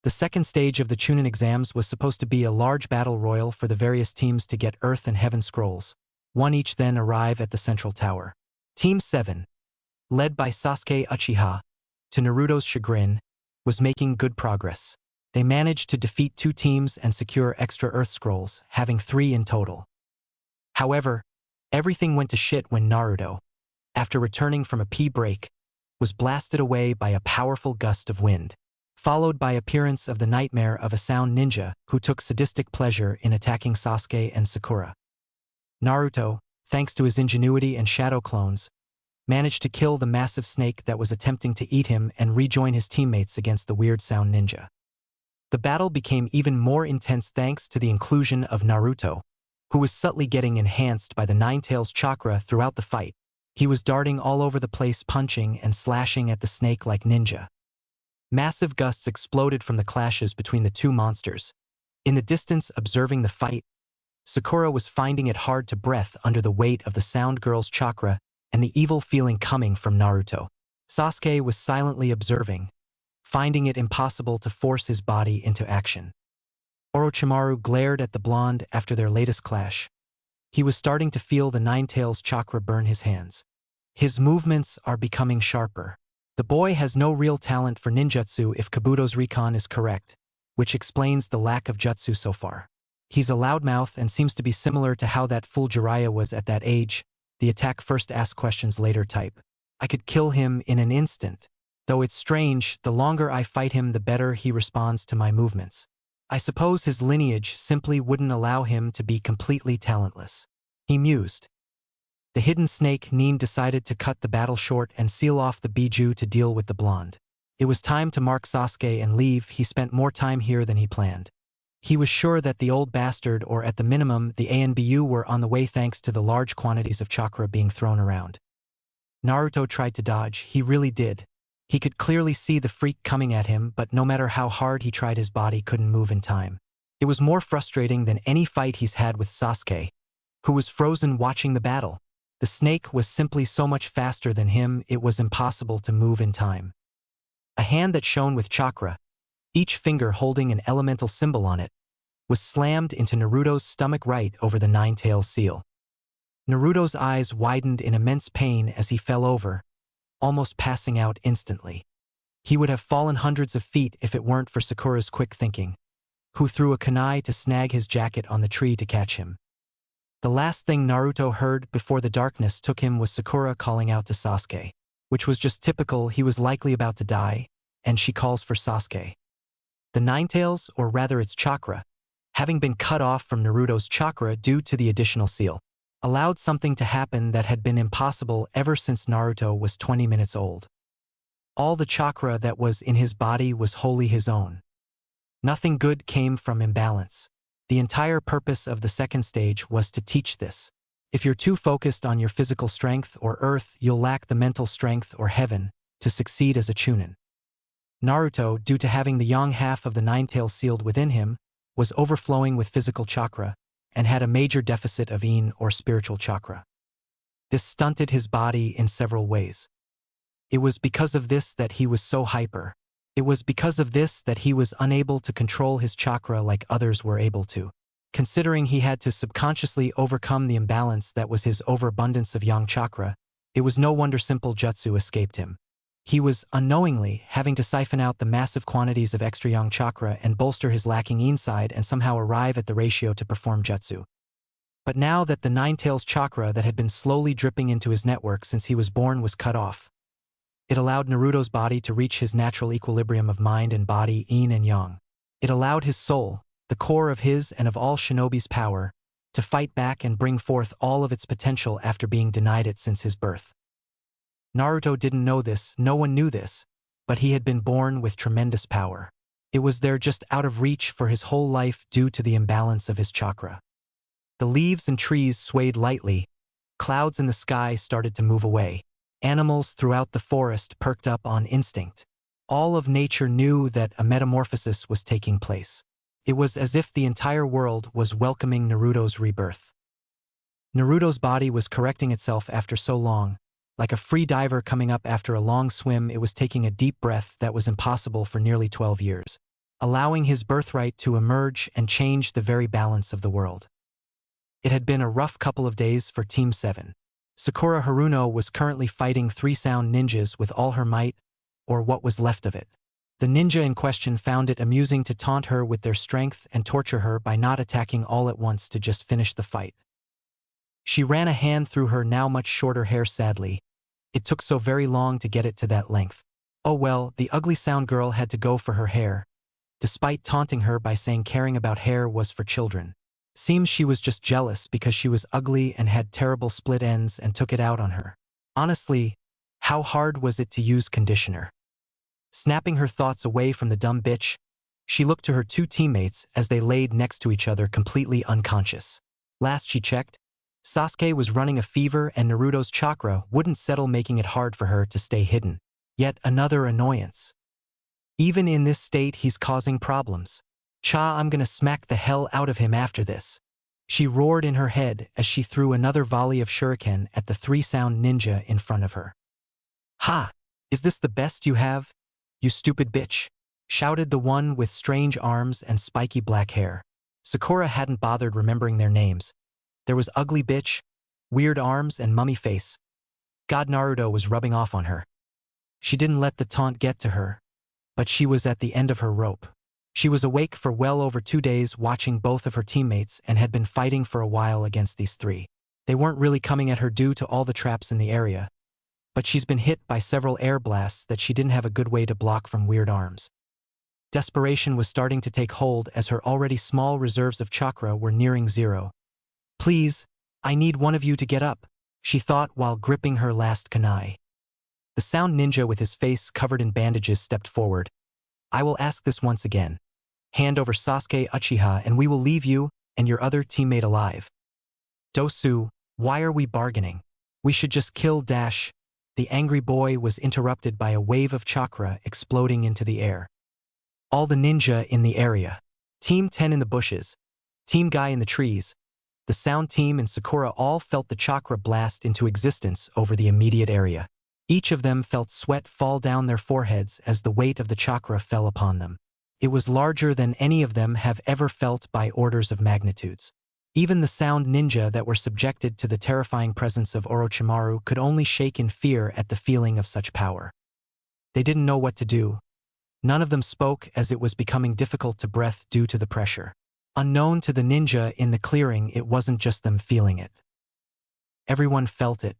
The second stage of the Chunin exams was supposed to be a large battle royal for the various teams to get Earth and Heaven scrolls. One each then arrive at the central tower. Team 7, led by Sasuke Uchiha, to Naruto's chagrin, was making good progress. They managed to defeat 2 teams and secure extra Earth scrolls, having 3 in total. However, everything went to shit when Naruto, after returning from a pee break, was blasted away by a powerful gust of wind, followed by appearance of the nightmare of a sound ninja who took sadistic pleasure in attacking Sasuke and Sakura. Naruto, thanks to his ingenuity and shadow clones, managed to kill the massive snake that was attempting to eat him and rejoin his teammates against the weird sound ninja. The battle became even more intense thanks to the inclusion of Naruto, who was subtly getting enhanced by the Nine-Tails chakra throughout the fight. He was darting all over the place, punching and slashing at the snake like ninja. Massive gusts exploded from the clashes between the 2 monsters. In the distance, observing the fight, Sakura was finding it hard to breathe under the weight of the Sound Girl's chakra and the evil feeling coming from Naruto. Sasuke was silently observing, finding it impossible to force his body into action. Orochimaru glared at the blonde after their latest clash. He was starting to feel the Nine-Tails chakra burn his hands. His movements are becoming sharper. The boy has no real talent for ninjutsu if Kabuto's recon is correct, which explains the lack of jutsu so far. He's a loudmouth and seems to be similar to how that fool Jiraiya was at that age, the attack first ask questions later type. I could kill him in an instant. Though it's strange, the longer I fight him the better he responds to my movements. I suppose his lineage simply wouldn't allow him to be completely talentless. He mused. The hidden snake Nin decided to cut the battle short and seal off the Biju to deal with the blonde. It was time to mark Sasuke and leave. He spent more time here than he planned. He was sure that the old bastard, or at the minimum the ANBU, were on the way thanks to the large quantities of chakra being thrown around. Naruto tried to dodge, he really did. He could clearly see the freak coming at him, but no matter how hard he tried his body couldn't move in time. It was more frustrating than any fight he's had with Sasuke, who was frozen watching the battle. The snake was simply so much faster than him, it was impossible to move in time. A hand that shone with chakra, each finger holding an elemental symbol on it, was slammed into Naruto's stomach right over the Nine-Tails seal. Naruto's eyes widened in immense pain as he fell over, almost passing out instantly. He would have fallen hundreds of feet if it weren't for Sakura's quick thinking, who threw a kunai to snag his jacket on the tree to catch him. The last thing Naruto heard before the darkness took him was Sakura calling out to Sasuke, which was just typical. He was likely about to die, and she calls for Sasuke. The Nine-Tails, or rather its chakra, having been cut off from Naruto's chakra due to the additional seal, allowed something to happen that had been impossible ever since Naruto was 20 minutes old. All the chakra that was in his body was wholly his own. Nothing good came from imbalance. The entire purpose of the second stage was to teach this. If you're too focused on your physical strength or earth, you'll lack the mental strength or heaven to succeed as a Chunin. Naruto, due to having the yang half of the Nine-Tails sealed within him, was overflowing with physical chakra and had a major deficit of yin or spiritual chakra. This stunted his body in several ways. It was because of this that he was so hyper. It was because of this that he was unable to control his chakra like others were able to. Considering he had to subconsciously overcome the imbalance that was his overabundance of yang chakra, it was no wonder simple jutsu escaped him. He was, unknowingly, having to siphon out the massive quantities of extra yang chakra and bolster his lacking yin side and somehow arrive at the ratio to perform jutsu. But now that the Nine-Tails chakra that had been slowly dripping into his network since he was born was cut off, it allowed Naruto's body to reach his natural equilibrium of mind and body, yin and yang. It allowed his soul, the core of his and of all shinobi's power, to fight back and bring forth all of its potential after being denied it since his birth. Naruto didn't know this, no one knew this, but he had been born with tremendous power. It was there just out of reach for his whole life due to the imbalance of his chakra. The leaves and trees swayed lightly, clouds in the sky started to move away. Animals throughout the forest perked up on instinct. All of nature knew that a metamorphosis was taking place. It was as if the entire world was welcoming Naruto's rebirth. Naruto's body was correcting itself after so long. Like a free diver coming up after a long swim, it was taking a deep breath that was impossible for nearly 12 years. allowing his birthright to emerge and change the very balance of the world. It had been a rough couple of days for Team 7. Sakura Haruno was currently fighting 3 sound ninjas with all her might, or what was left of it. The ninja in question found it amusing to taunt her with their strength and torture her by not attacking all at once to just finish the fight. She ran a hand through her now much shorter hair sadly. It took so very long to get it to that length. Oh well, the ugly sound girl had to go for her hair, despite taunting her by saying caring about hair was for children. Seems she was just jealous because she was ugly and had terrible split ends and took it out on her. Honestly, how hard was it to use conditioner? Snapping her thoughts away from the dumb bitch, she looked to her 2 teammates as they laid next to each other completely unconscious. Last she checked, Sasuke was running a fever and Naruto's chakra wouldn't settle, making it hard for her to stay hidden. Yet another annoyance. Even in this state he's causing problems. I'm gonna smack the hell out of him after this. She roared in her head as she threw another volley of shuriken at the 3 sound ninja in front of her. Ha! Is this the best you have? You stupid bitch! Shouted the one with strange arms and spiky black hair. Sakura hadn't bothered remembering their names. There was ugly bitch, weird arms and mummy face. God, Naruto was rubbing off on her. She didn't let the taunt get to her, but she was at the end of her rope. She was awake for well over 2 days watching both of her teammates and had been fighting for a while against these 3. They weren't really coming at her due to all the traps in the area, but she's been hit by several air blasts that she didn't have a good way to block from weird arms. Desperation was starting to take hold as her already small reserves of chakra were nearing 0. Please, I need one of you to get up, she thought while gripping her last kunai. The sound ninja with his face covered in bandages stepped forward. I will ask this once again. Hand over Sasuke Uchiha and we will leave you and your other teammate alive. Dosu, why are we bargaining? We should just kill Dash. The angry boy was interrupted by a wave of chakra exploding into the air. All the ninja in the area. Team 10 in the bushes. Team Guy in the trees. The sound team and Sakura all felt the chakra blast into existence over the immediate area. Each of them felt sweat fall down their foreheads as the weight of the chakra fell upon them. It was larger than any of them have ever felt by orders of magnitudes. Even the sound ninja that were subjected to the terrifying presence of Orochimaru could only shake in fear at the feeling of such power. They didn't know what to do. None of them spoke as it was becoming difficult to breathe due to the pressure. Unknown to the ninja in the clearing, it wasn't just them feeling it. Everyone felt it.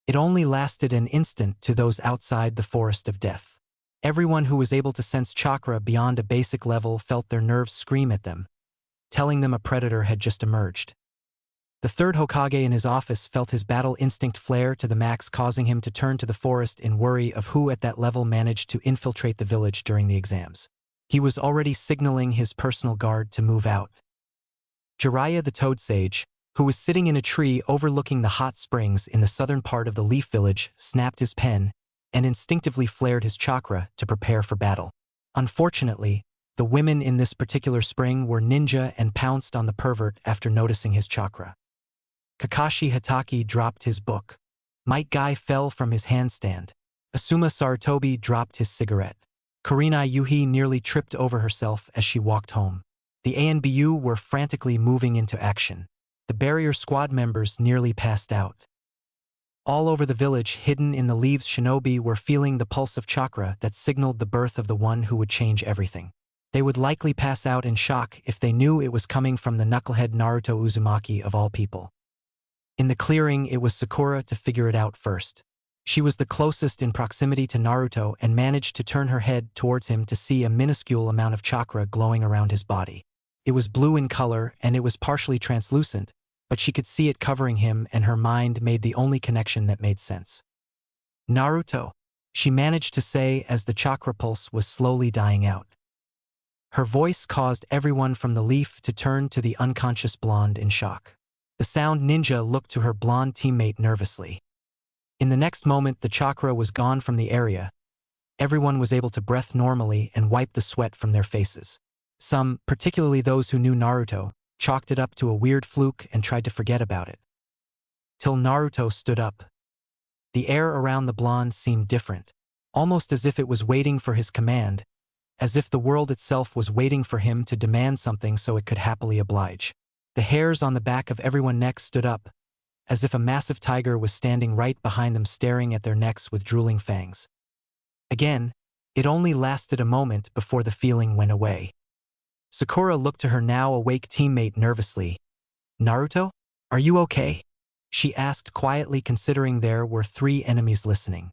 It only lasted an instant to those outside the forest of death. Everyone who was able to sense chakra beyond a basic level felt their nerves scream at them, telling them a predator had just emerged. The 3rd Hokage in his office felt his battle instinct flare to the max, causing him to turn to the forest in worry of who at that level managed to infiltrate the village during the exams. He was already signaling his personal guard to move out. Jiraiya the Toad Sage, who was sitting in a tree overlooking the hot springs in the southern part of the Leaf Village, snapped his pen and instinctively flared his chakra to prepare for battle. Unfortunately, the women in this particular spring were ninja and pounced on the pervert after noticing his chakra. Kakashi Hatake dropped his book. Might Guy fell from his handstand. Asuma Sarutobi dropped his cigarette. Kurenai Yuhi nearly tripped over herself as she walked home. The ANBU were frantically moving into action. The barrier squad members nearly passed out. All over the village, hidden in the leaves, shinobi were feeling the pulse of chakra that signaled the birth of the one who would change everything. They would likely pass out in shock if they knew it was coming from the knucklehead Naruto Uzumaki of all people. In the clearing, it was Sakura to figure it out first. She was the closest in proximity to Naruto and managed to turn her head towards him to see a minuscule amount of chakra glowing around his body. It was blue in color and it was partially translucent, but she could see it covering him, and her mind made the only connection that made sense. Naruto, she managed to say as the chakra pulse was slowly dying out. Her voice caused everyone from the leaf to turn to the unconscious blonde in shock. The sound ninja looked to her blonde teammate nervously. In the next moment, the chakra was gone from the area. Everyone was able to breathe normally and wipe the sweat from their faces. Some, particularly those who knew Naruto, chalked it up to a weird fluke and tried to forget about it. Till Naruto stood up. The air around the blonde seemed different, almost as if it was waiting for his command, as if the world itself was waiting for him to demand something so it could happily oblige. The hairs on the back of everyone's neck stood up, as if a massive tiger was standing right behind them staring at their necks with drooling fangs. Again, it only lasted a moment before the feeling went away. Sakura looked to her now awake teammate nervously. "Naruto? Are you okay?" she asked quietly, considering there were 3 enemies listening.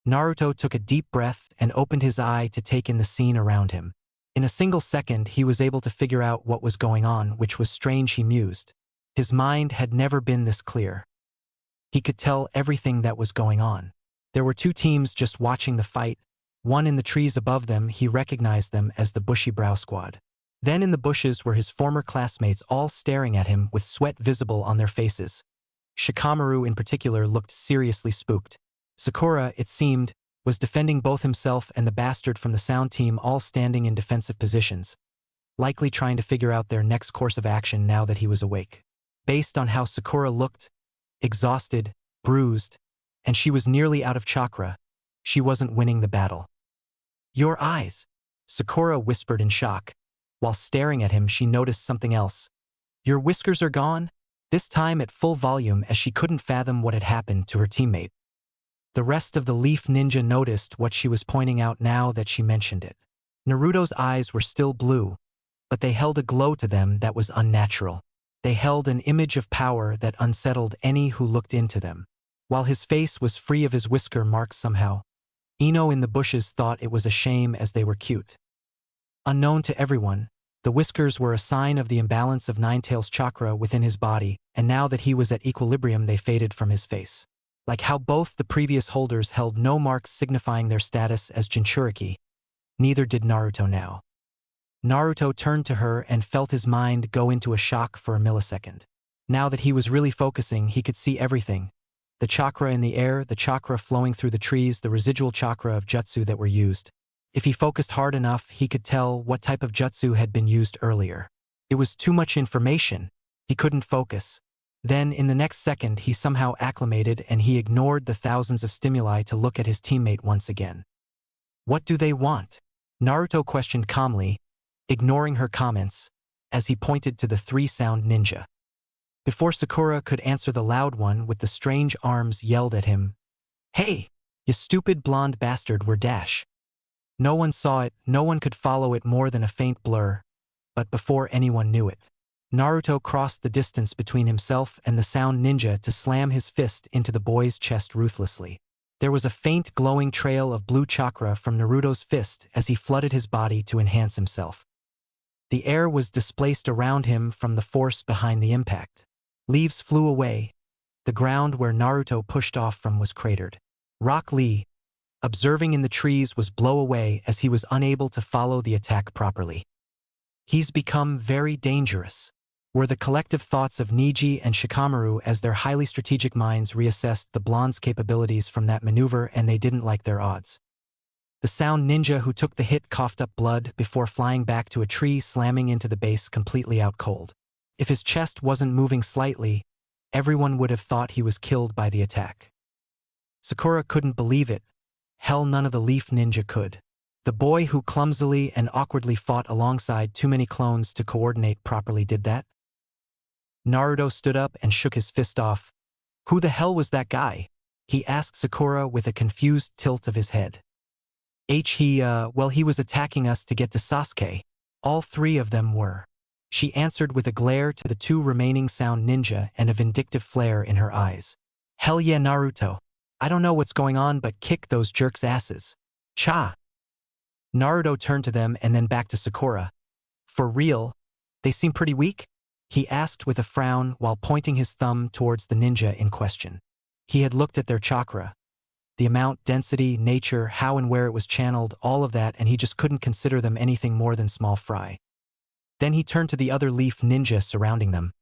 Naruto took a deep breath and opened his eye to take in the scene around him. In a single second he was able to figure out what was going on, which was strange, he mused. His mind had never been this clear. He could tell everything that was going on. There were 2 teams just watching the fight. One in the trees above them, he recognized them as the Bushy Brow Squad. Then in the bushes were his former classmates, all staring at him with sweat visible on their faces. Shikamaru in particular looked seriously spooked. Sakura, it seemed, was defending both himself and the bastard from the sound team, all standing in defensive positions, likely trying to figure out their next course of action now that he was awake. Based on how Sakura looked, exhausted, bruised, and she was nearly out of chakra, she wasn't winning the battle. "Your eyes," Sakura whispered in shock. While staring at him, she noticed something else. "Your whiskers are gone?" This time at full volume, as she couldn't fathom what had happened to her teammate. The rest of the Leaf Ninja noticed what she was pointing out now that she mentioned it. Naruto's eyes were still blue, but they held a glow to them that was unnatural. They held an image of power that unsettled any who looked into them. While his face was free of his whisker marks somehow, Ino in the bushes thought it was a shame as they were cute. Unknown to everyone, the whiskers were a sign of the imbalance of Ninetail's chakra within his body, and now that he was at equilibrium they faded from his face. Like how both the previous holders held no marks signifying their status as Jinchuriki, neither did Naruto now. Naruto turned to her and felt his mind go into a shock for a millisecond. Now that he was really focusing, he could see everything. The chakra in the air, the chakra flowing through the trees, the residual chakra of jutsu that were used. If he focused hard enough, he could tell what type of jutsu had been used earlier. It was too much information. He couldn't focus. Then, in the next second, he somehow acclimated and he ignored the thousands of stimuli to look at his teammate once again. "What do they want?" Naruto questioned calmly, ignoring her comments, as he pointed to the 3 sound ninja. Before Sakura could answer, the loud one with the strange arms yelled at him, "Hey, you stupid blonde bastard, we're Dash." No one saw it, no one could follow it more than a faint blur, but before anyone knew it, Naruto crossed the distance between himself and the sound ninja to slam his fist into the boy's chest ruthlessly. There was a faint glowing trail of blue chakra from Naruto's fist as he flooded his body to enhance himself. The air was displaced around him from the force behind the impact. Leaves flew away. The ground where Naruto pushed off from was cratered. Rock Lee, observing in the trees, was blown away as he was unable to follow the attack properly. "He's become very dangerous," were the collective thoughts of Neji and Shikamaru as their highly strategic minds reassessed the blonde's capabilities from that maneuver, and they didn't like their odds. The sound ninja who took the hit coughed up blood before flying back to a tree, slamming into the base completely out cold. If his chest wasn't moving slightly, everyone would have thought he was killed by the attack. Sakura couldn't believe it. Hell, none of the Leaf Ninja could. The boy who clumsily and awkwardly fought alongside too many clones to coordinate properly did that? Naruto stood up and shook his fist off. "Who the hell was that guy?" he asked Sakura with a confused tilt of his head. Well, he was attacking us to get to Sasuke. All 3 of them were," she answered with a glare to the 2 remaining sound ninja and a vindictive flare in her eyes. "Hell yeah, Naruto. I don't know what's going on, but kick those jerks' asses. Cha!" Naruto turned to them and then back to Sakura. "For real? They seem pretty weak?" he asked with a frown while pointing his thumb towards the ninja in question. He had looked at their chakra. The amount, density, nature, how and where it was channeled, all of that, and he just couldn't consider them anything more than small fry. Then he turned to the other Leaf Ninja surrounding them.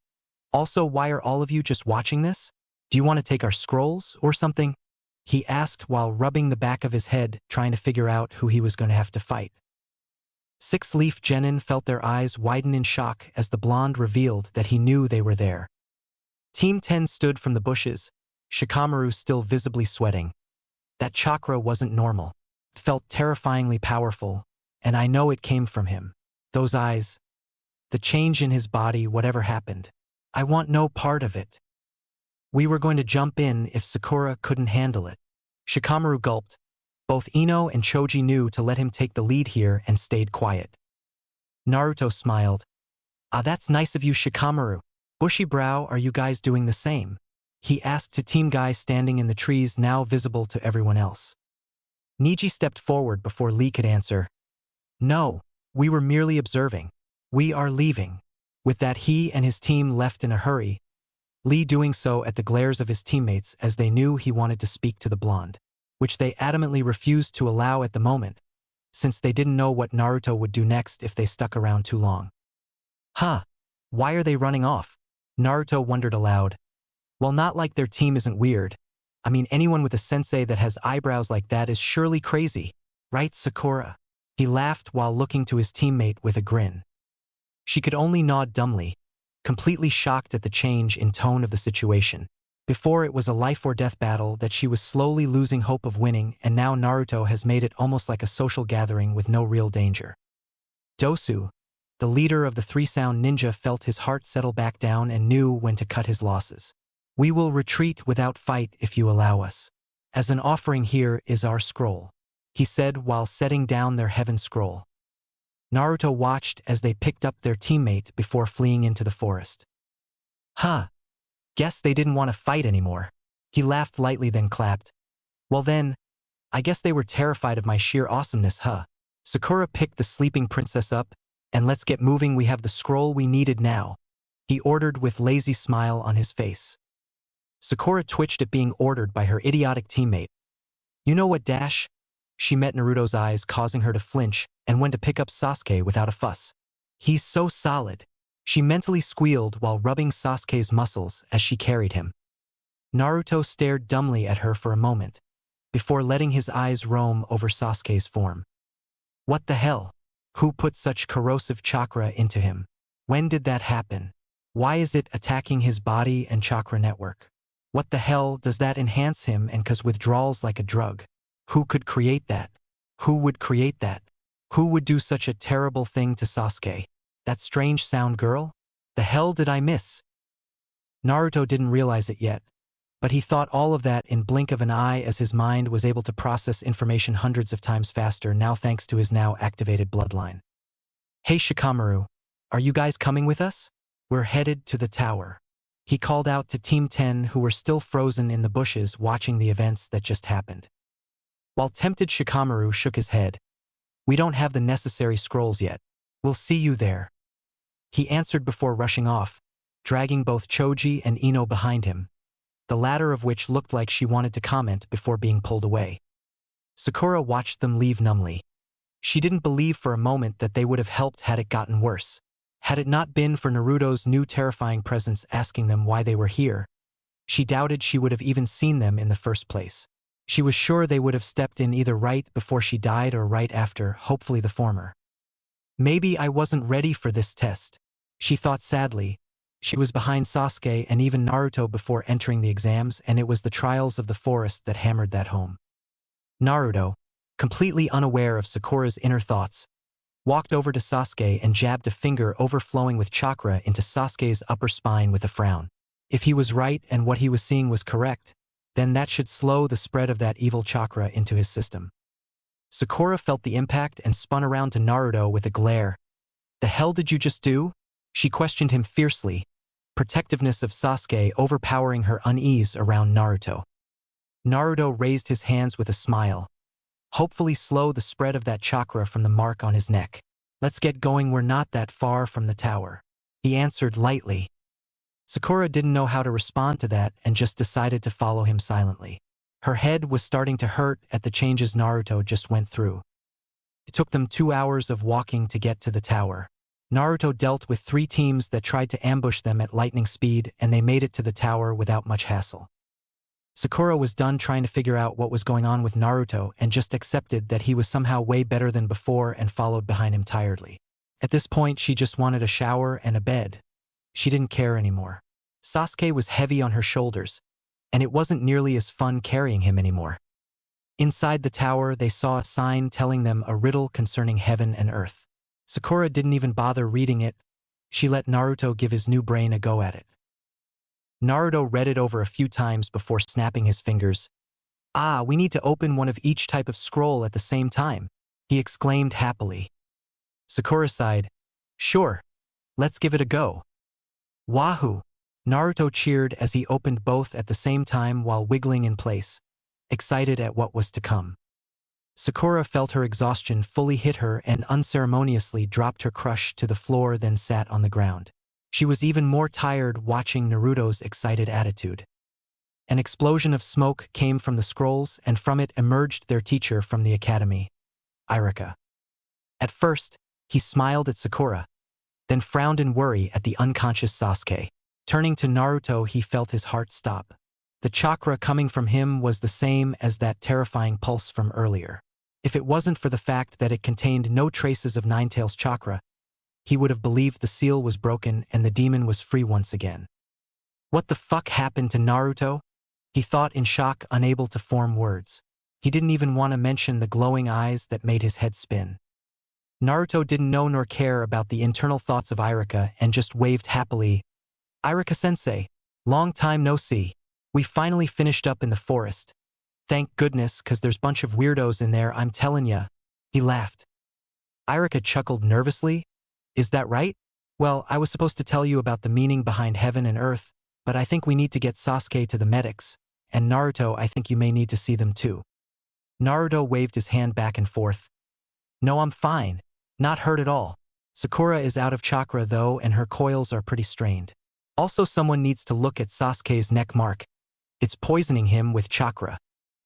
"Also, why are all of you just watching this? Do you want to take our scrolls or something?" he asked while rubbing the back of his head, trying to figure out who he was going to have to fight. 6 Leaf Genin felt their eyes widen in shock as the blonde revealed that he knew they were there. Team 10 stood from the bushes, Shikamaru still visibly sweating. That chakra wasn't normal. It felt terrifyingly powerful, and I know it came from him. Those eyes, the change in his body, whatever happened. I want no part of it. We were going to jump in if Sakura couldn't handle it. Shikamaru gulped. Both Ino and Choji knew to let him take the lead here and stayed quiet. Naruto smiled. Ah, that's nice of you, Shikamaru. Bushy brow, are you guys doing the same? He asked to team guys standing in the trees now visible to everyone else. Neji stepped forward before Lee could answer. No, we were merely observing. We are leaving. With that, he and his team left in a hurry, Lee doing so at the glares of his teammates as they knew he wanted to speak to the blonde, which they adamantly refused to allow at the moment, since they didn't know what Naruto would do next if they stuck around too long. Huh, why are they running off? Naruto wondered aloud. Well, not like their team isn't weird. I mean, anyone with a sensei that has eyebrows like that is surely crazy, right, Sakura? He laughed while looking to his teammate with a grin. She could only nod dumbly, completely shocked at the change in tone of the situation. Before it was a life-or-death battle that she was slowly losing hope of winning, and now Naruto has made it almost like a social gathering with no real danger. Dosu, the leader of the three-sound ninja, felt his heart settle back down and knew when to cut his losses. We will retreat without fight if you allow us. As an offering, here is our scroll, he said while setting down their heaven scroll. Naruto watched as they picked up their teammate before fleeing into the forest. Huh. Guess they didn't want to fight anymore. He laughed lightly, then clapped. Well then, I guess they were terrified of my sheer awesomeness, huh? Sakura picked the sleeping princess up, and let's get moving, we have the scroll we needed now, he ordered with lazy smile on his face. Sakura twitched at being ordered by her idiotic teammate. You know what, Dash? She met Naruto's eyes, causing her to flinch, and went to pick up Sasuke without a fuss. He's so solid. She mentally squealed while rubbing Sasuke's muscles as she carried him. Naruto stared dumbly at her for a moment, before letting his eyes roam over Sasuke's form. What the hell? Who put such corrosive chakra into him? When did that happen? Why is it attacking his body and chakra network? What the hell does that enhance him and cause withdrawals like a drug? Who could create that? Who would create that? Who would do such a terrible thing to Sasuke? That strange sound girl? The hell did I miss? Naruto didn't realize it yet, but he thought all of that in blink of an eye as his mind was able to process information hundreds of times faster now thanks to his now activated bloodline. Hey Shikamaru, are you guys coming with us? We're headed to the tower. He called out to Team 10 who were still frozen in the bushes watching the events that just happened. While tempted, Shikamaru shook his head. We don't have the necessary scrolls yet. We'll see you there, he answered before rushing off, dragging both Choji and Ino behind him, the latter of which looked like she wanted to comment before being pulled away. Sakura watched them leave numbly. She didn't believe for a moment that they would have helped had it gotten worse. Had it not been for Naruto's new terrifying presence asking them why they were here, she doubted she would have even seen them in the first place. She was sure they would have stepped in either right before she died or right after, hopefully the former. Maybe I wasn't ready for this test, she thought sadly. She was behind Sasuke and even Naruto before entering the exams, and it was the trials of the forest that hammered that home. Naruto, completely unaware of Sakura's inner thoughts, walked over to Sasuke and jabbed a finger overflowing with chakra into Sasuke's upper spine with a frown. If he was right and what he was seeing was correct, then that should slow the spread of that evil chakra into his system. Sakura felt the impact and spun around to Naruto with a glare. The hell did you just do? She questioned him fiercely, protectiveness of Sasuke overpowering her unease around Naruto. Naruto raised his hands with a smile. Hopefully slow the spread of that chakra from the mark on his neck. Let's get going, we're not that far from the tower, he answered lightly. Sakura didn't know how to respond to that and just decided to follow him silently. Her head was starting to hurt at the changes Naruto just went through. It took them 2 hours of walking to get to the tower. Naruto dealt with 3 teams that tried to ambush them at lightning speed, and they made it to the tower without much hassle. Sakura was done trying to figure out what was going on with Naruto and just accepted that he was somehow way better than before and followed behind him tiredly. At this point, she just wanted a shower and a bed. She didn't care anymore. Sasuke was heavy on her shoulders, and it wasn't nearly as fun carrying him anymore. Inside the tower, they saw a sign telling them a riddle concerning heaven and earth. Sakura didn't even bother reading it. She let Naruto give his new brain a go at it. Naruto read it over a few times before snapping his fingers. "Ah, we need to open one of each type of scroll at the same time," he exclaimed happily. Sakura sighed. "Sure, let's give it a go." "Wahoo!" Naruto cheered as he opened both at the same time while wiggling in place, excited at what was to come. Sakura felt her exhaustion fully hit her and unceremoniously dropped her crush to the floor, then sat on the ground. She was even more tired watching Naruto's excited attitude. An explosion of smoke came from the scrolls, and from it emerged their teacher from the academy, Iruka. At first, he smiled at Sakura, then frowned in worry at the unconscious Sasuke. Turning to Naruto, he felt his heart stop. The chakra coming from him was the same as that terrifying pulse from earlier. If it wasn't for the fact that it contained no traces of Ninetales chakra, he would have believed the seal was broken and the demon was free once again. What the fuck happened to Naruto? He thought in shock, unable to form words. He didn't even want to mention the glowing eyes that made his head spin. Naruto didn't know nor care about the internal thoughts of Iruka and just waved happily. "Iruka-sensei, long time no see. We finally finished up in the forest. Thank goodness, 'cause there's a bunch of weirdos in there, I'm telling ya." He laughed. Iruka chuckled nervously. "Is that right? Well, I was supposed to tell you about the meaning behind heaven and earth, but I think we need to get Sasuke to the medics, and Naruto, I think you may need to see them too." Naruto waved his hand back and forth. "No, I'm fine. Not hurt at all. Sakura is out of chakra though, and her coils are pretty strained. Also, someone needs to look at Sasuke's neck mark. It's poisoning him with chakra,"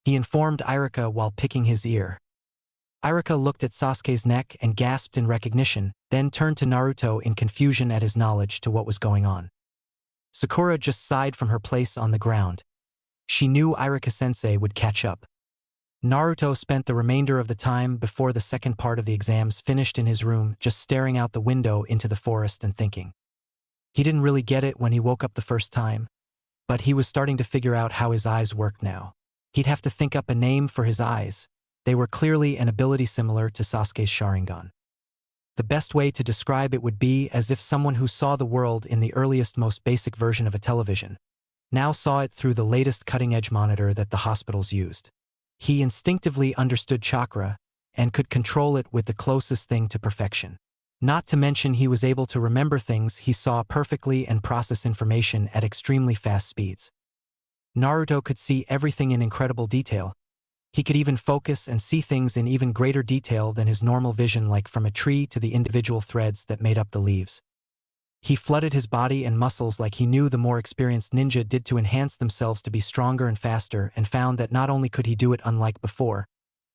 he informed Iruka while picking his ear. Iruka looked at Sasuke's neck and gasped in recognition, then turned to Naruto in confusion at his knowledge to what was going on. Sakura just sighed from her place on the ground. She knew Iruka-sensei would catch up. Naruto spent the remainder of the time before the second part of the exams finished in his room, just staring out the window into the forest and thinking. He didn't really get it when he woke up the first time, but he was starting to figure out how his eyes worked now. He'd have to think up a name for his eyes. They were clearly an ability similar to Sasuke's Sharingan. The best way to describe it would be as if someone who saw the world in the earliest, most basic version of a television now saw it through the latest cutting-edge monitor that the hospitals used. He instinctively understood chakra and could control it with the closest thing to perfection. Not to mention he was able to remember things he saw perfectly and process information at extremely fast speeds. Naruto could see everything in incredible detail. He could even focus and see things in even greater detail than his normal vision, like from a tree to the individual threads that made up the leaves. He flooded his body and muscles like he knew the more experienced ninja did to enhance themselves to be stronger and faster, and found that not only could he do it unlike before,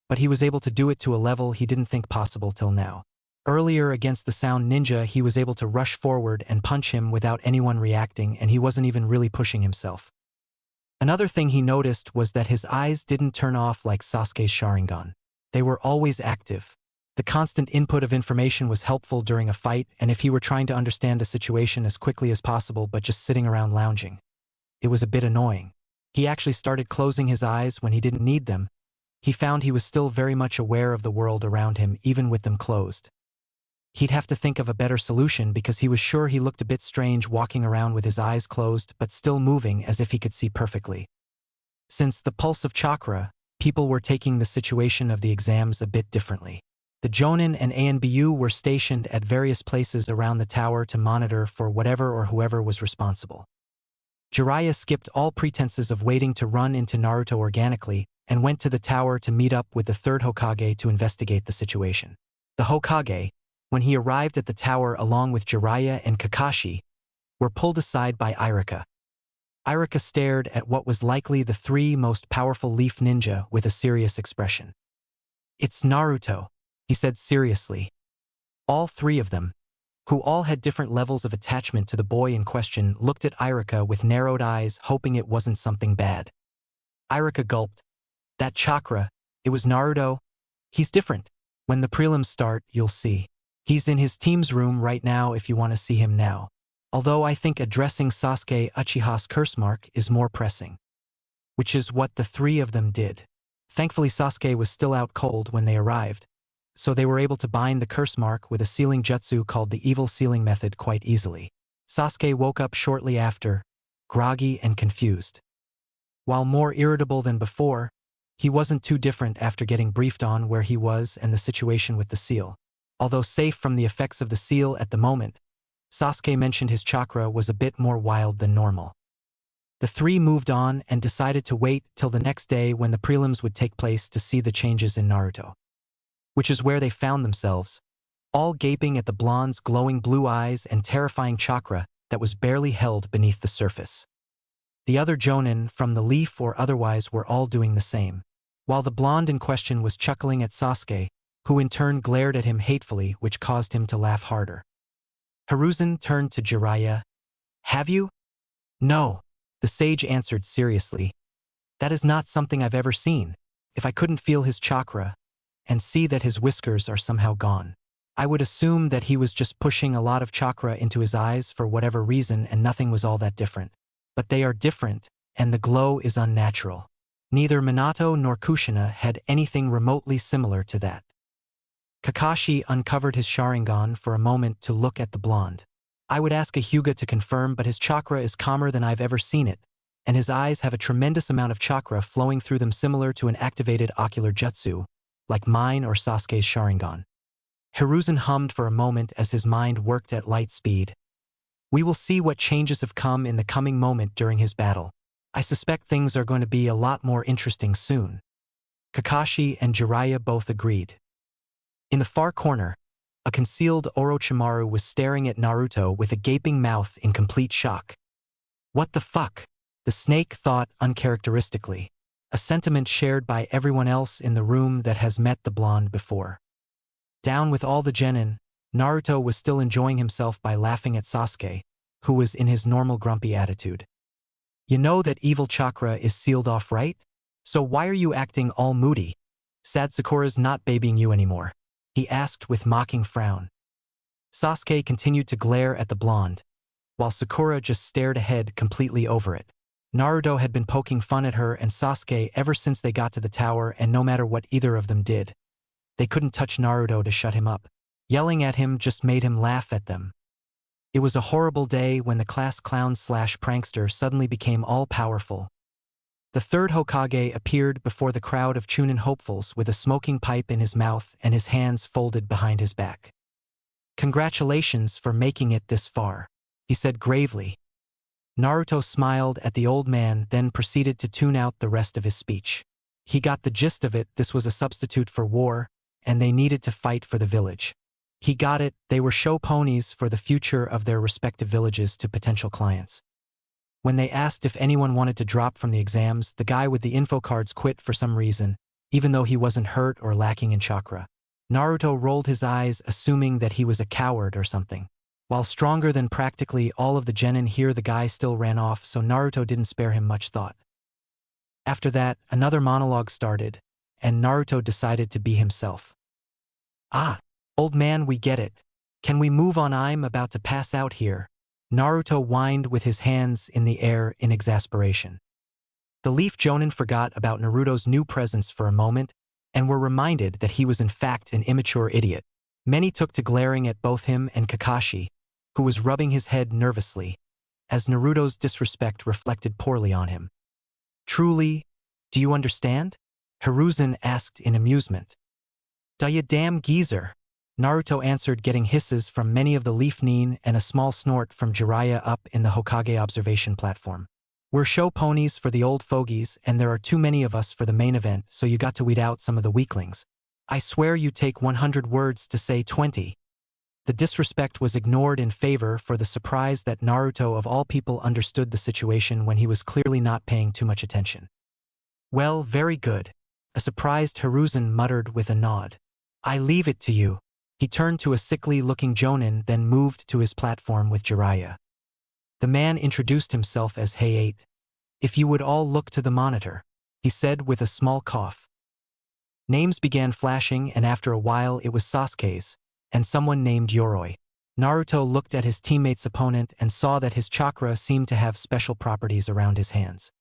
but he was able to do it to a level he didn't think possible till now. Earlier against the sound ninja, he was able to rush forward and punch him without anyone reacting, and he wasn't even really pushing himself. Another thing he noticed was that his eyes didn't turn off like Sasuke's Sharingan. They were always active. The constant input of information was helpful during a fight, and if he were trying to understand a situation as quickly as possible but just sitting around lounging, it was a bit annoying. He actually started closing his eyes when he didn't need them. He found he was still very much aware of the world around him even with them closed. He'd have to think of a better solution because he was sure he looked a bit strange walking around with his eyes closed but still moving as if he could see perfectly. Since the pulse of chakra, people were taking the situation of the exams a bit differently. The Jonin and ANBU were stationed at various places around the tower to monitor for whatever or whoever was responsible. Jiraiya skipped all pretenses of waiting to run into Naruto organically and went to the tower to meet up with the third Hokage to investigate the situation. The Hokage, when he arrived at the tower along with Jiraiya and Kakashi, were pulled aside by Iruka. Iruka stared at what was likely the three most powerful leaf ninja with a serious expression. "It's Naruto," he said seriously. All three of them, who all had different levels of attachment to the boy in question, looked at Iruka with narrowed eyes, hoping it wasn't something bad. Iruka gulped. "That chakra, it was Naruto. He's different. When the prelims start, you'll see. He's in his team's room right now if you want to see him now. Although I think addressing Sasuke Uchiha's curse mark is more pressing." Which is what the three of them did. Thankfully Sasuke was still out cold when they arrived, so they were able to bind the curse mark with a sealing jutsu called the evil sealing method quite easily. Sasuke woke up shortly after, groggy and confused. While more irritable than before, he wasn't too different after getting briefed on where he was and the situation with the seal. Although safe from the effects of the seal at the moment, Sasuke mentioned his chakra was a bit more wild than normal. The three moved on and decided to wait till the next day when the prelims would take place to see the changes in Naruto. Which is where they found themselves, all gaping at the blonde's glowing blue eyes and terrifying chakra that was barely held beneath the surface. The other jonin, from the leaf or otherwise, were all doing the same, while the blonde in question was chuckling at Sasuke, who in turn glared at him hatefully, which caused him to laugh harder. Hiruzen turned to Jiraiya. "Have you?" "No," the sage answered seriously. "That is not something I've ever seen. If I couldn't feel his chakra and see that his whiskers are somehow gone, I would assume that he was just pushing a lot of chakra into his eyes for whatever reason and nothing was all that different. But they are different, and the glow is unnatural. Neither Minato nor Kushina had anything remotely similar to that." Kakashi uncovered his Sharingan for a moment to look at the blonde. "I would ask a Hyuga to confirm, but his chakra is calmer than I've ever seen it, and his eyes have a tremendous amount of chakra flowing through them similar to an activated ocular jutsu, like mine or Sasuke's Sharingan." Hiruzen hummed for a moment as his mind worked at light speed. "We will see what changes have come in the coming moment during his battle. I suspect things are going to be a lot more interesting soon." Kakashi and Jiraiya both agreed. In the far corner, a concealed Orochimaru was staring at Naruto with a gaping mouth in complete shock. "What the fuck?" the snake thought uncharacteristically, a sentiment shared by everyone else in the room that has met the blonde before. Down with all the genin, Naruto was still enjoying himself by laughing at Sasuke, who was in his normal grumpy attitude. "You know that evil chakra is sealed off, right? So why are you acting all moody? Sad Sakura's not babying you anymore," he asked with mocking frown. Sasuke continued to glare at the blonde, while Sakura just stared ahead completely over it. Naruto had been poking fun at her and Sasuke ever since they got to the tower, and no matter what either of them did, they couldn't touch Naruto to shut him up. Yelling at him just made him laugh at them. It was a horrible day when the class clown/prankster suddenly became all-powerful. The third Hokage appeared before the crowd of Chunin hopefuls with a smoking pipe in his mouth and his hands folded behind his back. "Congratulations for making it this far," he said gravely. Naruto smiled at the old man, then proceeded to tune out the rest of his speech. He got the gist of it. This was a substitute for war, and they needed to fight for the village. He got it. They were show ponies for the future of their respective villages to potential clients. When they asked if anyone wanted to drop from the exams, the guy with the info cards quit for some reason, even though he wasn't hurt or lacking in chakra. Naruto rolled his eyes, assuming that he was a coward or something. While stronger than practically all of the genin here, the guy still ran off, so Naruto didn't spare him much thought. After that, another monologue started, and Naruto decided to be himself. "Ah, old man, we get it. Can we move on? I'm about to pass out here." Naruto whined with his hands in the air in exasperation. The Leaf Jonin forgot about Naruto's new presence for a moment and were reminded that he was in fact an immature idiot. Many took to glaring at both him and Kakashi, who was rubbing his head nervously, as Naruto's disrespect reflected poorly on him. "Truly, do you understand?" Hiruzen asked in amusement. "Da ya damn geezer," Naruto answered, getting hisses from many of the Leaf Nin and a small snort from Jiraiya up in the Hokage observation platform. "We're show ponies for the old fogies, and there are too many of us for the main event, so you got to weed out some of the weaklings. I swear you take 100 words to say 20. The disrespect was ignored in favor for the surprise that Naruto of all people understood the situation when he was clearly not paying too much attention. "Well, very good," a surprised Hiruzen muttered with a nod. "I leave it to you." He turned to a sickly-looking Jonin, then moved to his platform with Jiraiya. The man introduced himself as Hey-8. "If you would all look to the monitor," he said with a small cough. Names began flashing, and after a while it was Sasuke's, and someone named Yoroi. Naruto looked at his teammate's opponent and saw that his chakra seemed to have special properties around his hands.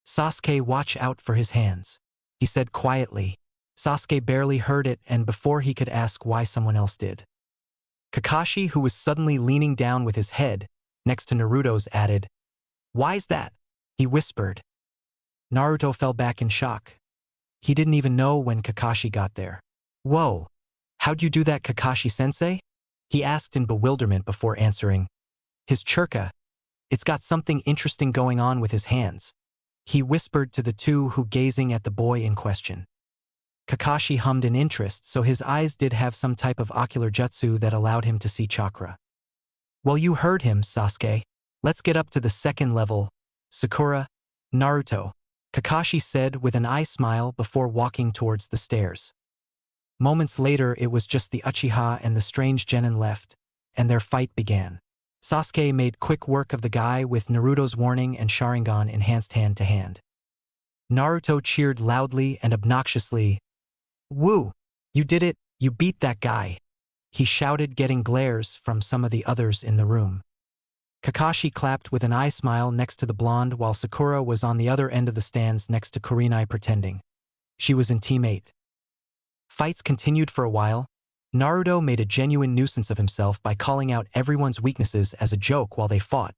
"Sasuke, watch out for his hands." he said quietly. Sasuke barely heard it and before he could ask why someone else did. Kakashi, who was suddenly leaning down with his head next to Naruto's, added, "Why's that?" he whispered. Naruto fell back in shock. He didn't even know when Kakashi got there. "Whoa, how'd you do that, Kakashi-sensei?" he asked in bewilderment before answering. "His churka. It's got something interesting going on with his hands," he whispered to the two who gazing at the boy in question. Kakashi hummed in interest, so his eyes did have some type of ocular jutsu that allowed him to see chakra. "Well, you heard him, Sasuke. Let's get up to the second level. Sakura, Naruto," Kakashi said with an eye smile before walking towards the stairs. Moments later, it was just the Uchiha and the strange genin left, and their fight began. Sasuke made quick work of the guy with Naruto's warning and Sharingan enhanced hand-to-hand. Naruto cheered loudly and obnoxiously. "Woo! You did it, you beat that guy," he shouted, getting glares from some of the others in the room. Kakashi clapped with an eye smile next to the blonde while Sakura was on the other end of the stands next to Kurenai pretending she was in Team 8. Fights continued for a while. Naruto made a genuine nuisance of himself by calling out everyone's weaknesses as a joke while they fought,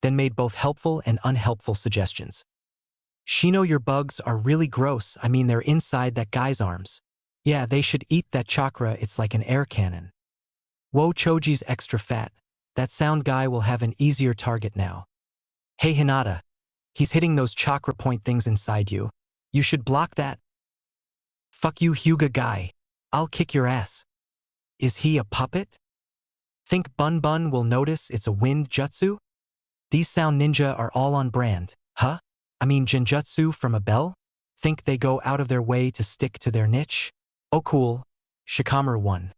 then made both helpful and unhelpful suggestions. "Shino, your bugs are really gross. I mean, they're inside that guy's arms. Yeah, they should eat that chakra, it's like an air cannon. Whoa, Choji's extra fat. That sound guy will have an easier target now. Hey Hinata, he's hitting those chakra point things inside you. You should block that. Fuck you, Hyuga guy. I'll kick your ass. Is he a puppet? Think Bun Bun will notice it's a wind jutsu? These sound ninja are all on brand, huh? I mean genjutsu from a bell? Think they go out of their way to stick to their niche? Oh cool, Shikamaru won."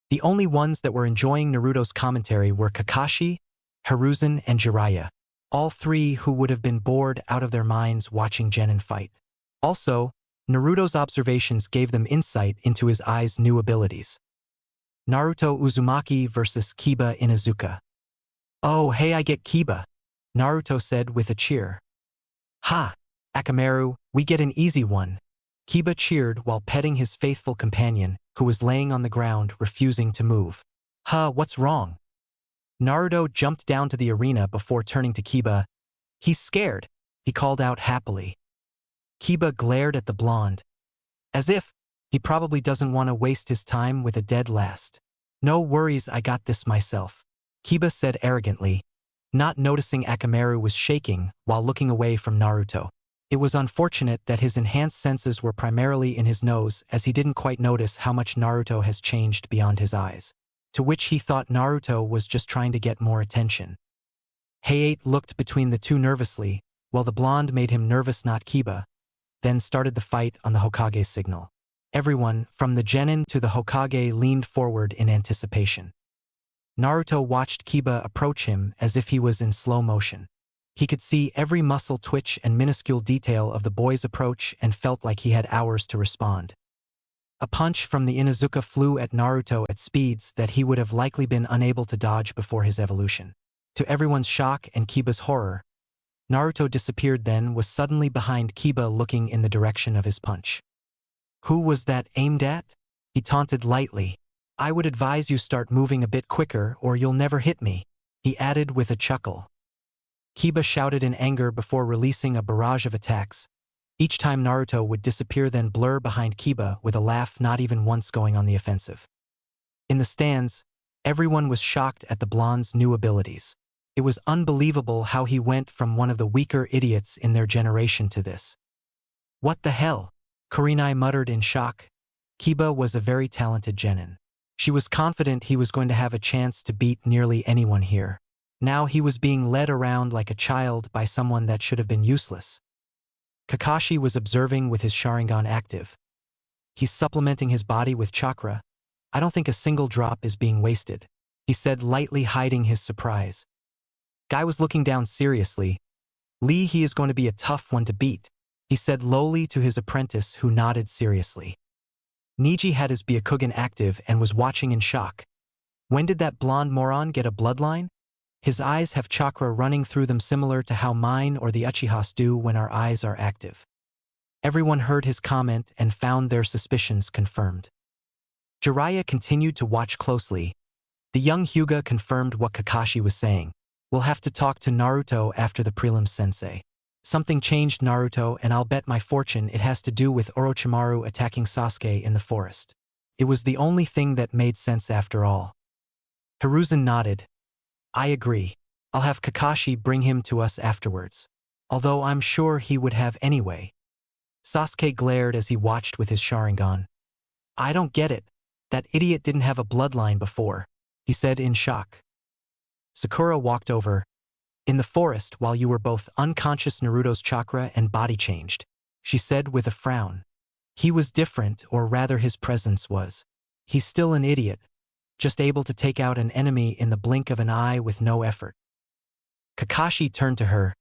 The only ones that were enjoying Naruto's commentary were Kakashi, Hiruzen, and Jiraiya, all three who would have been bored out of their minds watching Genin fight. Also, Naruto's observations gave them insight into his eyes' new abilities. Naruto Uzumaki versus Kiba Inuzuka. "Oh hey, I get Kiba," Naruto said with a cheer. "Ha! Akamaru, we get an easy one," Kiba cheered while petting his faithful companion, who was laying on the ground refusing to move. "Huh, what's wrong?" Naruto jumped down to the arena before turning to Kiba. "He's scared," he called out happily. Kiba glared at the blonde, as if he probably doesn't want to waste his time with a dead last. "No worries, I got this myself," Kiba said arrogantly, not noticing Akamaru was shaking while looking away from Naruto. It was unfortunate that his enhanced senses were primarily in his nose, as he didn't quite notice how much Naruto has changed beyond his eyes, to which he thought Naruto was just trying to get more attention. Hayate looked between the two nervously, while the blonde made him nervous, not Kiba, then started the fight on the Hokage signal. Everyone, from the genin to the Hokage, leaned forward in anticipation. Naruto watched Kiba approach him as if he was in slow motion. He could see every muscle twitch and minuscule detail of the boy's approach and felt like he had hours to respond. A punch from the Inuzuka flew at Naruto at speeds that he would have likely been unable to dodge before his evolution. To everyone's shock and Kiba's horror, Naruto disappeared, then was suddenly behind Kiba looking in the direction of his punch. "Who was that aimed at?" he taunted lightly. "I would advise you start moving a bit quicker or you'll never hit me," he added with a chuckle. Kiba shouted in anger before releasing a barrage of attacks. Each time Naruto would disappear, then blur behind Kiba with a laugh, not even once going on the offensive. In the stands, everyone was shocked at the blonde's new abilities. It was unbelievable how he went from one of the weaker idiots in their generation to this. "What the hell?" Kurenai muttered in shock. Kiba was a very talented genin. She was confident he was going to have a chance to beat nearly anyone here. Now he was being led around like a child by someone that should have been useless. Kakashi was observing with his Sharingan active. "He's supplementing his body with chakra. I don't think a single drop is being wasted," he said, lightly hiding his surprise. Guy was looking down seriously. "Lee, he is going to be a tough one to beat," he said lowly to his apprentice, who nodded seriously. Neji had his Byakugan active and was watching in shock. When did that blonde moron get a bloodline? His eyes have chakra running through them, similar to how mine or the Uchihas do when our eyes are active. Everyone heard his comment and found their suspicions confirmed. Jiraiya continued to watch closely. The young Hyuga confirmed what Kakashi was saying. We'll have to talk to Naruto after the prelims, sensei. Something changed Naruto, and I'll bet my fortune it has to do with Orochimaru attacking Sasuke in the forest. It was the only thing that made sense after all. Hiruzen nodded. I agree. I'll have Kakashi bring him to us afterwards. Although I'm sure he would have anyway. Sasuke glared as he watched with his Sharingan. I don't get it. That idiot didn't have a bloodline before, he said in shock. Sakura walked over. In the forest, while you were both unconscious, Naruto's chakra and body changed, she said with a frown. He was different, or rather his presence was. He's still an idiot, just able to take out an enemy in the blink of an eye with no effort. Kakashi turned to her.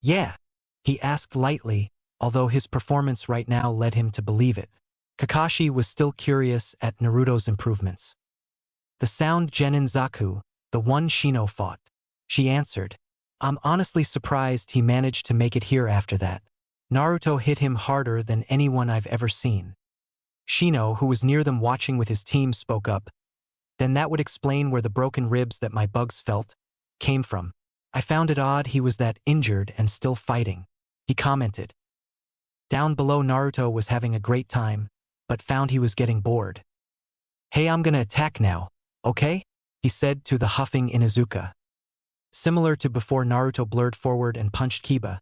Yeah, he asked lightly, although his performance right now led him to believe it. Kakashi was still curious at Naruto's improvements. The sound Genin Zaku, the one Shino fought. She answered. I'm honestly surprised he managed to make it here after that. Naruto hit him harder than anyone I've ever seen. Shino, who was near them watching with his team, spoke up. Then that would explain where the broken ribs that my bugs felt came from. I found it odd he was that injured and still fighting, he commented. Down below, Naruto was having a great time, but found he was getting bored. Hey, I'm gonna attack now, okay? He said to the huffing Inuzuka. Similar to before, Naruto blurred forward and punched Kiba.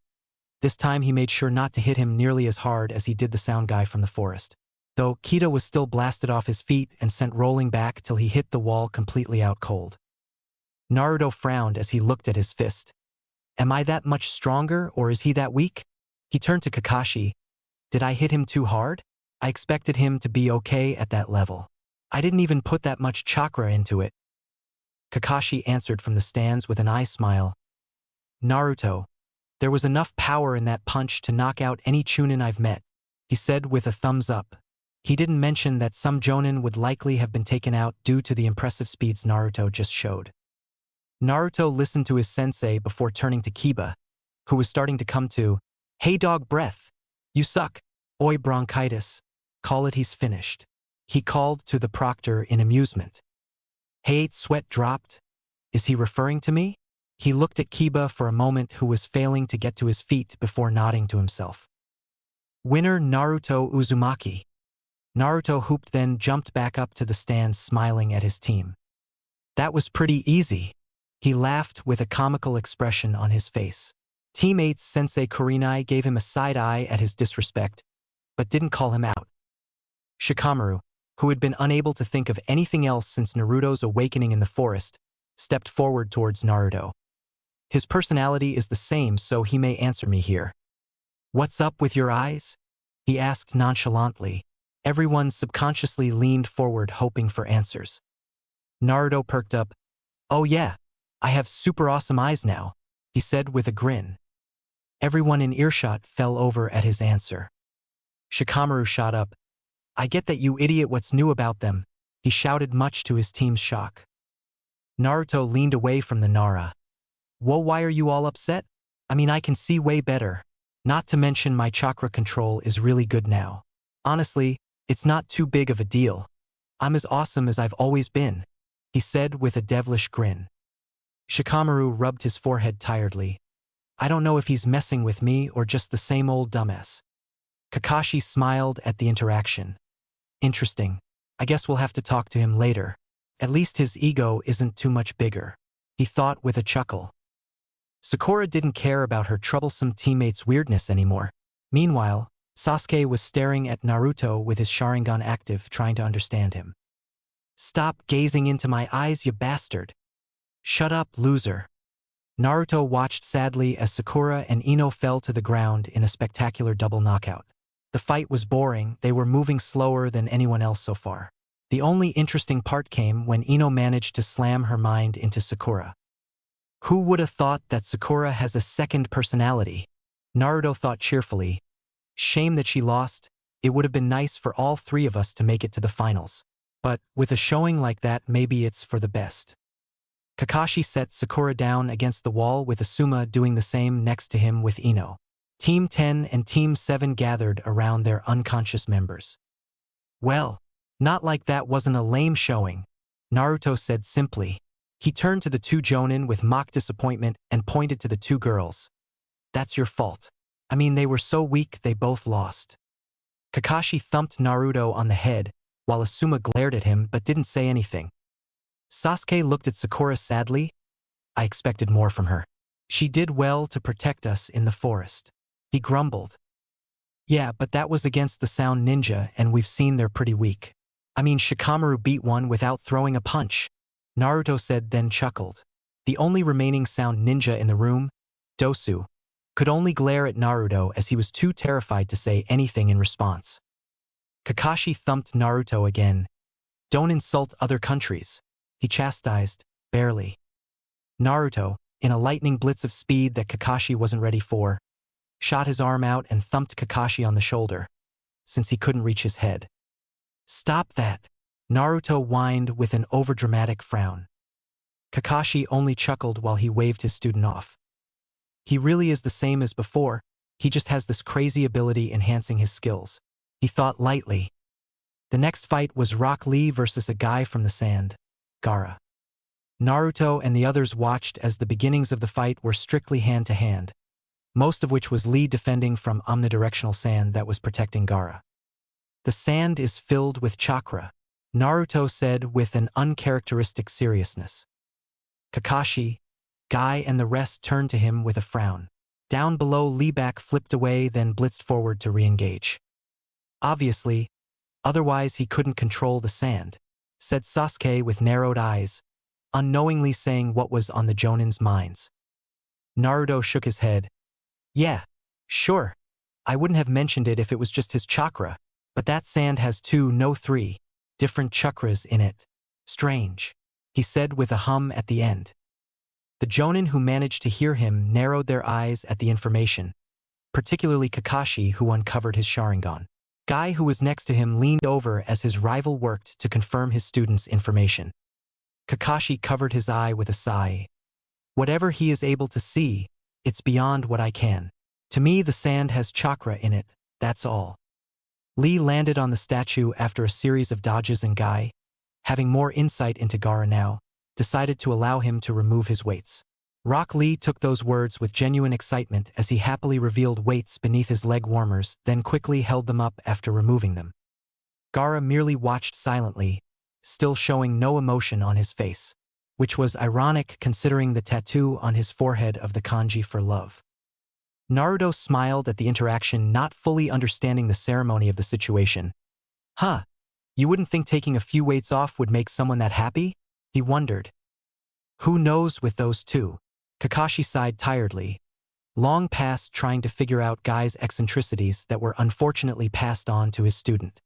This time he made sure not to hit him nearly as hard as he did the sound guy from the forest. Though Kiba was still blasted off his feet and sent rolling back till he hit the wall completely out cold. Naruto frowned as he looked at his fist. Am I that much stronger, or is he that weak? He turned to Kakashi. Did I hit him too hard? I expected him to be okay at that level. I didn't even put that much chakra into it. Kakashi answered from the stands with an eye smile. Naruto, there was enough power in that punch to knock out any Chunin I've met, he said with a thumbs up. He didn't mention that some Jonin would likely have been taken out due to the impressive speeds Naruto just showed. Naruto listened to his sensei before turning to Kiba, who was starting to come to. Hey dog breath. You suck. Oi bronchitis. Call it he's finished. He called to the proctor in amusement. Hey, sweat dropped. Is he referring to me? He looked at Kiba for a moment, who was failing to get to his feet, before nodding to himself. Winner Naruto Uzumaki. Naruto hooped, then jumped back up to the stands, smiling at his team. That was pretty easy. He laughed with a comical expression on his face. Teammates Sensei Kurenai gave him a side eye at his disrespect, but didn't call him out. Shikamaru, who had been unable to think of anything else since Naruto's awakening in the forest, stepped forward towards Naruto. His personality is the same, so he may answer me here. What's up with your eyes? He asked nonchalantly. Everyone subconsciously leaned forward, hoping for answers. Naruto perked up. Oh yeah, I have super awesome eyes now, he said with a grin. Everyone in earshot fell over at his answer. Shikamaru shot up. I get that, you idiot, what's new about them? He shouted, much to his team's shock. Naruto leaned away from the Nara. Whoa, why are you all upset? I mean, I can see way better. Not to mention my chakra control is really good now. Honestly, it's not too big of a deal. I'm as awesome as I've always been, he said with a devilish grin. Shikamaru rubbed his forehead tiredly. I don't know if he's messing with me or just the same old dumbass. Kakashi smiled at the interaction. Interesting. I guess we'll have to talk to him later. At least his ego isn't too much bigger, he thought with a chuckle. Sakura didn't care about her troublesome teammate's weirdness anymore. Meanwhile, Sasuke was staring at Naruto with his Sharingan active, trying to understand him. Stop gazing into my eyes, you bastard. Shut up, loser. Naruto watched sadly as Sakura and Ino fell to the ground in a spectacular double knockout. The fight was boring, they were moving slower than anyone else so far. The only interesting part came when Ino managed to slam her mind into Sakura. Who would have thought that Sakura has a second personality? Naruto thought cheerfully. Shame that she lost. It would have been nice for all three of us to make it to the finals. But with a showing like that, maybe it's for the best. Kakashi set Sakura down against the wall with Asuma doing the same next to him with Ino. Team 10 and Team 7 gathered around their unconscious members. "Well, not like that wasn't a lame showing," Naruto said simply. He turned to the two Jonin with mock disappointment and pointed to the two girls. "That's your fault. I mean, they were so weak they both lost." Kakashi thumped Naruto on the head, while Asuma glared at him but didn't say anything. Sasuke looked at Sakura sadly. "I expected more from her. She did well to protect us in the forest." He grumbled. "Yeah, but that was against the Sound Ninja and we've seen they're pretty weak. I mean, Shikamaru beat one without throwing a punch," Naruto said, then chuckled. The only remaining Sound Ninja in the room, Dosu, could only glare at Naruto as he was too terrified to say anything in response. Kakashi thumped Naruto again. "Don't insult other countries," he chastised, barely. Naruto, in a lightning blitz of speed that Kakashi wasn't ready for, shot his arm out and thumped Kakashi on the shoulder, since he couldn't reach his head. "Stop that," Naruto whined with an overdramatic frown. Kakashi only chuckled while he waved his student off. "He really is the same as before, he just has this crazy ability enhancing his skills," he thought lightly. The next fight was Rock Lee versus a guy from the sand, Gaara. Naruto and the others watched as the beginnings of the fight were strictly hand-to-hand, most of which was Lee defending from omnidirectional sand that was protecting Gaara. "The sand is filled with chakra," Naruto said with an uncharacteristic seriousness. Kakashi, Guy and the rest turned to him with a frown. Down below, Lee back flipped away then blitzed forward to re-engage. "Obviously, otherwise he couldn't control the sand," said Sasuke with narrowed eyes, unknowingly saying what was on the Jonin's minds. Naruto shook his head. "Yeah, sure. I wouldn't have mentioned it if it was just his chakra, but that sand has 2, no 3, different chakras in it. Strange," he said with a hum at the end. The Jonin who managed to hear him narrowed their eyes at the information, particularly Kakashi, who uncovered his Sharingan. Guy, who was next to him, leaned over as his rival worked to confirm his student's information. Kakashi covered his eye with a sigh. "Whatever he is able to see, it's beyond what I can. To me, the sand has chakra in it, that's all." Lee landed on the statue after a series of dodges, and Guy, having more insight into Gaara now, decided to allow him to remove his weights. Rock Lee took those words with genuine excitement as he happily revealed weights beneath his leg warmers, then quickly held them up after removing them. Gaara merely watched silently, still showing no emotion on his face, which was ironic considering the tattoo on his forehead of the kanji for love. Naruto smiled at the interaction, not fully understanding the ceremony of the situation. "Huh, you wouldn't think taking a few weights off would make someone that happy?" he wondered. "Who knows with those two?" Kakashi sighed tiredly, long past trying to figure out Guy's eccentricities that were unfortunately passed on to his student.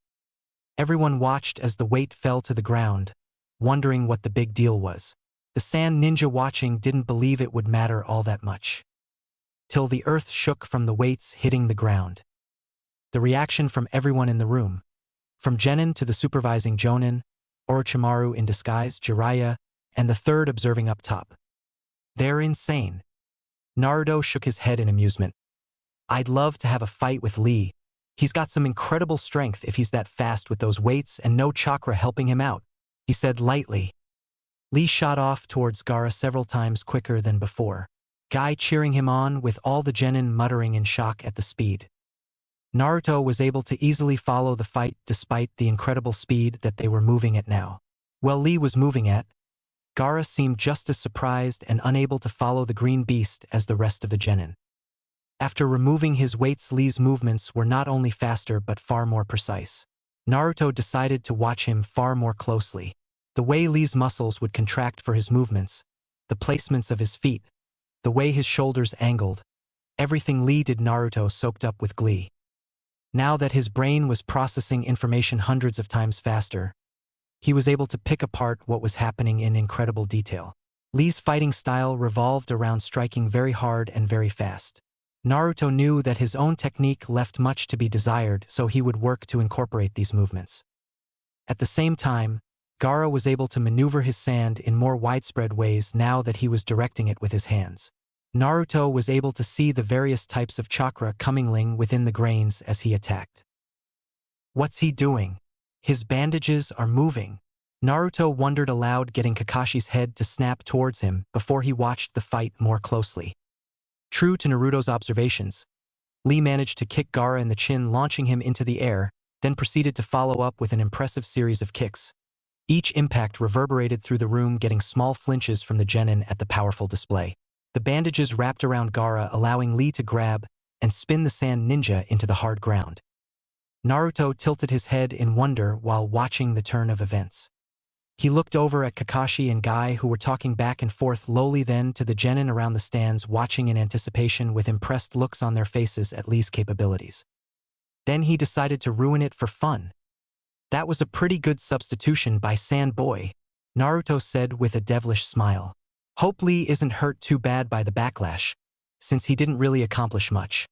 Everyone watched as the weight fell to the ground, wondering what the big deal was. The Sand Ninja watching didn't believe it would matter all that much. Till the earth shook from the weights hitting the ground. The reaction from everyone in the room, from Genin to the supervising Jonin, Orochimaru in disguise, Jiraiya, and the third observing up top. "They're insane." Naruto shook his head in amusement. "I'd love to have a fight with Lee. He's got some incredible strength if he's that fast with those weights and no chakra helping him out," he said lightly. Lee shot off towards Gaara several times quicker than before, Guy cheering him on with all the Genin muttering in shock at the speed. Naruto was able to easily follow the fight despite the incredible speed that they were moving at now. While Lee was moving at, Gaara seemed just as surprised and unable to follow the green beast as the rest of the Genin. After removing his weights, Lee's movements were not only faster but far more precise. Naruto decided to watch him far more closely. The way Lee's muscles would contract for his movements, the placements of his feet, the way his shoulders angled, everything Lee did Naruto soaked up with glee. Now that his brain was processing information hundreds of times faster, he was able to pick apart what was happening in incredible detail. Lee's fighting style revolved around striking very hard and very fast. Naruto knew that his own technique left much to be desired, so he would work to incorporate these movements. At the same time, Gaara was able to maneuver his sand in more widespread ways now that he was directing it with his hands. Naruto was able to see the various types of chakra coming within the grains as he attacked. What's he doing? His bandages are moving. Naruto wondered aloud, getting Kakashi's head to snap towards him before he watched the fight more closely. True to Naruto's observations, Lee managed to kick Gaara in the chin, launching him into the air, then proceeded to follow up with an impressive series of kicks. Each impact reverberated through the room, getting small flinches from the genin at the powerful display. The bandages wrapped around Gaara, allowing Lee to grab and spin the sand ninja into the hard ground. Naruto tilted his head in wonder while watching the turn of events. He looked over at Kakashi and Guy, who were talking back and forth lowly, then to the genin around the stands, watching in anticipation with impressed looks on their faces at Lee's capabilities. Then he decided to ruin it for fun. That was a pretty good substitution by Sand Boy, Naruto said with a devilish smile. Hope Lee isn't hurt too bad by the backlash, since he didn't really accomplish much.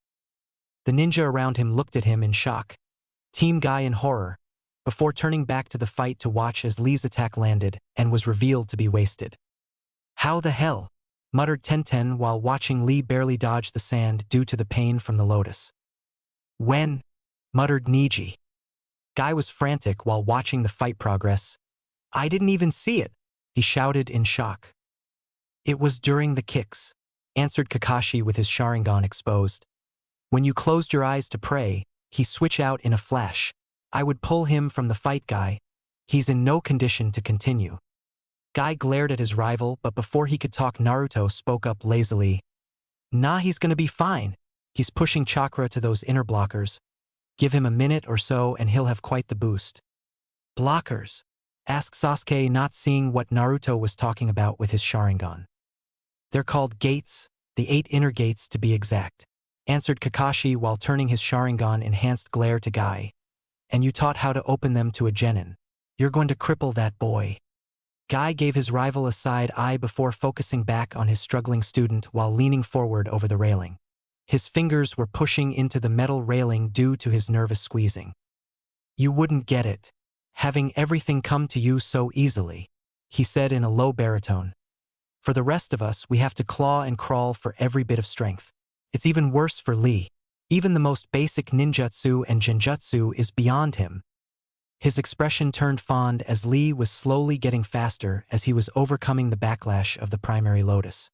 The ninja around him looked at him in shock, Team Guy in horror, before turning back to the fight to watch as Lee's attack landed and was revealed to be wasted. How the hell? Muttered Tenten while watching Lee barely dodge the sand due to the pain from the lotus. When? Muttered Neji. Guy was frantic while watching the fight progress. I didn't even see it, he shouted in shock. It was during the kicks, answered Kakashi with his Sharingan exposed. When you closed your eyes to pray, he switch out in a flash. I would pull him from the fight, Guy. He's in no condition to continue. Guy glared at his rival, but before he could talk, Naruto spoke up lazily. Nah, he's gonna be fine. He's pushing chakra to those inner blockers. Give him a minute or so and he'll have quite the boost. Blockers? Asked Sasuke, not seeing what Naruto was talking about with his Sharingan. They're called gates, the 8 inner gates to be exact, answered Kakashi while turning his Sharingan enhanced glare to Guy. And you taught how to open them to a genin. You're going to cripple that boy. Guy gave his rival a side eye before focusing back on his struggling student while leaning forward over the railing. His fingers were pushing into the metal railing due to his nervous squeezing. You wouldn't get it, having everything come to you so easily, he said in a low baritone. For the rest of us, we have to claw and crawl for every bit of strength. It's even worse for Lee. Even the most basic ninjutsu and genjutsu is beyond him. His expression turned fond as Lee was slowly getting faster as he was overcoming the backlash of the primary lotus.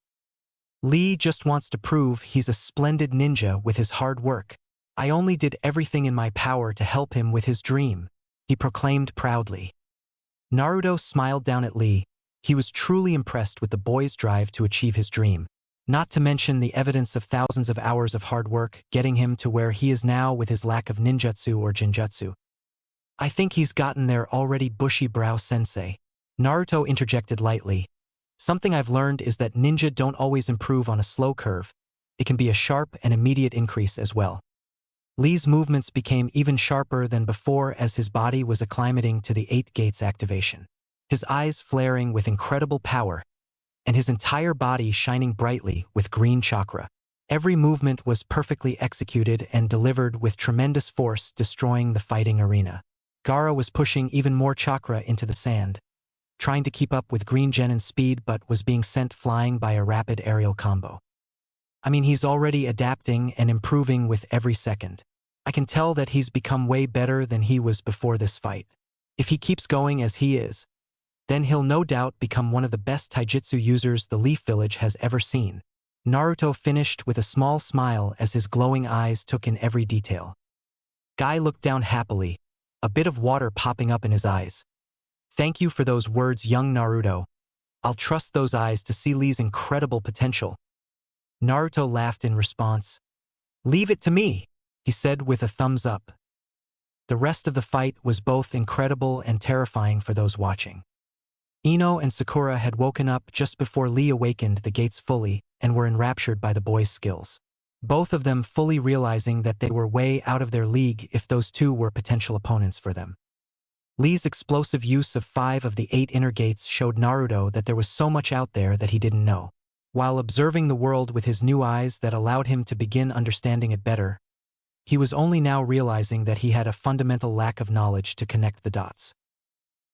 Lee just wants to prove he's a splendid ninja with his hard work. I only did everything in my power to help him with his dream, he proclaimed proudly. Naruto smiled down at Lee. He was truly impressed with the boy's drive to achieve his dream. Not to mention the evidence of thousands of hours of hard work getting him to where he is now with his lack of ninjutsu or genjutsu. I think he's gotten there already, bushy brow sensei. Naruto interjected lightly. Something I've learned is that ninja don't always improve on a slow curve. It can be a sharp and immediate increase as well. Lee's movements became even sharper than before as his body was acclimating to the 8 gates activation. His eyes flaring with incredible power, and his entire body shining brightly with green chakra. Every movement was perfectly executed and delivered with tremendous force, destroying the fighting arena. Gaara was pushing even more chakra into the sand, trying to keep up with Green Genin's speed, but was being sent flying by a rapid aerial combo. I mean, he's already adapting and improving with every second. I can tell that he's become way better than he was before this fight. If he keeps going as he is, then he'll no doubt become one of the best taijutsu users the Leaf Village has ever seen. Naruto finished with a small smile as his glowing eyes took in every detail. Guy looked down happily, a bit of water popping up in his eyes. Thank you for those words, young Naruto. I'll trust those eyes to see Lee's incredible potential. Naruto laughed in response. Leave it to me, he said with a thumbs up. The rest of the fight was both incredible and terrifying for those watching. Ino and Sakura had woken up just before Lee awakened the gates fully and were enraptured by the boy's skills. Both of them fully realizing that they were way out of their league if those two were potential opponents for them. Lee's explosive use of 5 of the 8 inner gates showed Naruto that there was so much out there that he didn't know. While observing the world with his new eyes that allowed him to begin understanding it better, he was only now realizing that he had a fundamental lack of knowledge to connect the dots.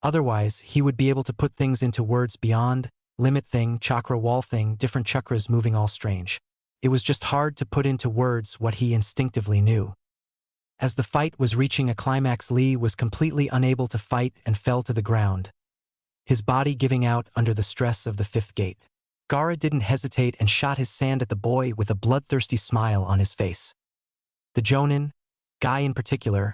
Otherwise, he would be able to put things into words beyond, limit thing, chakra wall thing, different chakras moving all strange. It was just hard to put into words what he instinctively knew. As the fight was reaching a climax, Lee was completely unable to fight and fell to the ground, his body giving out under the stress of the fifth gate. Gaara didn't hesitate and shot his sand at the boy with a bloodthirsty smile on his face. The Jonin, Guy in particular,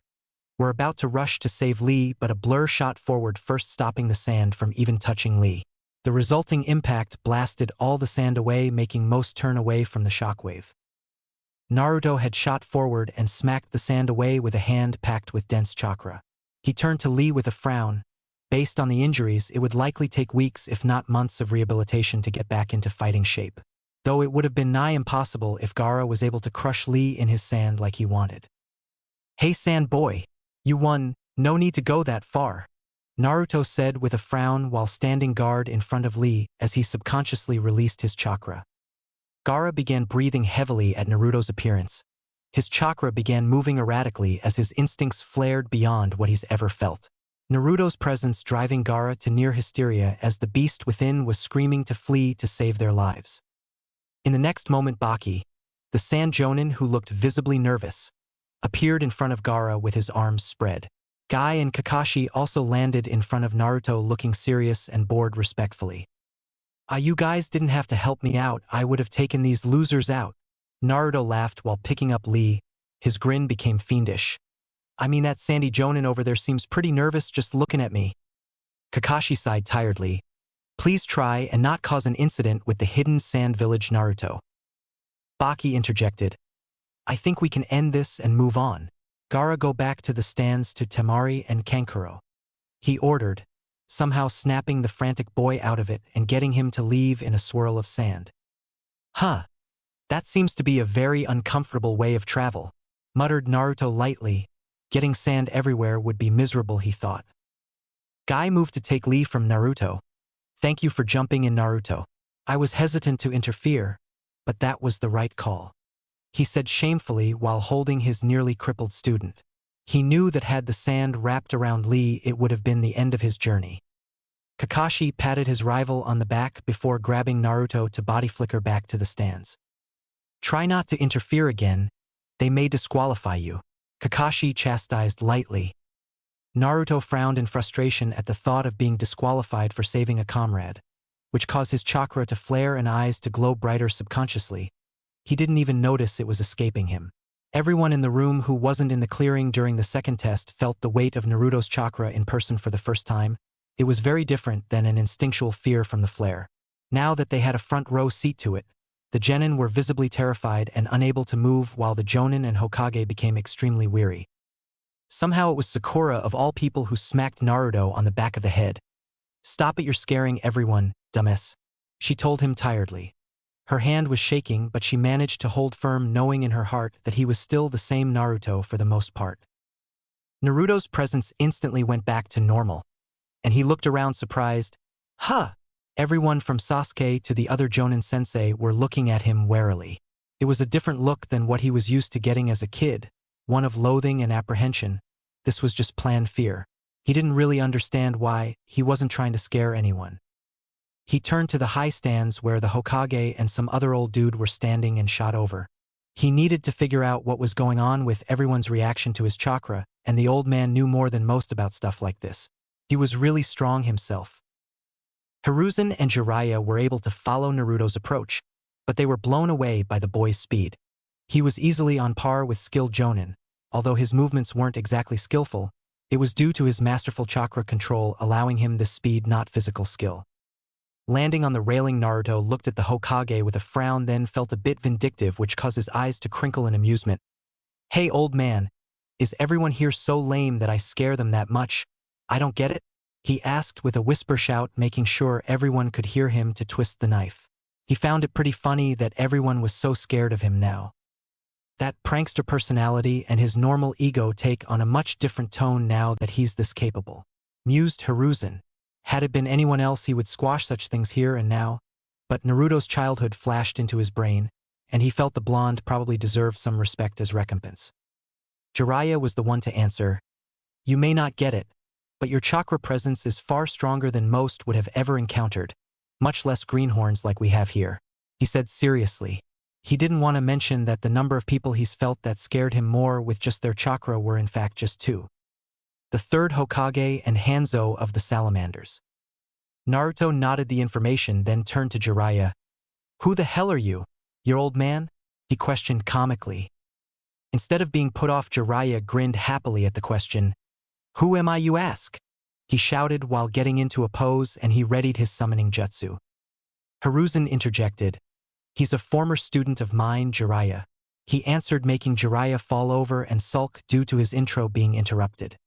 were about to rush to save Lee, but a blur shot forward first, stopping the sand from even touching Lee. The resulting impact blasted all the sand away, making most turn away from the shockwave. Naruto had shot forward and smacked the sand away with a hand packed with dense chakra. He turned to Lee with a frown. Based on the injuries, it would likely take weeks if not months of rehabilitation to get back into fighting shape, though it would have been nigh impossible if Gaara was able to crush Lee in his sand like he wanted. "Hey sand boy, you won, no need to go that far," Naruto said with a frown while standing guard in front of Lee as he subconsciously released his chakra. Gaara began breathing heavily at Naruto's appearance. His chakra began moving erratically as his instincts flared beyond what he's ever felt. Naruto's presence driving Gaara to near hysteria as the beast within was screaming to flee to save their lives. In the next moment, Baki, the Sand Jonin who looked visibly nervous, appeared in front of Gaara with his arms spread. Guy and Kakashi also landed in front of Naruto looking serious and bored respectfully. You guys didn't have to help me out, I would have taken these losers out." Naruto laughed while picking up Lee. His grin became fiendish. "I mean, that Sandy Jonin over there seems pretty nervous just looking at me." Kakashi sighed tiredly. "Please try and not cause an incident with the hidden sand village, Naruto." Baki interjected. "I think we can end this and move on. Gaara, go back to the stands to Temari and Kankuro," he ordered, somehow snapping the frantic boy out of it and getting him to leave in a swirl of sand. "Huh. That seems to be a very uncomfortable way of travel," muttered Naruto lightly. Getting sand everywhere would be miserable, he thought. Guy moved to take Lee from Naruto. "Thank you for jumping in, Naruto. I was hesitant to interfere, but that was the right call," he said shamefully while holding his nearly crippled student. He knew that had the sand wrapped around Lee, it would have been the end of his journey. Kakashi patted his rival on the back before grabbing Naruto to body flicker back to the stands. "Try not to interfere again. They may disqualify you," Kakashi chastised lightly. Naruto frowned in frustration at the thought of being disqualified for saving a comrade, which caused his chakra to flare and eyes to glow brighter subconsciously. He didn't even notice it was escaping him. Everyone in the room who wasn't in the clearing during the second test felt the weight of Naruto's chakra in person for the first time. It was very different than an instinctual fear from the flare. Now that they had a front row seat to it, the genin were visibly terrified and unable to move, while the Jonin and Hokage became extremely weary. Somehow it was Sakura of all people who smacked Naruto on the back of the head. "Stop it, you're scaring everyone, dumbass," she told him tiredly. Her hand was shaking, but she managed to hold firm, knowing in her heart that he was still the same Naruto for the most part. Naruto's presence instantly went back to normal, and he looked around surprised. "Huh!" Everyone from Sasuke to the other Jonin sensei were looking at him warily. It was a different look than what he was used to getting as a kid, one of loathing and apprehension. This was just planned fear. He didn't really understand why. He wasn't trying to scare anyone. He turned to the high stands where the Hokage and some other old dude were standing and shot over. He needed to figure out what was going on with everyone's reaction to his chakra, and the old man knew more than most about stuff like this. He was really strong himself. Hiruzen and Jiraiya were able to follow Naruto's approach, but they were blown away by the boy's speed. He was easily on par with skilled Jonin. Although his movements weren't exactly skillful, it was due to his masterful chakra control allowing him this speed, not physical skill. Landing on the railing, Naruto looked at the Hokage with a frown, then felt a bit vindictive, which caused his eyes to crinkle in amusement. "Hey old man, is everyone here so lame that I scare them that much? I don't get it?" he asked with a whisper shout, making sure everyone could hear him to twist the knife. He found it pretty funny that everyone was so scared of him now. That prankster personality and his normal ego take on a much different tone now that he's this capable, mused Hiruzen. Had it been anyone else, he would squash such things here and now, but Naruto's childhood flashed into his brain, and he felt the blonde probably deserved some respect as recompense. Jiraiya was the one to answer. "You may not get it, but your chakra presence is far stronger than most would have ever encountered, much less greenhorns like we have here," he said seriously. He didn't want to mention that the number of people he's felt that scared him more with just their chakra were in fact just two. The third Hokage and Hanzo of the Salamanders. Naruto nodded the information, then turned to Jiraiya. "Who the hell are you? Your old man?" he questioned comically. Instead of being put off, Jiraiya grinned happily at the question. "Who am I, you ask?" he shouted while getting into a pose, and he readied his summoning jutsu. Hiruzen interjected. "He's a former student of mine, Jiraiya," he answered, making Jiraiya fall over and sulk due to his intro being interrupted.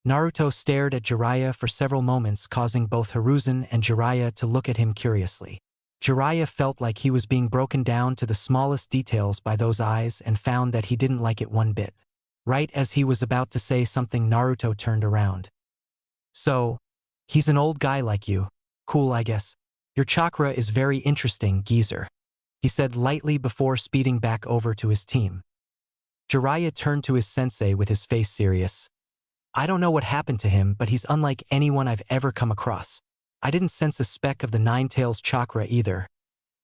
Naruto stared at Jiraiya for several moments, causing both Hiruzen and Jiraiya to look at him curiously. Jiraiya felt like he was being broken down to the smallest details by those eyes and found that he didn't like it one bit. Right as he was about to say something, Naruto turned around. "So, he's an old guy like you. Cool, I guess. Your chakra is very interesting, geezer," he said lightly before speeding back over to his team. Jiraiya turned to his sensei with his face serious. "I don't know what happened to him, but he's unlike anyone I've ever come across. I didn't sense a speck of the Nine-Tails chakra either.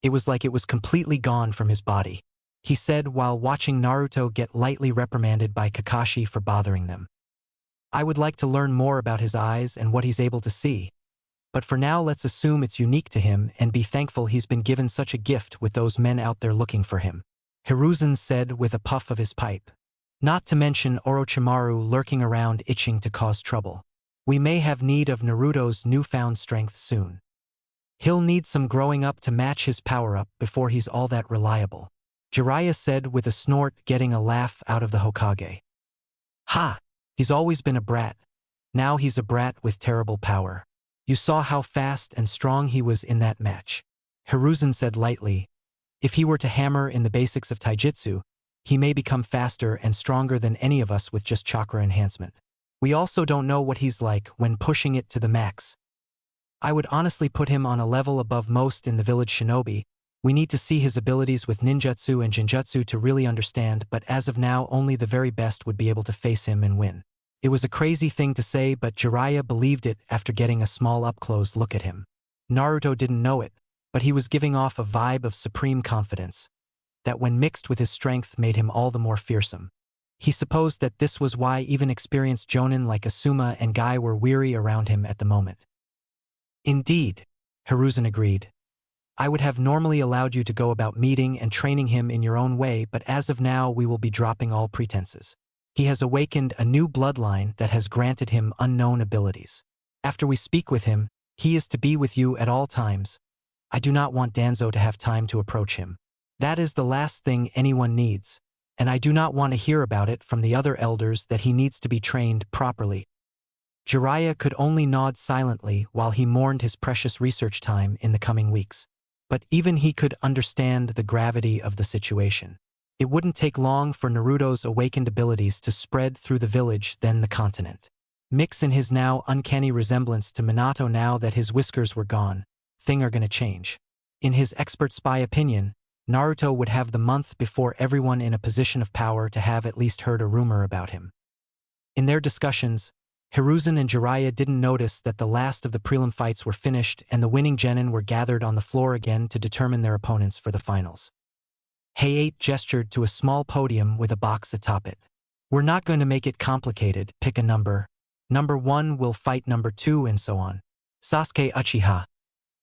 It was like it was completely gone from his body," he said while watching Naruto get lightly reprimanded by Kakashi for bothering them. "I would like to learn more about his eyes and what he's able to see. But for now, let's assume it's unique to him and be thankful he's been given such a gift with those men out there looking for him," Hiruzen said with a puff of his pipe. "Not to mention Orochimaru lurking around itching to cause trouble. We may have need of Naruto's newfound strength soon. He'll need some growing up to match his power-up before he's all that reliable," Jiraiya said with a snort, getting a laugh out of the Hokage. "Ha! He's always been a brat. Now he's a brat with terrible power. You saw how fast and strong he was in that match," Hiruzen said lightly. "If he were to hammer in the basics of taijutsu, he may become faster and stronger than any of us with just chakra enhancement. We also don't know what he's like when pushing it to the max. I would honestly put him on a level above most in the village shinobi. We need to see his abilities with ninjutsu and jinjutsu to really understand, but as of now only the very best would be able to face him and win." It was a crazy thing to say, but Jiraiya believed it after getting a small up-close look at him. Naruto didn't know it, but he was giving off a vibe of supreme confidence that when mixed with his strength made him all the more fearsome. He supposed that this was why even experienced jonin like Asuma and Guy were weary around him at the moment. "Indeed," Hiruzen agreed. "I would have normally allowed you to go about meeting and training him in your own way, but as of now we will be dropping all pretenses. He has awakened a new bloodline that has granted him unknown abilities. After we speak with him, he is to be with you at all times. I do not want Danzo to have time to approach him. That is the last thing anyone needs, and I do not want to hear about it from the other elders that he needs to be trained properly." Jiraiya could only nod silently while he mourned his precious research time in the coming weeks. But even he could understand the gravity of the situation. It wouldn't take long for Naruto's awakened abilities to spread through the village, then the continent. Mix in his now uncanny resemblance to Minato now that his whiskers were gone. Things are gonna change. In his expert spy opinion, Naruto would have the month before everyone in a position of power to have at least heard a rumor about him. In their discussions, Hiruzen and Jiraiya didn't notice that the last of the prelim fights were finished and the winning genin were gathered on the floor again to determine their opponents for the finals. Heiei gestured to a small podium with a box atop it. "We're not going to make it complicated. Pick a number. Number 1 will fight number 2 and so on. Sasuke Uchiha,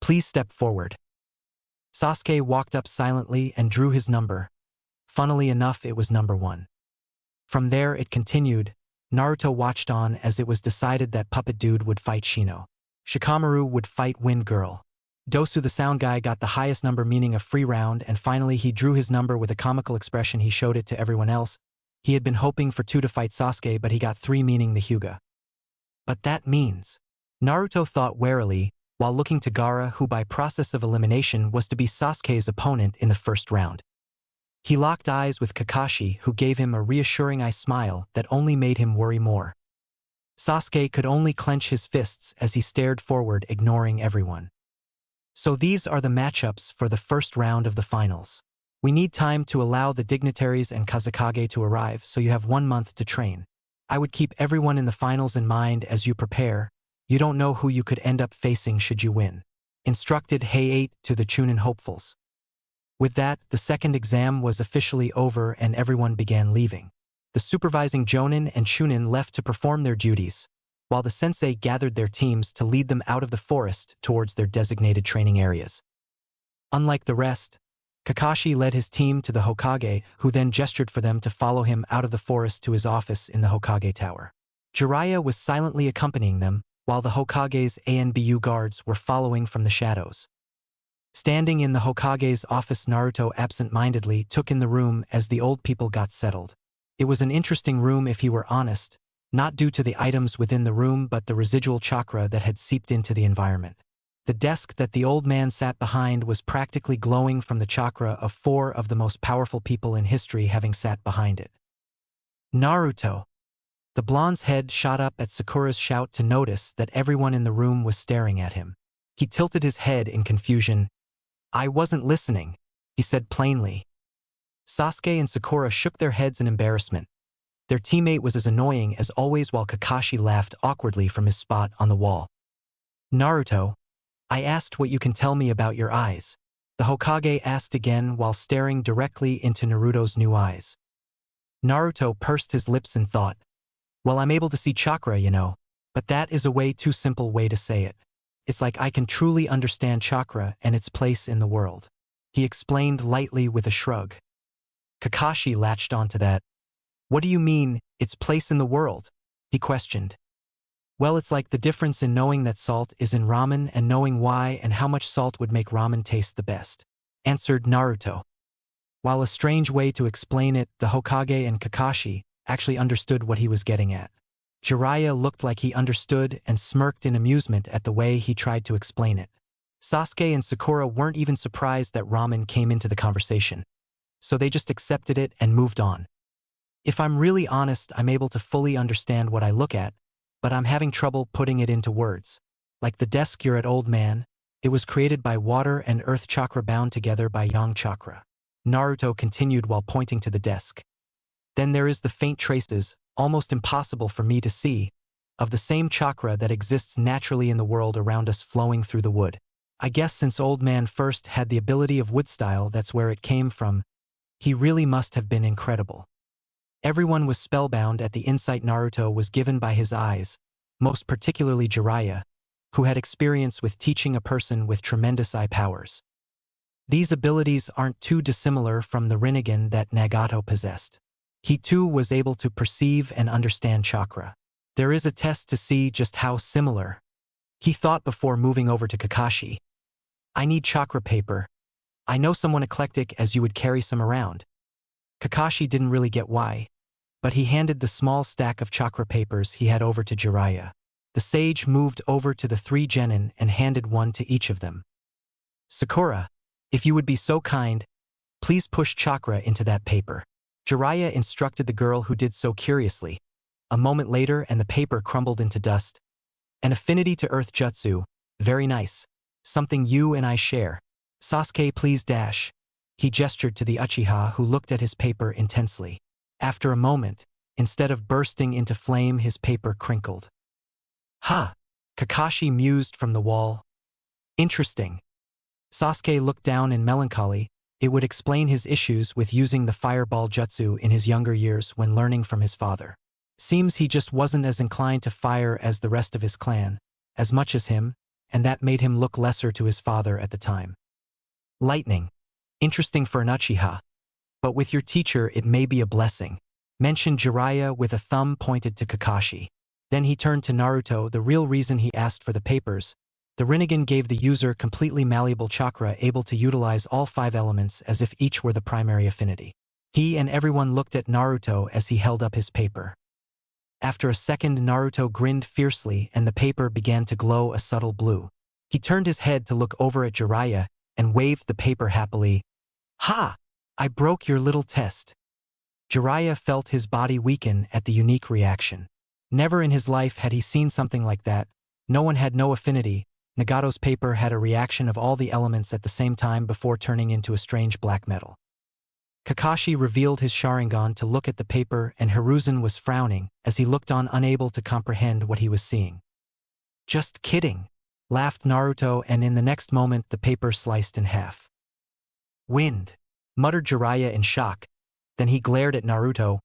please step forward." Sasuke walked up silently and drew his number. Funnily enough, it was number 1. From there it continued. Naruto watched on as it was decided that Puppet Dude would fight Shino. Shikamaru would fight Wind Girl. Dosu the sound guy got the highest number, meaning a free round, and finally he drew his number with a comical expression. He showed it to everyone else. He had been hoping for 2 to fight Sasuke, but he got 3, meaning the Hyuga. But that means, Naruto thought warily, while looking to Gaara, who by process of elimination was to be Sasuke's opponent in the first round. He locked eyes with Kakashi, who gave him a reassuring eye smile that only made him worry more. Sasuke could only clench his fists as he stared forward, ignoring everyone. So these are the matchups for the first round of the finals. We need time to allow the dignitaries and Kazekage to arrive, so you have 1 month to train. I would keep everyone in the finals in mind as you prepare. You don't know who you could end up facing should you win," instructed Heiei to the Chunin hopefuls. With that, the second exam was officially over and everyone began leaving. The supervising Jonin and Chunin left to perform their duties, while the sensei gathered their teams to lead them out of the forest towards their designated training areas. Unlike the rest, Kakashi led his team to the Hokage, who then gestured for them to follow him out of the forest to his office in the Hokage Tower. Jiraiya was silently accompanying them, while the Hokage's ANBU guards were following from the shadows. Standing in the Hokage's office, Naruto absent-mindedly took in the room as the old people got settled. It was an interesting room if he were honest, not due to the items within the room but the residual chakra that had seeped into the environment. The desk that the old man sat behind was practically glowing from the chakra of 4 of the most powerful people in history having sat behind it. Naruto. The blonde's head shot up at Sakura's shout to notice that everyone in the room was staring at him. He tilted his head in confusion. "I wasn't listening," he said plainly. Sasuke and Sakura shook their heads in embarrassment. Their teammate was as annoying as always while Kakashi laughed awkwardly from his spot on the wall. "Naruto, I asked what you can tell me about your eyes," the Hokage asked again while staring directly into Naruto's new eyes. Naruto pursed his lips in thought. "Well, I'm able to see chakra, you know, but that is a way too simple way to say it. It's like I can truly understand chakra and its place in the world," he explained lightly with a shrug. Kakashi latched onto that. "What do you mean, its place in the world?" he questioned. "Well, it's like the difference in knowing that salt is in ramen and knowing why and how much salt would make ramen taste the best," answered Naruto. While a strange way to explain it, the Hokage and Kakashi actually understood what he was getting at. Jiraiya looked like he understood and smirked in amusement at the way he tried to explain it. Sasuke and Sakura weren't even surprised that ramen came into the conversation, so they just accepted it and moved on. "If I'm really honest, I'm able to fully understand what I look at, but I'm having trouble putting it into words. Like the desk you're at, old man, it was created by water and earth chakra bound together by yang chakra," Naruto continued while pointing to the desk. "Then there is the faint traces, almost impossible for me to see, of the same chakra that exists naturally in the world around us flowing through the wood. I guess since old man first had the ability of wood style, that's where it came from. He really must have been incredible." Everyone was spellbound at the insight Naruto was given by his eyes, most particularly Jiraiya, who had experience with teaching a person with tremendous eye powers. These abilities aren't too dissimilar from the Rinnegan that Nagato possessed. He too was able to perceive and understand chakra. There is a test to see just how similar, he thought before moving over to Kakashi. "I need chakra paper. I know someone eclectic as you would carry some around." Kakashi didn't really get why, but he handed the small stack of chakra papers he had over to Jiraiya. The sage moved over to the 3 genin and handed one to each of them. "Sakura, if you would be so kind, please push chakra into that paper," Jiraiya instructed the girl, who did so curiously. A moment later and the paper crumbled into dust. "An affinity to earth jutsu, very nice. Something you and I share. Sasuke, please dash." He gestured to the Uchiha, who looked at his paper intensely. After a moment, instead of bursting into flame, his paper crinkled. "Ha!" Kakashi mused from the wall. "Interesting." Sasuke looked down in melancholy. It would explain his issues with using the fireball jutsu in his younger years when learning from his father. Seems he just wasn't as inclined to fire as the rest of his clan, as much as him, and that made him look lesser to his father at the time. "Lightning. Interesting for an Uchiha. But with your teacher it may be a blessing," mentioned Jiraiya with a thumb pointed to Kakashi. Then he turned to Naruto. The real reason he asked for the papers, the Rinnegan gave the user completely malleable chakra able to utilize all 5 elements as if each were the primary affinity. He and everyone looked at Naruto as he held up his paper. After a second, Naruto grinned fiercely and the paper began to glow a subtle blue. He turned his head to look over at Jiraiya and waved the paper happily. "Ha! I broke your little test." Jiraiya felt his body weaken at the unique reaction. Never in his life had he seen something like that. No one had no affinity. Nagato's paper had a reaction of all the elements at the same time before turning into a strange black metal. Kakashi revealed his Sharingan to look at the paper, and Hiruzen was frowning as he looked on, unable to comprehend what he was seeing. "Just kidding," laughed Naruto, and in the next moment the paper sliced in half. Wind, muttered Jiraiya in shock. Then he glared at Naruto.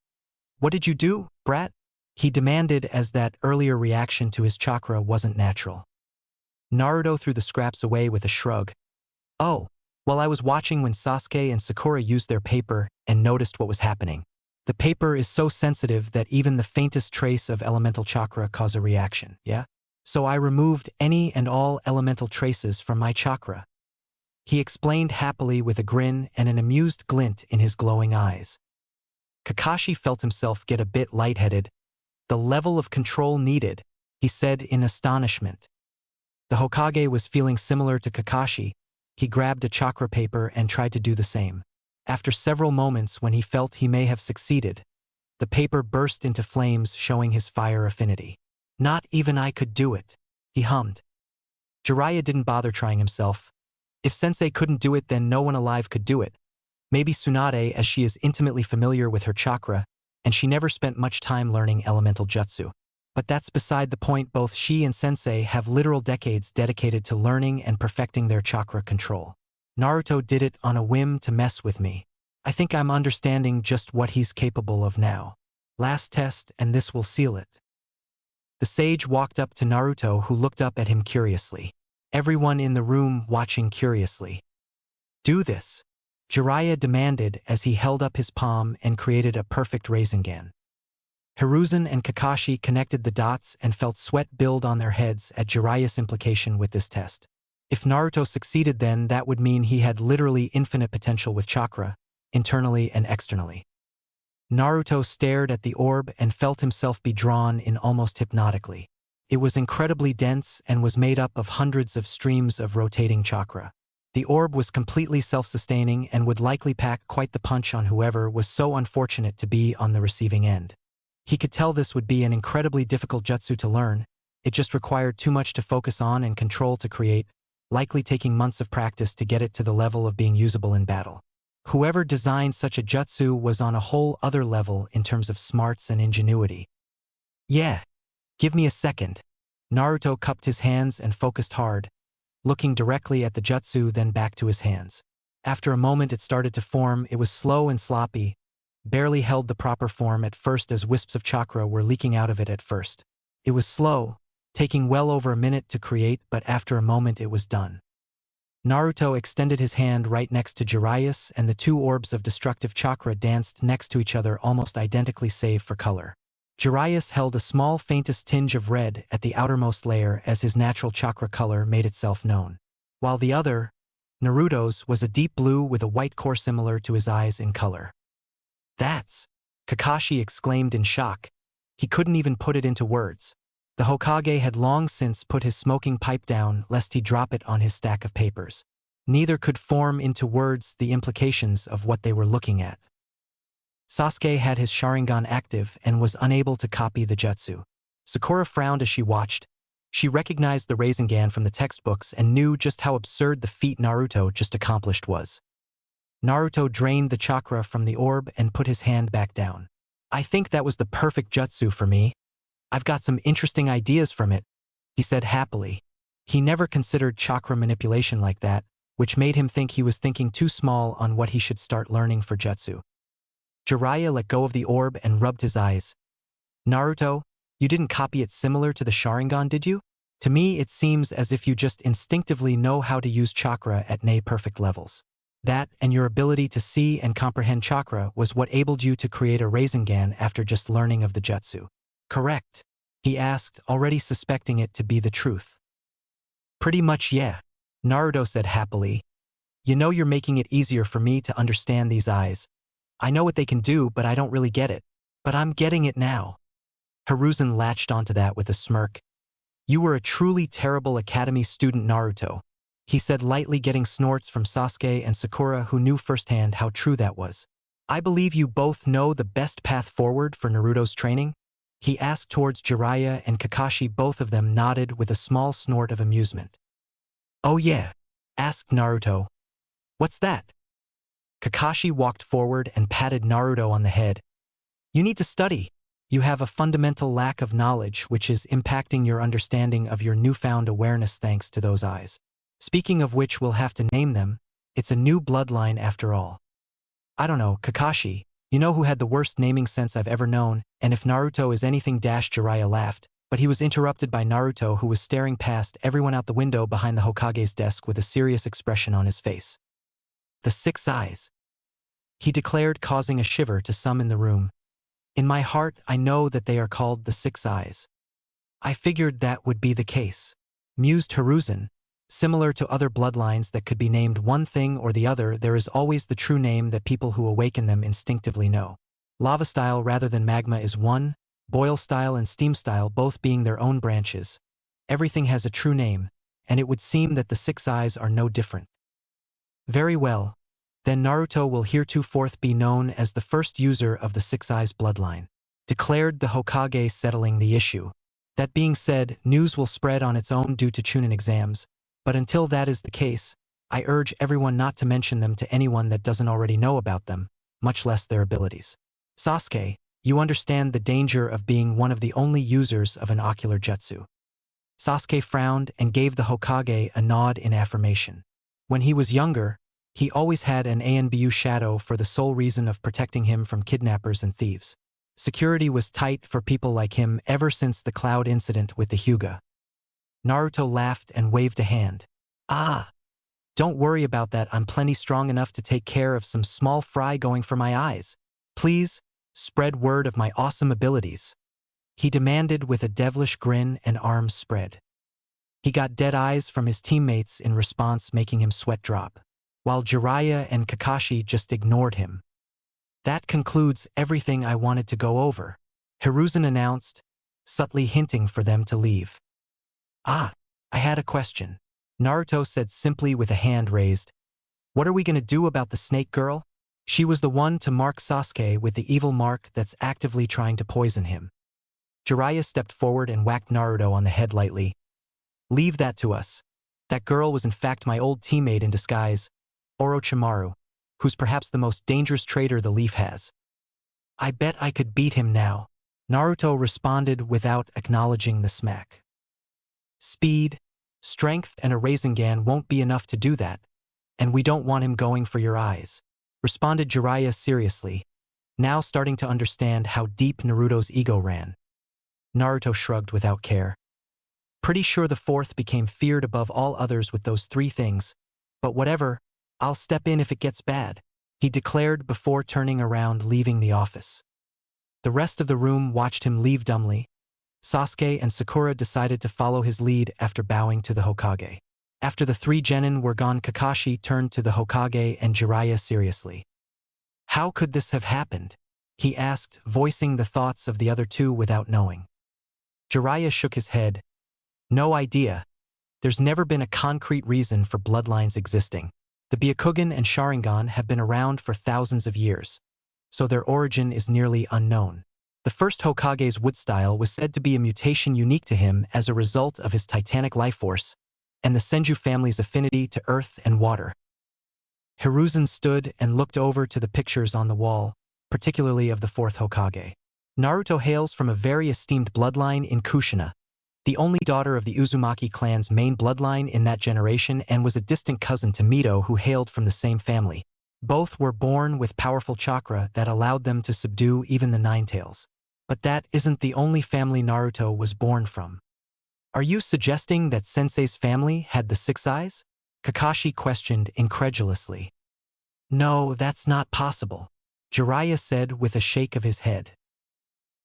What did you do, brat? He demanded, as that earlier reaction to his chakra wasn't natural. Naruto threw the scraps away with a shrug. Oh, well, I was watching when Sasuke and Sakura used their paper and noticed what was happening. The paper is so sensitive that even the faintest trace of elemental chakra causes a reaction, yeah? So I removed any and all elemental traces from my chakra. He explained happily with a grin and an amused glint in his glowing eyes. Kakashi felt himself get a bit lightheaded. The level of control needed, he said in astonishment. The Hokage was feeling similar to Kakashi. He grabbed a chakra paper and tried to do the same. After several moments when he felt he may have succeeded, the paper burst into flames, showing his fire affinity. Not even I could do it, he hummed. Jiraiya didn't bother trying himself. If Sensei couldn't do it, then no one alive could do it. Maybe Tsunade, as she is intimately familiar with her chakra, and she never spent much time learning elemental jutsu. But that's beside the point. Both she and Sensei have literal decades dedicated to learning and perfecting their chakra control. Naruto did it on a whim to mess with me. I think I'm understanding just what he's capable of now. Last test, and this will seal it. The sage walked up to Naruto, who looked up at him curiously. Everyone in the room watching curiously. Do this, Jiraiya demanded as he held up his palm and created a perfect Rasengan. Hiruzen and Kakashi connected the dots and felt sweat build on their heads at Jiraiya's implication with this test. If Naruto succeeded, then that would mean he had literally infinite potential with chakra, internally and externally. Naruto stared at the orb and felt himself be drawn in almost hypnotically. It was incredibly dense and was made up of hundreds of streams of rotating chakra. The orb was completely self-sustaining and would likely pack quite the punch on whoever was so unfortunate to be on the receiving end. He could tell this would be an incredibly difficult jutsu to learn. It just required too much to focus on and control to create, likely taking months of practice to get it to the level of being usable in battle. Whoever designed such a jutsu was on a whole other level in terms of smarts and ingenuity. Yeah, give me a second. Naruto cupped his hands and focused hard, looking directly at the jutsu, then back to his hands. After a moment it started to form. It was slow and sloppy, barely held the proper form at first, as wisps of chakra were leaking out of it at first. It was slow, taking well over a minute to create, but after a moment it was done. Naruto extended his hand right next to Jiraiya's, and the two orbs of destructive chakra danced next to each other almost identically save for color. Jiraiya's held a small faintest tinge of red at the outermost layer as his natural chakra color made itself known, while the other, Naruto's, was a deep blue with a white core similar to his eyes in color. That's, Kakashi exclaimed in shock. He couldn't even put it into words. The Hokage had long since put his smoking pipe down lest he drop it on his stack of papers. Neither could form into words the implications of what they were looking at. Sasuke had his Sharingan active and was unable to copy the jutsu. Sakura frowned as she watched. She recognized the Rasengan from the textbooks and knew just how absurd the feat Naruto just accomplished was. Naruto drained the chakra from the orb and put his hand back down. I think that was the perfect jutsu for me. I've got some interesting ideas from it, he said happily. He never considered chakra manipulation like that, which made him think he was thinking too small on what he should start learning for jutsu. Jiraiya let go of the orb and rubbed his eyes. Naruto, you didn't copy it similar to the Sharingan, did you? To me it seems as if you just instinctively know how to use chakra at near-perfect levels. That and your ability to see and comprehend chakra was what enabled you to create a Rasengan after just learning of the jutsu. Correct? He asked, already suspecting it to be the truth. Pretty much, yeah, Naruto said happily. You know, you're making it easier for me to understand these eyes. I know what they can do, but I don't really get it. But I'm getting it now. Hiruzen latched onto that with a smirk. You were a truly terrible academy student, Naruto, he said lightly, getting snorts from Sasuke and Sakura, who knew firsthand how true that was. I believe you both know the best path forward for Naruto's training? He asked towards Jiraiya and Kakashi. Both of them nodded with a small snort of amusement. Oh yeah? Asked Naruto. What's that? Kakashi walked forward and patted Naruto on the head. You need to study. You have a fundamental lack of knowledge which is impacting your understanding of your newfound awareness thanks to those eyes. Speaking of which, we'll have to name them. It's a new bloodline after all. I don't know, Kakashi, you know who had the worst naming sense I've ever known, and if Naruto is anything Jiraiya laughed, but he was interrupted by Naruto who was staring past everyone out the window behind the Hokage's desk with a serious expression on his face. The 6 eyes, he declared, causing a shiver to some in the room. In my heart, I know that they are called the 6 eyes. I figured that would be the case, mused Hiruzen. Similar to other bloodlines that could be named one thing or the other, there is always the true name that people who awaken them instinctively know. Lava style rather than magma is one, boil style and steam style both being their own branches. Everything has a true name, and it would seem that the 6 eyes are no different. Very well. Then Naruto will heretofore be known as the first user of the 6 eyes bloodline, declared the Hokage, settling the issue. That being said, news will spread on its own due to Chunin exams, but until that is the case, I urge everyone not to mention them to anyone that doesn't already know about them, much less their abilities. Sasuke, you understand the danger of being one of the only users of an ocular jutsu. Sasuke frowned and gave the Hokage a nod in affirmation. When he was younger, he always had an ANBU shadow for the sole reason of protecting him from kidnappers and thieves. Security was tight for people like him ever since the Cloud incident with the Hyuga. Naruto laughed and waved a hand. Ah! Don't worry about that, I'm plenty strong enough to take care of some small fry going for my eyes. Please, spread word of my awesome abilities. He demanded with a devilish grin and arms spread. He got dead eyes from his teammates in response, making him sweat drop, while Jiraiya and Kakashi just ignored him. That concludes everything I wanted to go over, Hiruzen announced, subtly hinting for them to leave. Ah, I had a question, Naruto said simply with a hand raised. What are we going to do about the snake girl? She was the one to mark Sasuke with the evil mark that's actively trying to poison him. Jiraiya stepped forward and whacked Naruto on the head lightly. Leave that to us. That girl was in fact my old teammate in disguise, Orochimaru, who's perhaps the most dangerous traitor the Leaf has. I bet I could beat him now, Naruto responded without acknowledging the smack. Speed, strength, and a Rasengan won't be enough to do that, and we don't want him going for your eyes, responded Jiraiya seriously, now starting to understand how deep Naruto's ego ran. Naruto shrugged without care. Pretty sure the 4th became feared above all others with those 3 things, but whatever, I'll step in if it gets bad, he declared before turning around, leaving the office. The rest of the room watched him leave dumbly. Sasuke and Sakura decided to follow his lead after bowing to the Hokage. After the 3 genin were gone, Kakashi turned to the Hokage and Jiraiya seriously. How could this have happened? He asked, voicing the thoughts of the other 2 without knowing. Jiraiya shook his head. No idea. There's never been a concrete reason for bloodlines existing. The Byakugan and Sharingan have been around for thousands of years, so their origin is nearly unknown. The first Hokage's wood style was said to be a mutation unique to him as a result of his titanic life force, and the Senju family's affinity to earth and water. Hiruzen stood and looked over to the pictures on the wall, particularly of the 4th Hokage. Naruto hails from a very esteemed bloodline in Kushina, the only daughter of the Uzumaki clan's main bloodline in that generation, and was a distant cousin to Mito, who hailed from the same family. Both were born with powerful chakra that allowed them to subdue even the Ninetales. But that isn't the only family Naruto was born from. Are you suggesting that Sensei's family had the 6 eyes? Kakashi questioned incredulously. No, that's not possible, Jiraiya said with a shake of his head.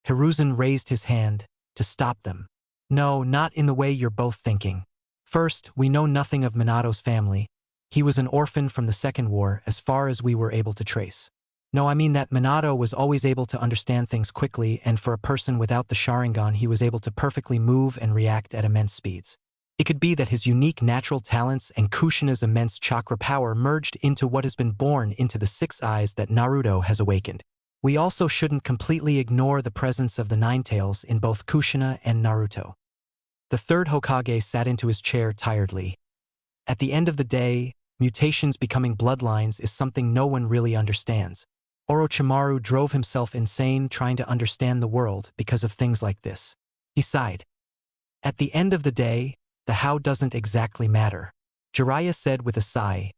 Hiruzen raised his hand to stop them. No, not in the way you're both thinking. First, we know nothing of Minato's family. He was an orphan from the Second War as far as we were able to trace. No, I mean that Minato was always able to understand things quickly, and for a person without the Sharingan he was able to perfectly move and react at immense speeds. It could be that his unique natural talents and Kushina's immense chakra power merged into what has been born into the 6 eyes that Naruto has awakened. We also shouldn't completely ignore the presence of the Ninetales in both Kushina and Naruto. The 3rd Hokage sat into his chair tiredly. At the end of the day, mutations becoming bloodlines is something no one really understands. Orochimaru drove himself insane trying to understand the world because of things like this. He sighed. At the end of the day, the how doesn't exactly matter, Jiraiya said with a sigh.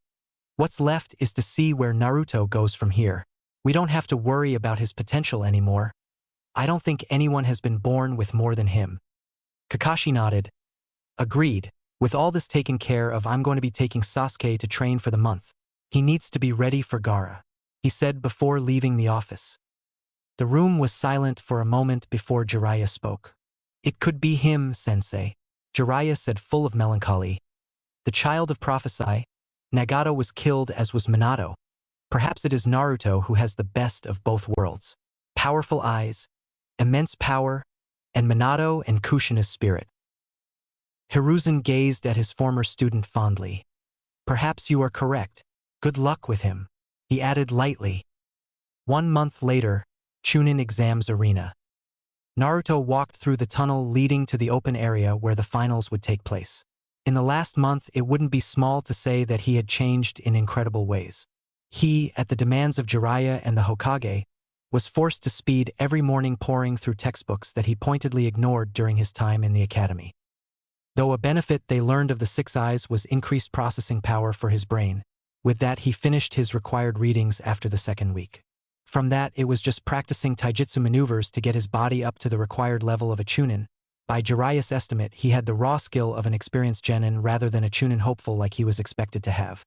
What's left is to see where Naruto goes from here. We don't have to worry about his potential anymore. I don't think anyone has been born with more than him. Kakashi nodded. Agreed. With all this taken care of, I'm going to be taking Sasuke to train for the month. He needs to be ready for Gaara, he said before leaving the office. The room was silent for a moment before Jiraiya spoke. It could be him, sensei, Jiraiya said, full of melancholy. The child of prophecy, Nagato was killed, as was Minato. Perhaps it is Naruto who has the best of both worlds. Powerful eyes, immense power, and Minato and Kushina's spirit. Hiruzen gazed at his former student fondly. Perhaps you are correct. Good luck with him, he added lightly. 1 month later, Chunin exams arena. Naruto walked through the tunnel leading to the open area where the finals would take place. In the last month, it wouldn't be small to say that he had changed in incredible ways. He, at the demands of Jiraiya and the Hokage, was forced to speed every morning, pouring through textbooks that he pointedly ignored during his time in the academy. Though a benefit they learned of the Six Eyes was increased processing power for his brain, with that he finished his required readings after the second week. From that, it was just practicing taijutsu maneuvers to get his body up to the required level of a Chunin. By Jiraiya's estimate, he had the raw skill of an experienced genin rather than a Chunin hopeful like he was expected to have.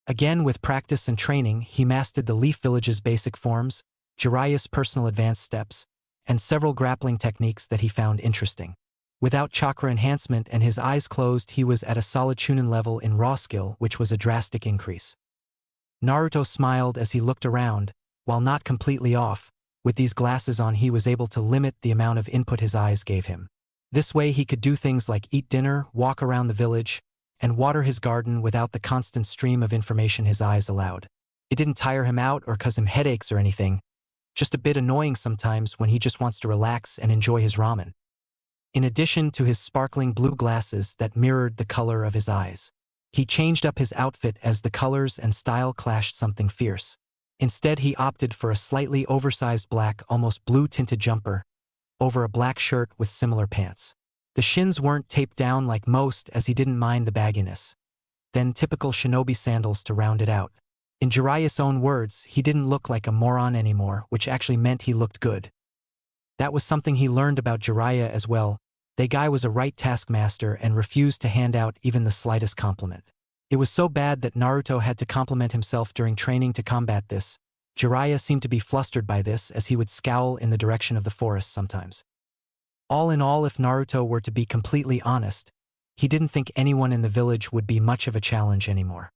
Again, with practice and training, he mastered the Leaf Village's basic forms, Jiraiya's personal advanced steps, and several grappling techniques that he found interesting. Without chakra enhancement and his eyes closed, he was at a solid Chunin level in raw skill, which was a drastic increase. Naruto smiled as he looked around. While not completely off, with these glasses on he was able to limit the amount of input his eyes gave him. This way he could do things like eat dinner, walk around the village, and water his garden without the constant stream of information his eyes allowed. It didn't tire him out or cause him headaches or anything, just a bit annoying sometimes when he just wants to relax and enjoy his ramen. In addition to his sparkling blue glasses that mirrored the color of his eyes, he changed up his outfit as the colors and style clashed something fierce. Instead, he opted for a slightly oversized black, almost blue-tinted jumper, over a black shirt with similar pants. The shins weren't taped down like most, as he didn't mind the bagginess. Then typical shinobi sandals to round it out. In Jiraiya's own words, he didn't look like a moron anymore, which actually meant he looked good. That was something he learned about Jiraiya as well. The guy was a right taskmaster and refused to hand out even the slightest compliment. It was so bad that Naruto had to compliment himself during training to combat this. Jiraiya seemed to be flustered by this, as he would scowl in the direction of the forest sometimes. All in all, if Naruto were to be completely honest, he didn't think anyone in the village would be much of a challenge anymore.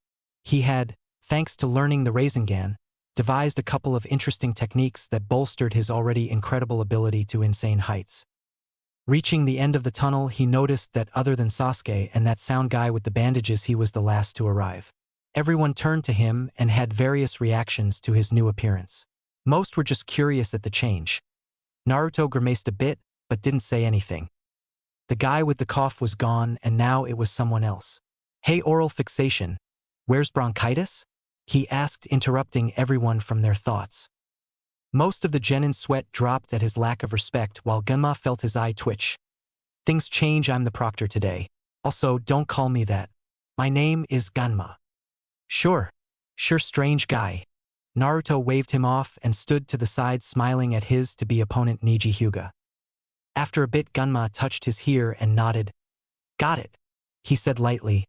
He had, thanks to learning the Rasengan, devised a couple of interesting techniques that bolstered his already incredible ability to insane heights. Reaching the end of the tunnel, he noticed that other than Sasuke and that sound guy with the bandages, he was the last to arrive. Everyone turned to him and had various reactions to his new appearance. Most were just curious at the change. Naruto grimaced a bit, but didn't say anything. The guy with the cough was gone, and now it was someone else. "Hey, oral fixation, where's bronchitis?" he asked, interrupting everyone from their thoughts. Most of the genin's sweat dropped at his lack of respect, while Gunma felt his eye twitch. "Things change, I'm the proctor today. Also, don't call me that. My name is Gunma." Sure, strange guy." Naruto waved him off and stood to the side, smiling at his to-be opponent Neji Hyuga. After a bit, Gunma touched his ear and nodded. "Got it," he said lightly.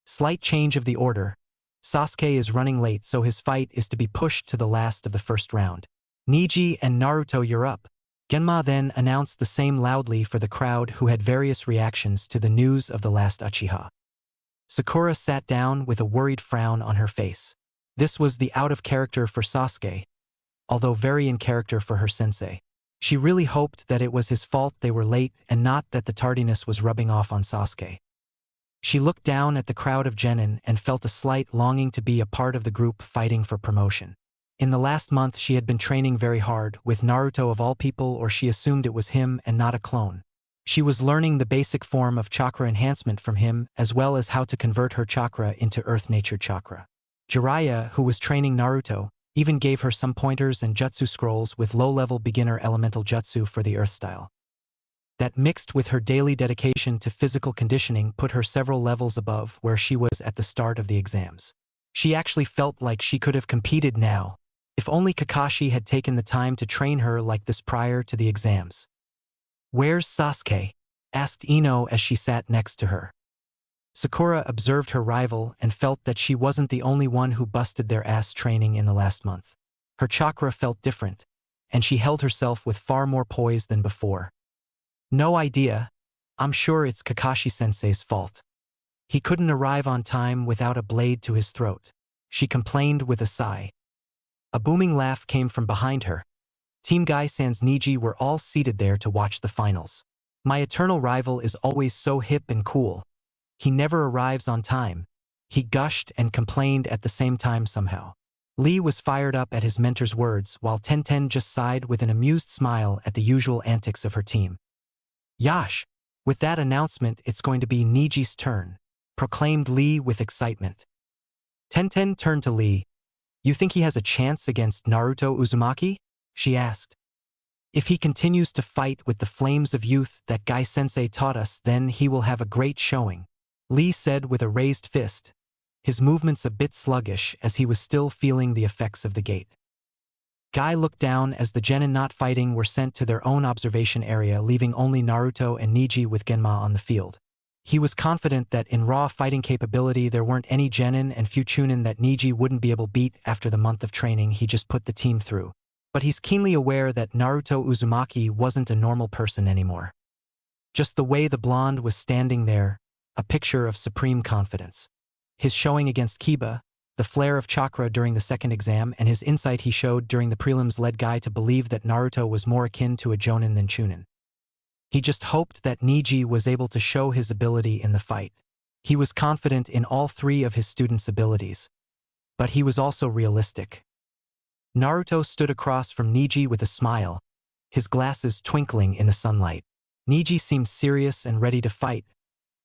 "Slight change of the order. Sasuke is running late, so his fight is to be pushed to the last of the first round. Neji and Naruto, you're up." Genma then announced the same loudly for the crowd, who had various reactions to the news of the last Uchiha. Sakura sat down with a worried frown on her face. This was the out of character for Sasuke, although very in character for her sensei. She really hoped that it was his fault they were late and not that the tardiness was rubbing off on Sasuke. She looked down at the crowd of genin and felt a slight longing to be a part of the group fighting for promotion. In the last month she had been training very hard, with Naruto of all people, or she assumed it was him and not a clone. She was learning the basic form of chakra enhancement from him, as well as how to convert her chakra into earth-nature chakra. Jiraiya, who was training Naruto, even gave her some pointers and jutsu scrolls with low-level beginner elemental jutsu for the earth style. That, mixed with her daily dedication to physical conditioning, put her several levels above where she was at the start of the exams. She actually felt like she could have competed now, if only Kakashi had taken the time to train her like this prior to the exams. "Where's Sasuke?" asked Ino as she sat next to her. Sakura observed her rival and felt that she wasn't the only one who busted their ass training in the last month. Her chakra felt different, and she held herself with far more poise than before. "No idea. I'm sure it's Kakashi-sensei's fault. He couldn't arrive on time without a blade to his throat," she complained with a sigh. A booming laugh came from behind her. Team Guy sans Neji were all seated there to watch the finals. "My eternal rival is always so hip and cool. He never arrives on time," he gushed and complained at the same time somehow. Lee was fired up at his mentor's words while Tenten just sighed with an amused smile at the usual antics of her team. "Yash! With that announcement it's going to be Neji's turn," proclaimed Lee with excitement. Tenten turned to Lee. "You think he has a chance against Naruto Uzumaki?" she asked. "If he continues to fight with the flames of youth that Guy-sensei taught us, then he will have a great showing," Lee said with a raised fist, his movements a bit sluggish as he was still feeling the effects of the gate. Guy looked down as the genin not fighting were sent to their own observation area, leaving only Naruto and Neji with Genma on the field. He was confident that in raw fighting capability there weren't any genin and few Chunin that Neji wouldn't be able to beat after the month of training he just put the team through. But he's keenly aware that Naruto Uzumaki wasn't a normal person anymore. Just the way the blonde was standing there, a picture of supreme confidence. His showing against Kiba, the flare of chakra during the second exam, and his insight he showed during the prelims led Guy to believe that Naruto was more akin to a Jonin than Chunin. He just hoped that Neji was able to show his ability in the fight. He was confident in all three of his students' abilities, but he was also realistic. Naruto stood across from Neji with a smile, his glasses twinkling in the sunlight. Neji seemed serious and ready to fight.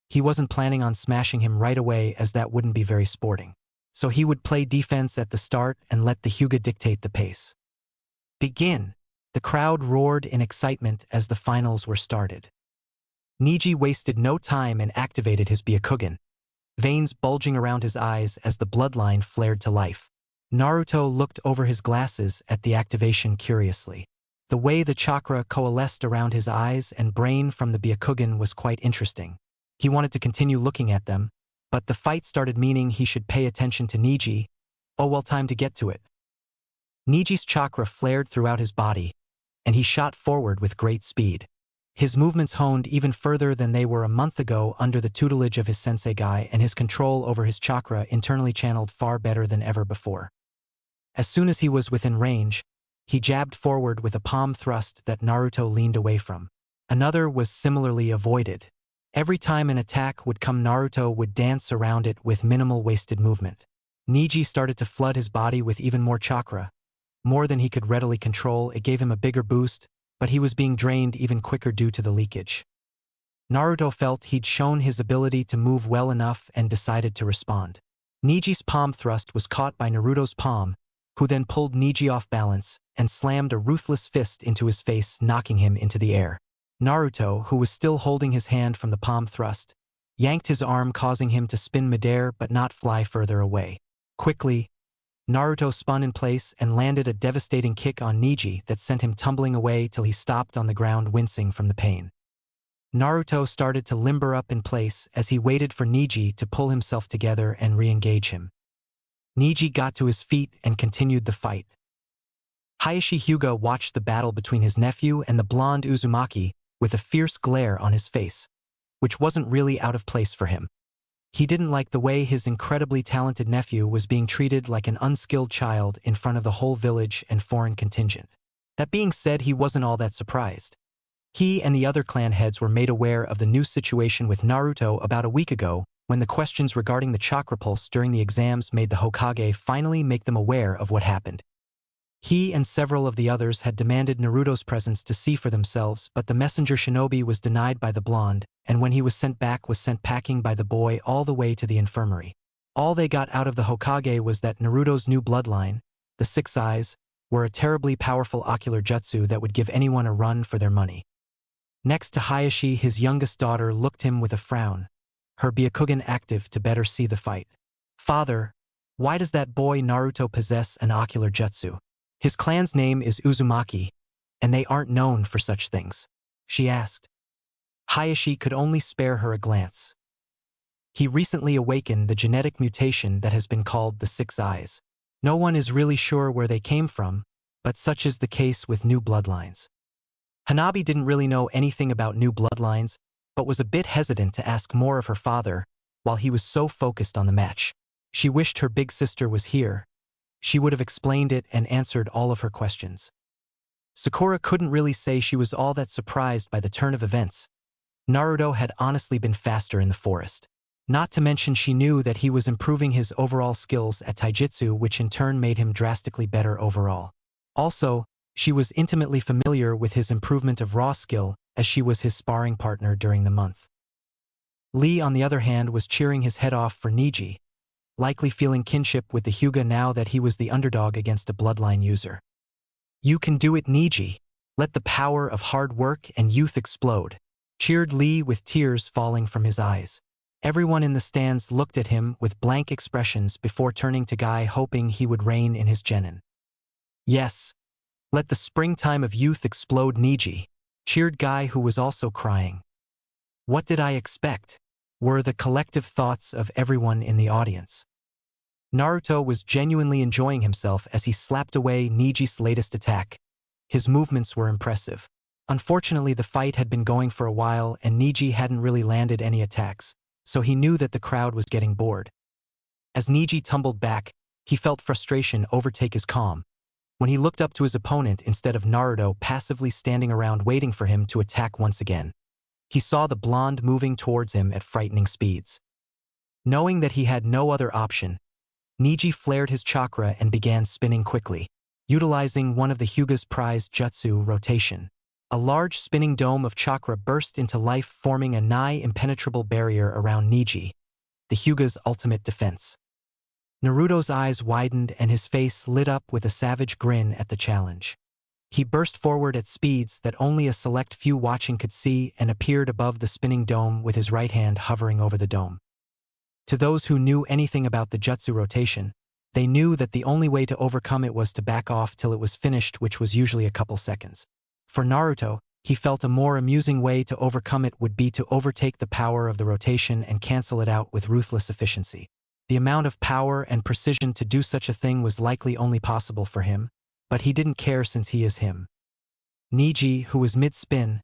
He wasn't planning on smashing him right away, as that wouldn't be very sporting. So he would play defense at the start and let the Hyuga dictate the pace. "Begin!" The crowd roared in excitement as the finals were started. Neji wasted no time and activated his Byakugan, veins bulging around his eyes as the bloodline flared to life. Naruto looked over his glasses at the activation curiously. The way the chakra coalesced around his eyes and brain from the Byakugan was quite interesting. He wanted to continue looking at them, but the fight started, meaning he should pay attention to Neji. Oh well, time to get to it. Neji's chakra flared throughout his body, and he shot forward with great speed. His movements honed even further than they were a month ago under the tutelage of his sensei Guy, and his control over his chakra internally channeled far better than ever before. As soon as he was within range, he jabbed forward with a palm thrust that Naruto leaned away from. Another was similarly avoided. Every time an attack would come, Naruto would dance around it with minimal wasted movement. Neji started to flood his body with even more chakra. More than he could readily control, it gave him a bigger boost, but he was being drained even quicker due to the leakage. Naruto felt he'd shown his ability to move well enough and decided to respond. Neji's palm thrust was caught by Naruto's palm, who then pulled Neji off balance and slammed a ruthless fist into his face, knocking him into the air. Naruto, who was still holding his hand from the palm thrust, yanked his arm, causing him to spin midair but not fly further away. Quickly, Naruto spun in place and landed a devastating kick on Neji that sent him tumbling away till he stopped on the ground, wincing from the pain. Naruto started to limber up in place as he waited for Neji to pull himself together and re-engage him. Neji got to his feet and continued the fight. Hayashi Hyuga watched the battle between his nephew and the blonde Uzumaki with a fierce glare on his face, which wasn't really out of place for him. He didn't like the way his incredibly talented nephew was being treated like an unskilled child in front of the whole village and foreign contingent. That being said, he wasn't all that surprised. He and the other clan heads were made aware of the new situation with Naruto about a week ago, when the questions regarding the chakra pulse during the exams made the Hokage finally make them aware of what happened. He and several of the others had demanded Naruto's presence to see for themselves, but the messenger shinobi was denied by the blonde, and when he was sent back, was sent packing by the boy all the way to the infirmary. All they got out of the Hokage was that Naruto's new bloodline, the Six Eyes, were a terribly powerful ocular jutsu that would give anyone a run for their money. Next to Hayashi, his youngest daughter looked him with a frown, her Byakugan active to better see the fight. "Father, Why does that boy Naruto possess an ocular jutsu? His clan's name is Uzumaki, and they aren't known for such things, she asked. Hayashi could only spare her a glance. He recently awakened the genetic mutation that has been called the Six Eyes. No one is really sure where they came from, but such is the case with new bloodlines. Hanabi didn't really know anything about new bloodlines, but was a bit hesitant to ask more of her father while he was so focused on the match. She wished her big sister was here. She would have explained it and answered all of her questions. Sakura couldn't really say she was all that surprised by the turn of events. Naruto had honestly been faster in the forest. Not to mention she knew that he was improving his overall skills at taijutsu, which in turn made him drastically better overall. Also, she was intimately familiar with his improvement of raw skill, as she was his sparring partner during the month. Lee, on the other hand, was cheering his head off for Neji, likely feeling kinship with the Hyuga now that he was the underdog against a bloodline user. "You can do it, Neji. Let the power of hard work and youth explode," cheered Lee with tears falling from his eyes. Everyone in the stands looked at him with blank expressions before turning to Guy, hoping he would rein in his genin. "Yes. Let the springtime of youth explode, Neji," cheered Guy, who was also crying. "What did I expect?" were the collective thoughts of everyone in the audience. Naruto was genuinely enjoying himself as he slapped away Neji's latest attack. His movements were impressive. Unfortunately, the fight had been going for a while and Neji hadn't really landed any attacks, so he knew that the crowd was getting bored. As Neji tumbled back, he felt frustration overtake his calm. When he looked up to his opponent instead of Naruto passively standing around waiting for him to attack once again, he saw the blonde moving towards him at frightening speeds. Knowing that he had no other option, Neji flared his chakra and began spinning quickly, utilizing one of the Hyuga's prized jutsu, rotation. A large spinning dome of chakra burst into life, forming a nigh-impenetrable barrier around Neji, the Hyuga's ultimate defense. Naruto's eyes widened and his face lit up with a savage grin at the challenge. He burst forward at speeds that only a select few watching could see and appeared above the spinning dome with his right hand hovering over the dome. To those who knew anything about the jutsu rotation, they knew that the only way to overcome it was to back off till it was finished, which was usually a couple seconds. For Naruto, he felt a more amusing way to overcome it would be to overtake the power of the rotation and cancel it out with ruthless efficiency. The amount of power and precision to do such a thing was likely only possible for him, but he didn't care since he is him. Neji, who was mid-spin,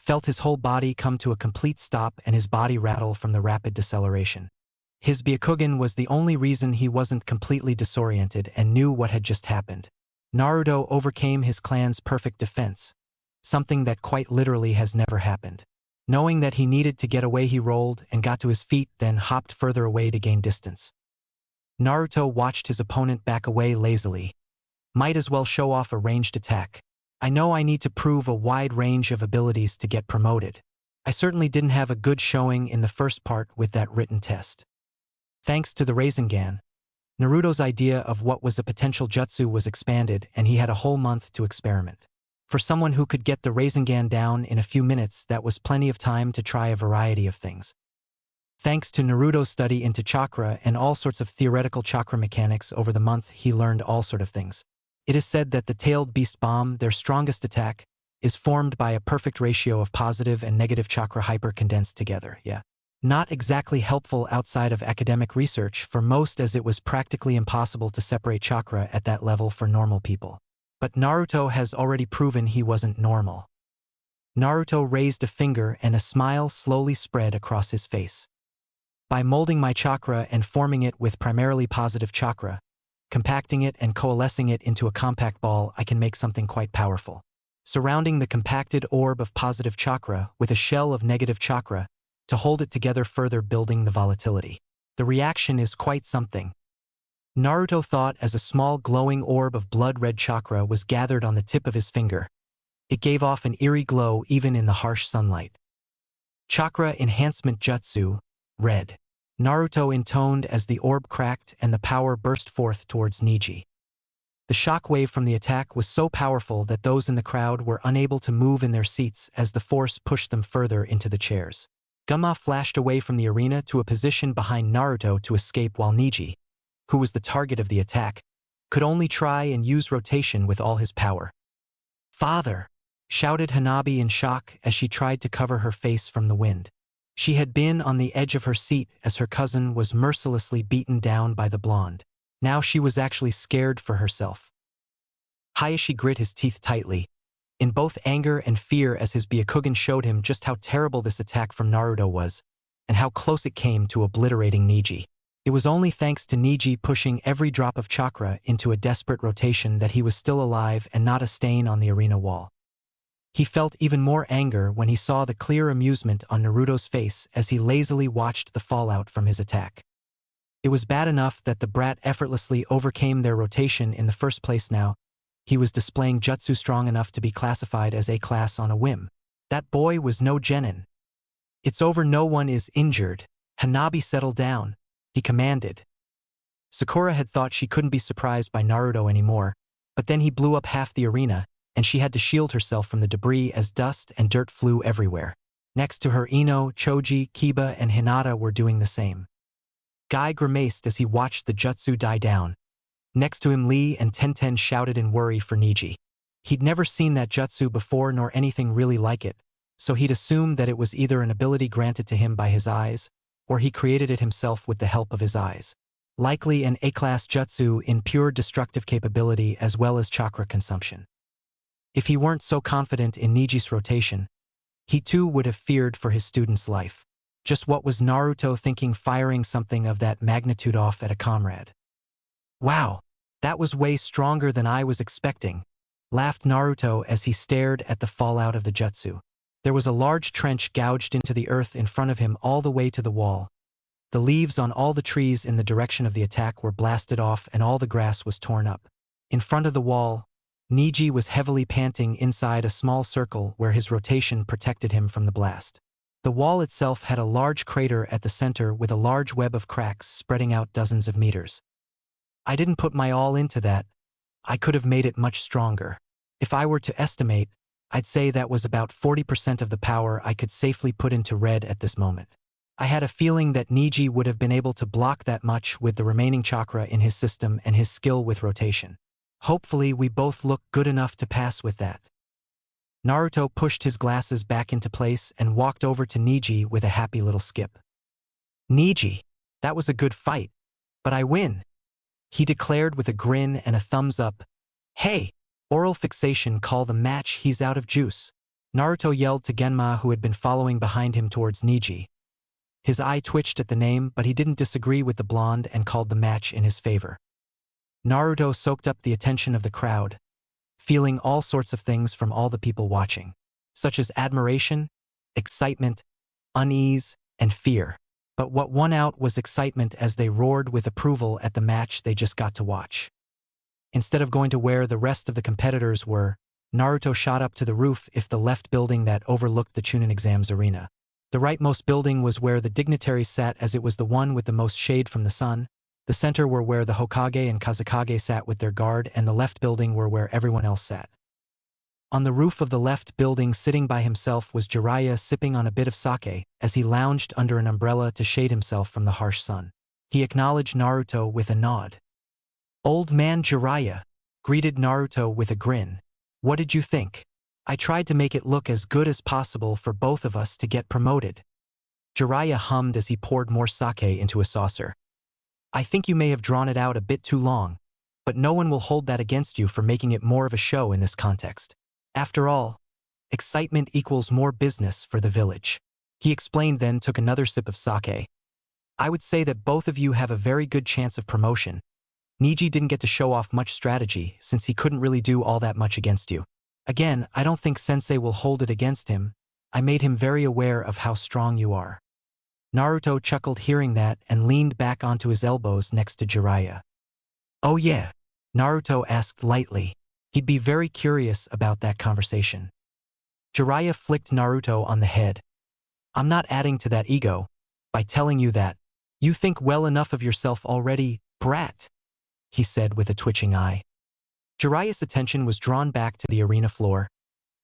felt his whole body come to a complete stop and his body rattle from the rapid deceleration. His Byakugan was the only reason he wasn't completely disoriented and knew what had just happened. Naruto overcame his clan's perfect defense, something that quite literally has never happened. Knowing that he needed to get away, he rolled and got to his feet, then hopped further away to gain distance. Naruto watched his opponent back away lazily. Might as well show off a ranged attack. "I know I need to prove a wide range of abilities to get promoted. I certainly didn't have a good showing in the first part with that written test." Thanks to the Rasengan, Naruto's idea of what was a potential jutsu was expanded and he had a whole month to experiment. For someone who could get the Rasengan down in a few minutes, that was plenty of time to try a variety of things. Thanks to Naruto's study into chakra and all sorts of theoretical chakra mechanics over the month, he learned all sorts of things. It is said that the tailed beast bomb, their strongest attack, is formed by a perfect ratio of positive and negative chakra hyper-condensed together. Not exactly helpful outside of academic research for most, as it was practically impossible to separate chakra at that level for normal people. But Naruto has already proven he wasn't normal. Naruto raised a finger and a smile slowly spread across his face. "By molding my chakra and forming it with primarily positive chakra, compacting it and coalescing it into a compact ball, I can make something quite powerful. Surrounding the compacted orb of positive chakra with a shell of negative chakra to hold it together, further building the volatility. The reaction is quite something." Naruto thought as a small glowing orb of blood-red chakra was gathered on the tip of his finger. It gave off an eerie glow even in the harsh sunlight. "Chakra Enhancement Jutsu, Red," Naruto intoned as the orb cracked and the power burst forth towards Neji. The shockwave from the attack was so powerful that those in the crowd were unable to move in their seats as the force pushed them further into the chairs. Gumma flashed away from the arena to a position behind Naruto to escape, while Neji, who was the target of the attack, could only try and use rotation with all his power. "Father!" shouted Hanabi in shock as she tried to cover her face from the wind. She had been on the edge of her seat as her cousin was mercilessly beaten down by the blonde. Now she was actually scared for herself. Hayashi grit his teeth tightly, in both anger and fear as his Byakugan showed him just how terrible this attack from Naruto was, and how close it came to obliterating Neji. It was only thanks to Neji pushing every drop of chakra into a desperate rotation that he was still alive and not a stain on the arena wall. He felt even more anger when he saw the clear amusement on Naruto's face as he lazily watched the fallout from his attack. It was bad enough that the brat effortlessly overcame their rotation in the first place. Now he was displaying jutsu strong enough to be classified as A-class on a whim. That boy was no genin. "It's over, no one is injured. Hanabi, settle down," he commanded. Sakura had thought she couldn't be surprised by Naruto anymore, but then he blew up half the arena, and she had to shield herself from the debris as dust and dirt flew everywhere. Next to her, Ino, Choji, Kiba, and Hinata were doing the same. Guy grimaced as he watched the jutsu die down. Next to him, Lee and Tenten shouted in worry for Neji. He'd never seen that jutsu before nor anything really like it, so he'd assumed that it was either an ability granted to him by his eyes, or he created it himself with the help of his eyes. Likely an A-class jutsu in pure destructive capability as well as chakra consumption. If he weren't so confident in Neji's rotation, he too would have feared for his student's life. Just what was Naruto thinking firing something of that magnitude off at a comrade? "Wow, that was way stronger than I was expecting," laughed Naruto as he stared at the fallout of the jutsu. There was a large trench gouged into the earth in front of him all the way to the wall. The leaves on all the trees in the direction of the attack were blasted off and all the grass was torn up. In front of the wall, Neji was heavily panting inside a small circle where his rotation protected him from the blast. The wall itself had a large crater at the center with a large web of cracks spreading out dozens of meters. "I didn't put my all into that. I could have made it much stronger. If I were to estimate, I'd say that was about 40% of the power I could safely put into red at this moment." I had a feeling that Neji would have been able to block that much with the remaining chakra in his system and his skill with rotation. Hopefully we both look good enough to pass with that. Naruto pushed his glasses back into place and walked over to Neji with a happy little skip. "Neji, that was a good fight, but I win," he declared with a grin and a thumbs up. "Hey, oral fixation, call the match, he's out of juice," Naruto yelled to Genma, who had been following behind him towards Neji. His eye twitched at the name, but he didn't disagree with the blonde and called the match in his favor. Naruto soaked up the attention of the crowd, feeling all sorts of things from all the people watching, such as admiration, excitement, unease, and fear. But what won out was excitement as they roared with approval at the match they just got to watch. Instead of going to where the rest of the competitors were, Naruto shot up to the roof of the left building that overlooked the Chunin exams arena. The rightmost building was where the dignitaries sat, as it was the one with the most shade from the sun. The center were where the Hokage and Kazekage sat with their guard, and the left building were where everyone else sat. On the roof of the left building, sitting by himself, was Jiraiya sipping on a bit of sake as he lounged under an umbrella to shade himself from the harsh sun. He acknowledged Naruto with a nod. "Old man Jiraiya," greeted Naruto with a grin. "What did you think? I tried to make it look as good as possible for both of us to get promoted." Jiraiya hummed as he poured more sake into a saucer. "I think you may have drawn it out a bit too long, but no one will hold that against you for making it more of a show in this context. After all, excitement equals more business for the village," he explained, then took another sip of sake. "I would say that both of you have a very good chance of promotion. Neji didn't get to show off much strategy since he couldn't really do all that much against you. Again, I don't think Sensei will hold it against him. I made him very aware of how strong you are." Naruto chuckled hearing that and leaned back onto his elbows next to Jiraiya. "Oh yeah?" Naruto asked lightly. He'd be very curious about that conversation. Jiraiya flicked Naruto on the head. "I'm not adding to that ego by telling you that. You think well enough of yourself already, brat," he said with a twitching eye. Jiraiya's attention was drawn back to the arena floor.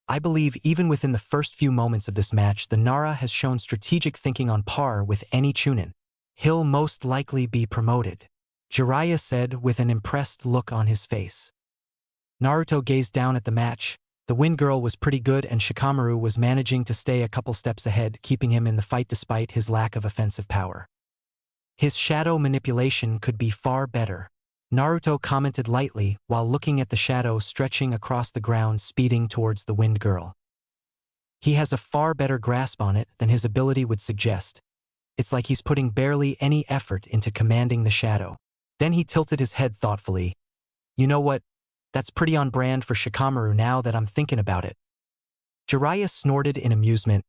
"I believe even within the first few moments of this match, the Nara has shown strategic thinking on par with any Chunin. He'll most likely be promoted." Jiraiya said with an impressed look on his face. Naruto gazed down at the match. The Wind Girl was pretty good and Shikamaru was managing to stay a couple steps ahead, keeping him in the fight despite his lack of offensive power. His shadow manipulation could be far better. Naruto commented lightly while looking at the shadow stretching across the ground speeding towards the Wind Girl. He has a far better grasp on it than his ability would suggest. It's like he's putting barely any effort into commanding the shadow. Then he tilted his head thoughtfully. You know what? That's pretty on brand for Shikamaru now that I'm thinking about it. Jiraiya snorted in amusement.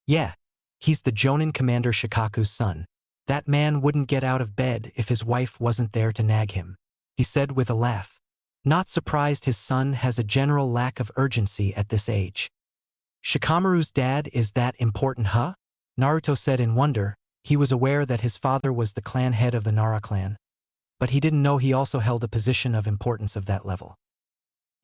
Yeah, he's the Jonin Commander Shikaku's son. That man wouldn't get out of bed if his wife wasn't there to nag him, he said with a laugh. Not surprised his son has a general lack of urgency at this age. Shikamaru's dad is that important, huh? Naruto said in wonder. He was aware that his father was the clan head of the Nara clan, but he didn't know he also held a position of importance of that level.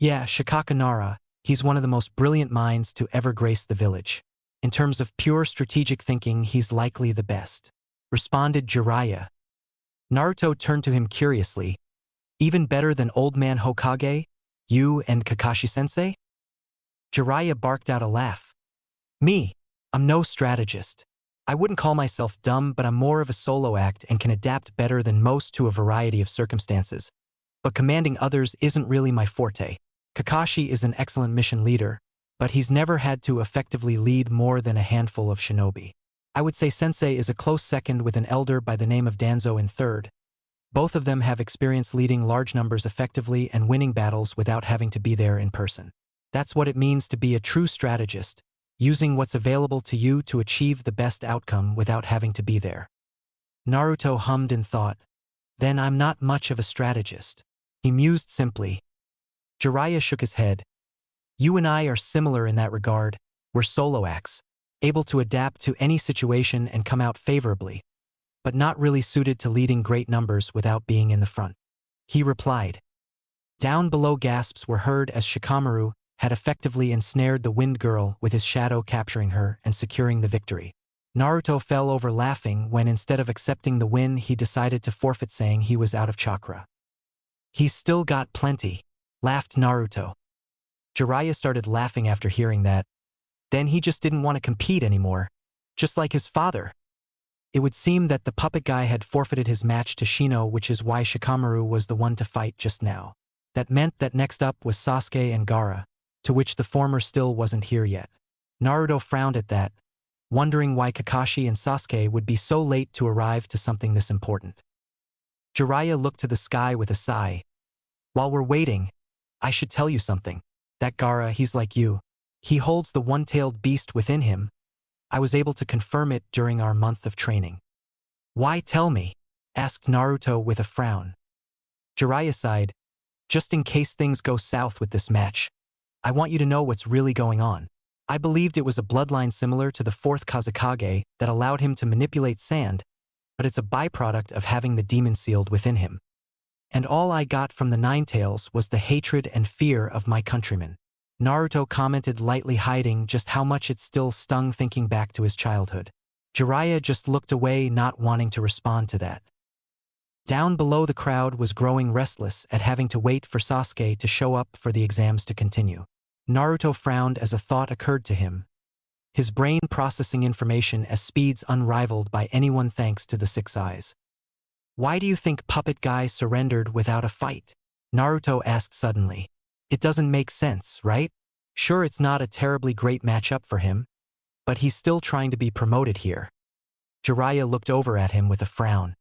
Yeah, Shikaka Nara, he's one of the most brilliant minds to ever grace the village. In terms of pure strategic thinking, he's likely the best, responded Jiraiya. Naruto turned to him curiously. Even better than old man Hokage? You and Kakashi-sensei? Jiraiya barked out a laugh. Me? I'm no strategist. I wouldn't call myself dumb, but I'm more of a solo act and can adapt better than most to a variety of circumstances. But commanding others isn't really my forte. Kakashi is an excellent mission leader, but he's never had to effectively lead more than a handful of shinobi. I would say Sensei is a close second with an elder by the name of Danzo in third. Both of them have experience leading large numbers effectively and winning battles without having to be there in person. That's what it means to be a true strategist, using what's available to you to achieve the best outcome without having to be there. Naruto hummed in thought. Then I'm not much of a strategist. He mused simply. Jiraiya shook his head. You and I are similar in that regard. We're solo acts, able to adapt to any situation and come out favorably, but not really suited to leading great numbers without being in the front. He replied. Down below gasps were heard as Shikamaru had effectively ensnared the Wind Girl with his shadow capturing her and securing the victory. Naruto fell over laughing when instead of accepting the win he decided to forfeit, saying he was out of chakra. He's still got plenty, laughed Naruto. Jiraiya started laughing after hearing that. Then he just didn't want to compete anymore, just like his father. It would seem that the puppet guy had forfeited his match to Shino, which is why Shikamaru was the one to fight just now. That meant that next up was Sasuke and Gaara, to which the former still wasn't here yet. Naruto frowned at that, wondering why Kakashi and Sasuke would be so late to arrive to something this important. Jiraiya looked to the sky with a sigh. While we're waiting, I should tell you something. That Gaara, he's like you. He holds the one-tailed beast within him. I was able to confirm it during our month of training. Why tell me? Asked Naruto with a frown. Jiraiya sighed. Just in case things go south with this match, I want you to know what's really going on. I believed it was a bloodline similar to the fourth Kazekage that allowed him to manipulate sand, but it's a byproduct of having the demon sealed within him. And all I got from the Nine Tails was the hatred and fear of my countrymen. Naruto commented lightly, hiding just how much it still stung thinking back to his childhood. Jiraiya just looked away, not wanting to respond to that. Down below, the crowd was growing restless at having to wait for Sasuke to show up for the exams to continue. Naruto frowned as a thought occurred to him. His brain processing information at speeds unrivaled by anyone thanks to the Six Eyes. Why do you think Puppet Guy surrendered without a fight? Naruto asked suddenly. It doesn't make sense, right? Sure, it's not a terribly great matchup for him, but he's still trying to be promoted here. Jiraiya looked over at him with a frown.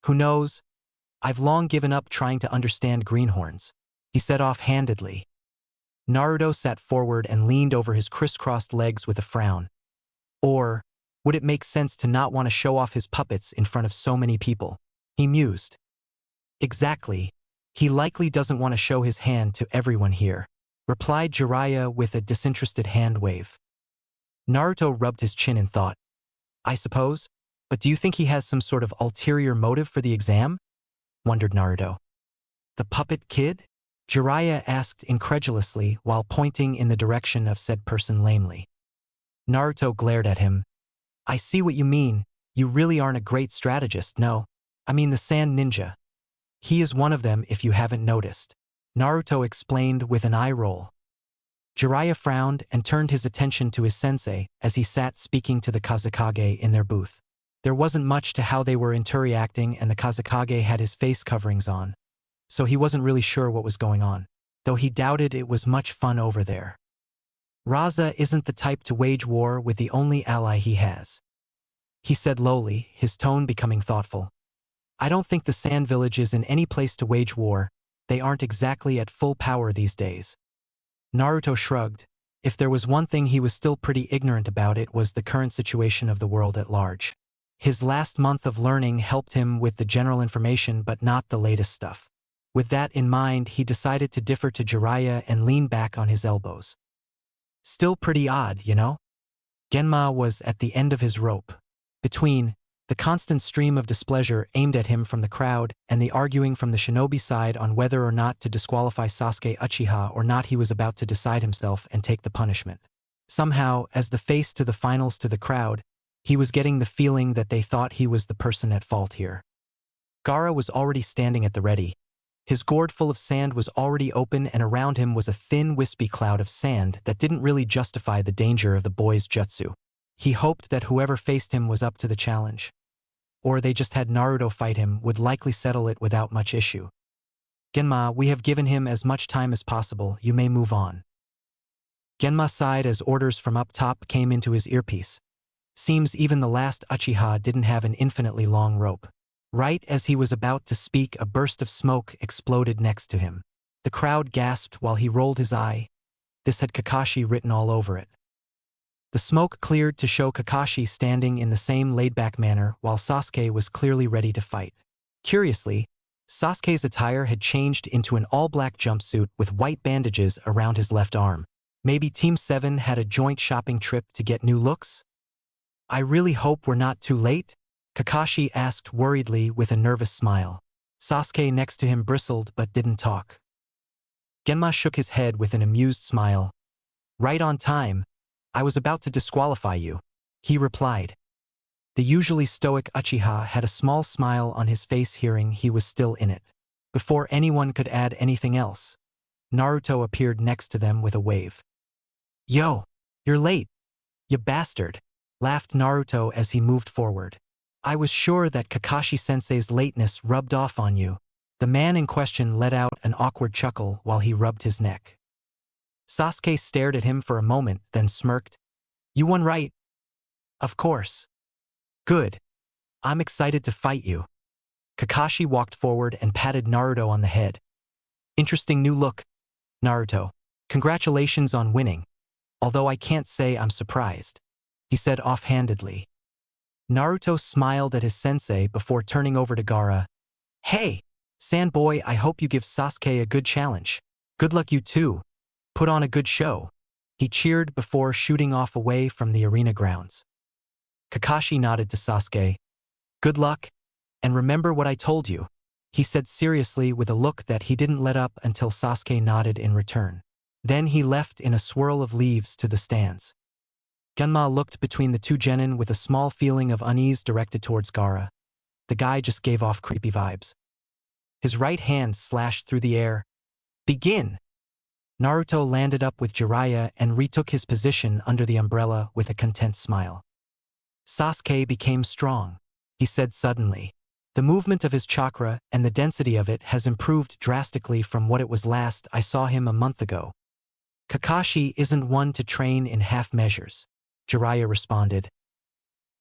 Who knows? I've long given up trying to understand greenhorns, he said offhandedly. Naruto sat forward and leaned over his crisscrossed legs with a frown. Or, would it make sense to not want to show off his puppets in front of so many people? He mused. Exactly. He likely doesn't want to show his hand to everyone here, replied Jiraiya with a disinterested hand wave. Naruto rubbed his chin in thought. I suppose, but do you think he has some sort of ulterior motive for the exam? Wondered Naruto. The puppet kid? Jiraiya asked incredulously while pointing in the direction of said person lamely. Naruto glared at him. I see what you mean. You really aren't a great strategist, no. I mean the sand ninja. He is one of them if you haven't noticed. Naruto explained with an eye roll. Jiraiya frowned and turned his attention to his sensei as he sat speaking to the Kazekage in their booth. There wasn't much to how they were interacting and the Kazekage had his face coverings on, so he wasn't really sure what was going on, though he doubted it was much fun over there. Raza isn't the type to wage war with the only ally he has, he said lowly, his tone becoming thoughtful. I don't think the Sand Village is in any place to wage war. They aren't exactly at full power these days. Naruto shrugged. If there was one thing he was still pretty ignorant about, it was the current situation of the world at large. His last month of learning helped him with the general information but not the latest stuff. With that in mind, he decided to defer to Jiraiya and lean back on his elbows. Still pretty odd, you know? Genma was at the end of his rope. Between the constant stream of displeasure aimed at him from the crowd and the arguing from the shinobi side on whether or not to disqualify Sasuke Uchiha or not, he was about to decide himself and take the punishment. Somehow, as the face to the finals to the crowd, he was getting the feeling that they thought he was the person at fault here. Gaara was already standing at the ready. His gourd full of sand was already open and around him was a thin wispy cloud of sand that didn't really justify the danger of the boy's jutsu. He hoped that whoever faced him was up to the challenge. Or they just had Naruto fight him, would likely settle it without much issue. Genma, we have given him as much time as possible, you may move on. Genma sighed as orders from up top came into his earpiece. Seems even the last Uchiha didn't have an infinitely long rope. Right as he was about to speak, a burst of smoke exploded next to him. The crowd gasped while he rolled his eye. This had Kakashi written all over it. The smoke cleared to show Kakashi standing in the same laid-back manner while Sasuke was clearly ready to fight. Curiously, Sasuke's attire had changed into an all-black jumpsuit with white bandages around his left arm. Maybe Team 7 had a joint shopping trip to get new looks? I really hope we're not too late, Kakashi asked worriedly with a nervous smile. Sasuke next to him bristled but didn't talk. Genma shook his head with an amused smile. Right on time. I was about to disqualify you, he replied. The usually stoic Uchiha had a small smile on his face hearing he was still in it. Before anyone could add anything else, Naruto appeared next to them with a wave. Yo, you're late, you bastard, laughed Naruto as he moved forward. I was sure that Kakashi-sensei's lateness rubbed off on you. The man in question let out an awkward chuckle while he rubbed his neck. Sasuke stared at him for a moment, then smirked. You won right. Of course. Good. I'm excited to fight you. Kakashi walked forward and patted Naruto on the head. Interesting new look, Naruto. Congratulations on winning. Although I can't say I'm surprised, he said offhandedly. Naruto smiled at his sensei before turning over to Gaara. Hey, Sandboy, I hope you give Sasuke a good challenge. Good luck, you too. Put on a good show. He cheered before shooting off away from the arena grounds. Kakashi nodded to Sasuke. Good luck, and remember what I told you, he said seriously with a look that he didn't let up until Sasuke nodded in return. Then he left in a swirl of leaves to the stands. Genma looked between the two genin with a small feeling of unease directed towards Gaara. The guy just gave off creepy vibes. His right hand slashed through the air. Begin! Naruto landed up with Jiraiya and retook his position under the umbrella with a content smile. Sasuke became strong, he said suddenly. The movement of his chakra and the density of it has improved drastically from what it was last I saw him a month ago. Kakashi isn't one to train in half measures, Jiraiya responded.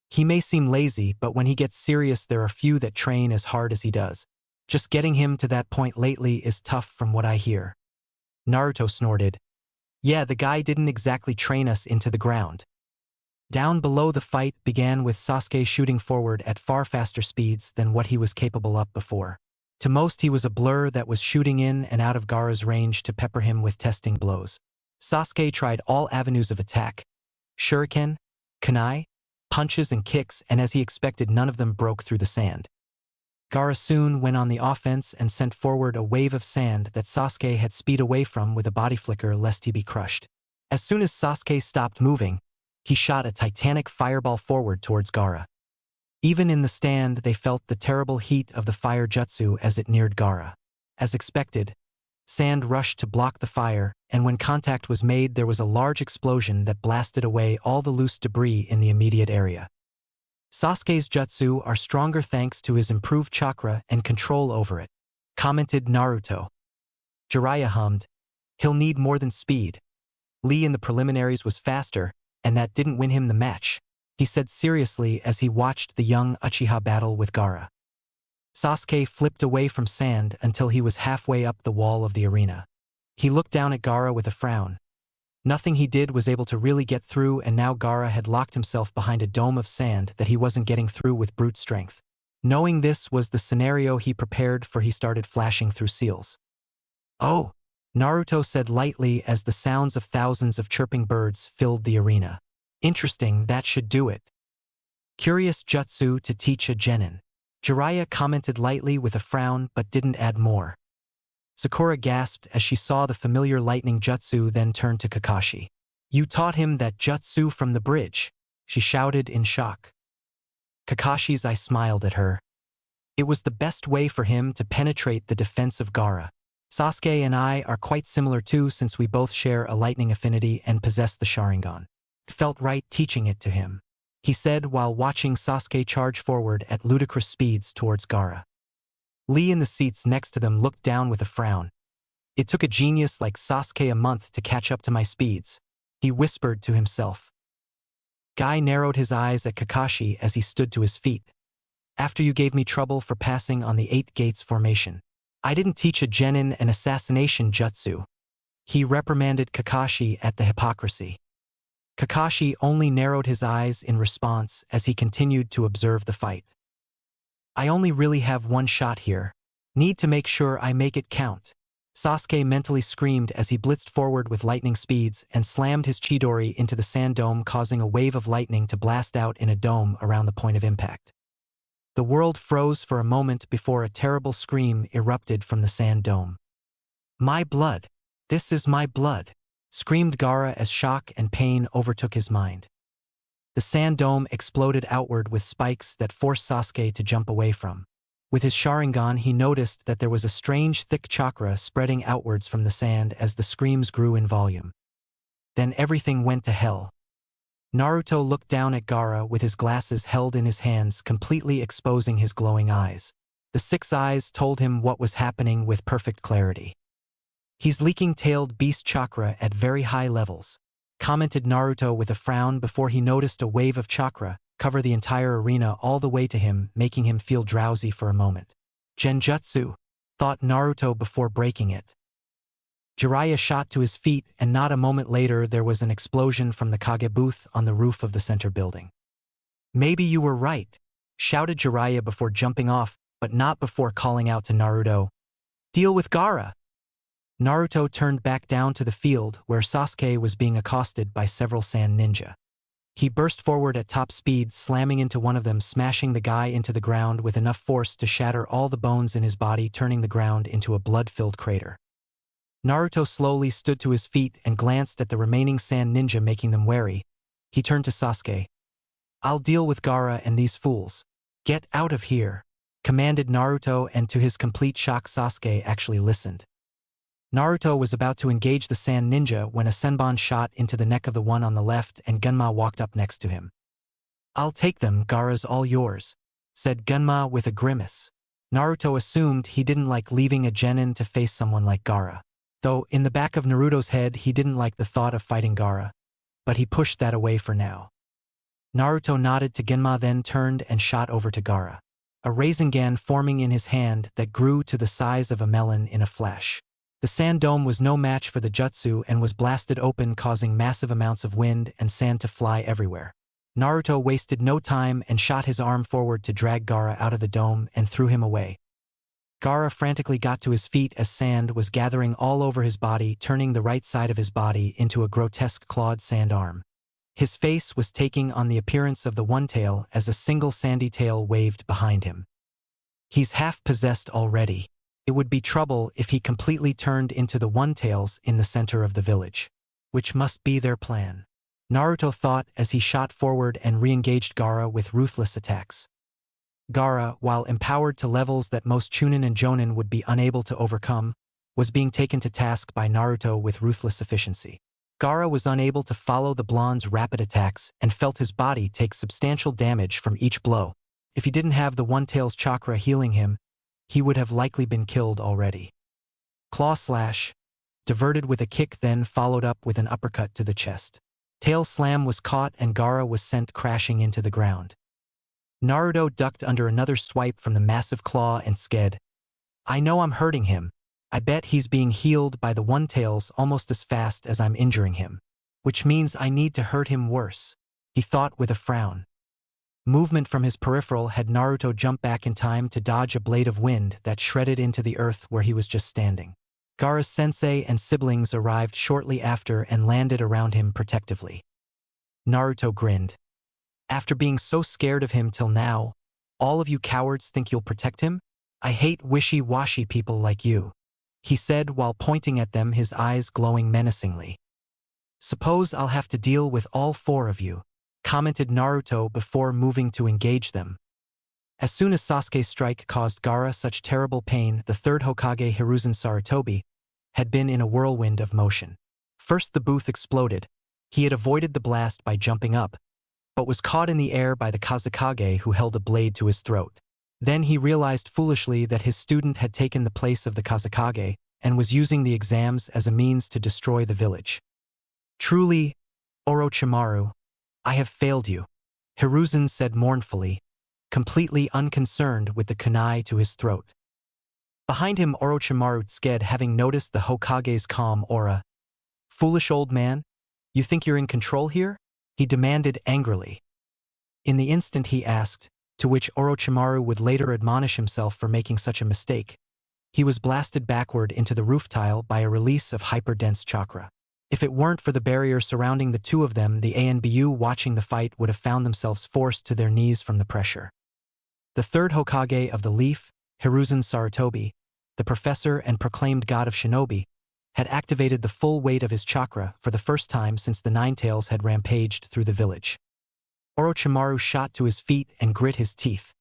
He may seem lazy, but when he gets serious there are few that train as hard as he does. Just getting him to that point lately is tough from what I hear. Naruto snorted. Yeah, the guy didn't exactly train us into the ground. Down below, the fight began with Sasuke shooting forward at far faster speeds than what he was capable of before. To most he was a blur that was shooting in and out of Gaara's range to pepper him with testing blows. Sasuke tried all avenues of attack. Shuriken, kunai, punches and kicks, and as he expected none of them broke through the sand. Gaara soon went on the offense and sent forward a wave of sand that Sasuke had speed away from with a body flicker lest he be crushed. As soon as Sasuke stopped moving, he shot a titanic fireball forward towards Gaara. Even in the stand, they felt the terrible heat of the fire jutsu as it neared Gaara. As expected, sand rushed to block the fire, and when contact was made, there was a large explosion that blasted away all the loose debris in the immediate area. Sasuke's jutsu are stronger thanks to his improved chakra and control over it, commented Naruto. Jiraiya hummed, "He'll need more than speed. Lee in the preliminaries was faster, and that didn't win him the match," he said seriously as he watched the young Uchiha battle with Gaara. Sasuke flipped away from sand until he was halfway up the wall of the arena. He looked down at Gaara with a frown. Nothing he did was able to really get through, and now Gaara had locked himself behind a dome of sand that he wasn't getting through with brute strength. Knowing this was the scenario he prepared for, he started flashing through seals. "Oh," Naruto said lightly as the sounds of thousands of chirping birds filled the arena. "Interesting, that should do it. Curious jutsu to teach a genin." Jiraiya commented lightly with a frown but didn't add more. Sakura gasped as she saw the familiar lightning jutsu, then turned to Kakashi. "You taught him that jutsu from the bridge," she shouted in shock. Kakashi's eye smiled at her. It was the best way for him to penetrate the defense of Gaara. "Sasuke and I are quite similar too, since we both share a lightning affinity and possess the Sharingan. It felt right teaching it to him," he said while watching Sasuke charge forward at ludicrous speeds towards Gaara. Lee in the seats next to them looked down with a frown. "It took a genius like Sasuke a month to catch up to my speeds," he whispered to himself. Guy narrowed his eyes at Kakashi as he stood to his feet. "After you gave me trouble for passing on the 8 gates formation, I didn't teach a genin an assassination jutsu," he reprimanded Kakashi at the hypocrisy. Kakashi only narrowed his eyes in response as he continued to observe the fight. "I only really have one shot here. Need to make sure I make it count," Sasuke mentally screamed as he blitzed forward with lightning speeds and slammed his Chidori into the sand dome, causing a wave of lightning to blast out in a dome around the point of impact. The world froze for a moment before a terrible scream erupted from the sand dome. "My blood! This is my blood!" screamed Gaara as shock and pain overtook his mind. The sand dome exploded outward with spikes that forced Sasuke to jump away from. With his Sharingan, he noticed that there was a strange thick chakra spreading outwards from the sand as the screams grew in volume. Then everything went to hell. Naruto looked down at Gaara with his glasses held in his hands, completely exposing his glowing eyes. The 6 eyes told him what was happening with perfect clarity. "He's leaking tailed beast chakra at very high levels," commented Naruto with a frown before he noticed a wave of chakra cover the entire arena all the way to him, making him feel drowsy for a moment. "Genjutsu," thought Naruto before breaking it. Jiraiya shot to his feet, and not a moment later there was an explosion from the Kage booth on the roof of the center building. "Maybe you were right," shouted Jiraiya before jumping off, but not before calling out to Naruto, "Deal with Gaara!" Naruto turned back down to the field where Sasuke was being accosted by several sand ninja. He burst forward at top speed, slamming into one of them, smashing the guy into the ground with enough force to shatter all the bones in his body, turning the ground into a blood-filled crater. Naruto slowly stood to his feet and glanced at the remaining sand ninja, making them wary. He turned to Sasuke. "I'll deal with Gaara and these fools. Get out of here," commanded Naruto, and to his complete shock Sasuke actually listened. Naruto was about to engage the sand ninja when a senbon shot into the neck of the one on the left, and Gunma walked up next to him. "I'll take them, Gaara's all yours," said Gunma with a grimace. Naruto assumed he didn't like leaving a genin to face someone like Gaara. Though in the back of Naruto's head he didn't like the thought of fighting Gaara, but he pushed that away for now. Naruto nodded to Gunma, then turned and shot over to Gaara, a Rasengan forming in his hand that grew to the size of a melon in a flash. The sand dome was no match for the jutsu and was blasted open, causing massive amounts of wind and sand to fly everywhere. Naruto wasted no time and shot his arm forward to drag Gaara out of the dome and threw him away. Gaara frantically got to his feet as sand was gathering all over his body, turning the right side of his body into a grotesque clawed sand arm. His face was taking on the appearance of the One Tail as a single sandy tail waved behind him. "He's half possessed already. It would be trouble if he completely turned into the One Tails in the center of the village, which must be their plan," Naruto thought as he shot forward and re-engaged Gaara with ruthless attacks. Gaara, while empowered to levels that most Chunin and Jonin would be unable to overcome, was being taken to task by Naruto with ruthless efficiency. Gaara was unable to follow the blonde's rapid attacks and felt his body take substantial damage from each blow. If he didn't have the One-Tail's chakra healing him, he would have likely been killed already. Claw slash, diverted with a kick, then followed up with an uppercut to the chest. Tail slam was caught and Gaara was sent crashing into the ground. Naruto ducked under another swipe from the massive claw and sked. I know I'm hurting him. I bet he's being healed by the One-Tails almost as fast as I'm injuring him. Which means I need to hurt him worse, he thought with a frown. Movement from his peripheral had Naruto jump back in time to dodge a blade of wind that shredded into the earth where he was just standing. Gaara's sensei and siblings arrived shortly after and landed around him protectively. Naruto grinned. After being so scared of him till now, all of you cowards think you'll protect him? I hate wishy-washy people like you, he said while pointing at them, his eyes glowing menacingly. Suppose I'll have to deal with all four of you, commented Naruto before moving to engage them. As soon as Sasuke's strike caused Gaara such terrible pain, the third Hokage, Hiruzen Sarutobi, had been in a whirlwind of motion. First the booth exploded. He had avoided the blast by jumping up, but was caught in the air by the Kazekage who held a blade to his throat. Then he realized foolishly that his student had taken the place of the Kazekage and was using the exams as a means to destroy the village. Truly, Orochimaru, I have failed you, Hiruzen said mournfully, completely unconcerned with the kunai to his throat. Behind him Orochimaru sked, having noticed the Hokage's calm aura. Foolish old man, you think you're in control here? He demanded angrily. In the instant he asked, to which Orochimaru would later admonish himself for making such a mistake, he was blasted backward into the roof tile by a release of hyper-dense chakra. If it weren't for the barrier surrounding the two of them, the ANBU watching the fight would have found themselves forced to their knees from the pressure. The third Hokage of the Leaf, Hiruzen Sarutobi, the professor and proclaimed god of shinobi, had activated the full weight of his chakra for the first time since the Nine-Tails had rampaged through the village. Orochimaru shot to his feet and grit his teeth.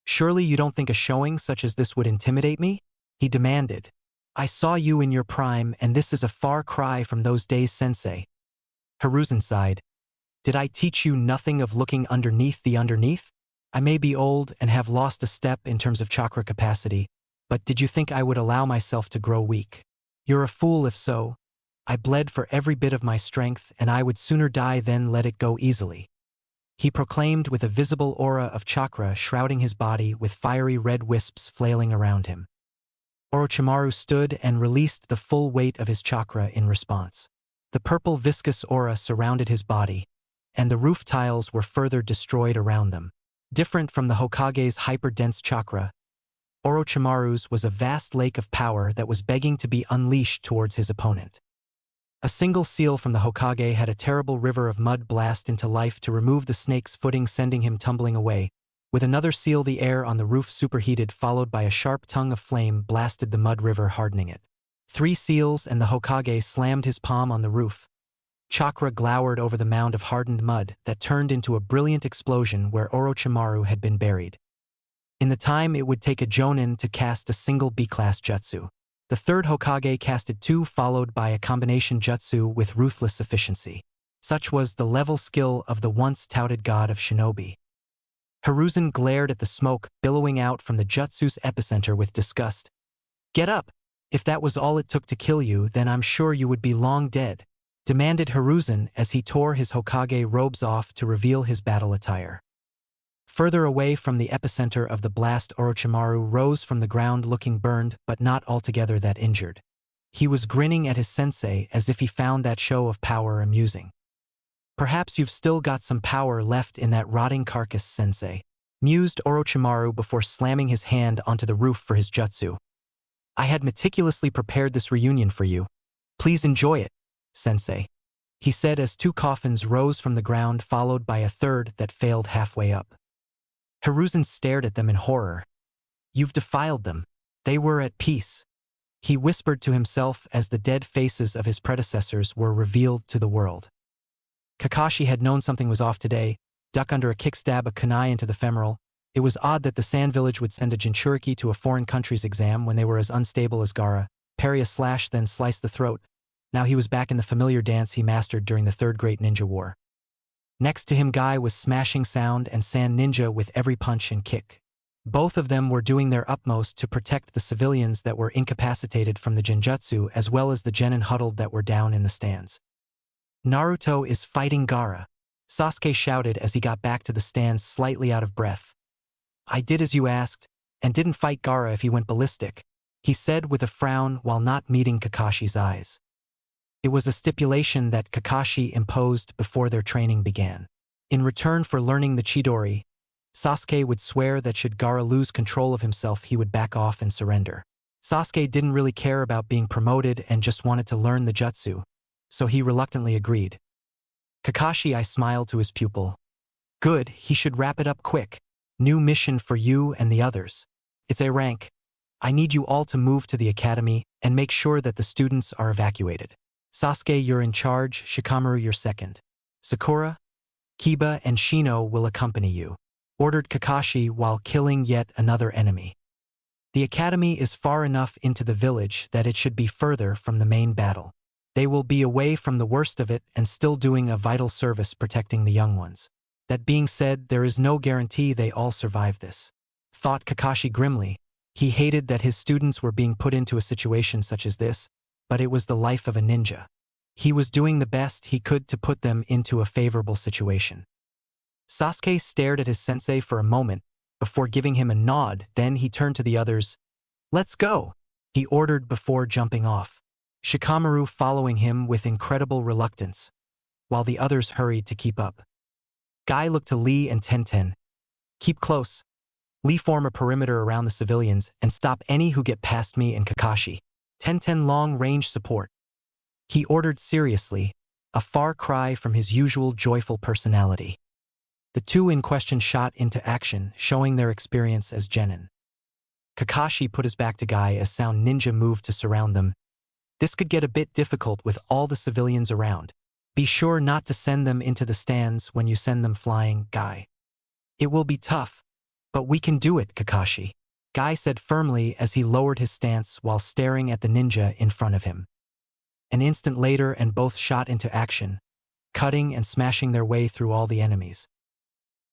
Surely you don't think a showing such as this would intimidate me? He demanded. I saw you in your prime, and this is a far cry from those days, sensei. Hiruzen sighed. Did I teach you nothing of looking underneath the underneath? I may be old and have lost a step in terms of chakra capacity, but did you think I would allow myself to grow weak? You're a fool if so. I bled for every bit of my strength, and I would sooner die than let it go easily. He proclaimed with a visible aura of chakra shrouding his body with fiery red wisps flailing around him. Orochimaru stood and released the full weight of his chakra in response. The purple viscous aura surrounded his body, and the roof tiles were further destroyed around them. Different from the Hokage's hyper-dense chakra, Orochimaru's was a vast lake of power that was begging to be unleashed towards his opponent. A single seal from the Hokage had a terrible river of mud blast into life to remove the snake's footing, sending him tumbling away. With another seal, the air on the roof superheated, followed by a sharp tongue of flame blasted the mud river, hardening it. 3 seals and the Hokage slammed his palm on the roof. Chakra glowered over the mound of hardened mud that turned into a brilliant explosion where Orochimaru had been buried. In the time it would take a Jonin to cast a single B-class jutsu, the third Hokage casted 2, followed by a combination jutsu with ruthless efficiency. Such was the level skill of the once touted god of shinobi. Hiruzen glared at the smoke billowing out from the jutsu's epicenter with disgust. Get up! If that was all it took to kill you, then I'm sure you would be long dead, demanded Hiruzen as he tore his Hokage robes off to reveal his battle attire. Further away from the epicenter of the blast, Orochimaru rose from the ground looking burned but not altogether that injured. He was grinning at his sensei as if he found that show of power amusing. Perhaps you've still got some power left in that rotting carcass, sensei, mused Orochimaru before slamming his hand onto the roof for his jutsu. I had meticulously prepared this reunion for you. Please enjoy it, sensei, he said as 2 coffins rose from the ground, followed by a third that failed halfway up. Hiruzen stared at them in horror. You've defiled them. They were at peace, he whispered to himself as the dead faces of his predecessors were revealed to the world. Kakashi had known something was off today, duck under a kick, stab a kunai into the femoral, It was odd that the Sand Village would send a Jinchuriki to a foreign country's exam when they were as unstable as Gaara, parry a slash then slice the throat. Now he was back in the familiar dance he mastered during the Third Great Ninja War. Next to him Guy was smashing Sound and Sand Ninja with every punch and kick. Both of them were doing their utmost to protect the civilians that were incapacitated from the Genjutsu as well as the genin huddled that were down in the stands. Naruto is fighting Gaara, Sasuke shouted as he got back to the stands slightly out of breath. I did as you asked, and didn't fight Gaara if he went ballistic, he said with a frown while not meeting Kakashi's eyes. It was a stipulation that Kakashi imposed before their training began. In return for learning the Chidori, Sasuke would swear that should Gaara lose control of himself he would back off and surrender. Sasuke didn't really care about being promoted and just wanted to learn the jutsu, so he reluctantly agreed. Kakashi, I smiled to his pupil. Good, he should wrap it up quick. New mission for you and the others. It's a rank. I need you all to move to the academy and make sure that the students are evacuated. Sasuke, you're in charge, Shikamaru, you're second. Sakura, Kiba, and Shino will accompany you, ordered Kakashi while killing yet another enemy. The academy is far enough into the village that it should be further from the main battle. They will be away from the worst of it and still doing a vital service protecting the young ones. That being said, there is no guarantee they all survive this, thought Kakashi grimly. He hated that his students were being put into a situation such as this, but it was the life of a ninja. He was doing the best he could to put them into a favorable situation. Sasuke stared at his sensei for a moment before giving him a nod, then he turned to the others. Let's go, he ordered before jumping off, Shikamaru following him with incredible reluctance, while the others hurried to keep up. Guy looked to Lee and Tenten. Keep close. Lee, form a perimeter around the civilians and stop any who get past me and Kakashi. Tenten, long-range support. He ordered seriously, a far cry from his usual joyful personality. The two in question shot into action, showing their experience as genin. Kakashi put his back to Guy as Sound Ninja moved to surround them. This could get a bit difficult with all the civilians around. Be sure not to send them into the stands when you send them flying, Guy. It will be tough, but we can do it, Kakashi, Guy said firmly as he lowered his stance while staring at the ninja in front of him. An instant later and both shot into action, cutting and smashing their way through all the enemies.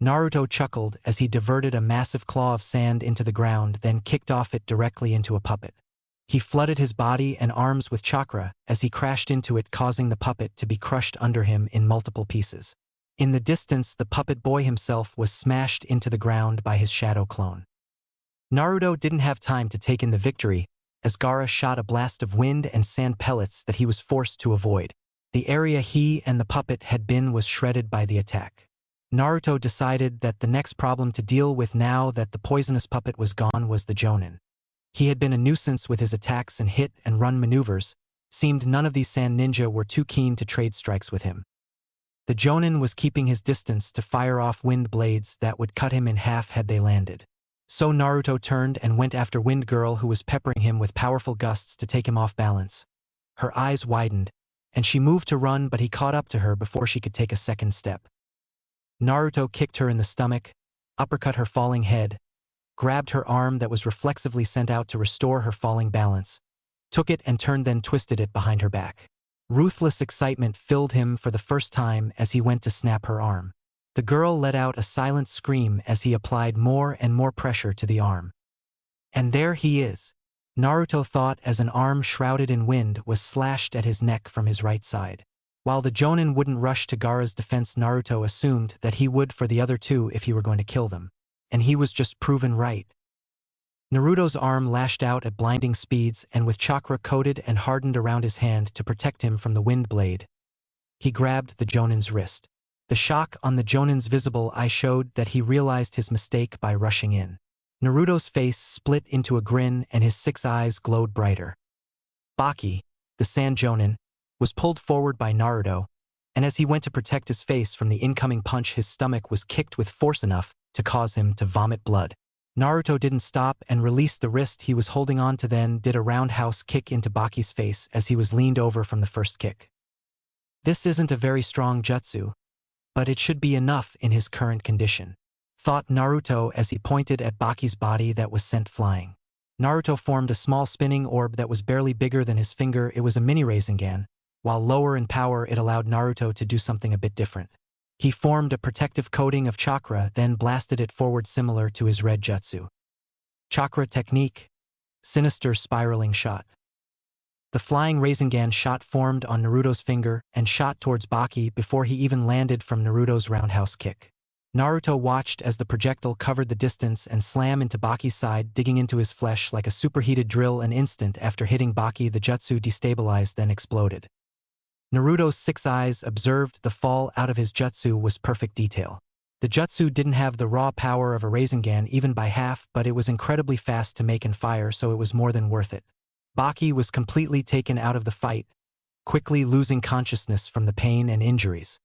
Naruto chuckled as he diverted a massive claw of sand into the ground, then kicked off it directly into a puppet. He flooded his body and arms with chakra as he crashed into it, causing the puppet to be crushed under him in multiple pieces. In the distance, the puppet boy himself was smashed into the ground by his shadow clone. Naruto didn't have time to take in the victory, as Gaara shot a blast of wind and sand pellets that he was forced to avoid. The area he and the puppet had been was shredded by the attack. Naruto decided that the next problem to deal with now that the poisonous puppet was gone was the Jonin. He had been a nuisance with his attacks and hit and run maneuvers. Seemed none of these sand ninja were too keen to trade strikes with him. The Jonin was keeping his distance to fire off wind blades that would cut him in half had they landed. So Naruto turned and went after Wind Girl, who was peppering him with powerful gusts to take him off balance. Her eyes widened, and she moved to run, but he caught up to her before she could take a second step. Naruto kicked her in the stomach, uppercut her falling head, grabbed her arm that was reflexively sent out to restore her falling balance, took it and turned, then twisted it behind her back. Ruthless excitement filled him for the first time as he went to snap her arm. The girl let out a silent scream as he applied more and more pressure to the arm. And there he is, Naruto thought, as an arm shrouded in wind was slashed at his neck from his right side. While the Jonin wouldn't rush to Gaara's defense, Naruto assumed that he would for the other two if he were going to kill them. And he was just proven right. Naruto's arm lashed out at blinding speeds, and with chakra coated and hardened around his hand to protect him from the wind blade, he grabbed the Jonin's wrist. The shock on the Jonin's visible eye showed that he realized his mistake by rushing in. Naruto's face split into a grin and his 6 eyes glowed brighter. Baki, the Sand Jonin, was pulled forward by Naruto, and as he went to protect his face from the incoming punch, his stomach was kicked with force enough to cause him to vomit blood. Naruto didn't stop and released the wrist he was holding on to, then did a roundhouse kick into Baki's face as he was leaned over from the first kick. This isn't a very strong jutsu, but it should be enough in his current condition, thought Naruto as he pointed at Baki's body that was sent flying. Naruto formed a small spinning orb that was barely bigger than his finger. It was a mini Rasengan. While lower in power, it allowed Naruto to do something a bit different. He formed a protective coating of chakra, then blasted it forward similar to his red jutsu. Chakra technique, Sinister spiraling shot. The flying Rasengan shot formed on Naruto's finger and shot towards Baki before he even landed from Naruto's roundhouse kick. Naruto watched as the projectile covered the distance and slammed into Baki's side, digging into his flesh like a superheated drill. An instant after hitting Baki, the jutsu destabilized, then exploded. Naruto's 6 eyes observed the fall out of his jutsu was perfect detail. The jutsu didn't have the raw power of a Rasengan even by half, but it was incredibly fast to make and fire, so it was more than worth it. Baki was completely taken out of the fight, quickly losing consciousness from the pain and injuries.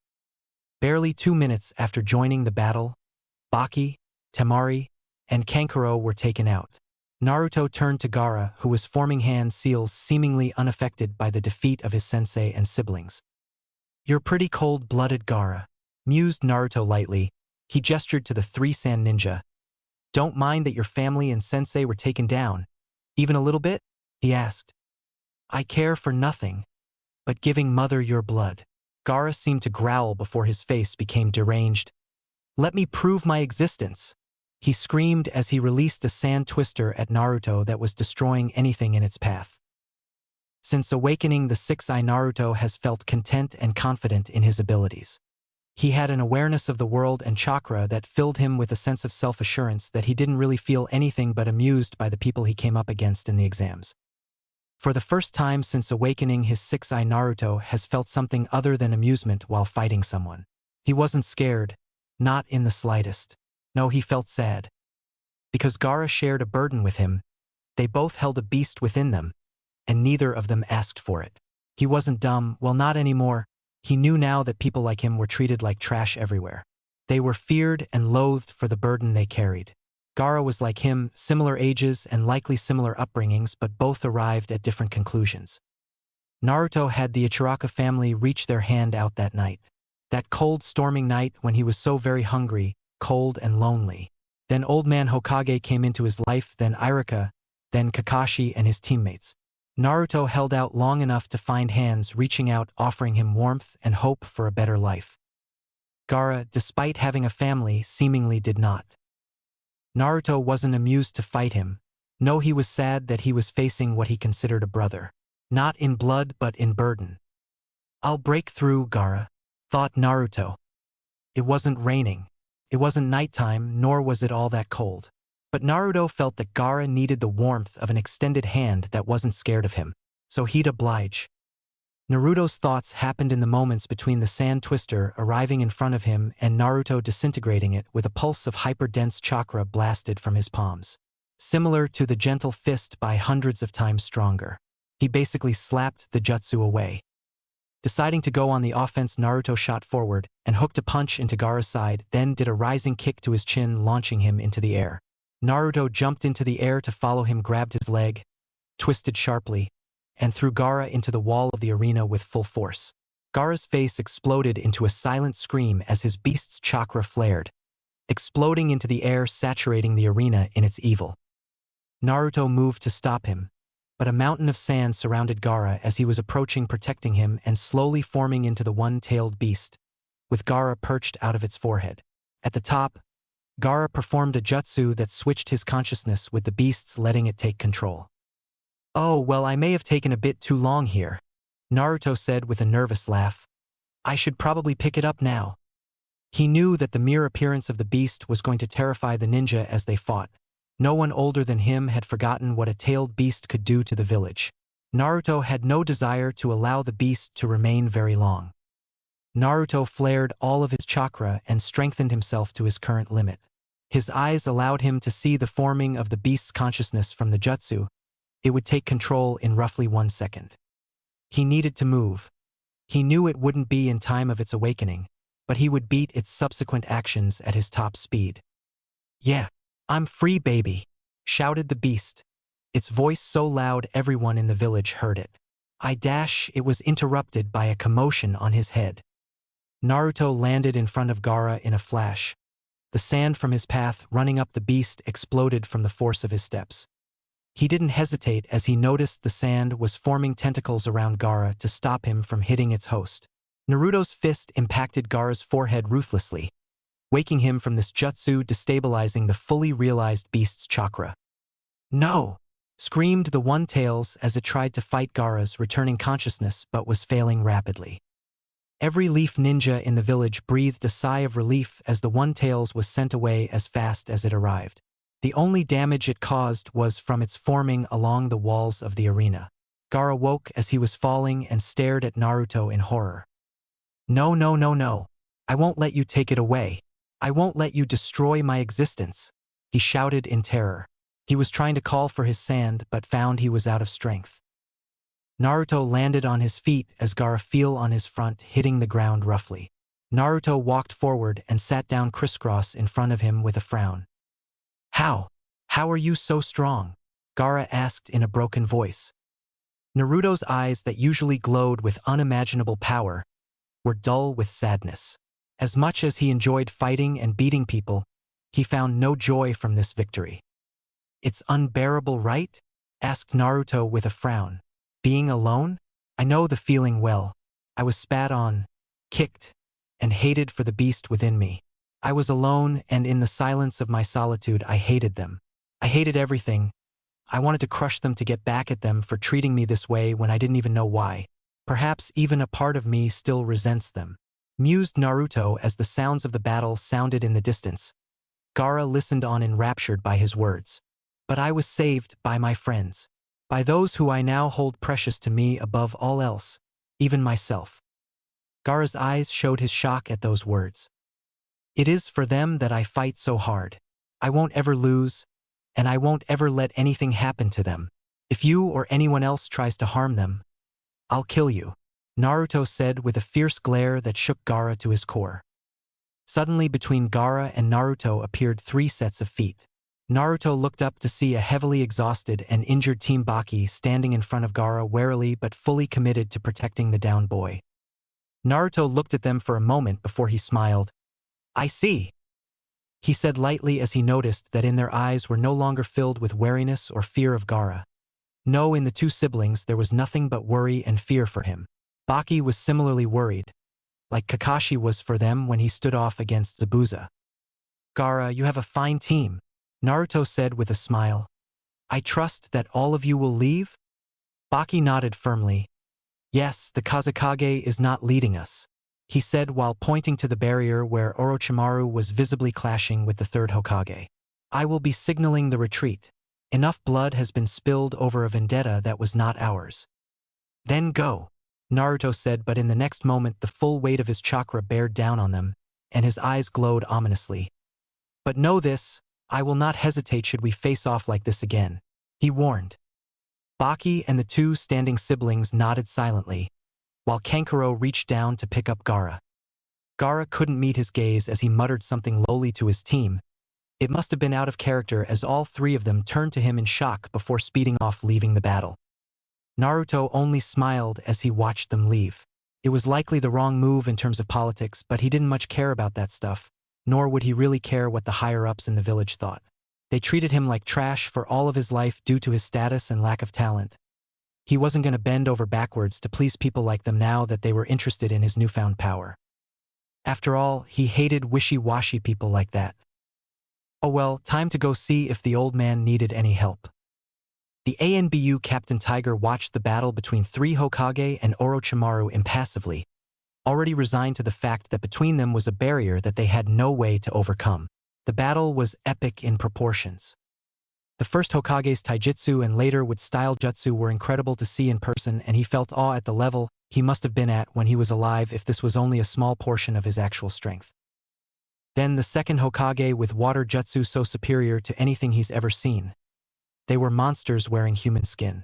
Barely 2 minutes after joining the battle, Baki, Temari, and Kankuro were taken out. Naruto turned to Gaara, who was forming hand seals, seemingly unaffected by the defeat of his sensei and siblings. "You're pretty cold-blooded, Gaara," mused Naruto lightly. He gestured to the 3 sand ninja. "Don't mind that your family and sensei were taken down, even a little bit?" he asked. "I care for nothing but giving mother your blood." Gaara seemed to growl before his face became deranged. "Let me prove my existence," he screamed as he released a sand twister at Naruto that was destroying anything in its path. Since awakening the 6-eye, Naruto has felt content and confident in his abilities. He had an awareness of the world and chakra that filled him with a sense of self-assurance that he didn't really feel anything but amused by the people he came up against in the exams. For the first time since awakening his 6-eye, Naruto has felt something other than amusement while fighting someone. He wasn't scared, not in the slightest. No, he felt sad. Because Gaara shared a burden with him, they both held a beast within them, and neither of them asked for it. He wasn't dumb, well, not anymore. He knew now that people like him were treated like trash everywhere. They were feared and loathed for the burden they carried. Gaara was like him, similar ages and likely similar upbringings, but both arrived at different conclusions. Naruto had the Uchiraka family reach their hand out that night. That cold, storming night when he was so very hungry, cold and lonely. Then old man Hokage came into his life, then Irika, then Kakashi and his teammates. Naruto held out long enough to find hands reaching out, offering him warmth and hope for a better life. Gaara, despite having a family, seemingly did not. Naruto wasn't amused to fight him. No, he was sad that he was facing what he considered a brother. Not in blood, but in burden. "I'll break through, Gaara," thought Naruto. It wasn't raining. It wasn't nighttime, nor was it all that cold. But Naruto felt that Gaara needed the warmth of an extended hand that wasn't scared of him, so he'd oblige. Naruto's thoughts happened in the moments between the sand twister arriving in front of him and Naruto disintegrating it with a pulse of hyper-dense chakra blasted from his palms. Similar to the gentle fist by hundreds of times stronger. He basically slapped the jutsu away. Deciding to go on the offense, Naruto shot forward and hooked a punch into Gaara's side, then did a rising kick to his chin, launching him into the air. Naruto jumped into the air to follow him, grabbed his leg, twisted sharply, and threw Gaara into the wall of the arena with full force. Gaara's face exploded into a silent scream as his beast's chakra flared, exploding into the air, saturating the arena in its evil. Naruto moved to stop him, but a mountain of sand surrounded Gaara as he was approaching, protecting him and slowly forming into the one-tailed beast, with Gaara perched out of its forehead. At the top, Gaara performed a jutsu that switched his consciousness with the beast's, letting it take control. "Oh, well, I may have taken a bit too long here," Naruto said with a nervous laugh. "I should probably pick it up now." He knew that the mere appearance of the beast was going to terrify the ninja as they fought. No one older than him had forgotten what a tailed beast could do to the village. Naruto had no desire to allow the beast to remain very long. Naruto flared all of his chakra and strengthened himself to his current limit. His eyes allowed him to see the forming of the beast's consciousness from the jutsu. It would take control in roughly 1 second. He needed to move. He knew it wouldn't be in time of its awakening, but he would beat its subsequent actions at his top speed. "Yeah, I'm free, baby," shouted the beast, its voice so loud everyone in the village heard it. It was interrupted by a commotion on his head. Naruto landed in front of Gaara in a flash. The sand from his path running up the beast exploded from the force of his steps. He didn't hesitate as he noticed the sand was forming tentacles around Gaara to stop him from hitting its host. Naruto's fist impacted Gaara's forehead ruthlessly, waking him from this jutsu, destabilizing the fully realized beast's chakra. "No!" screamed the One-Tails as it tried to fight Gaara's returning consciousness but was failing rapidly. Every leaf ninja in the village breathed a sigh of relief as the One-Tails was sent away as fast as it arrived. The only damage it caused was from its forming along the walls of the arena. Gaara woke as he was falling and stared at Naruto in horror. "No, no, no, no. I won't let you take it away. I won't let you destroy my existence," he shouted in terror. He was trying to call for his sand but found he was out of strength. Naruto landed on his feet as Gaara fell on his front, hitting the ground roughly. Naruto walked forward and sat down crisscross in front of him with a frown. How are you so strong?" Gaara asked in a broken voice. Naruto's eyes that usually glowed with unimaginable power were dull with sadness. As much as he enjoyed fighting and beating people, he found no joy from this victory. "It's unbearable, right?" asked Naruto with a frown. "Being alone? I know the feeling well. I was spat on, kicked, and hated for the beast within me. I was alone, and in the silence of my solitude I hated them. I hated everything. I wanted to crush them to get back at them for treating me this way when I didn't even know why. Perhaps even a part of me still resents them," mused Naruto as the sounds of the battle sounded in the distance. Gaara listened on enraptured by his words. "But I was saved by my friends, by those who I now hold precious to me above all else, even myself." Gaara's eyes showed his shock at those words. "It is for them that I fight so hard. I won't ever lose, and I won't ever let anything happen to them. If you or anyone else tries to harm them, I'll kill you," Naruto said with a fierce glare that shook Gaara to his core. Suddenly between Gaara and Naruto appeared 3 sets of feet. Naruto looked up to see a heavily exhausted and injured Team Baki standing in front of Gaara, warily but fully committed to protecting the down boy. Naruto looked at them for a moment before he smiled. "I see," he said lightly as he noticed that in their eyes were no longer filled with wariness or fear of Gaara. No, in the 2 siblings there was nothing but worry and fear for him. Baki was similarly worried, like Kakashi was for them when he stood off against Zabuza. "Gaara, you have a fine team," Naruto said with a smile. "I trust that all of you will leave?" Baki nodded firmly. "Yes, the Kazekage is not leading us," he said while pointing to the barrier where Orochimaru was visibly clashing with the 3rd Hokage. "I will be signaling the retreat. Enough blood has been spilled over a vendetta that was not ours." "Then go," Naruto said, but in the next moment the full weight of his chakra bared down on them, and his eyes glowed ominously. "But know this, I will not hesitate should we face off like this again," he warned. Baki and the 2 standing siblings nodded silently, while Kankuro reached down to pick up Gaara. Gaara couldn't meet his gaze as he muttered something lowly to his team. It must have been out of character as all 3 of them turned to him in shock before speeding off, leaving the battle. Naruto only smiled as he watched them leave. It was likely the wrong move in terms of politics, but he didn't much care about that stuff, nor would he really care what the higher-ups in the village thought. They treated him like trash for all of his life due to his status and lack of talent. He wasn't going to bend over backwards to please people like them now that they were interested in his newfound power. After all, he hated wishy-washy people like that. Oh well, time to go see if the old man needed any help. The ANBU Captain Tiger watched the battle between 3 Hokage and Orochimaru impassively, already resigned to the fact that between them was a barrier that they had no way to overcome. The battle was epic in proportions. The first Hokage's taijutsu and later with style jutsu were incredible to see in person, and he felt awe at the level he must have been at when he was alive if this was only a small portion of his actual strength. Then the second Hokage with water jutsu so superior to anything he's ever seen. They were monsters wearing human skin.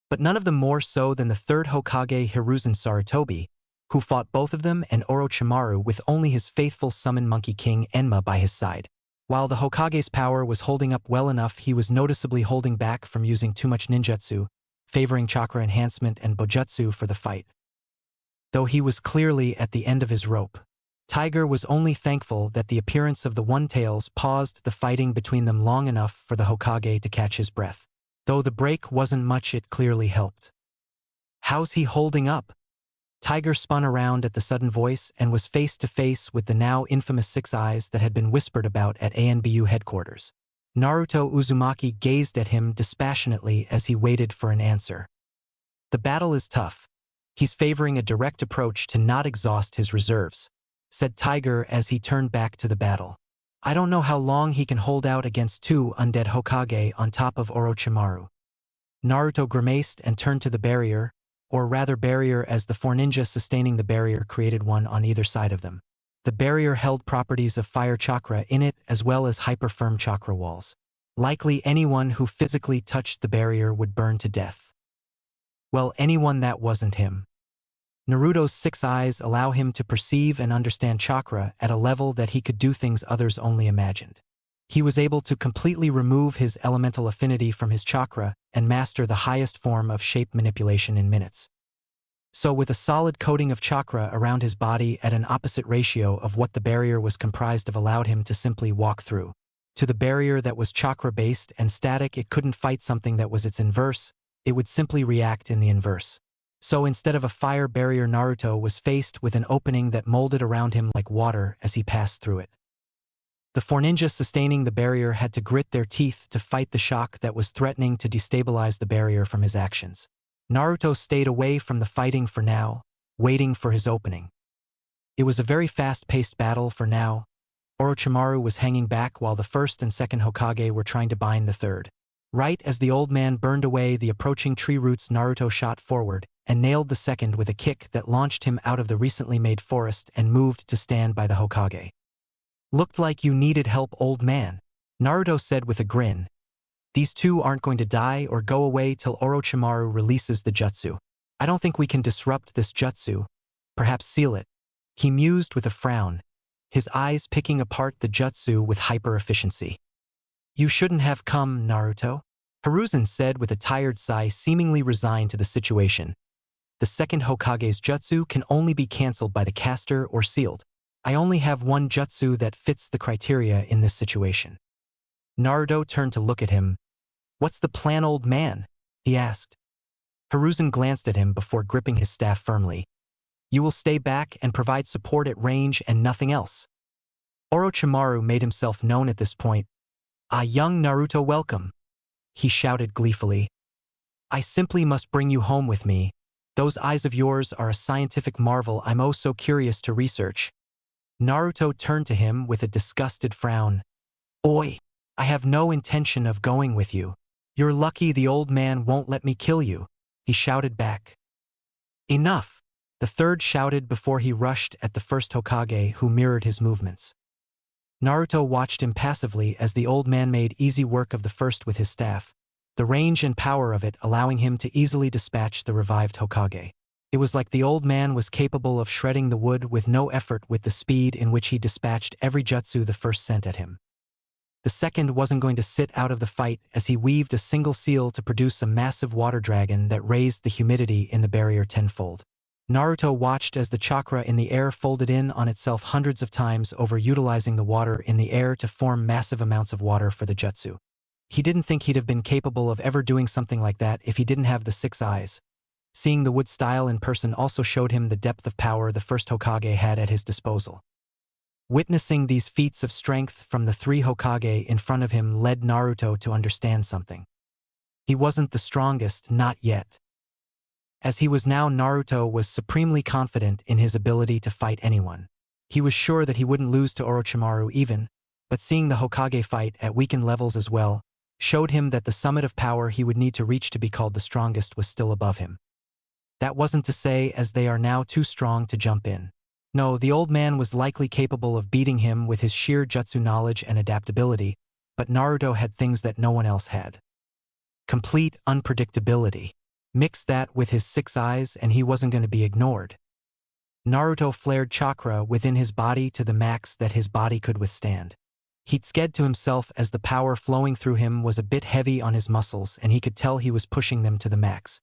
But none of them more so than the 3rd Hokage Hiruzen Sarutobi, who fought both of them and Orochimaru with only his faithful summon monkey king Enma by his side. While the Hokage's power was holding up well enough, he was noticeably holding back from using too much ninjutsu, favoring chakra enhancement and bojutsu for the fight. Though he was clearly at the end of his rope. Tiger was only thankful that the appearance of the One-Tails paused the fighting between them long enough for the Hokage to catch his breath. Though the break wasn't much, it clearly helped. "How's he holding up?" Tiger spun around at the sudden voice and was face to face with the now infamous Six Eyes that had been whispered about at ANBU headquarters. Naruto Uzumaki gazed at him dispassionately as he waited for an answer. "The battle is tough. He's favoring a direct approach to not exhaust his reserves," said Tiger as he turned back to the battle. "I don't know how long he can hold out against two undead Hokage on top of Orochimaru." Naruto grimaced and turned to the barrier, or rather barrier, as the four ninjas sustaining the barrier created one on either side of them. The barrier held properties of fire chakra in it as well as hyper-firm chakra walls. Likely anyone who physically touched the barrier would burn to death. Well, anyone that wasn't him. Naruto's Six Eyes allow him to perceive and understand chakra at a level that he could do things others only imagined. He was able to completely remove his elemental affinity from his chakra and master the highest form of shape manipulation in minutes. So with a solid coating of chakra around his body at an opposite ratio of what the barrier was comprised of allowed him to simply walk through. To the barrier that was chakra-based and static, it couldn't fight something that was its inverse, it would simply react in the inverse. So instead of a fire barrier, Naruto was faced with an opening that molded around him like water as he passed through it. The four ninjas sustaining the barrier had to grit their teeth to fight the shock that was threatening to destabilize the barrier from his actions. Naruto stayed away from the fighting for now, waiting for his opening. It was a very fast-paced battle for now. Orochimaru was hanging back while the first and second Hokage were trying to bind the third. Right as the old man burned away the approaching tree roots, Naruto shot forward and nailed the second with a kick that launched him out of the recently made forest and moved to stand by the Hokage. "Looked like you needed help, old man," Naruto said with a grin. "These two aren't going to die or go away till Orochimaru releases the jutsu. I don't think we can disrupt this jutsu. Perhaps seal it," he mused with a frown, his eyes picking apart the jutsu with hyper-efficiency. "You shouldn't have come, Naruto," Hiruzen said with a tired sigh, seemingly resigned to the situation. "The second Hokage's jutsu can only be cancelled by the caster or sealed. I only have one jutsu that fits the criteria in this situation." Naruto turned to look at him. "What's the plan, old man?" he asked. Hiruzen glanced at him before gripping his staff firmly. "You will stay back and provide support at range and nothing else." Orochimaru made himself known at this point. "Ah, young Naruto, welcome," he shouted gleefully. "I simply must bring you home with me. Those eyes of yours are a scientific marvel I'm oh so curious to research." Naruto turned to him with a disgusted frown. "Oi, I have no intention of going with you. You're lucky the old man won't let me kill you," he shouted back. "Enough," the third shouted before he rushed at the first Hokage, who mirrored his movements. Naruto watched impassively as the old man made easy work of the first with his staff, the range and power of it allowing him to easily dispatch the revived Hokage. It was like the old man was capable of shredding the wood with no effort with the speed in which he dispatched every jutsu the first sent at him. The second wasn't going to sit out of the fight as he weaved a single seal to produce a massive water dragon that raised the humidity in the barrier tenfold. Naruto watched as the chakra in the air folded in on itself hundreds of times over, utilizing the water in the air to form massive amounts of water for the jutsu. He didn't think he'd have been capable of ever doing something like that if he didn't have the Six Eyes. Seeing the wood style in person also showed him the depth of power the first Hokage had at his disposal. Witnessing these feats of strength from the three Hokage in front of him led Naruto to understand something. He wasn't the strongest, not yet. As he was now, Naruto was supremely confident in his ability to fight anyone. He was sure that he wouldn't lose to Orochimaru even, but seeing the Hokage fight at weakened levels as well showed him that the summit of power he would need to reach to be called the strongest was still above him. That wasn't to say as they are now too strong to jump in. No, the old man was likely capable of beating him with his sheer jutsu knowledge and adaptability, but Naruto had things that no one else had. Complete unpredictability. Mix that with his Six Eyes and he wasn't going to be ignored. Naruto flared chakra within his body to the max that his body could withstand. He'd said to himself as the power flowing through him was a bit heavy on his muscles and he could tell he was pushing them to the max.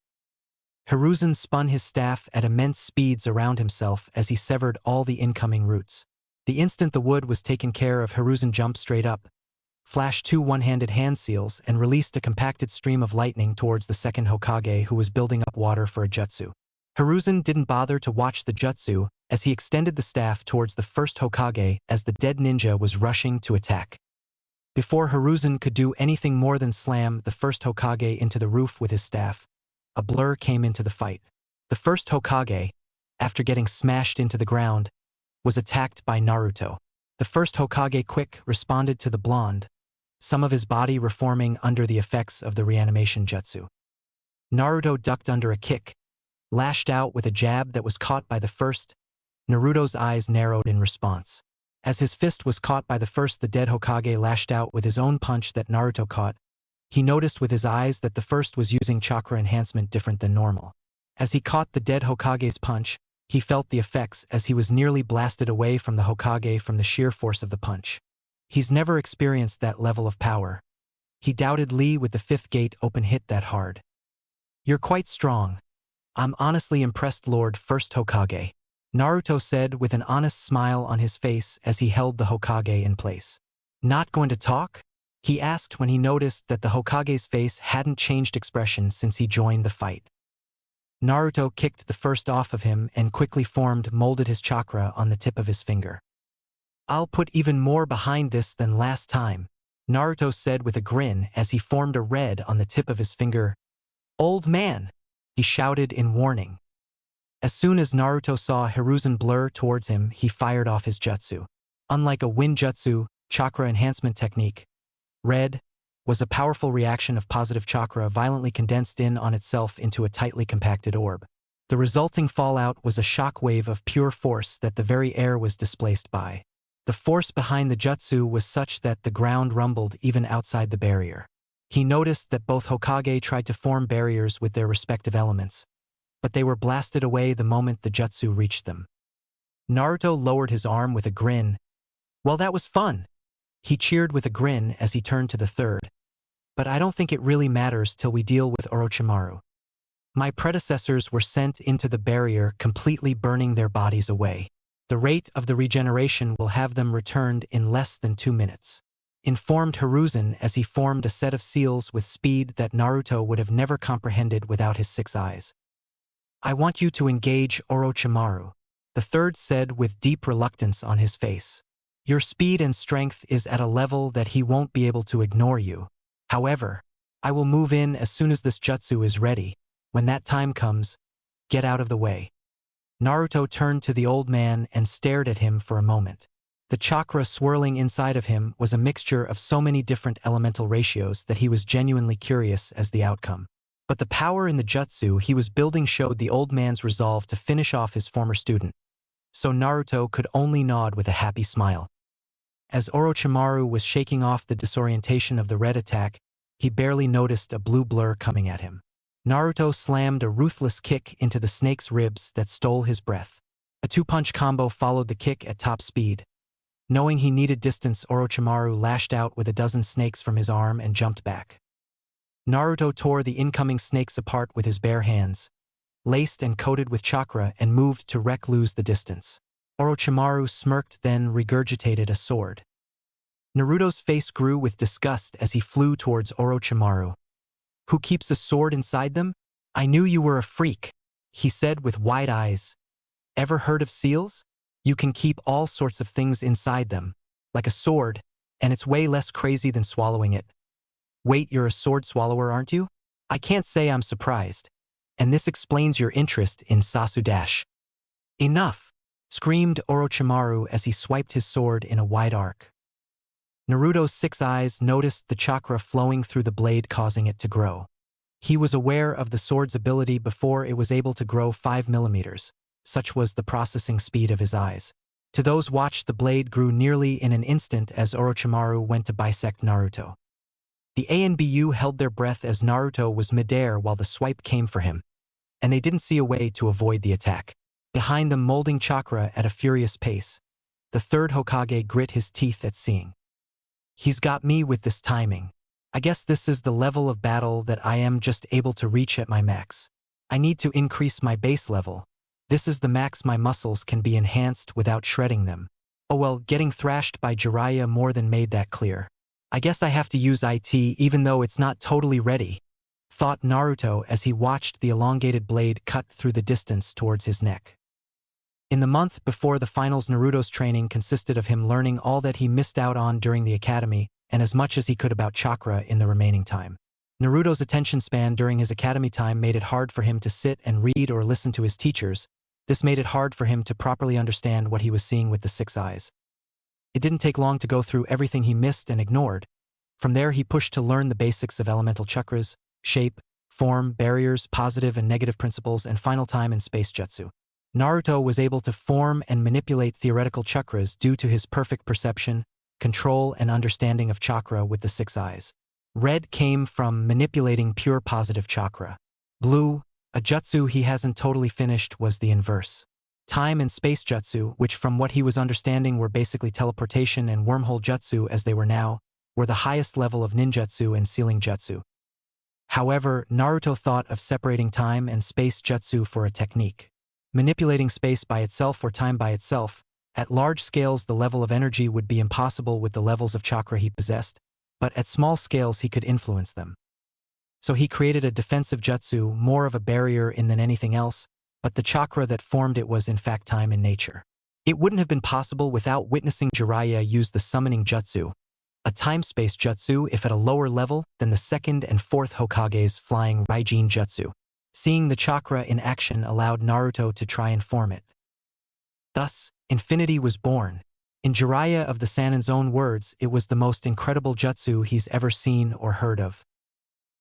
Hiruzen spun his staff at immense speeds around himself as he severed all the incoming roots. The instant the wood was taken care of, Hiruzen jumped straight up, flashed two one-handed hand seals, and released a compacted stream of lightning towards the second Hokage who was building up water for a jutsu. Hiruzen didn't bother to watch the jutsu as he extended the staff towards the first Hokage as the dead ninja was rushing to attack. Before Hiruzen could do anything more than slam the first Hokage into the roof with his staff, a blur came into the fight. The first Hokage, after getting smashed into the ground, was attacked by Naruto. The first Hokage quick responded to the blonde, some of his body reforming under the effects of the reanimation jutsu. Naruto ducked under a kick, lashed out with a jab that was caught by the first. Naruto's eyes narrowed in response. As his fist was caught by the first, the dead Hokage lashed out with his own punch that Naruto caught. He noticed with his eyes that the first was using chakra enhancement different than normal. As he caught the dead Hokage's punch, he felt the effects as he was nearly blasted away from the Hokage from the sheer force of the punch. He's never experienced that level of power. He doubted Lee with the fifth gate open hit that hard. "You're quite strong. I'm honestly impressed, Lord First Hokage," Naruto said with an honest smile on his face as he held the Hokage in place. "Not going to talk?" he asked when he noticed that the Hokage's face hadn't changed expression since he joined the fight. Naruto kicked the first off of him and quickly molded his chakra on the tip of his finger. "I'll put even more behind this than last time," Naruto said with a grin as he formed a red on the tip of his finger. "Old man!" he shouted in warning. As soon as Naruto saw Hiruzen blur towards him, he fired off his jutsu. Unlike a wind jutsu, chakra enhancement technique, red was a powerful reaction of positive chakra violently condensed in on itself into a tightly compacted orb. The resulting fallout was a shock wave of pure force that the very air was displaced by. The force behind the jutsu was such that the ground rumbled even outside the barrier. He noticed that both Hokage tried to form barriers with their respective elements, but they were blasted away the moment the jutsu reached them. Naruto lowered his arm with a grin. "Well, that was fun," he cheered with a grin as he turned to the third. "But I don't think it really matters till we deal with Orochimaru. My predecessors were sent into the barrier, completely burning their bodies away. The rate of the regeneration will have them returned in less than 2 minutes," informed Hiruzen as he formed a set of seals with speed that Naruto would have never comprehended without his 6 eyes. "I want you to engage Orochimaru," the third said with deep reluctance on his face. "Your speed and strength is at a level that he won't be able to ignore you. However, I will move in as soon as this jutsu is ready. When that time comes, get out of the way." Naruto turned to the old man and stared at him for a moment. The chakra swirling inside of him was a mixture of so many different elemental ratios that he was genuinely curious as the outcome. But the power in the jutsu he was building showed the old man's resolve to finish off his former student. So Naruto could only nod with a happy smile. As Orochimaru was shaking off the disorientation of the red attack, he barely noticed a blue blur coming at him. Naruto slammed a ruthless kick into the snake's ribs that stole his breath. A 2-punch combo followed the kick at top speed. Knowing he needed distance, Orochimaru lashed out with a dozen snakes from his arm and jumped back. Naruto tore the incoming snakes apart with his bare hands, laced and coated with chakra, and moved to wreck lose the distance. Orochimaru smirked, then regurgitated a sword. Naruto's face grew with disgust as he flew towards Orochimaru. "Who keeps a sword inside them? I knew you were a freak," he said with wide eyes. "Ever heard of seals? You can keep all sorts of things inside them, like a sword, and it's way less crazy than swallowing it." "Wait, you're a sword swallower, aren't you? I can't say I'm surprised. And this explains your interest in Sasuke." "Enough!" screamed Orochimaru as he swiped his sword in a wide arc. Naruto's 6 eyes noticed the chakra flowing through the blade, causing it to grow. He was aware of the sword's ability before it was able to grow 5 millimeters. Such was the processing speed of his eyes. To those watched, the blade grew nearly in an instant as Orochimaru went to bisect Naruto. The ANBU held their breath as Naruto was midair while the swipe came for him, and they didn't see a way to avoid the attack. Behind them, molding chakra at a furious pace, the third Hokage grit his teeth at seeing. "He's got me with this timing. I guess this is the level of battle that I am just able to reach at my max. I need to increase my base level. This is the max my muscles can be enhanced without shredding them." Oh well, getting thrashed by Jiraiya more than made that clear. I guess I have to use IT even though it's not totally ready, thought Naruto as he watched the elongated blade cut through the distance towards his neck. In the month before the finals, Naruto's training consisted of him learning all that he missed out on during the academy and as much as he could about chakra in the remaining time. Naruto's attention span during his academy time made it hard for him to sit and read or listen to his teachers. This made it hard for him to properly understand what he was seeing with the six eyes. It didn't take long to go through everything he missed and ignored. From there he pushed to learn the basics of elemental chakras, shape, form, barriers, positive and negative principles, and final time and space jutsu. Naruto was able to form and manipulate theoretical chakras due to his perfect perception, control, and understanding of chakra with the six eyes. Red came from manipulating pure positive chakra. Blue, a jutsu he hasn't totally finished, was the inverse. Time and space jutsu, which from what he was understanding were basically teleportation and wormhole jutsu as they were now, were the highest level of ninjutsu and sealing jutsu. However, Naruto thought of separating time and space jutsu for a technique. Manipulating space by itself or time by itself, at large scales the level of energy would be impossible with the levels of chakra he possessed, but at small scales he could influence them. So he created a defensive jutsu, more of a barrier in than anything else, but the chakra that formed it was in fact time in nature. It wouldn't have been possible without witnessing Jiraiya use the summoning jutsu, a time-space jutsu if at a lower level than the second and fourth Hokage's flying Raijin jutsu. Seeing the chakra in action allowed Naruto to try and form it. Thus, infinity was born. In Jiraiya of the Sanin's own words, it was the most incredible jutsu he's ever seen or heard of.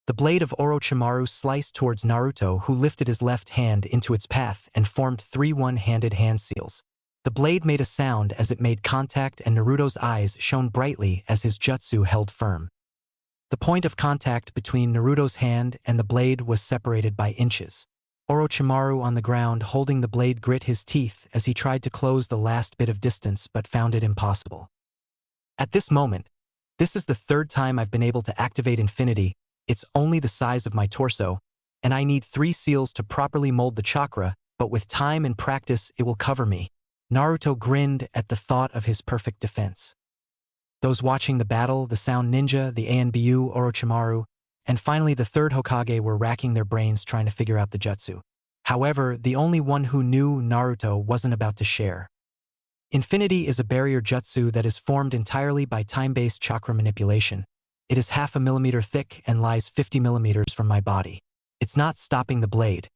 The blade of Orochimaru sliced towards Naruto, who lifted his left hand into its path and formed 3 one-handed hand seals. The blade made a sound as it made contact, and Naruto's eyes shone brightly as his jutsu held firm. The point of contact between Naruto's hand and the blade was separated by inches. Orochimaru on the ground holding the blade grit his teeth as he tried to close the last bit of distance but found it impossible. At this moment, this is the 3rd time I've been able to activate infinity. It's only the size of my torso, and I need 3 seals to properly mold the chakra, but with time and practice it will cover me. Naruto grinned at the thought of his perfect defense. Those watching the battle, the Sound Ninja, the Anbu, Orochimaru, and finally the 3rd Hokage were racking their brains trying to figure out the jutsu. However, the only one who knew Naruto wasn't about to share. Infinity is a barrier jutsu that is formed entirely by time-based chakra manipulation. It is 0.5 millimeter thick and lies 50 millimeters from my body. It's not stopping the blade.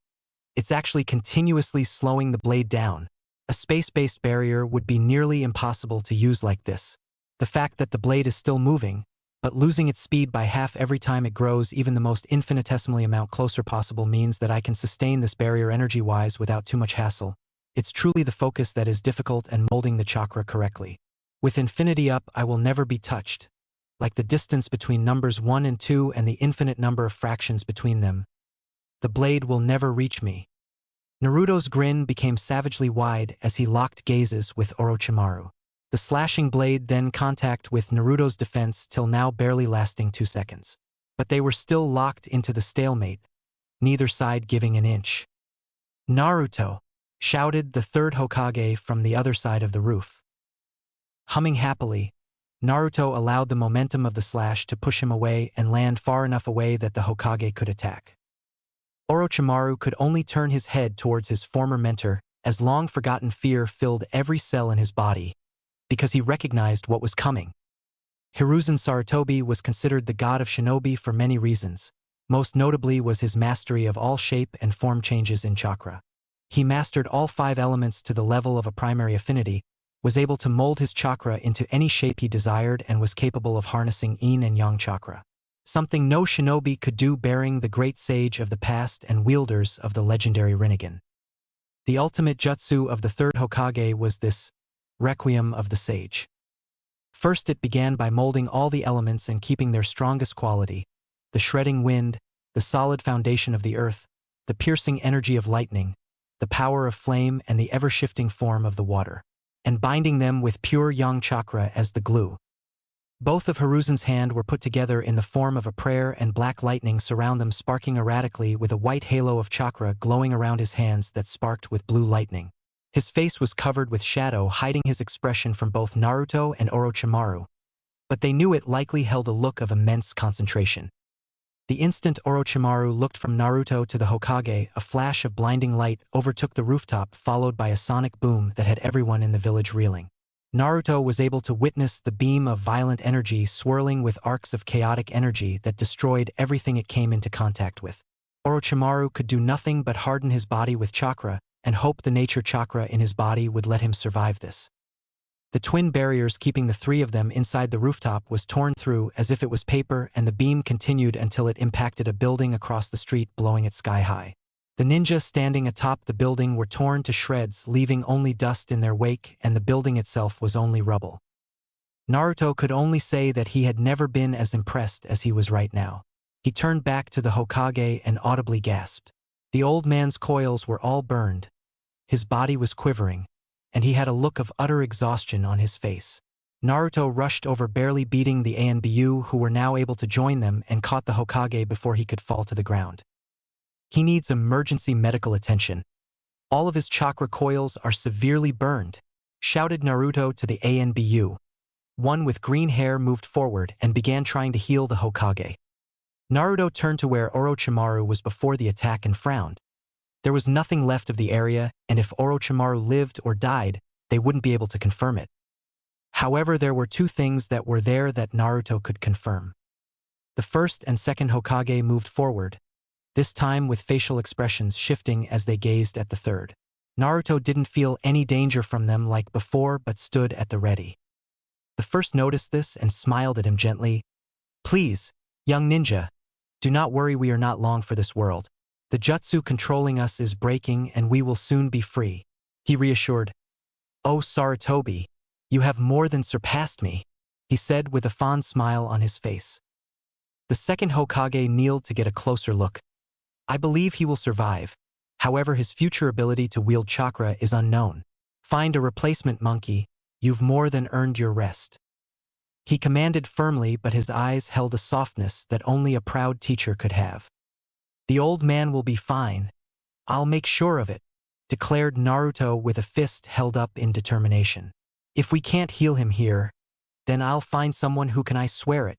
It's actually continuously slowing the blade down. A space-based barrier would be nearly impossible to use like this. The fact that the blade is still moving, but losing its speed by half every time it grows even the most infinitesimally amount closer possible, means that I can sustain this barrier energy-wise without too much hassle. It's truly the focus that is difficult and molding the chakra correctly. With infinity up, I will never be touched. Like the distance between numbers 1 and 2 and the infinite number of fractions between them. The blade will never reach me. Naruto's grin became savagely wide as he locked gazes with Orochimaru. The slashing blade then contact with Naruto's defense, till now barely lasting 2 seconds. But they were still locked into the stalemate, neither side giving an inch. "Naruto!" shouted the 3rd Hokage from the other side of the roof. Humming happily, Naruto allowed the momentum of the slash to push him away and land far enough away that the Hokage could attack. Orochimaru could only turn his head towards his former mentor as long-forgotten fear filled every cell in his body, because he recognized what was coming. Hiruzen Sarutobi was considered the god of shinobi for many reasons. Most notably was his mastery of all shape and form changes in chakra. He mastered all 5 elements to the level of a primary affinity, was able to mold his chakra into any shape he desired, and was capable of harnessing yin and yang chakra. Something no shinobi could do, bearing the great sage of the past and wielders of the legendary Rinnegan. The ultimate jutsu of the 3rd Hokage was this Requiem of the Sage. First it began by molding all the elements and keeping their strongest quality, the shredding wind, the solid foundation of the earth, the piercing energy of lightning, the power of flame, and the ever-shifting form of the water, and binding them with pure yang chakra as the glue. Both of Hiruzen's hand were put together in the form of a prayer, and black lightning surround them, sparking erratically, with a white halo of chakra glowing around his hands that sparked with blue lightning. His face was covered with shadow, hiding his expression from both Naruto and Orochimaru, but they knew it likely held a look of immense concentration. The instant Orochimaru looked from Naruto to the Hokage, a flash of blinding light overtook the rooftop, followed by a sonic boom that had everyone in the village reeling. Naruto was able to witness the beam of violent energy swirling with arcs of chaotic energy that destroyed everything it came into contact with. Orochimaru could do nothing but harden his body with chakra and hope the nature chakra in his body would let him survive this. The twin barriers keeping the three of them inside the rooftop was torn through as if it was paper, and the beam continued until it impacted a building across the street, blowing it sky high. The ninja standing atop the building were torn to shreds, leaving only dust in their wake, and the building itself was only rubble. Naruto could only say that he had never been as impressed as he was right now. He turned back to the Hokage and audibly gasped. The old man's coils were all burned. His body was quivering, and he had a look of utter exhaustion on his face. Naruto rushed over, barely beating the ANBU, who were now able to join them, and caught the Hokage before he could fall to the ground. He needs emergency medical attention. All of his chakra coils are severely burned, shouted Naruto to the ANBU. One with green hair moved forward and began trying to heal the Hokage. Naruto turned to where Orochimaru was before the attack and frowned. There was nothing left of the area, and if Orochimaru lived or died, they wouldn't be able to confirm it. However, there were two things that were there that Naruto could confirm. The first and second Hokage moved forward, this time with facial expressions shifting as they gazed at the third. Naruto didn't feel any danger from them like before, but stood at the ready. The first noticed this and smiled at him gently. "Please, young ninja, do not worry, we are not long for this world. The jutsu controlling us is breaking and we will soon be free," he reassured. "Oh Sarutobi, you have more than surpassed me," he said with a fond smile on his face. The second Hokage kneeled to get a closer look. "I believe he will survive. However, his future ability to wield chakra is unknown. Find a replacement, monkey. You've more than earned your rest," he commanded firmly, but his eyes held a softness that only a proud teacher could have. "The old man will be fine. I'll make sure of it," declared Naruto with a fist held up in determination. "If we can't heal him here, then I'll find someone who can, I swear it."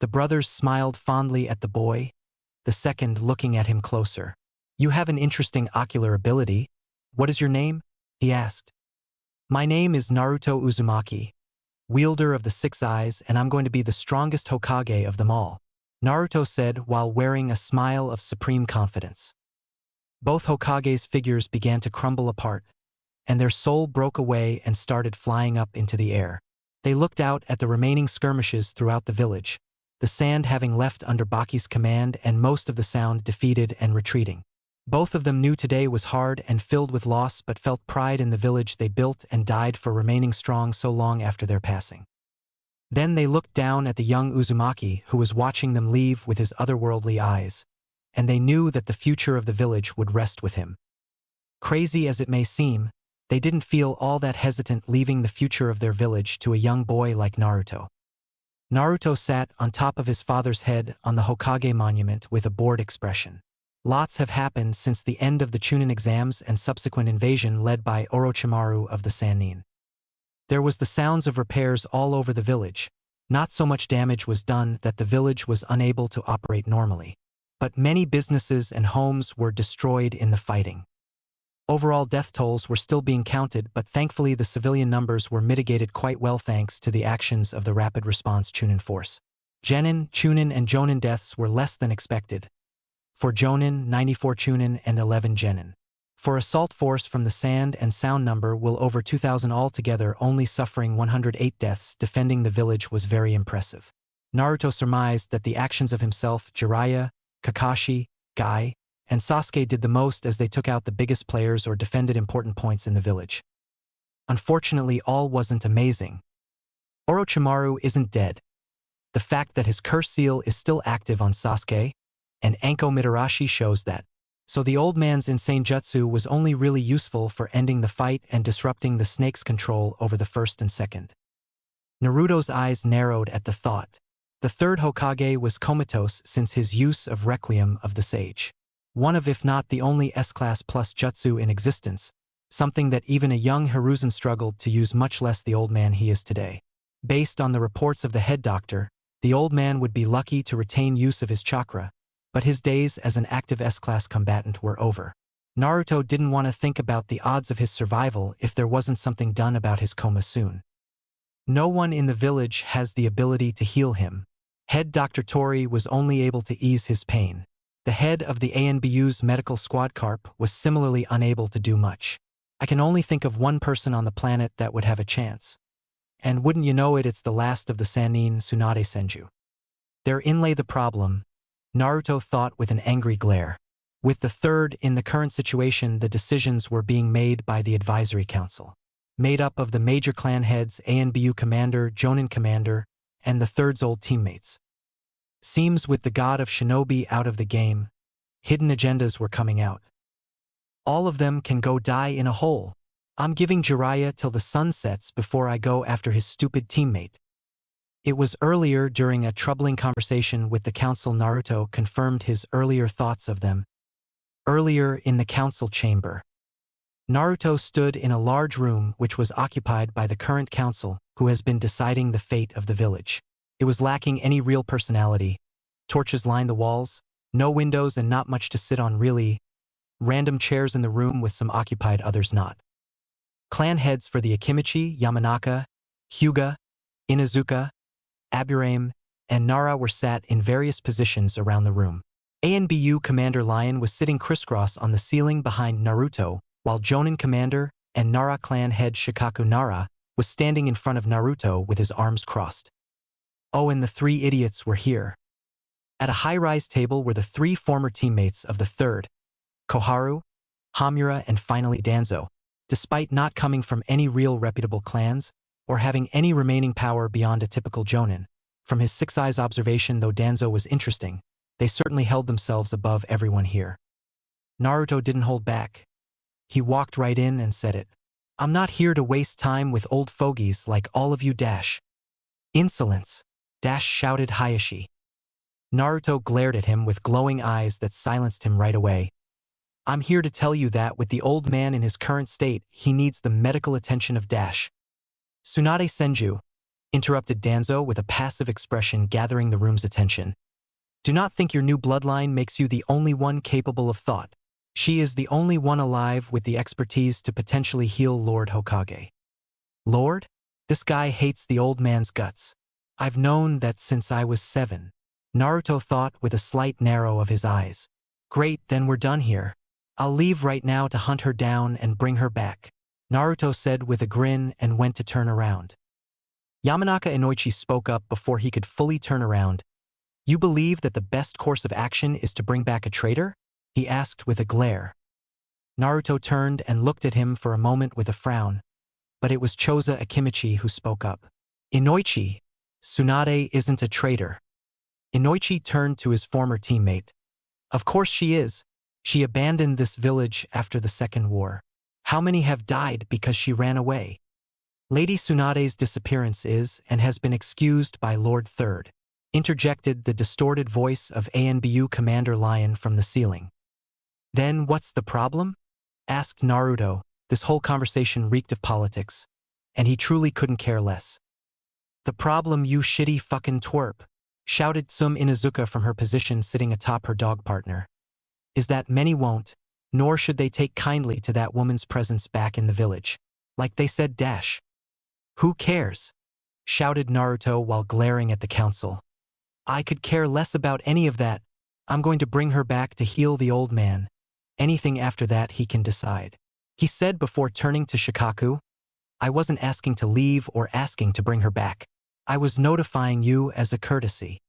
The brothers smiled fondly at the boy, the second looking at him closer. "You have an interesting ocular ability. What is your name?" he asked. "My name is Naruto Uzumaki, wielder of the six eyes, and I'm going to be the strongest Hokage of them all," Naruto said while wearing a smile of supreme confidence. Both Hokage's figures began to crumble apart, and their soul broke away and started flying up into the air. They looked out at the remaining skirmishes throughout the village, the sand having left under Baki's command and most of the sound defeated and retreating. Both of them knew today was hard and filled with loss, but felt pride in the village they built and died for, remaining strong so long after their passing. Then they looked down at the young Uzumaki, who was watching them leave with his otherworldly eyes, and they knew that the future of the village would rest with him. Crazy as it may seem, they didn't feel all that hesitant leaving the future of their village to a young boy like Naruto. Naruto sat on top of his father's head on the Hokage monument with a bored expression. Lots have happened since the end of the Chunin exams and subsequent invasion led by Orochimaru of the Sannin. There was the sounds of repairs all over the village. Not so much damage was done that the village was unable to operate normally, but many businesses and homes were destroyed in the fighting. Overall death tolls were still being counted, but thankfully the civilian numbers were mitigated quite well thanks to the actions of the rapid response Chunin force. Genin, Chunin and Jonin deaths were less than expected. For Jonin, 94 Chunin and 11 Genin. For assault force from the sand and sound number will over 2,000 altogether, only suffering 108 deaths defending the village was very impressive. Naruto surmised that the actions of himself, Jiraiya, Kakashi, Guy, and Sasuke did the most as they took out the biggest players or defended important points in the village. Unfortunately, all wasn't amazing. Orochimaru isn't dead. The fact that his curse seal is still active on Sasuke, and Anko Mitarashi shows that. So the old man's insane jutsu was only really useful for ending the fight and disrupting the snake's control over the first and second. Naruto's eyes narrowed at the thought. The third Hokage was comatose since his use of Requiem of the Sage. One of, if not the only S-Class plus jutsu in existence, something that even a young Hiruzen struggled to use, much less the old man he is today. Based on the reports of the head doctor, the old man would be lucky to retain use of his chakra, but his days as an active S-class combatant were over. Naruto didn't want to think about the odds of his survival if there wasn't something done about his coma soon. No one in the village has the ability to heal him. Head Dr. Tori was only able to ease his pain. The head of the ANBU's medical squad Carp was similarly unable to do much. I can only think of one person on the planet that would have a chance. And wouldn't you know it, it's the last of the Sannin, Tsunade Senju. Therein lay the problem, Naruto thought with an angry glare. With the third in the current situation, the decisions were being made by the advisory council, made up of the major clan heads, ANBU commander, Jonin commander, and the third's old teammates. Seems with the god of shinobi out of the game, hidden agendas were coming out. All of them can go die in a hole. I'm giving Jiraiya till the sun sets before I go after his stupid teammate. It was earlier during a troubling conversation with the council Naruto confirmed his earlier thoughts of them. Earlier in the council chamber, Naruto stood in a large room which was occupied by the current council who has been deciding the fate of the village. It was lacking any real personality. Torches lined the walls, no windows and not much to sit on really. Random chairs in the room with some occupied, others not. Clan heads for the Akimichi, Yamanaka, Hyuga, Inuzuka, Aburame, and Nara were sat in various positions around the room. ANBU Commander Lion was sitting crisscross on the ceiling behind Naruto, while Jonin Commander and Nara clan head Shikaku Nara was standing in front of Naruto with his arms crossed. Oh, and the three idiots were here. At a high-rise table were the three former teammates of the third, Koharu, Hamura, and finally Danzo. Despite not coming from any real reputable clans, or having any remaining power beyond a typical Jonin, from his six eyes observation, though Danzo was interesting, they certainly held themselves above everyone here. Naruto didn't hold back. He walked right in and said it. I'm not here to waste time with old fogies like all of you dash. Insolence, dash shouted Hayashi. Naruto glared at him with glowing eyes that silenced him right away. I'm here to tell you that with the old man in his current state, he needs the medical attention of dash. Tsunade Senju, interrupted Danzo with a passive expression gathering the room's attention. Do not think your new bloodline makes you the only one capable of thought. She is the only one alive with the expertise to potentially heal Lord Hokage. Lord? This guy hates the old man's guts. I've known that since I was 7. Naruto thought with a slight narrow of his eyes. Great, then we're done here. I'll leave right now to hunt her down and bring her back, Naruto said with a grin and went to turn around. Yamanaka Inoichi spoke up before he could fully turn around. You believe that the best course of action is to bring back a traitor? He asked with a glare. Naruto turned and looked at him for a moment with a frown, but it was Choza Akimichi who spoke up. Inoichi, Tsunade isn't a traitor. Inoichi turned to his former teammate. Of course she is. She abandoned this village after the Second War. How many have died because she ran away? Lady Tsunade's disappearance is and has been excused by Lord Third, interjected the distorted voice of ANBU Commander Lion from the ceiling. Then what's the problem? Asked Naruto. This whole conversation reeked of politics, and he truly couldn't care less. The problem, you shitty fucking twerp, shouted Tsum Inuzuka from her position sitting atop her dog partner, is that many won't, nor should they take kindly to that woman's presence back in the village. Like they said dash. Who cares? Shouted Naruto while glaring at the council. I could care less about any of that. I'm going to bring her back to heal the old man. Anything after that he can decide. He said before turning to Shikaku. I wasn't asking to leave or asking to bring her back. I was notifying you as a courtesy.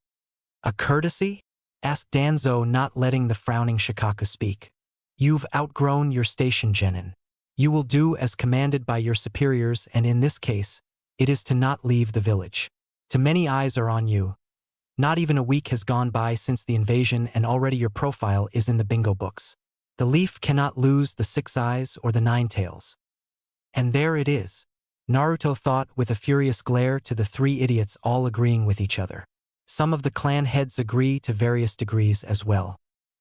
A courtesy? Asked Danzo, not letting the frowning Shikaku speak. You've outgrown your station, Genin. You will do as commanded by your superiors, and in this case, it is to not leave the village. Too many eyes are on you. Not even a week has gone by since the invasion and already your profile is in the bingo books. The leaf cannot lose the 6 eyes or the 9 tails. And there it is, Naruto thought with a furious glare to the 3 idiots all agreeing with each other. Some of the clan heads agree to various degrees as well.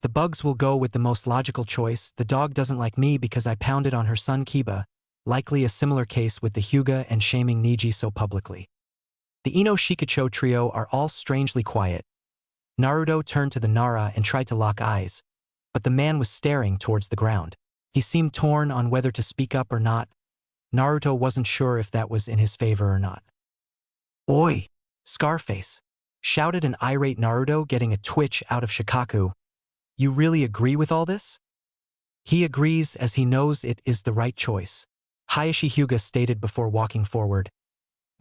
The bugs will go with the most logical choice. The dog doesn't like me because I pounded on her son Kiba, likely a similar case with the Hyuga and shaming Neji so publicly. The Ino Shikacho trio are all strangely quiet. Naruto turned to the Nara and tried to lock eyes, but the man was staring towards the ground. He seemed torn on whether to speak up or not. Naruto wasn't sure if that was in his favor or not. "Oi! Scarface!" shouted an irate Naruto, getting a twitch out of Shikaku. "You really agree with all this?" "He agrees as he knows it is the right choice," Hayashi Hyuga stated before walking forward.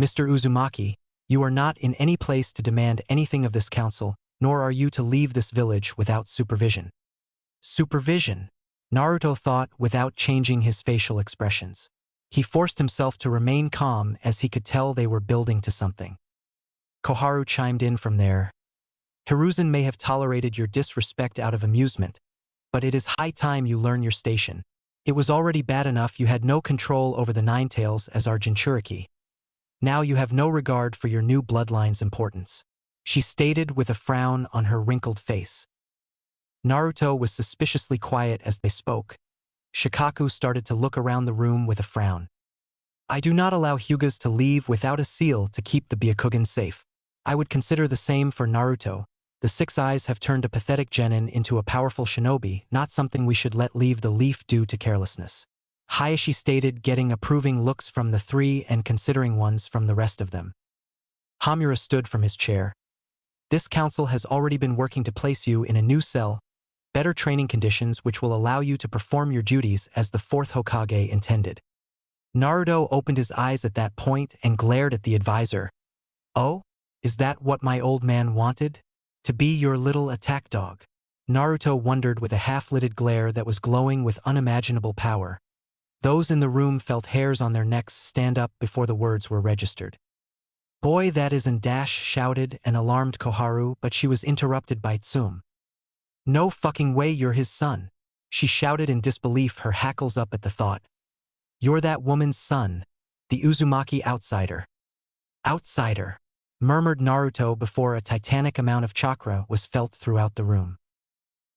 "Mr. Uzumaki, you are not in any place to demand anything of this council, nor are you to leave this village without supervision." Supervision, Naruto thought without changing his facial expressions. He forced himself to remain calm as he could tell they were building to something. Koharu chimed in from there. "Hiruzen may have tolerated your disrespect out of amusement, but it is high time you learn your station. It was already bad enough you had no control over the Nine Tails as our Jinchuriki. Now you have no regard for your new bloodline's importance," she stated with a frown on her wrinkled face. Naruto was suspiciously quiet as they spoke. Shikaku started to look around the room with a frown. "I do not allow Hyugas to leave without a seal to keep the Byakugan safe. I would consider the same for Naruto. The Six Eyes have turned a pathetic genin into a powerful shinobi, not something we should let leave the leaf due to carelessness," Hayashi stated, getting approving looks from the three and considering ones from the rest of them. Hamura stood from his chair. "This council has already been working to place you in a new cell, better training conditions which will allow you to perform your duties as the fourth Hokage intended." Naruto opened his eyes at that point and glared at the advisor. "Oh? Is that what my old man wanted? To be your little attack dog?" Naruto wondered with a half-lidded glare that was glowing with unimaginable power. Those in the room felt hairs on their necks stand up before the words were registered. "Boy, that isn't," shouted an alarmed Koharu, but she was interrupted by Tsum. "No fucking way you're his son," she shouted in disbelief, her hackles up at the thought. "You're that woman's son, the Uzumaki outsider." "Outsider," murmured Naruto before a titanic amount of chakra was felt throughout the room.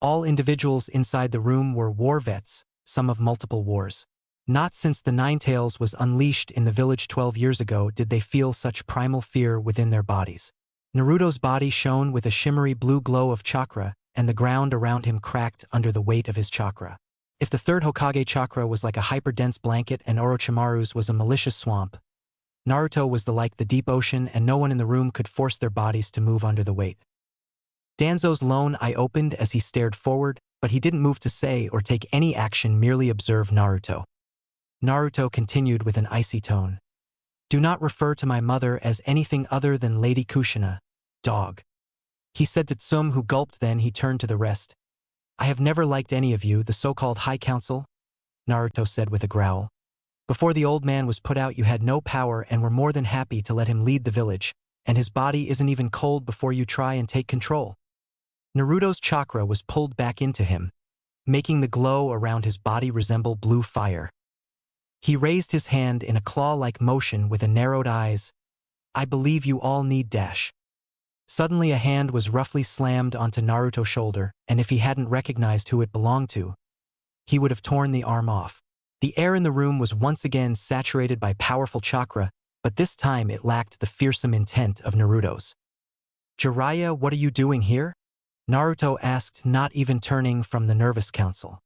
All individuals inside the room were war vets, some of multiple wars. Not since the Nine Tails was unleashed in the village 12 years ago did they feel such primal fear within their bodies. Naruto's body shone with a shimmery blue glow of chakra, and the ground around him cracked under the weight of his chakra. If the third Hokage chakra was like a hyper-dense blanket and Orochimaru's was a malicious swamp, Naruto was like the deep ocean, and no one in the room could force their bodies to move under the weight. Danzo's lone eye opened as he stared forward, but he didn't move to say or take any action, merely observe Naruto. Naruto continued with an icy tone. "Do not refer to my mother as anything other than Lady Kushina, dog," he said to Tsum, who gulped. Then he turned to the rest. "I have never liked any of you, the so-called High Council," Naruto said with a growl. "Before the old man was put out you had no power and were more than happy to let him lead the village, and his body isn't even cold before you try and take control." Naruto's chakra was pulled back into him, making the glow around his body resemble blue fire. He raised his hand in a claw-like motion with a narrowed eyes. "I believe you all need dash." Suddenly a hand was roughly slammed onto Naruto's shoulder, and if he hadn't recognized who it belonged to, he would have torn the arm off. The air in the room was once again saturated by powerful chakra, but this time it lacked the fearsome intent of Naruto's. "Jiraiya, what are you doing here?" Naruto asked, not even turning from the nervous council.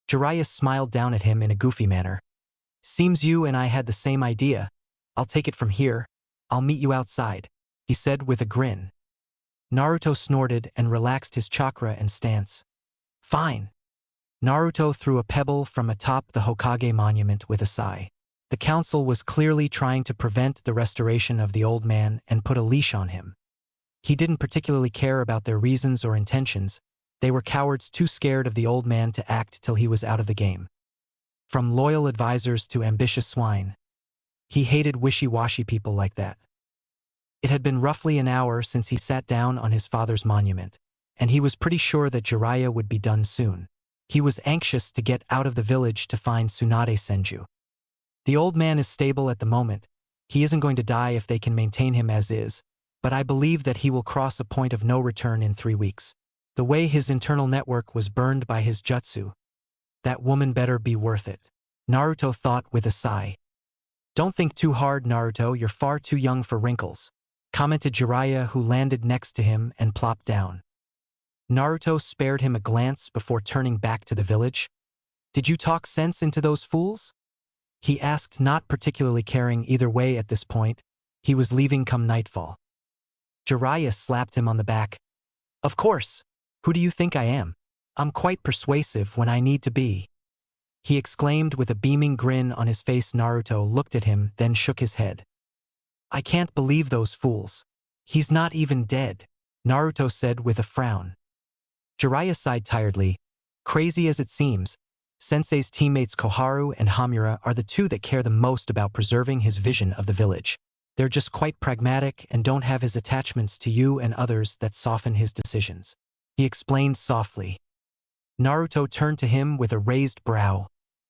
Jiraiya smiled down at him in a goofy manner. "Seems you and I had the same idea. I'll take it from here. I'll meet you outside," he said with a grin. Naruto snorted and relaxed his chakra and stance. "Fine." Naruto threw a pebble from atop the Hokage monument with a sigh. The council was clearly trying to prevent the restoration of the old man and put a leash on him. He didn't particularly care about their reasons or intentions. They were cowards too scared of the old man to act till he was out of the game. From loyal advisors to ambitious swine. He hated wishy-washy people like that. It had been roughly an hour since he sat down on his father's monument, and he was pretty sure that Jiraiya would be done soon. He was anxious to get out of the village to find Tsunade Senju. The old man is stable at the moment. He isn't going to die if they can maintain him as is, but I believe that he will cross a point of no return in 3 weeks. The way his internal network was burned by his jutsu. That woman better be worth it. Naruto thought with a sigh. Don't think too hard, Naruto, you're far too young for wrinkles, commented Jiraiya, who landed next to him and plopped down. Naruto spared him a glance before turning back to the village. Did you talk sense into those fools? He asked, not particularly caring either way at this point. He was leaving come nightfall. Jiraiya slapped him on the back. Of course. Who do you think I am? I'm quite persuasive when I need to be. He exclaimed with a beaming grin on his face. Naruto looked at him, then shook his head. I can't believe those fools. He's not even dead, Naruto said with a frown. Jiraiya sighed tiredly. Crazy as it seems, Sensei's teammates Koharu and Hamura are the two that care the most about preserving his vision of the village. They're just quite pragmatic and don't have his attachments to you and others that soften his decisions. He explained softly. Naruto turned to him with a raised brow.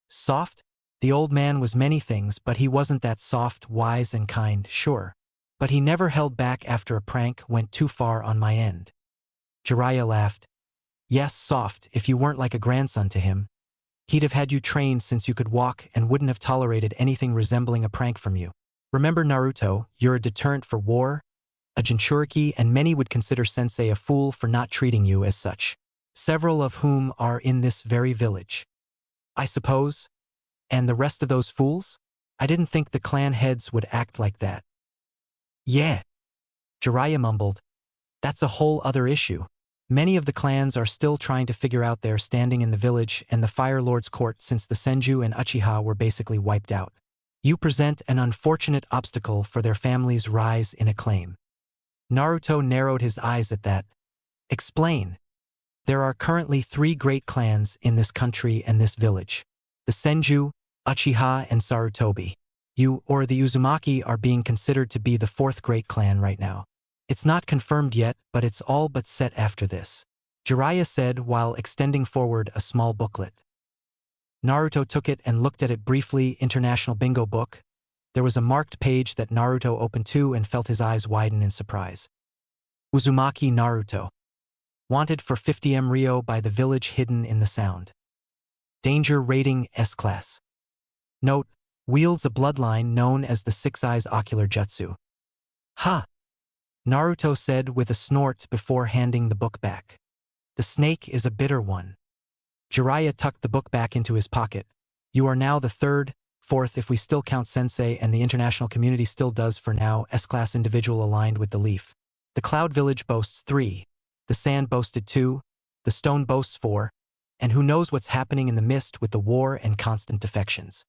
Soft? The old man was many things, but he wasn't that soft, wise and kind, sure. But he never held back after a prank went too far on my end. Jiraiya laughed. Yes, soft, if you weren't like a grandson to him. He'd have had you trained since you could walk and wouldn't have tolerated anything resembling a prank from you. Remember, Naruto, you're a deterrent for war, a Jinchuriki, and many would consider Sensei a fool for not treating you as such. Several of whom are in this very village. I suppose? And the rest of those fools? I didn't think the clan heads would act like that. Yeah. Jiraiya mumbled. That's a whole other issue. Many of the clans are still trying to figure out their standing in the village and the Fire Lord's court since the Senju and Uchiha were basically wiped out. You present an unfortunate obstacle for their family's rise in acclaim. Naruto narrowed his eyes at that. Explain. There are currently 3 great clans in this country and this village. The Senju, Uchiha, and Sarutobi. You, or the Uzumaki, are being considered to be the 4th great clan right now. It's not confirmed yet, but it's all but set after this, Jiraiya said while extending forward a small booklet. Naruto took it and looked at it briefly. International Bingo Book. There was a marked page that Naruto opened too and felt his eyes widen in surprise. Uzumaki Naruto. Wanted for 50M Rio by the village hidden in the sound. Danger rating S-Class. Note, wields a bloodline known as the Six Eyes Ocular Jutsu. Ha! Naruto said with a snort before handing the book back. The snake is a bitter one. Jiraiya tucked the book back into his pocket. You are now the 3rd, 4th if we still count Sensei, and the international community still does for now, S-Class individual aligned with the leaf. The Cloud Village boasts 3. The Sand boasted 2. The Stone boasts 4. And who knows what's happening in the mist with the war and constant defections.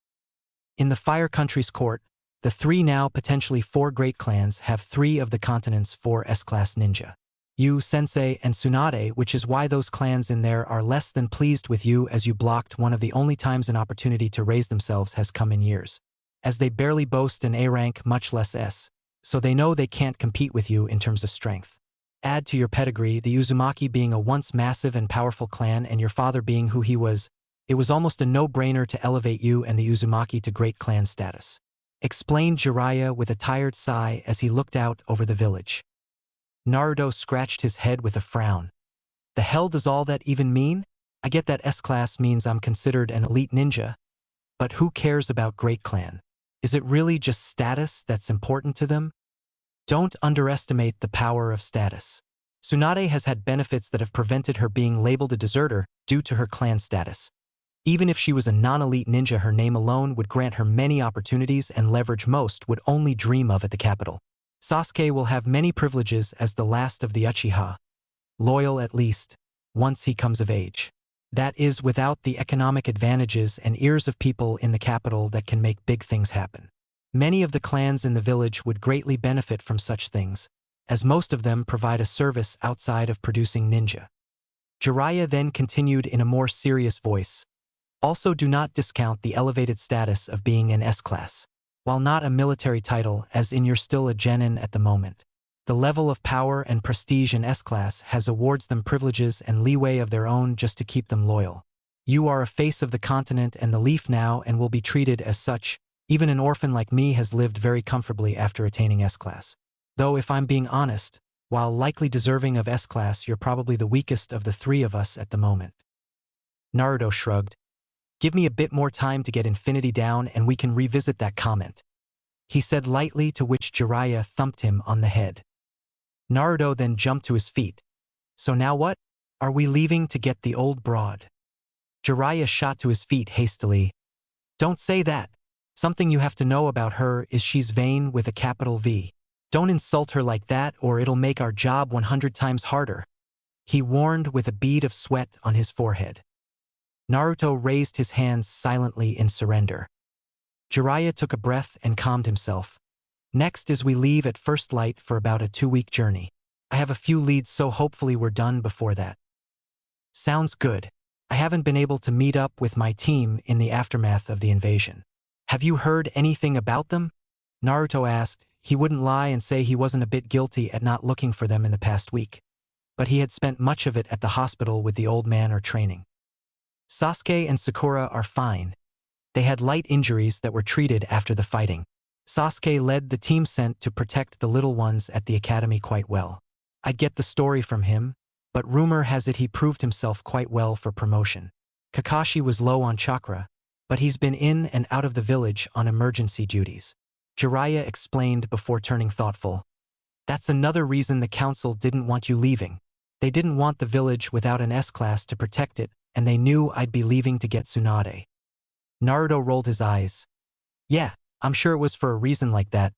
In the Fire Country's court, the 3 now potentially 4 great clans have 3 of the continent's 4 S-Class ninja. You, Sensei, and Tsunade, which is why those clans in there are less than pleased with you as you blocked one of the only times an opportunity to raise themselves has come in years. As they barely boast an A rank, much less S, so they know they can't compete with you in terms of strength. Add to your pedigree the Uzumaki being a once massive and powerful clan and your father being who he was, it was almost a no-brainer to elevate you and the Uzumaki to great clan status. Explained Jiraiya with a tired sigh as he looked out over the village. Naruto scratched his head with a frown. The hell does all that even mean? I get that S-Class means I'm considered an elite ninja, but who cares about great clan? Is it really just status that's important to them? Don't underestimate the power of status. Tsunade has had benefits that have prevented her being labeled a deserter due to her clan status. Even if she was a non-elite ninja, her name alone would grant her many opportunities and leverage most would only dream of at the capital. Sasuke will have many privileges as the last of the Uchiha. Loyal at least, once he comes of age. That is without the economic advantages and ears of people in the capital that can make big things happen. Many of the clans in the village would greatly benefit from such things, as most of them provide a service outside of producing ninja. Jiraiya then continued in a more serious voice. Also, do not discount the elevated status of being an S-Class. While not a military title, as in you're still a genin at the moment, the level of power and prestige in S-Class has awards them privileges and leeway of their own just to keep them loyal. You are a face of the continent and the leaf now and will be treated as such. Even an orphan like me has lived very comfortably after attaining S-Class. Though if I'm being honest, While likely deserving of S-class, you're probably the weakest of the three of us at the moment. Naruto shrugged. Give me a bit more time to get Infinity down and we can revisit that comment. He said lightly, to which Jiraiya thumped him on the head. Naruto then jumped to his feet. So now what? Are we leaving to get the old broad? Jiraiya shot to his feet hastily. Don't say that. Something you have to know about her is she's vain with a capital V. Don't insult her like that or it'll make our job 100 times harder. He warned with a bead of sweat on his forehead. Naruto raised his hands silently in surrender. Jiraiya took a breath and calmed himself. Next is we leave at first light for about a 2-week journey. I have a few leads, so hopefully we're done before that. Sounds good. I haven't been able to meet up with my team in the aftermath of the invasion. Have you heard anything about them? Naruto asked. He wouldn't lie and say he wasn't a bit guilty at not looking for them in the past week. But he had spent much of it at the hospital with the old man or training. Sasuke and Sakura are fine. They had light injuries that were treated after the fighting. Sasuke led the team sent to protect the little ones at the academy quite well. I'd get the story from him, but rumor has it he proved himself quite well for promotion. Kakashi was low on chakra, but he's been in and out of the village on emergency duties. Jiraiya explained before turning thoughtful. That's another reason the council didn't want you leaving. They didn't want the village without an S-class to protect it, and they knew I'd be leaving to get Tsunade. Naruto rolled his eyes. Yeah, I'm sure it was for a reason like that.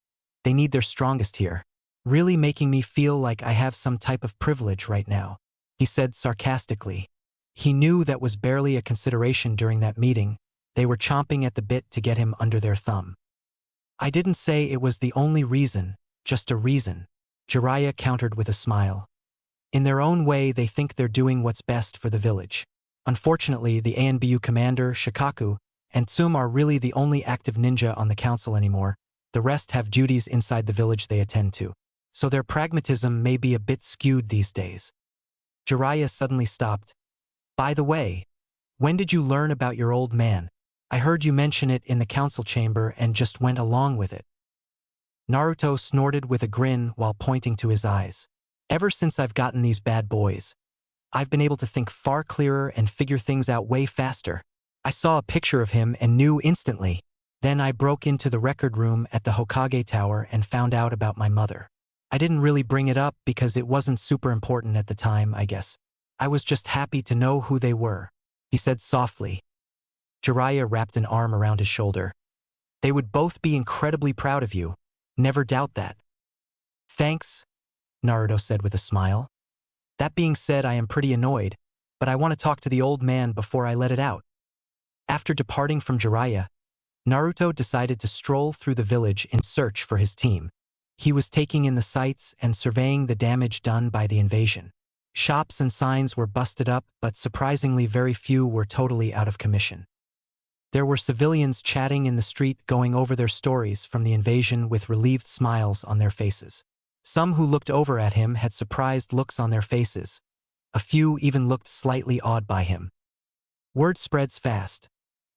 They need their strongest here. Really making me feel like I have some type of privilege right now, he said sarcastically. He knew that was barely a consideration during that meeting. They were chomping at the bit to get him under their thumb. I didn't say it was the only reason, just a reason, Jiraiya countered with a smile. In their own way, they think they're doing what's best for the village. Unfortunately, the ANBU commander, Shikaku, and Tsum are really the only active ninja on the council anymore. The rest have duties inside the village they attend to. So their pragmatism may be a bit skewed these days. Jiraiya suddenly stopped. By the way, when did you learn about your old man? I heard you mention it in the council chamber and just went along with it. Naruto snorted with a grin while pointing to his eyes. Ever since I've gotten these bad boys, I've been able to think far clearer and figure things out way faster. I saw a picture of him and knew instantly. Then I broke into the record room at the Hokage tower and found out about my mother. I didn't really bring it up because it wasn't super important at the time, I guess. I was just happy to know who they were, he said softly. Jiraiya wrapped an arm around his shoulder. They would both be incredibly proud of you. Never doubt that. Thanks, Naruto said with a smile. That being said, I am pretty annoyed, but I want to talk to the old man before I let it out. After departing from Jiraiya, Naruto decided to stroll through the village in search for his team. He was taking in the sights and surveying the damage done by the invasion. Shops and signs were busted up, but surprisingly very few were totally out of commission. There were civilians chatting in the street, going over their stories from the invasion with relieved smiles on their faces. Some who looked over at him had surprised looks on their faces. A few even looked slightly awed by him. Word spreads fast.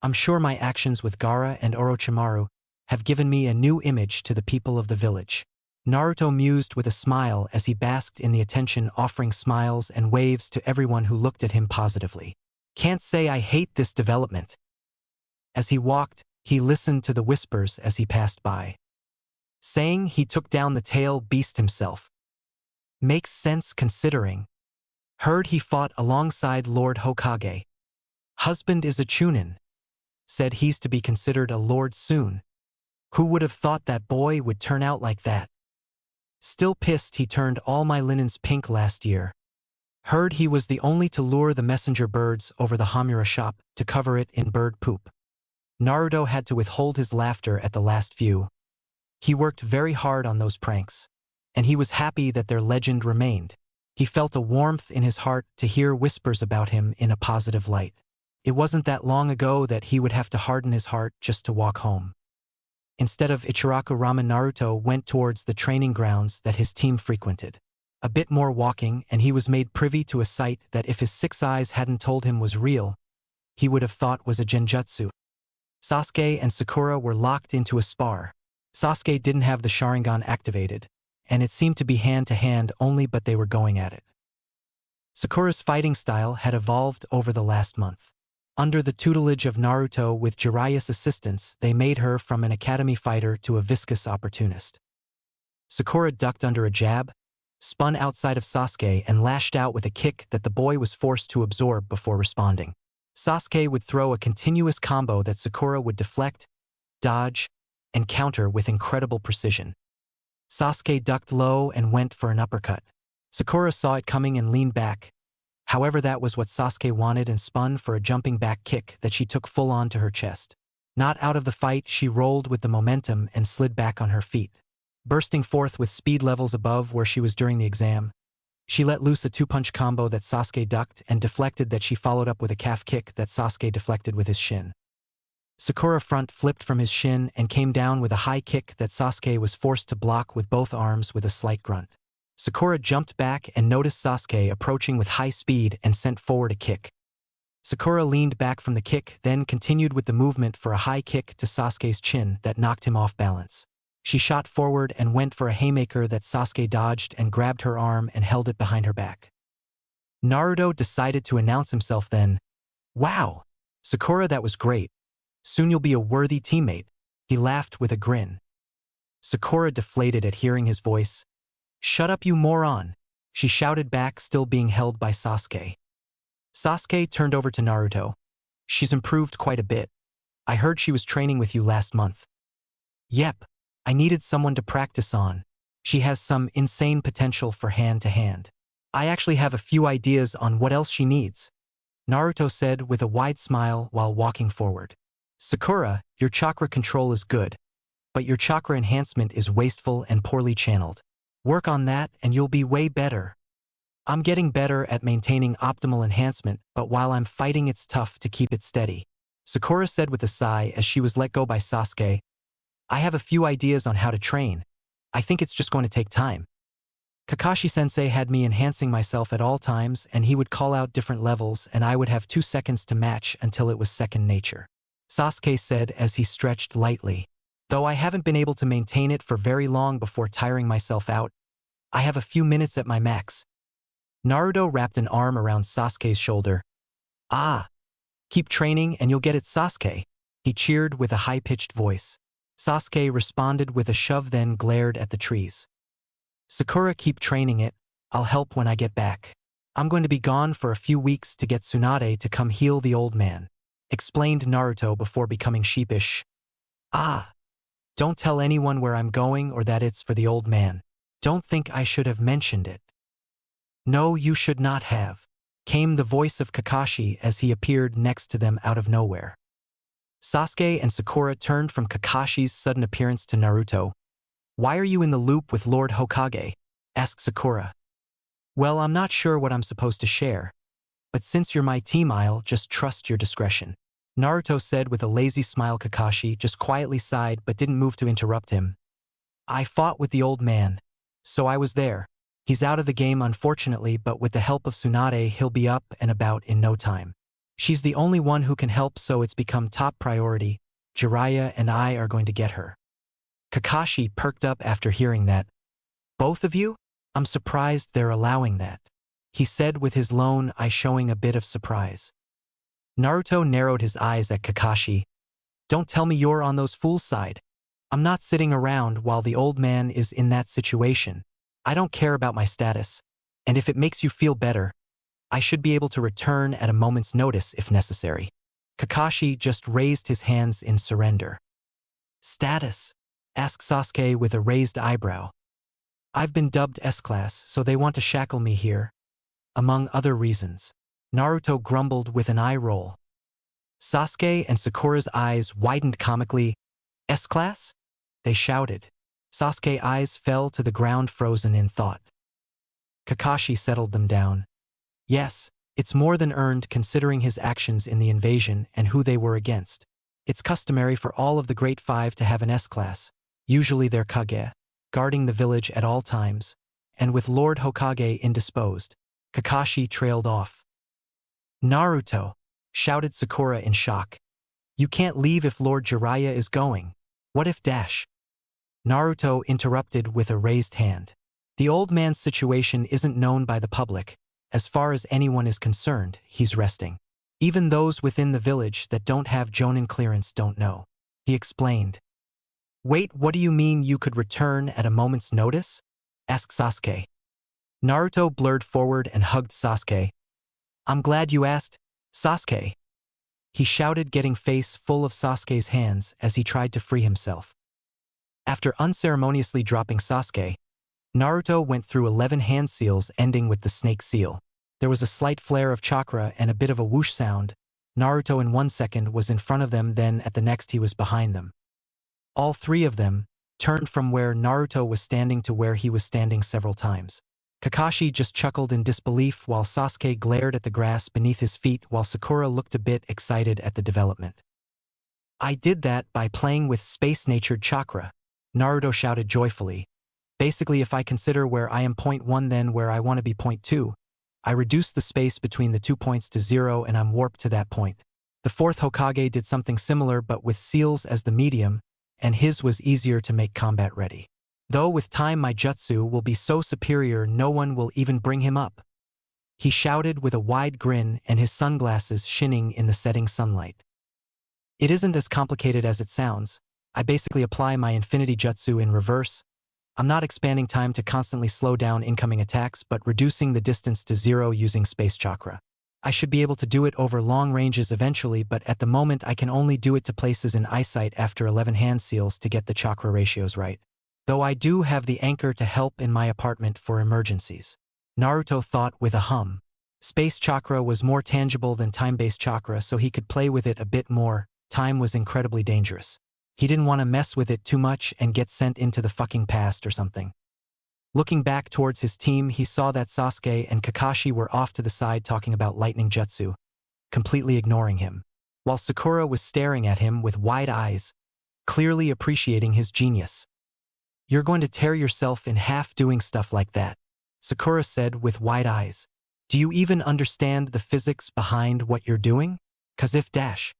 I'm sure my actions with Gaara and Orochimaru have given me a new image to the people of the village. Naruto mused with a smile as he basked in the attention, offering smiles and waves to everyone who looked at him positively. Can't say I hate this development. As he walked, he listened to the whispers as he passed by. Saying he took down the tail beast himself. Makes sense considering. Heard he fought alongside Lord Hokage. Husband is a Chunin. Said he's to be considered a lord soon. Who would have thought that boy would turn out like that? Still pissed he turned all my linens pink last year. Heard he was the only to lure the messenger birds over the Hamura shop to cover it in bird poop. Naruto had to withhold his laughter at the last few. He worked very hard on those pranks, and he was happy that their legend remained. He felt a warmth in his heart to hear whispers about him in a positive light. It wasn't that long ago that he would have to harden his heart just to walk home. Instead of Ichiraku Ramen, Naruto went towards the training grounds that his team frequented. A bit more walking and he was made privy to a sight that if his 6 eyes hadn't told him was real, he would have thought was a genjutsu. Sasuke and Sakura were locked into a spar. Sasuke didn't have the Sharingan activated, and it seemed to be hand-to-hand only, but they were going at it. Sakura's fighting style had evolved over the last month. Under the tutelage of Naruto with Jiraiya's assistance, they made her from an academy fighter to a viscous opportunist. Sakura ducked under a jab, spun outside of Sasuke and lashed out with a kick that the boy was forced to absorb before responding. Sasuke would throw a continuous combo that Sakura would deflect, dodge, and counter with incredible precision. Sasuke ducked low and went for an uppercut. Sakura saw it coming and leaned back. However, that was what Sasuke wanted and spun for a jumping back kick that she took full on to her chest. Not out of the fight, she rolled with the momentum and slid back on her feet. Bursting forth with speed levels above where she was during the exam, she let loose a two-punch combo that Sasuke ducked and deflected that she followed up with a calf kick that Sasuke deflected with his shin. Sakura front flipped from his shin and came down with a high kick that Sasuke was forced to block with both arms with a slight grunt. Sakura jumped back and noticed Sasuke approaching with high speed and sent forward a kick. Sakura leaned back from the kick, then continued with the movement for a high kick to Sasuke's chin that knocked him off balance. She shot forward and went for a haymaker that Sasuke dodged and grabbed her arm and held it behind her back. Naruto decided to announce himself then. "Wow! Sakura, that was great. Soon you'll be a worthy teammate." He laughed with a grin. Sakura deflated at hearing his voice. "Shut up, you moron!" she shouted back, still being held by Sasuke. Sasuke turned over to Naruto. "She's improved quite a bit. I heard she was training with you last month." "Yep. I needed someone to practice on. She has some insane potential for hand-to-hand. I actually have a few ideas on what else she needs," Naruto said with a wide smile while walking forward. "Sakura, your chakra control is good, but your chakra enhancement is wasteful and poorly channeled. Work on that and you'll be way better." "I'm getting better at maintaining optimal enhancement, but while I'm fighting it's tough to keep it steady," Sakura said with a sigh as she was let go by Sasuke. "I have a few ideas on how to train. I think it's just going to take time. Kakashi-sensei had me enhancing myself at all times, and he would call out different levels and I would have 2 seconds to match until it was second nature," Sasuke said as he stretched lightly. "Though I haven't been able to maintain it for very long before tiring myself out, I have a few minutes at my max." Naruto wrapped an arm around Sasuke's shoulder. "Ah, keep training and you'll get it, Sasuke," he cheered with a high-pitched voice. Sasuke responded with a shove, then glared at the trees. "Sakura, keep training it. I'll help when I get back. I'm going to be gone for a few weeks to get Tsunade to come heal the old man," explained Naruto before becoming sheepish. "Ah, don't tell anyone where I'm going or that it's for the old man. Don't think I should have mentioned it." "No, you should not have," came the voice of Kakashi as he appeared next to them out of nowhere. Sasuke and Sakura turned from Kakashi's sudden appearance to Naruto. "Why are you in the loop with Lord Hokage?" asked Sakura. "Well, I'm not sure what I'm supposed to share, but since you're my team, I'll just trust your discretion," Naruto said with a lazy smile. Kakashi just quietly sighed but didn't move to interrupt him. "I fought with the old man, so I was there. He's out of the game unfortunately, but with the help of Tsunade he'll be up and about in no time. She's the only one who can help, so it's become top priority. Jiraiya and I are going to get her." Kakashi perked up after hearing that. "Both of you? I'm surprised they're allowing that," he said with his lone eye showing a bit of surprise. Naruto narrowed his eyes at Kakashi. "Don't tell me you're on those fools' side. I'm not sitting around while the old man is in that situation. I don't care about my status, and if it makes you feel better, I should be able to return at a moment's notice if necessary." Kakashi just raised his hands in surrender. "Status?" asked Sasuke with a raised eyebrow. "I've been dubbed S-Class, so they want to shackle me here, among other reasons," Naruto grumbled with an eye roll. Sasuke and Sakura's eyes widened comically. "S-Class?" they shouted. Sasuke's eyes fell to the ground, frozen in thought. Kakashi settled them down. "Yes, it's more than earned considering his actions in the invasion and who they were against. It's customary for all of the Great Five to have an S-Class, usually their Kage, guarding the village at all times, and with Lord Hokage indisposed." Kakashi trailed off. "Naruto!" shouted Sakura in shock. "You can't leave if Lord Jiraiya is going. What if dash?" Naruto interrupted with a raised hand. The old man's situation isn't known by the public. As far as anyone is concerned, he's resting. Even those within the village that don't have Jonin clearance don't know. He explained. Wait, what do you mean you could return at a moment's notice? Asked Sasuke. Naruto blurred forward and hugged Sasuke. I'm glad you asked, Sasuke. He shouted, getting face full of Sasuke's hands as he tried to free himself. After unceremoniously dropping Sasuke, Naruto went through 11 hand seals ending with the snake seal. There was a slight flare of chakra and a bit of a whoosh sound. Naruto in 1 second was in front of them, then at the next he was behind them. All three of them turned from where Naruto was standing to where he was standing several times. Kakashi just chuckled in disbelief while Sasuke glared at the grass beneath his feet while Sakura looked a bit excited at the development. I did that by playing with space-natured chakra, Naruto shouted joyfully. Basically, if I consider where I am point 1 then where I want to be point 2, I reduce the space between the 2 points to 0 and I'm warped to that point. The fourth Hokage did something similar but with seals as the medium, and his was easier to make combat ready. Though with time my jutsu will be so superior no one will even bring him up. He shouted with a wide grin and his sunglasses shining in the setting sunlight. It isn't as complicated as it sounds. I basically apply my infinity jutsu in reverse. I'm not expanding time to constantly slow down incoming attacks but reducing the distance to 0 using space chakra. I should be able to do it over long ranges eventually, but at the moment I can only do it to places in eyesight after 11 hand seals to get the chakra ratios right. Though I do have the anchor to help in my apartment for emergencies. Naruto thought with a hum. Space chakra was more tangible than time-based chakra, so he could play with it a bit more. Time was incredibly dangerous. He didn't want to mess with it too much and get sent into the fucking past or something. Looking back towards his team, he saw that Sasuke and Kakashi were off to the side talking about lightning jutsu, completely ignoring him, while Sakura was staring at him with wide eyes, clearly appreciating his genius. You're going to tear yourself in half doing stuff like that, Sakura said with wide eyes. Do you even understand the physics behind what you're doing? 'Cause if dash.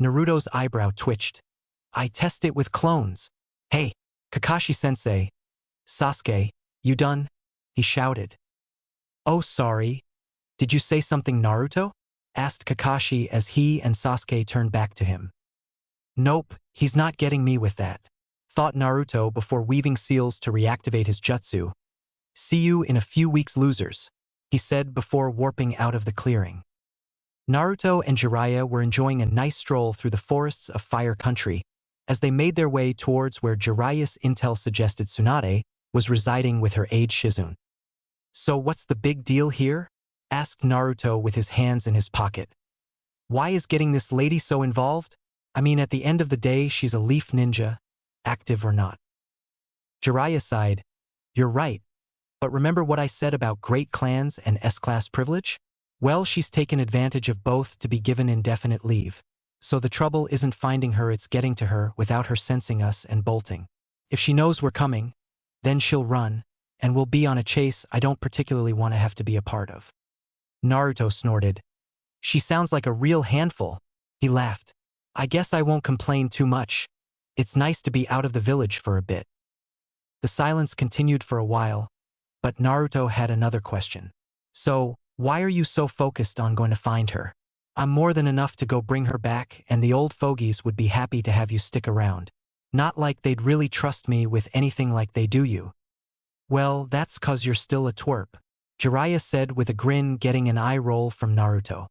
Naruto's eyebrow twitched. I test it with clones. Hey, Kakashi-sensei. Sasuke, you done? He shouted. Oh, sorry. Did you say something, Naruto? Asked Kakashi as he and Sasuke turned back to him. Nope, he's not getting me with that, thought Naruto before weaving seals to reactivate his jutsu. See you in a few weeks, losers, he said before warping out of the clearing. Naruto and Jiraiya were enjoying a nice stroll through the forests of Fire Country as they made their way towards where Jiraiya's intel suggested Tsunade was residing with her aide Shizune. So what's the big deal here? Asked Naruto with his hands in his pocket. Why is getting this lady so involved? I mean, at the end of the day, she's a leaf ninja, active or not. Jiraiya sighed. You're right. But remember what I said about great clans and S-class privilege? Well, she's taken advantage of both to be given indefinite leave. So the trouble isn't finding her, it's getting to her without her sensing us and bolting. If she knows we're coming, then she'll run, and we'll be on a chase I don't particularly want to have to be a part of. Naruto snorted. She sounds like a real handful. He laughed. I guess I won't complain too much. It's nice to be out of the village for a bit. The silence continued for a while, but Naruto had another question. So, why are you so focused on going to find her? I'm more than enough to go bring her back, and the old fogies would be happy to have you stick around. Not like they'd really trust me with anything like they do you. Well, that's 'cause you're still a twerp, Jiraiya said with a grin, getting an eye roll from Naruto.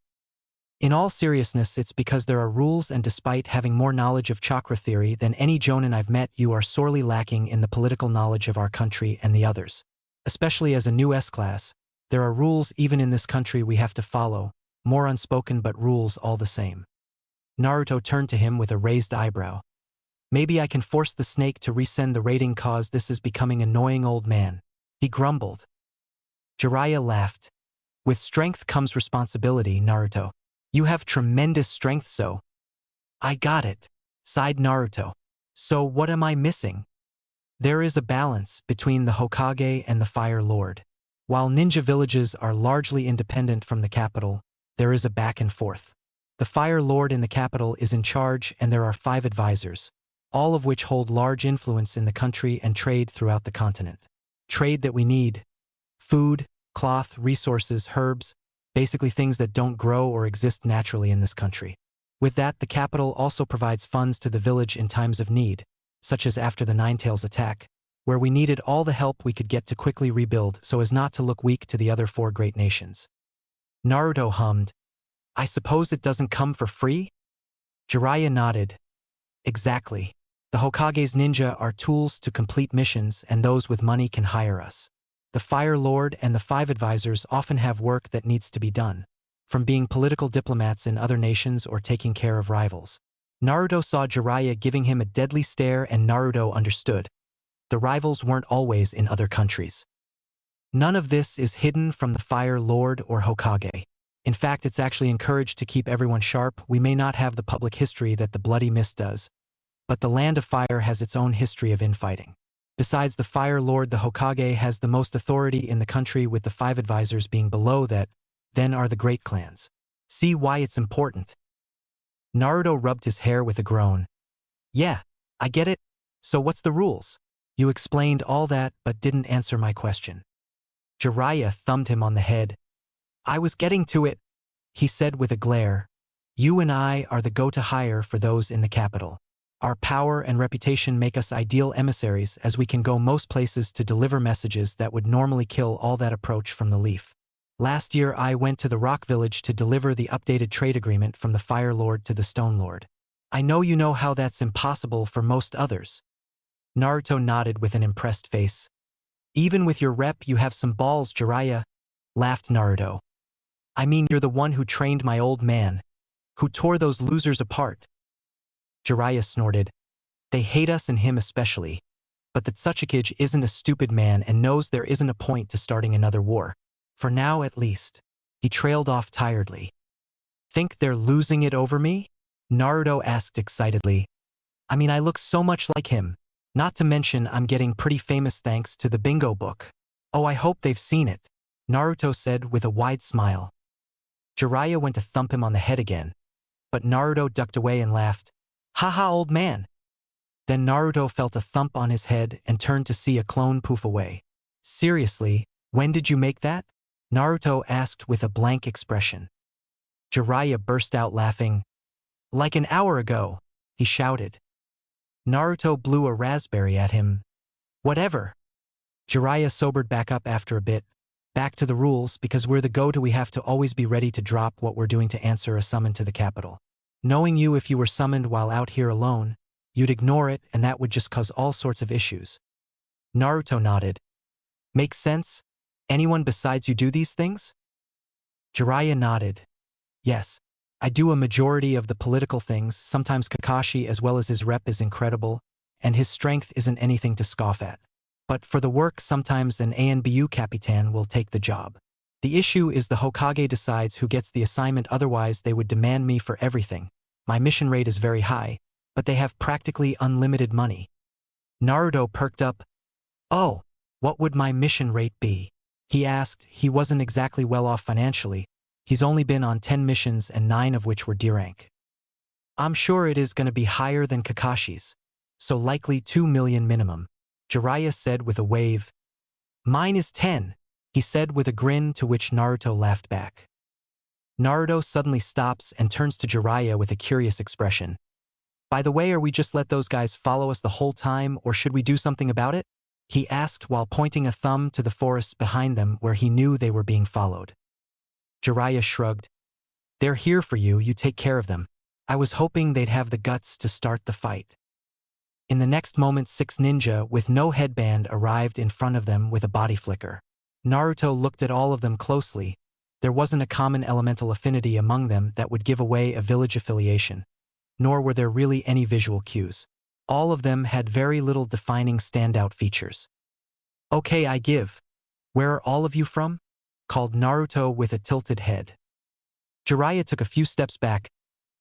In all seriousness, it's because there are rules, and despite having more knowledge of chakra theory than any Jonin I've met, you are sorely lacking in the political knowledge of our country and the others. Especially as a new S-class, there are rules even in this country we have to follow, more unspoken but rules all the same. Naruto turned to him with a raised eyebrow. Maybe I can force the snake to resend the rating, 'cause this is becoming annoying, old man, he grumbled. Jiraiya laughed. With strength comes responsibility, Naruto. You have tremendous strength, so. I got it, sighed Naruto. So what am I missing? There is a balance between the Hokage and the Fire Lord. While ninja villages are largely independent from the capital, there is a back and forth. The Fire Lord in the capital is in charge, and there are 5 advisors. all of which hold large influence in the country and trade throughout the continent. Trade that we need. Food, cloth, resources, herbs, basically things that don't grow or exist naturally in this country. With that, the capital also provides funds to the village in times of need, such as after the Ninetales attack, where we needed all the help we could get to quickly rebuild so as not to look weak to the other four great nations. Naruto hummed, "I suppose it doesn't come for free?" Jiraiya nodded. "Exactly. The Hokage's ninja are tools to complete missions, and those with money can hire us. The Fire Lord and the Five Advisors often have work that needs to be done, from being political diplomats in other nations or taking care of rivals." Naruto saw Jiraiya giving him a deadly stare, and Naruto understood. The rivals weren't always in other countries. None of this is hidden from the Fire Lord or Hokage. In fact, it's actually encouraged to keep everyone sharp. We may not have the public history that the Bloody Mist does, but the Land of Fire has its own history of infighting. Besides the Fire Lord, the Hokage has the most authority in the country, with the Five Advisors being below that. Then are the great clans. See why it's important. Naruto rubbed his hair with a groan. "Yeah, I get it. So what's the rules? You explained all that but didn't answer my question." Jiraiya thumbed him on the head. "I was getting to it," he said with a glare. "You and I are the go-to hire for those in the capital. Our power and reputation make us ideal emissaries, as we can go most places to deliver messages that would normally kill all that approach from the Leaf. Last year I went to the Rock Village to deliver the updated trade agreement from the Fire Lord to the Stone Lord. I know you know how that's impossible for most others." Naruto nodded with an impressed face. "Even with your rep you have some balls, Jiraiya," laughed Naruto. "I mean, you're the one who trained my old man, who tore those losers apart." Jiraiya snorted. "They hate us, and him especially. But the Tsuchikage isn't a stupid man and knows there isn't a point to starting another war. For now, at least." He trailed off tiredly. "Think they're losing it over me?" Naruto asked excitedly. "I mean, I look so much like him. Not to mention I'm getting pretty famous thanks to the bingo book." "Oh, I hope they've seen it," Naruto said with a wide smile. Jiraiya went to thump him on the head again, but Naruto ducked away and laughed. "Haha, old man." Then Naruto felt a thump on his head and turned to see a clone poof away. "Seriously, when did you make that?" Naruto asked with a blank expression. Jiraiya burst out laughing. "Like an hour ago," he shouted. Naruto blew a raspberry at him. "Whatever." Jiraiya sobered back up after a bit. "Back to the rules, because we're the go-to, we have to always be ready to drop what we're doing to answer a summon to the capital. Knowing you, if you were summoned while out here alone, you'd ignore it, and that would just cause all sorts of issues." Naruto nodded. "Makes sense? Anyone besides you do these things?" Jiraiya nodded. "Yes. I do a majority of the political things. Sometimes Kakashi, as well as his rep, is incredible, and his strength isn't anything to scoff at. But for the work, sometimes an ANBU Capitan will take the job. The issue is the Hokage decides who gets the assignment, otherwise they would demand me for everything. My mission rate is very high, but they have practically unlimited money." Naruto perked up. "Oh, what would my mission rate be?" he asked. He wasn't exactly well off financially. He's only been on 10 missions and 9 of which were D rank. "I'm sure it is going to be higher than Kakashi's, so likely 2 million minimum," Jiraiya said with a wave. "Mine is 10, he said with a grin, to which Naruto laughed back. Naruto suddenly stops and turns to Jiraiya with a curious expression. "By the way, are we just let those guys follow us the whole time, or should we do something about it?" he asked while pointing a thumb to the forest behind them where he knew they were being followed. Jiraiya shrugged. "They're here for you, you take care of them. I was hoping they'd have the guts to start the fight." In the next moment, 6 ninja with no headband arrived in front of them with a body flicker. Naruto looked at all of them closely. There wasn't a common elemental affinity among them that would give away a village affiliation, nor were there really any visual cues. All of them had very little defining standout features. "Okay, I give. Where are all of you from?" called Naruto with a tilted head. Jiraiya took a few steps back.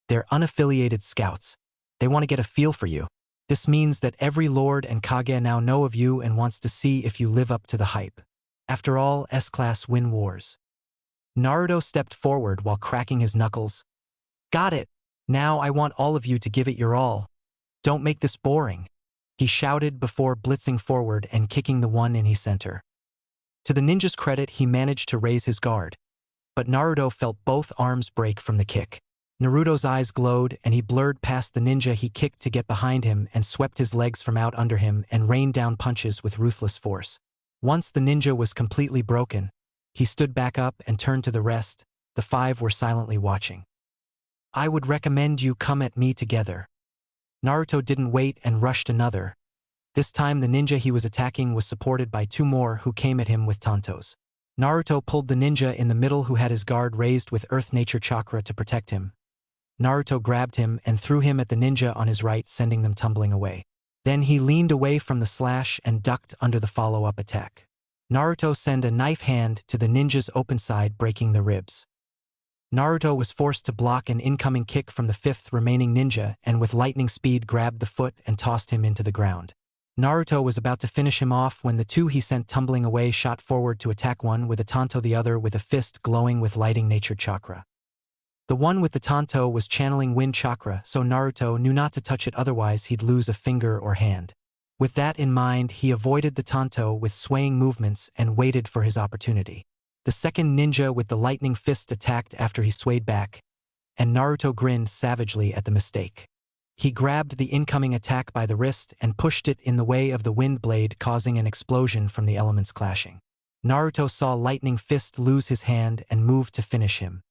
"They're unaffiliated scouts. They want to get a feel for you. This means that every lord and kage now know of you and wants to see if you live up to the hype. After all, S-class win wars." Naruto stepped forward while cracking his knuckles. "Got it. Now I want all of you to give it your all." "Don't make this boring," he shouted before blitzing forward and kicking the one in his center. To the ninja's credit, he managed to raise his guard, but Naruto felt both arms break from the kick. Naruto's eyes glowed, and he blurred past the ninja he kicked to get behind him and swept his legs from out under him and rained down punches with ruthless force. Once the ninja was completely broken, he stood back up and turned to the rest. The five were silently watching. "I would recommend you come at me together." Naruto didn't wait and rushed another. This time the ninja he was attacking was supported by two more who came at him with tantos. Naruto pulled the ninja in the middle who had his guard raised with earth-nature chakra to protect him. Naruto grabbed him and threw him at the ninja on his right, sending them tumbling away. Then he leaned away from the slash and ducked under the follow-up attack. Naruto sent a knife hand to the ninja's open side, breaking the ribs. Naruto was forced to block an incoming kick from the fifth remaining ninja and with lightning speed grabbed the foot and tossed him into the ground. Naruto was about to finish him off when the two he sent tumbling away shot forward to attack, one with a tanto, the other with a fist glowing with lighting nature chakra. The one with the tanto was channeling wind chakra, so Naruto knew not to touch it, otherwise he'd lose a finger or hand. With that in mind, he avoided the tanto with swaying movements and waited for his opportunity. The second ninja with the lightning fist attacked after he swayed back, and Naruto grinned savagely at the mistake. He grabbed the incoming attack by the wrist and pushed it in the way of the wind blade, causing an explosion from the elements clashing. Naruto saw lightning fist lose his hand and moved to finish him.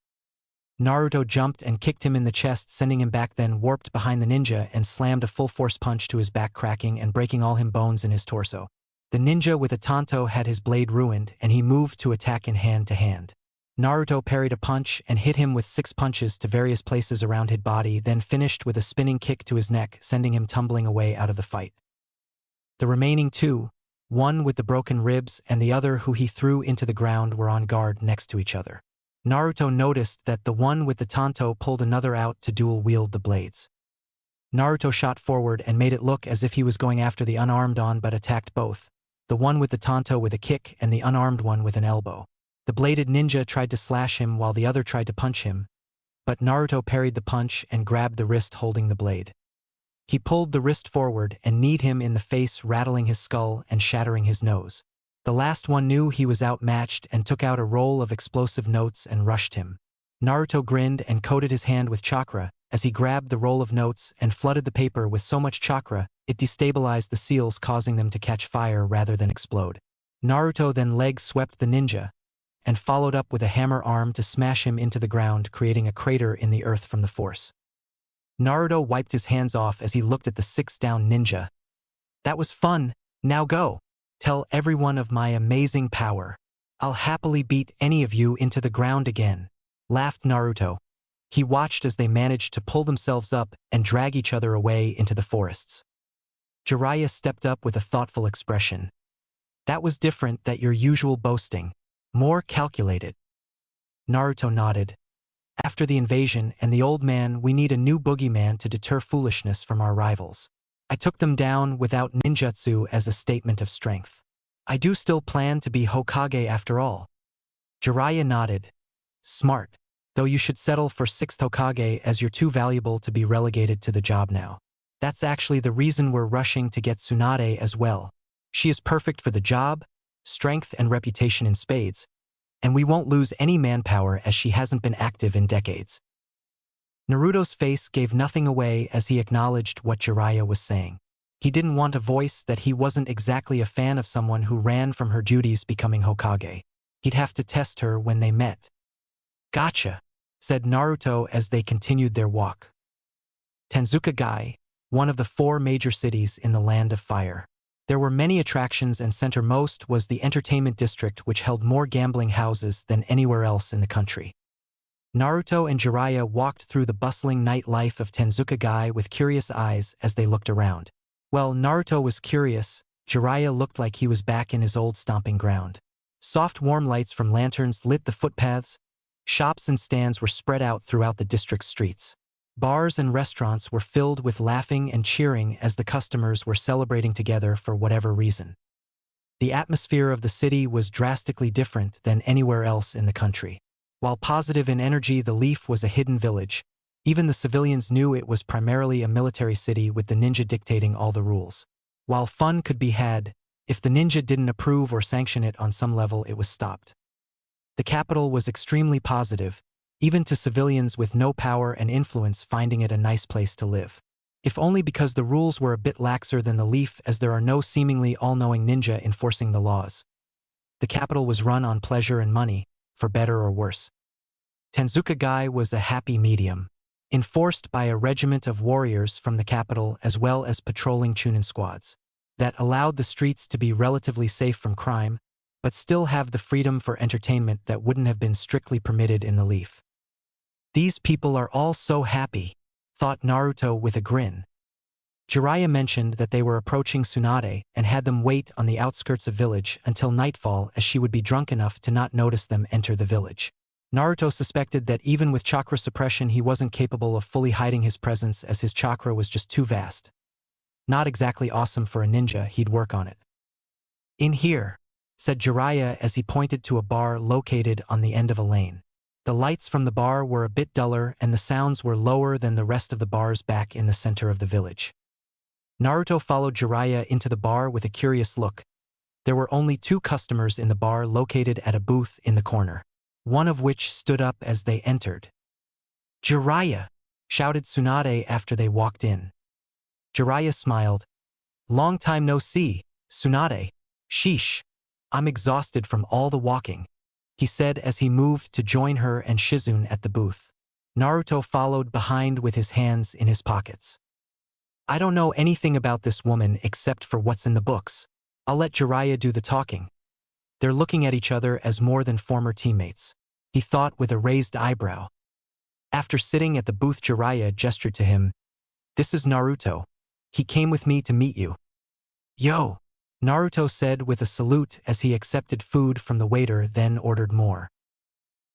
Naruto jumped and kicked him in the chest, sending him back, then warped behind the ninja and slammed a full-force punch to his back, cracking and breaking all his bones in his torso. The ninja with a tanto had his blade ruined, and he moved to attack in hand-to-hand. Naruto parried a punch and hit him with 6 punches to various places around his body, then finished with a spinning kick to his neck, sending him tumbling away out of the fight. The remaining two, one with the broken ribs and the other who he threw into the ground, were on guard next to each other. Naruto noticed that the one with the tanto pulled another out to dual-wield the blades. Naruto shot forward and made it look as if he was going after the unarmed one, but attacked both, the one with the tanto with a kick and the unarmed one with an elbow. The bladed ninja tried to slash him while the other tried to punch him, but Naruto parried the punch and grabbed the wrist holding the blade. He pulled the wrist forward and kneed him in the face, rattling his skull and shattering his nose. The last one knew he was outmatched and took out a roll of explosive notes and rushed him. Naruto grinned and coated his hand with chakra as he grabbed the roll of notes and flooded the paper with so much chakra it destabilized the seals, causing them to catch fire rather than explode. Naruto then leg swept the ninja and followed up with a hammer arm to smash him into the ground, creating a crater in the earth from the force. Naruto wiped his hands off as he looked at the 6-down ninja. "That was fun, now go. Tell everyone of my amazing power. I'll happily beat any of you into the ground again," laughed Naruto. He watched as they managed to pull themselves up and drag each other away into the forests. Jiraiya stepped up with a thoughtful expression. "That was different than your usual boasting. More calculated." Naruto nodded. "After the invasion and the old man, we need a new boogeyman to deter foolishness from our rivals. I took them down without ninjutsu as a statement of strength. I do still plan to be Hokage after all." Jiraiya nodded. "Smart. Though you should settle for 6th Hokage, as you're too valuable to be relegated to the job now. That's actually the reason we're rushing to get Tsunade as well. She is perfect for the job, strength and reputation in spades, and we won't lose any manpower as she hasn't been active in decades." Naruto's face gave nothing away as he acknowledged what Jiraiya was saying. He didn't want to voice that he wasn't exactly a fan of someone who ran from her duties becoming Hokage. He'd have to test her when they met. "Gotcha," said Naruto as they continued their walk. Tensukkegai, one of the 4 major cities in the Land of Fire. There were many attractions, and centermost was the entertainment district, which held more gambling houses than anywhere else in the country. Naruto and Jiraiya walked through the bustling nightlife of Tensukkegai with curious eyes as they looked around. While Naruto was curious, Jiraiya looked like he was back in his old stomping ground. Soft warm lights from lanterns lit the footpaths. Shops and stands were spread out throughout the district's streets. Bars and restaurants were filled with laughing and cheering as the customers were celebrating together for whatever reason. The atmosphere of the city was drastically different than anywhere else in the country. While positive in energy, the Leaf was a hidden village, Even the civilians knew it was primarily a military city with the ninja dictating all the rules. While fun could be had, if the ninja didn't approve or sanction it on some level, it was stopped. The capital was extremely positive, even to civilians with no power and influence finding it a nice place to live. If only because the rules were a bit laxer than the Leaf, as there are no seemingly all-knowing ninja enforcing the laws. The capital was run on pleasure and money, for better or worse. Tanzuka-gai was a happy medium, enforced by a regiment of warriors from the capital as well as patrolling Chunin squads, that allowed the streets to be relatively safe from crime, but still have the freedom for entertainment that wouldn't have been strictly permitted in the Leaf. These people are all so happy, thought Naruto with a grin. Jiraiya mentioned that they were approaching Tsunade and had them wait on the outskirts of village until nightfall, as she would be drunk enough to not notice them enter the village. Naruto suspected that even with chakra suppression he wasn't capable of fully hiding his presence, as his chakra was just too vast. Not exactly awesome for a ninja, he'd work on it. "In here," said Jiraiya as he pointed to a bar located on the end of a lane. The lights from the bar were a bit duller and the sounds were lower than the rest of the bars back in the center of the village. Naruto followed Jiraiya into the bar with a curious look. There were only 2 customers in the bar located at a booth in the corner, one of which stood up as they entered. "Jiraiya!" shouted Tsunade after they walked in. Jiraiya smiled. "Long time no see, Tsunade. Sheesh. I'm exhausted from all the walking," he said as he moved to join her and Shizune at the booth. Naruto followed behind with his hands in his pockets. "I don't know anything about this woman except for what's in the books. I'll let Jiraiya do the talking." They're looking at each other as more than former teammates, he thought with a raised eyebrow. After sitting at the booth, Jiraiya gestured to him. "This is Naruto. He came with me to meet you." "Yo," Naruto said with a salute as he accepted food from the waiter, then ordered more.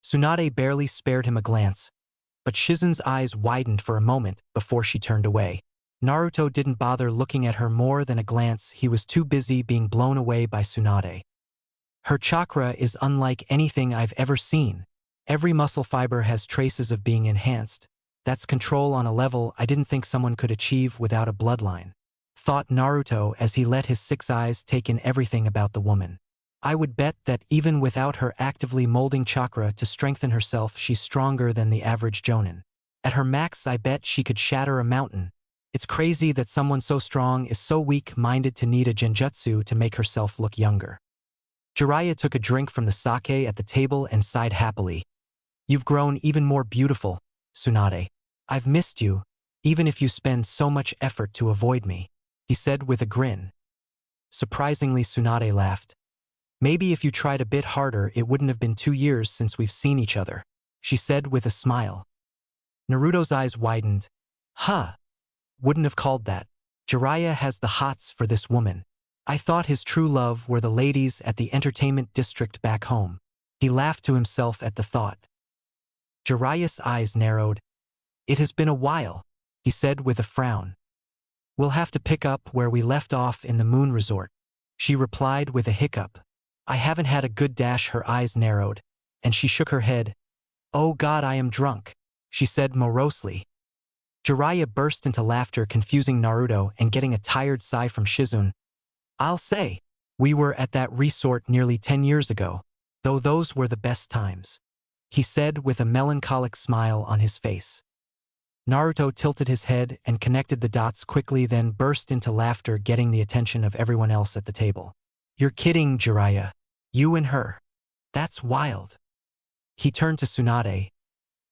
Tsunade barely spared him a glance, but Shizune's eyes widened for a moment before she turned away. Naruto didn't bother looking at her more than a glance, he was too busy being blown away by Tsunade. Her chakra is unlike anything I've ever seen. Every muscle fiber has traces of being enhanced. That's control on a level I didn't think someone could achieve without a bloodline, thought Naruto as he let his 6 eyes take in everything about the woman. I would bet that even without her actively molding chakra to strengthen herself, she's stronger than the average jonin. At her max, I bet she could shatter a mountain. It's crazy that someone so strong is so weak-minded to need a genjutsu to make herself look younger. Jiraiya took a drink from the sake at the table and sighed happily. "You've grown even more beautiful, Tsunade. I've missed you, even if you spend so much effort to avoid me," he said with a grin. Surprisingly, Tsunade laughed. "Maybe if you tried a bit harder it wouldn't have been 2 years since we've seen each other," she said with a smile. Naruto's eyes widened. "Huh. Wouldn't have called that. Jiraiya has the hots for this woman. I thought his true love were the ladies at the entertainment district back home." He laughed to himself at the thought. Jiraiya's eyes narrowed. "It has been a while," he said with a frown. "We'll have to pick up where we left off in the Moon Resort," she replied with a hiccup. "I haven't had a good dash." Her eyes narrowed, and she shook her head. "Oh God, I am drunk," she said morosely. Jiraiya burst into laughter, confusing Naruto and getting a tired sigh from Shizune. "I'll say, we were at that resort nearly 10 years ago, though those were the best times," he said with a melancholic smile on his face. Naruto tilted his head and connected the dots quickly, then burst into laughter, getting the attention of everyone else at the table. "You're kidding, Jiraiya. You and her. That's wild." He turned to Tsunade.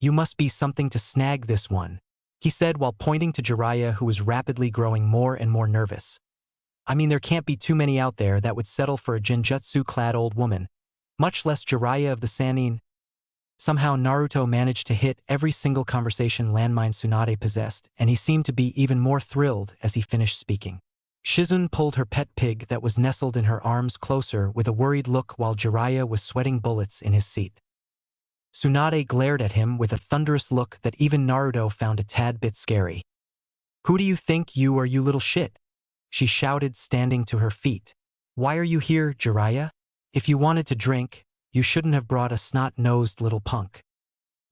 "You must be something to snag this one," he said while pointing to Jiraiya, who was rapidly growing more and more nervous. "I mean, there can't be too many out there that would settle for a genjutsu-clad old woman, much less Jiraiya of the Sannin." Somehow Naruto managed to hit every single conversation landmine Tsunade possessed, and he seemed to be even more thrilled as he finished speaking. Shizune pulled her pet pig that was nestled in her arms closer with a worried look while Jiraiya was sweating bullets in his seat. Tsunade glared at him with a thunderous look that even Naruto found a tad bit scary. "Who do you think you are, you little shit?" she shouted, standing to her feet. "Why are you here, Jiraiya? If you wanted to drink, you shouldn't have brought a snot-nosed little punk."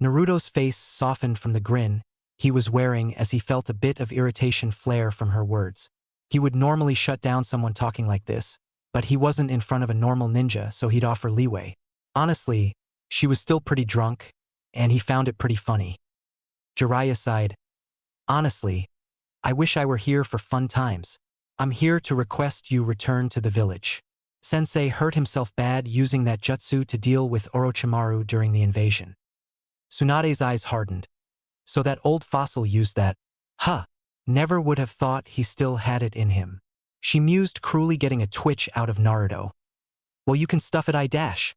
Naruto's face softened from the grin. he was wearing as he felt a bit of irritation flare from her words. He would normally shut down someone talking like this, but he wasn't in front of a normal ninja, so he'd offer leeway. Honestly, she was still pretty drunk, and he found it pretty funny. Jiraiya sighed. Honestly, I wish I were here for fun times. I'm here to request you return to the village. Sensei hurt himself bad using that jutsu to deal with Orochimaru during the invasion. Tsunade's eyes hardened. So that old fossil used that. Huh. Never would have thought he still had it in him. She mused, cruelly getting a twitch out of Naruto. Well, you can stuff it, I dash.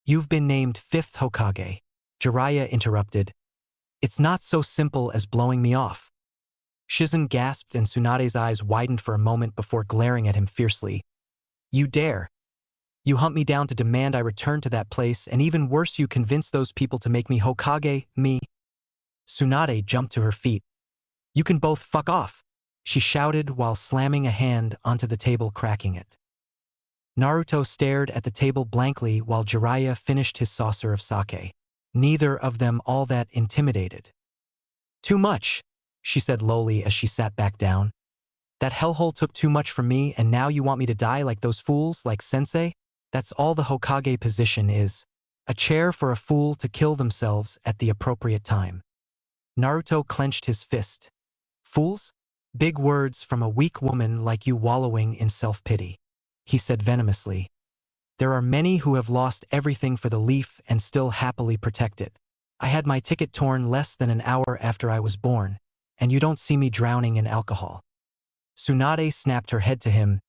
You've been named 5th Hokage. Jiraiya interrupted. It's not so simple as blowing me off. Shizen gasped and Tsunade's eyes widened for a moment before glaring at him fiercely. You dare. You hunt me down to demand I return to that place, and even worse, you convince those people to make me Hokage, me. Tsunade jumped to her feet. You can both fuck off, she shouted while slamming a hand onto the table, cracking it. Naruto stared at the table blankly while Jiraiya finished his saucer of sake. Neither of them all that intimidated. Too much, she said lowly as she sat back down. That hellhole took too much from me, and now you want me to die like those fools, like Sensei? That's all the Hokage position is. A chair for a fool to kill themselves at the appropriate time. Naruto clenched his fist. Fools? Big words from a weak woman like you wallowing in self-pity, he said venomously. There are many who have lost everything for the leaf and still happily protect it. I had my ticket torn less than an hour after I was born, and you don't see me drowning in alcohol. Tsunade snapped her head to him.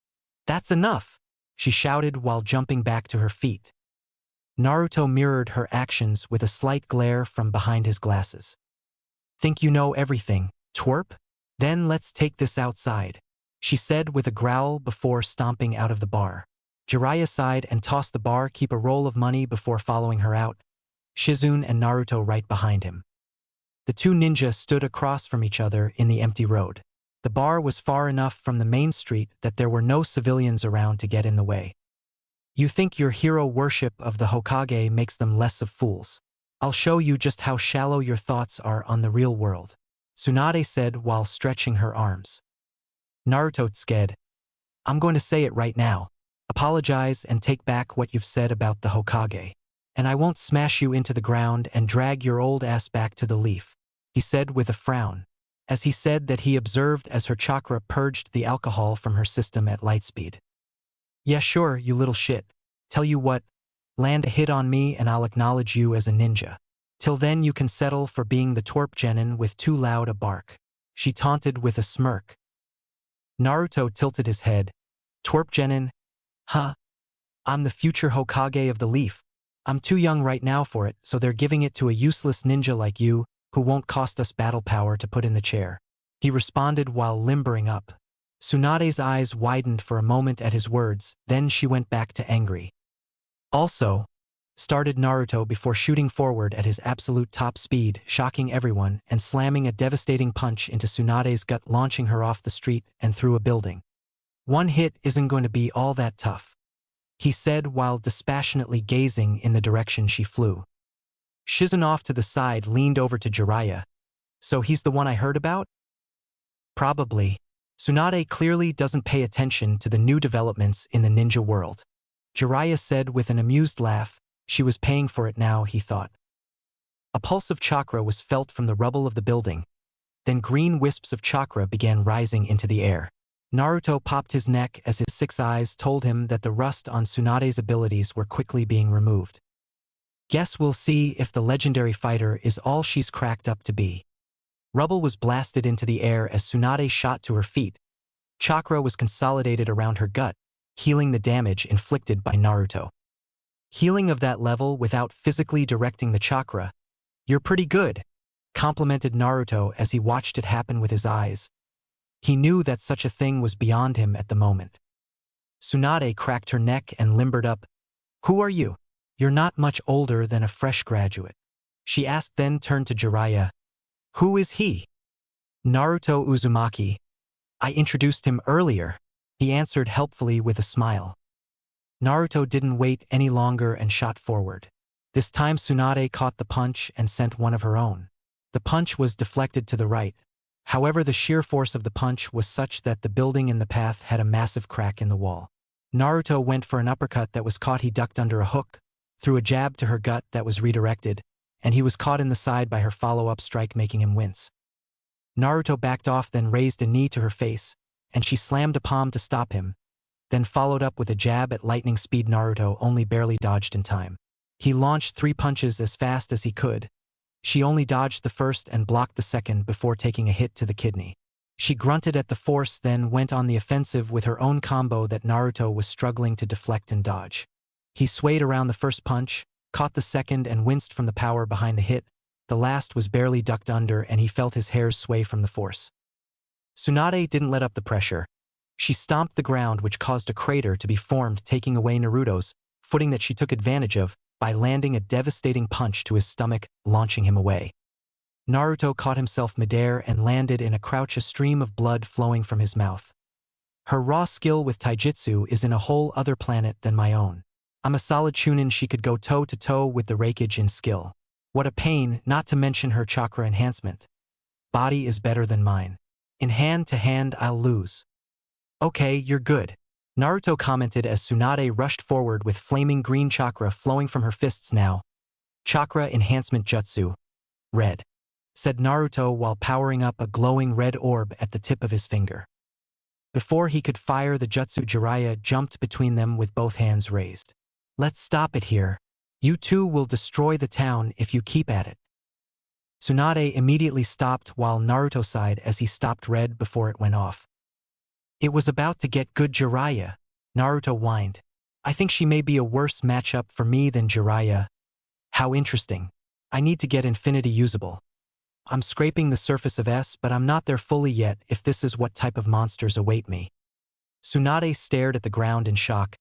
That's enough, she shouted while jumping back to her feet. Naruto mirrored her actions with a slight glare from behind his glasses. Think you know everything, twerp? Then let's take this outside, she said with a growl before stomping out of the bar. Jiraiya sighed and tossed the bar, keep a roll of money before following her out, Shizune and Naruto right behind him. The two ninjas stood across from each other in the empty road. The bar was far enough from the main street that there were no civilians around to get in the way. You think your hero worship of the Hokage makes them less of fools? I'll show you just how shallow your thoughts are on the real world, Tsunade said while stretching her arms. Naruto sked. I'm going to say it right now. Apologize and take back what you've said about the Hokage. And I won't smash you into the ground and drag your old ass back to the leaf, he said with a frown, as he said that he observed as her chakra purged the alcohol from her system at light speed. Yeah, sure, you little shit. Tell you what, land a hit on me and I'll acknowledge you as a ninja. Till then you can settle for being the twerp genin with too loud a bark, she taunted with a smirk. Naruto tilted his head. Twerp genin? Huh? I'm the future Hokage of the leaf. I'm too young right now for it, so they're giving it to a useless ninja like you, who won't cost us battle power to put in the chair, he responded while limbering up. Tsunade's eyes widened for a moment at his words, then she went back to angry. Also, started Naruto before shooting forward at his absolute top speed, shocking everyone and slamming a devastating punch into Tsunade's gut, launching her off the street and through a building. One hit isn't going to be all that tough, he said while dispassionately gazing in the direction she flew. Shizen off to the side leaned over to Jiraiya. So he's the one I heard about? Probably. Tsunade clearly doesn't pay attention to the new developments in the ninja world, Jiraiya said with an amused laugh. She was paying for it now, he thought. A pulse of chakra was felt from the rubble of the building. Then green wisps of chakra began rising into the air. Naruto popped his neck as his 6 eyes told him that the rust on Tsunade's abilities were quickly being removed. Guess we'll see if the legendary fighter is all she's cracked up to be. Rubble was blasted into the air as Tsunade shot to her feet. Chakra was consolidated around her gut, healing the damage inflicted by Naruto. Healing of that level without physically directing the chakra. You're pretty good, complimented Naruto as he watched it happen with his eyes. He knew that such a thing was beyond him at the moment. Tsunade cracked her neck and limbered up. Who are you? You're not much older than a fresh graduate, she asked, then turned to Jiraiya. Who is he? Naruto Uzumaki. I introduced him earlier, he answered helpfully with a smile. Naruto didn't wait any longer and shot forward. This time Tsunade caught the punch and sent one of her own. The punch was deflected to the right. However, the sheer force of the punch was such that the building in the path had a massive crack in the wall. Naruto went for an uppercut that was caught. He ducked under a hook, threw a jab to her gut that was redirected, and he was caught in the side by her follow-up strike, making him wince. Naruto backed off, then raised a knee to her face, and she slammed a palm to stop him, then followed up with a jab at lightning speed. Naruto only barely dodged in time. He launched 3 punches as fast as he could. She only dodged the first and blocked the second before taking a hit to the kidney. She grunted at the force, then went on the offensive with her own combo that Naruto was struggling to deflect and dodge. He swayed around the first punch, caught the second and winced from the power behind the hit. The last was barely ducked under and he felt his hairs sway from the force. Tsunade didn't let up the pressure. She stomped the ground, which caused a crater to be formed, taking away Naruto's footing that she took advantage of by landing a devastating punch to his stomach, launching him away. Naruto caught himself midair and landed in a crouch, a stream of blood flowing from his mouth. Her raw skill with taijutsu is in a whole other planet than my own. I'm a solid Chunin. She could go toe-to-toe with the Raikage in skill. What a pain, not to mention her chakra enhancement. Body is better than mine. In hand-to-hand, I'll lose. Okay, you're good, Naruto commented as Tsunade rushed forward with flaming green chakra flowing from her fists. Now, chakra enhancement jutsu. Red, said Naruto while powering up a glowing red orb at the tip of his finger. Before he could fire the jutsu, Jiraiya jumped between them with both hands raised. Let's stop it here. You two will destroy the town if you keep at it. Tsunade immediately stopped while Naruto sighed as he stopped red before it went off. It was about to get good, Jiraiya, Naruto whined. I think she may be a worse matchup for me than Jiraiya. How interesting. I need to get Infinity usable. I'm scraping the surface of S, but I'm not there fully yet if this is what type of monsters await me. Tsunade stared at the ground in shock.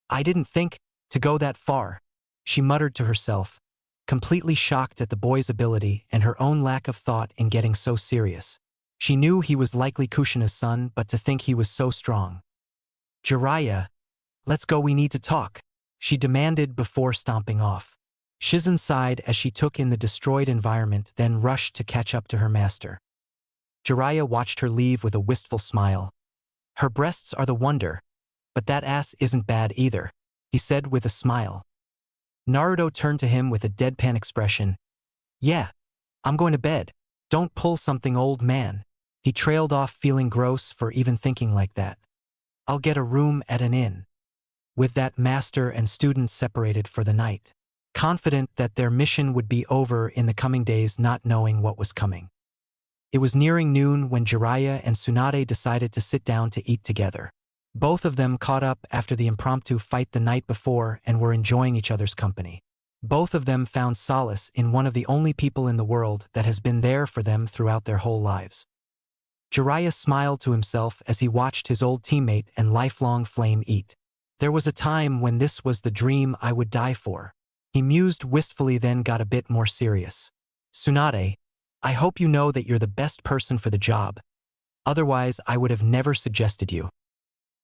I didn't think to go that far, she muttered to herself, completely shocked at the boy's ability and her own lack of thought in getting so serious. She knew he was likely Kushina's son, but to think he was so strong. Jiraiya, let's go, we need to talk, she demanded before stomping off. Shizen sighed as she took in the destroyed environment, then rushed to catch up to her master. Jiraiya watched her leave with a wistful smile. Her breasts are the wonder, but that ass isn't bad either, he said with a smile. Naruto turned to him with a deadpan expression. Yeah, I'm going to bed. Don't pull something, old man. He trailed off, feeling gross for even thinking like that. I'll get a room at an inn. With that, master and students separated for the night, confident that their mission would be over in the coming days, not knowing what was coming. It was nearing noon when Jiraiya and Tsunade decided to sit down to eat together. Both of them caught up after the impromptu fight the night before and were enjoying each other's company. Both of them found solace in one of the only people in the world that has been there for them throughout their whole lives. Jiraiya smiled to himself as he watched his old teammate and lifelong flame eat. There was a time when this was the dream I would die for. He mused wistfully, then got a bit more serious. Tsunade, I hope you know that you're the best person for the job. Otherwise, I would have never suggested you.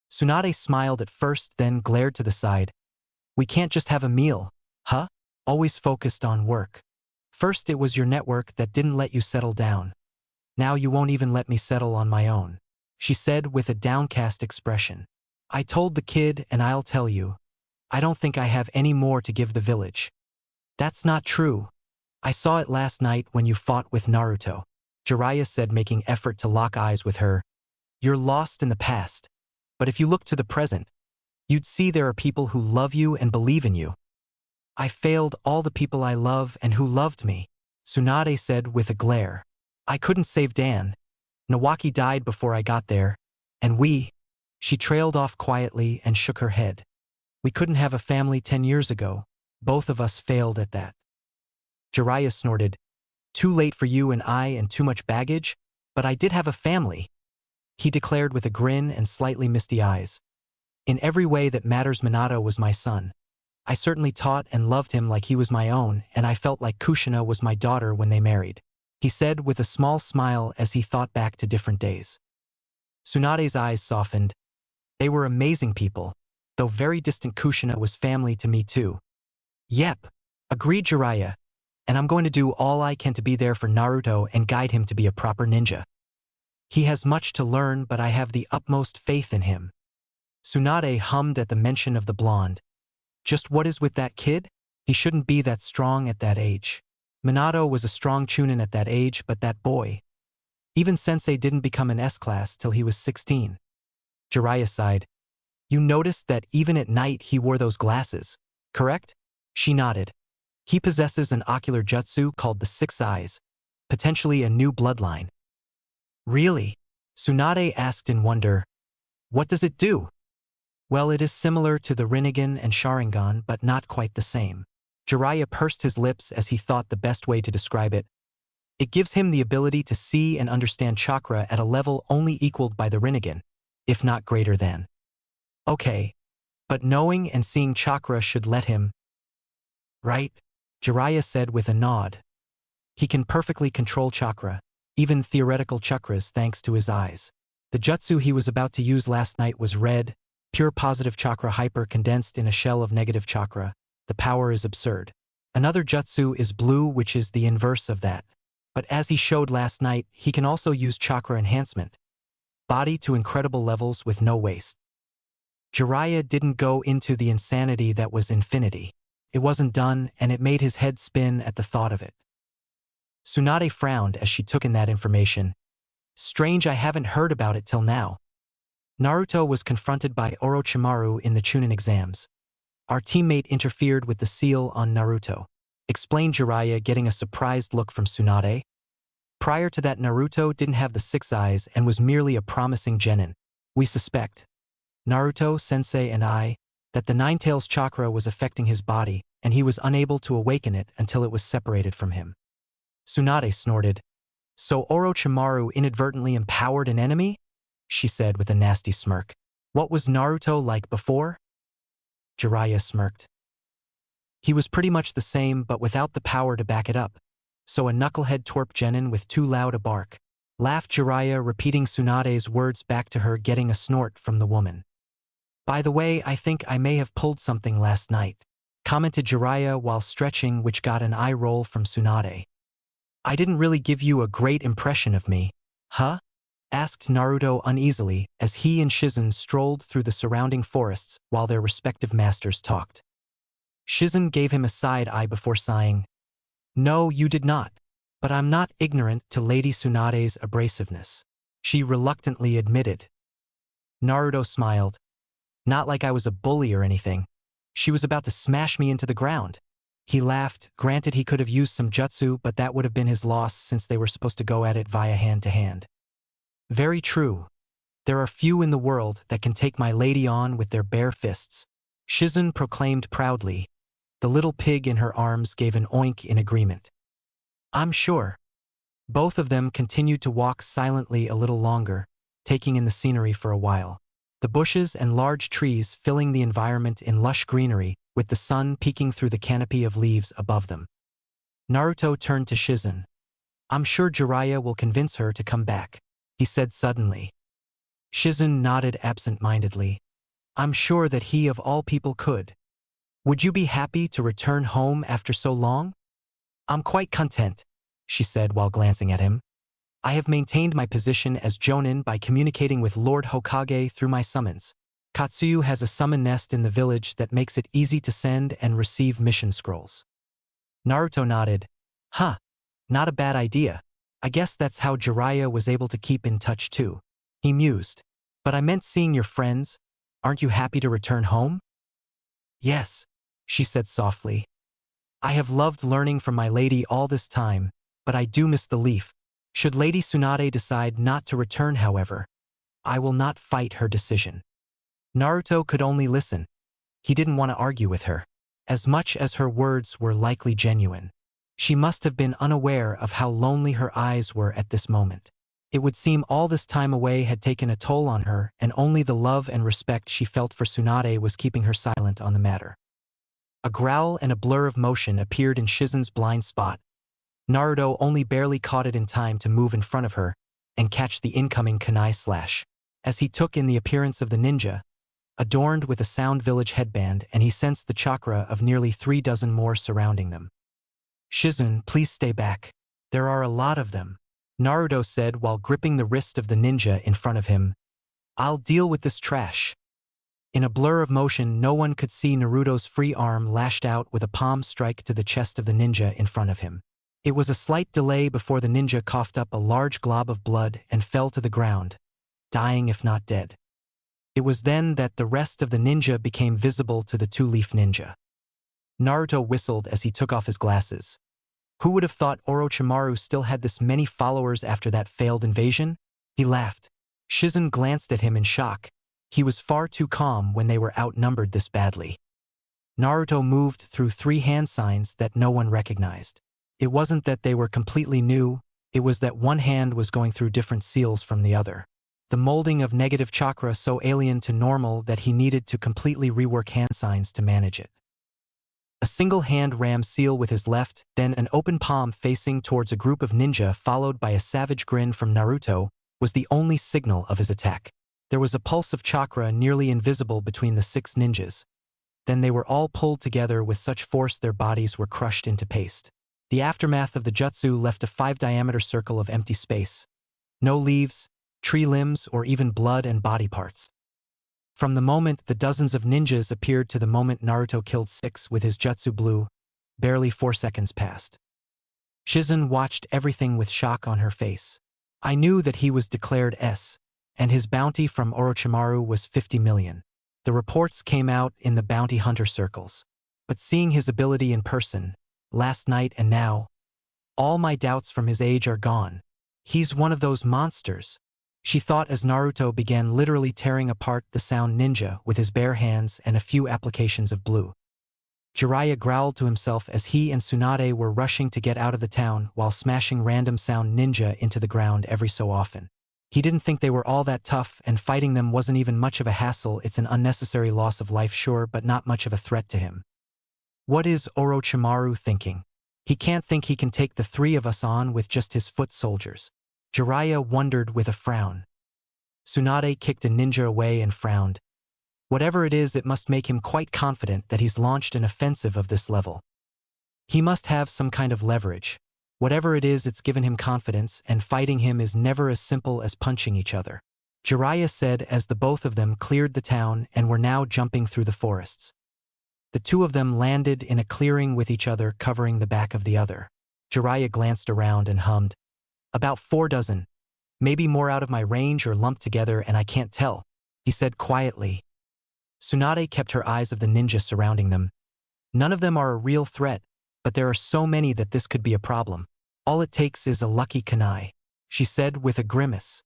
Tsunade smiled at first, then glared to the side. We can't just have a meal, huh? Always focused on work. First it was your network that didn't let you settle down. Now you won't even let me settle on my own, she said with a downcast expression. I told the kid, and I'll tell you, I don't think I have any more to give the village. That's not true. I saw it last night when you fought with Naruto, Jiraiya said, making effort to lock eyes with her. You're lost in the past. But if you look to the present, you'd see there are people who love you and believe in you. I failed all the people I love and who loved me, Tsunade said with a glare. I couldn't save Dan. Nawaki died before I got there. And she trailed off quietly and shook her head. We couldn't have a family 10 years ago. Both of us failed at that. Jiraiya snorted. Too late for you and I, and too much baggage? But I did have a family, he declared with a grin and slightly misty eyes. In every way that matters, Minato was my son. I certainly taught and loved him like he was my own, and I felt like Kushina was my daughter when they married, he said with a small smile as he thought back to different days. Tsunade's eyes softened. They were amazing people, though very distant. Kushina was family to me too. Yep, agreed Jiraiya. and I'm going to do all I can to be there for Naruto and guide him to be a proper ninja. He has much to learn, but I have the utmost faith in him." Tsunade hummed at the mention of the blonde. Just what is with that kid? He shouldn't be that strong at that age. Minato was a strong Chunin at that age, but that boy. Even Sensei didn't become an S-class till he was 16. Jiraiya sighed. "You noticed that even at night he wore those glasses, correct?" She nodded. "He possesses an ocular jutsu called the Six Eyes, potentially a new bloodline." "Really?" Tsunade asked in wonder. "What does it do?" "Well, it is similar to the Rinnegan and Sharingan, but not quite the same." Jiraiya pursed his lips as he thought the best way to describe it. "It gives him the ability to see and understand chakra at a level only equaled by the Rinnegan, if not greater than." "Okay, but knowing and seeing chakra should let him." "Right?" Jiraiya said with a nod. "He can perfectly control chakra, even theoretical chakras, thanks to his eyes. The jutsu he was about to use last night was red, pure positive chakra hyper-condensed in a shell of negative chakra. The power is absurd. Another jutsu is blue, which is the inverse of that. But as he showed last night, he can also use chakra enhancement. Body to incredible levels with no waste." Jiraiya didn't go into the insanity that was infinity. It wasn't done, and it made his head spin at the thought of it. Tsunade frowned as she took in that information. "Strange, I haven't heard about it till now." Naruto was confronted by Orochimaru in the Chunin exams. "Our teammate interfered with the seal on Naruto," explained Jiraiya, getting a surprised look from Tsunade. "Prior to that, Naruto didn't have the Six Eyes and was merely a promising genin. We suspect, Naruto, Sensei, and I, that the Ninetales chakra was affecting his body, and he was unable to awaken it until it was separated from him." Tsunade snorted. "So Orochimaru inadvertently empowered an enemy?" she said with a nasty smirk. "What was Naruto like before?" Jiraiya smirked. "He was pretty much the same, but without the power to back it up. So a knucklehead twerp genin with too loud a bark," laughed Jiraiya, repeating Tsunade's words back to her, getting a snort from the woman. "By the way, I think I may have pulled something last night," commented Jiraiya while stretching, which got an eye roll from Tsunade. "I didn't really give you a great impression of me, huh?" asked Naruto uneasily as he and Shizen strolled through the surrounding forests while their respective masters talked. Shizen gave him a side eye before sighing. "No, you did not. But I'm not ignorant to Lady Tsunade's abrasiveness," she reluctantly admitted. Naruto smiled. "Not like I was a bully or anything. She was about to smash me into the ground." He laughed. Granted, he could have used some jutsu, but that would have been his loss since they were supposed to go at it via hand-to-hand. "Very true. There are few in the world that can take my lady on with their bare fists," Shizen proclaimed proudly. The little pig in her arms gave an oink in agreement. "I'm sure." Both of them continued to walk silently a little longer, taking in the scenery for a while. The bushes and large trees filling the environment in lush greenery, with the sun peeking through the canopy of leaves above them. Naruto turned to Shizen. "I'm sure Jiraiya will convince her to come back," he said suddenly. Shizen nodded absent-mindedly. "I'm sure that he of all people could. Would you be happy to return home after so long?" "I'm quite content," she said while glancing at him. "I have maintained my position as Jonin by communicating with Lord Hokage through my summons. Katsuyu has a summon nest in the village that makes it easy to send and receive mission scrolls." Naruto nodded. "Huh, not a bad idea. I guess that's how Jiraiya was able to keep in touch too." He mused. "But I meant seeing your friends. Aren't you happy to return home?" "Yes," she said softly. "I have loved learning from my lady all this time, but I do miss the leaf. Should Lady Tsunade decide not to return, however, I will not fight her decision." Naruto could only listen. He didn't want to argue with her, as much as her words were likely genuine. She must have been unaware of how lonely her eyes were at this moment. It would seem all this time away had taken a toll on her, and only the love and respect she felt for Tsunade was keeping her silent on the matter. A growl and a blur of motion appeared in Shizen's blind spot. Naruto only barely caught it in time to move in front of her and catch the incoming kunai slash. As he took in the appearance of the ninja, adorned with a Sound Village headband, and he sensed the chakra of nearly 3 dozen more surrounding them. "Shizun, please stay back. There are a lot of them," Naruto said while gripping the wrist of the ninja in front of him. "I'll deal with this trash." In a blur of motion, no one could see Naruto's free arm lashed out with a palm strike to the chest of the ninja in front of him. It was a slight delay before the ninja coughed up a large glob of blood and fell to the ground, dying if not dead. It was then that the rest of the ninja became visible to the two-leaf ninja. Naruto whistled as he took off his glasses. Who would have thought Orochimaru still had this many followers after that failed invasion? He laughed. Shizun glanced at him in shock. He was far too calm when they were outnumbered this badly. Naruto moved through 3 hand signs that no one recognized. It wasn't that they were completely new, it was that one hand was going through different seals from the other. The molding of negative chakra so alien to normal that he needed to completely rework hand signs to manage it. A single hand ram seal with his left, then an open palm facing towards a group of ninja followed by a savage grin from Naruto, was the only signal of his attack. There was a pulse of chakra nearly invisible between the 6 ninjas. Then they were all pulled together with such force their bodies were crushed into paste. The aftermath of the jutsu left a 5-diameter circle of empty space. No leaves, tree limbs, or even blood and body parts. From the moment the dozens of ninjas appeared to the moment Naruto killed 6 with his jutsu blue, barely 4 seconds passed. Shizun watched everything with shock on her face. I knew that he was declared S, and his bounty from Orochimaru was 50 million. The reports came out in the bounty hunter circles. But seeing his ability in person, last night and now, all my doubts from his age are gone. He's one of those monsters, she thought as Naruto began literally tearing apart the sound ninja with his bare hands and a few applications of blue. Jiraiya growled to himself as he and Tsunade were rushing to get out of the town while smashing random sound ninja into the ground every so often. He didn't think they were all that tough, and fighting them wasn't even much of a hassle. It's an unnecessary loss of life, sure, but not much of a threat to him. What is Orochimaru thinking? He can't think he can take the 3 of us on with just his foot soldiers. Jiraiya wondered with a frown. Tsunade kicked a ninja away and frowned. Whatever it is, it must make him quite confident that he's launched an offensive of this level. He must have some kind of leverage. Whatever it is, it's given him confidence, and fighting him is never as simple as punching each other. Jiraiya said as the both of them cleared the town and were now jumping through the forests. The 2 of them landed in a clearing with each other covering the back of the other. Jiraiya glanced around and hummed. About 4 dozen. Maybe more out of my range or lumped together and I can't tell, he said quietly. Tsunade kept her eyes of the ninja surrounding them. None of them are a real threat, but there are so many that this could be a problem. All it takes is a lucky kunai, she said with a grimace.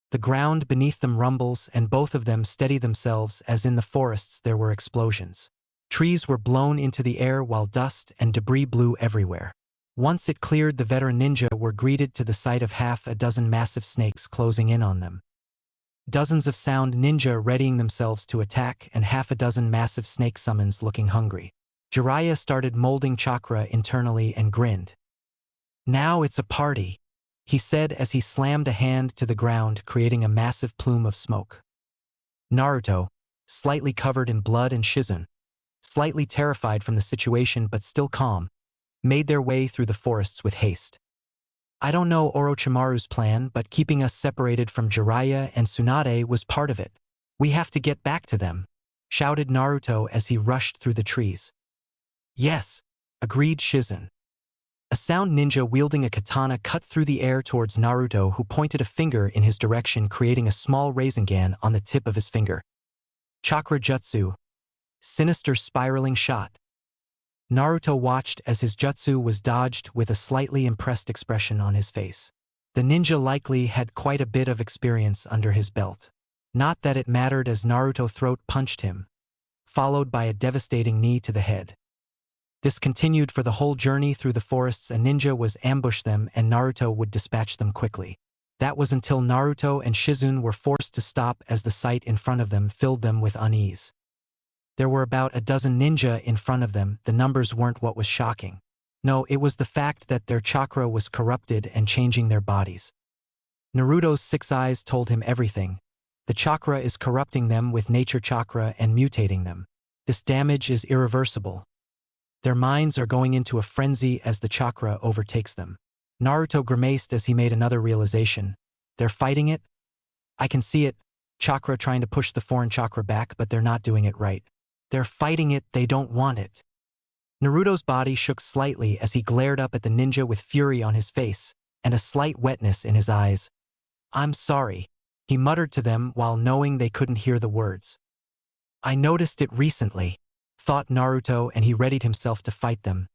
The ground beneath them rumbles and both of them steady themselves as in the forests there were explosions. Trees were blown into the air while dust and debris blew everywhere. Once it cleared, the veteran ninja were greeted to the sight of half a dozen massive snakes closing in on them. Dozens of sound ninja readying themselves to attack and half a dozen massive snake summons looking hungry. Jiraiya started molding chakra internally and grinned. Now it's a party, he said as he slammed a hand to the ground creating a massive plume of smoke. Naruto, slightly covered in blood, and Shizun, slightly terrified from the situation but still calm, made their way through the forests with haste. I don't know Orochimaru's plan, but keeping us separated from Jiraiya and Tsunade was part of it. We have to get back to them, shouted Naruto as he rushed through the trees. Yes, agreed Shizun. A sound ninja wielding a katana cut through the air towards Naruto, who pointed a finger in his direction creating a small Rasengan on the tip of his finger. Chakra jutsu. Sinister spiraling shot. Naruto watched as his jutsu was dodged with a slightly impressed expression on his face. The ninja likely had quite a bit of experience under his belt. Not that it mattered as Naruto throat punched him, followed by a devastating knee to the head. This continued for the whole journey through the forests. A ninja was ambush them and Naruto would dispatch them quickly. That was until Naruto and Shizun were forced to stop as the sight in front of them filled them with unease. There were about a dozen ninja in front of them. The numbers weren't what was shocking. No, it was the fact that their chakra was corrupted and changing their bodies. Naruto's 6 eyes told him everything. The chakra is corrupting them with nature chakra and mutating them. This damage is irreversible. Their minds are going into a frenzy as the chakra overtakes them. Naruto grimaced as he made another realization. They're fighting it? I can see it. Chakra trying to push the foreign chakra back, but they're not doing it right. They're fighting it, they don't want it. Naruto's body shook slightly as he glared up at the ninja with fury on his face and a slight wetness in his eyes. I'm sorry, he muttered to them while knowing they couldn't hear the words. I noticed it recently, thought Naruto, and he readied himself to fight them.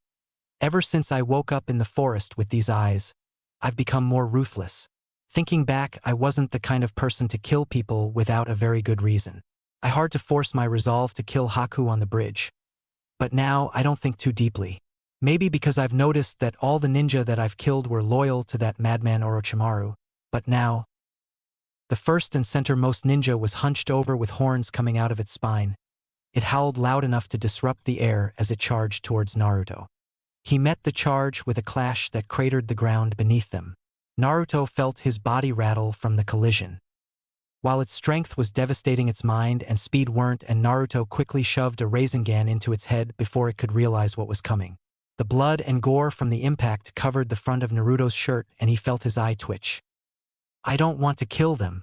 Ever since I woke up in the forest with these eyes, I've become more ruthless. Thinking back, I wasn't the kind of person to kill people without a very good reason. I had to force my resolve to kill Haku on the bridge. But now I don't think too deeply. Maybe because I've noticed that all the ninja that I've killed were loyal to that madman Orochimaru. But now, the first and centermost ninja was hunched over with horns coming out of its spine. It howled loud enough to disrupt the air as it charged towards Naruto. He met the charge with a clash that cratered the ground beneath them. Naruto felt his body rattle from the collision. While its strength was devastating, its mind and speed weren't, and Naruto quickly shoved a Rasengan into its head before it could realize what was coming. The blood and gore from the impact covered the front of Naruto's shirt, and he felt his eye twitch. I don't want to kill them.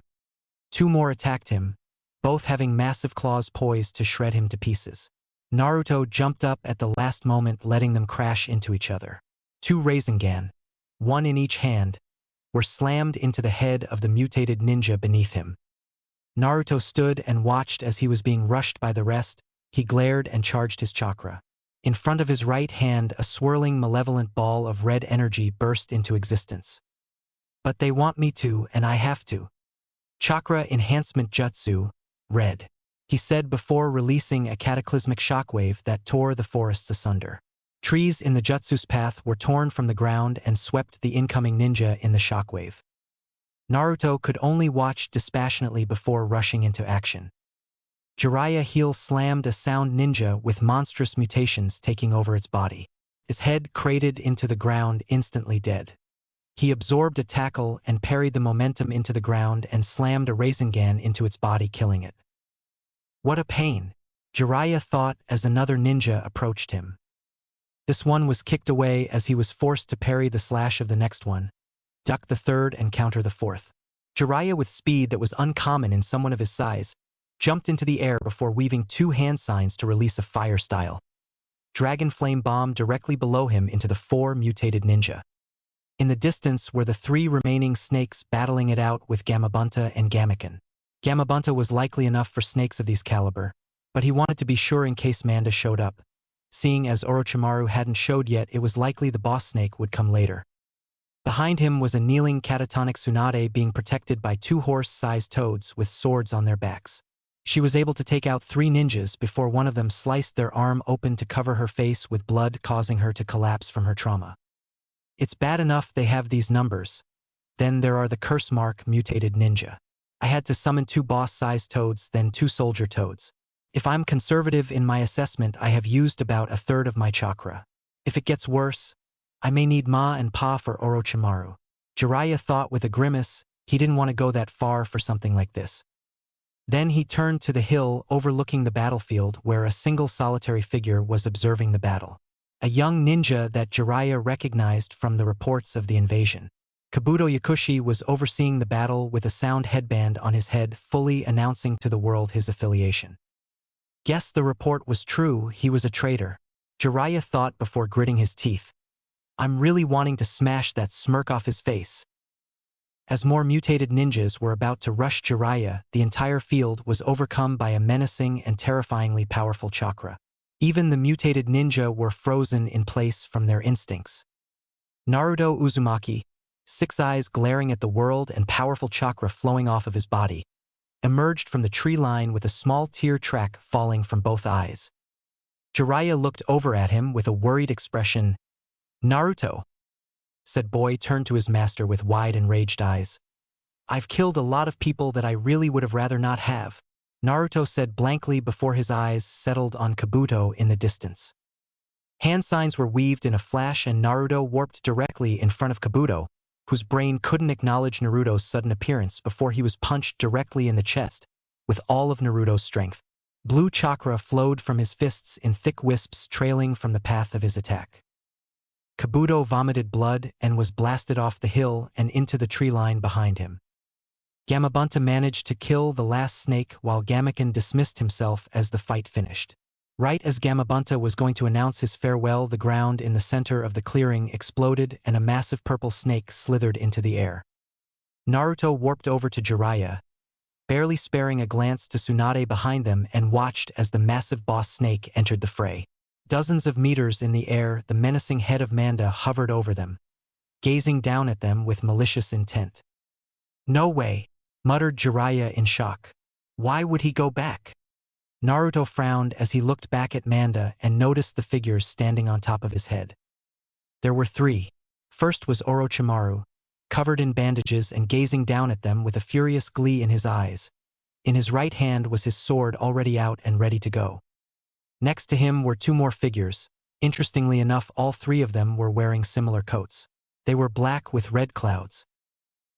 Two more attacked him, both having massive claws poised to shred him to pieces. Naruto jumped up at the last moment, letting them crash into each other. Two Rasengan, one in each hand, were slammed into the head of the mutated ninja beneath him. Naruto stood and watched as he was being rushed by the rest. He glared and charged his chakra. In front of his right hand, a swirling, malevolent ball of red energy burst into existence. But they want me to, and I have to. Chakra Enhancement Jutsu, red, he said before releasing a cataclysmic shockwave that tore the forests asunder. Trees in the jutsu's path were torn from the ground and swept the incoming ninja in the shockwave. Naruto could only watch dispassionately before rushing into action. Jiraiya heel slammed a sound ninja with monstrous mutations taking over its body. Its head cratered into the ground, instantly dead. He absorbed a tackle and parried the momentum into the ground and slammed a Rasengan into its body, killing it. What a pain, Jiraiya thought as another ninja approached him. This one was kicked away as he was forced to parry the slash of the next one, duck the third and counter the fourth. Jiraiya, with speed that was uncommon in someone of his size, jumped into the air before weaving two hand signs to release a fire style dragon flame bomb directly below him into the four mutated ninja. In the distance were the three remaining snakes battling it out with Gamabunta and Gamaken. Gamabunta was likely enough for snakes of these caliber, but he wanted to be sure in case Manda showed up. Seeing as Orochimaru hadn't showed yet, it was likely the boss snake would come later. Behind him was a kneeling catatonic Tsunade being protected by two horse-sized toads with swords on their backs. She was able to take out three ninjas before one of them sliced their arm open to cover her face with blood, causing her to collapse from her trauma. It's bad enough they have these numbers. Then there are the curse mark mutated ninja. I had to summon two boss-sized toads, then two soldier toads. If I'm conservative in my assessment, I have used about a third of my chakra. If it gets worse, I may need Ma and Pa for Orochimaru. Jiraiya thought with a grimace. He didn't want to go that far for something like this. Then he turned to the hill overlooking the battlefield where a single solitary figure was observing the battle. A young ninja that Jiraiya recognized from the reports of the invasion. Kabuto Yakushi was overseeing the battle with a sound headband on his head, fully announcing to the world his affiliation. Guess the report was true, he was a traitor, Jiraiya thought before gritting his teeth. I'm really wanting to smash that smirk off his face. As more mutated ninjas were about to rush Jiraiya, the entire field was overcome by a menacing and terrifyingly powerful chakra. Even the mutated ninja were frozen in place from their instincts. Naruto Uzumaki, six eyes glaring at the world and powerful chakra flowing off of his body, emerged from the tree line with a small tear track falling from both eyes. Jiraiya looked over at him with a worried expression. Naruto, said Boy, turned to his master with wide enraged eyes. I've killed a lot of people that I really would have rather not have, Naruto said blankly before his eyes settled on Kabuto in the distance. Hand signs were weaved in a flash and Naruto warped directly in front of Kabuto, whose brain couldn't acknowledge Naruto's sudden appearance before he was punched directly in the chest with all of Naruto's strength. Blue chakra flowed from his fists in thick wisps trailing from the path of his attack. Kabuto vomited blood and was blasted off the hill and into the tree line behind him. Gamabunta managed to kill the last snake while Gamaken dismissed himself as the fight finished. Right as Gamabunta was going to announce his farewell, the ground in the center of the clearing exploded and a massive purple snake slithered into the air. Naruto warped over to Jiraiya, barely sparing a glance to Tsunade behind them, and watched as the massive boss snake entered the fray. Dozens of meters in the air, the menacing head of Manda hovered over them, gazing down at them with malicious intent. "No way," muttered Jiraiya in shock. "Why would he go back?" Naruto frowned as he looked back at Manda and noticed the figures standing on top of his head. There were three. First was Orochimaru, covered in bandages and gazing down at them with a furious glee in his eyes. In his right hand was his sword already out and ready to go. Next to him were two more figures. Interestingly enough, all three of them were wearing similar coats. They were black with red clouds.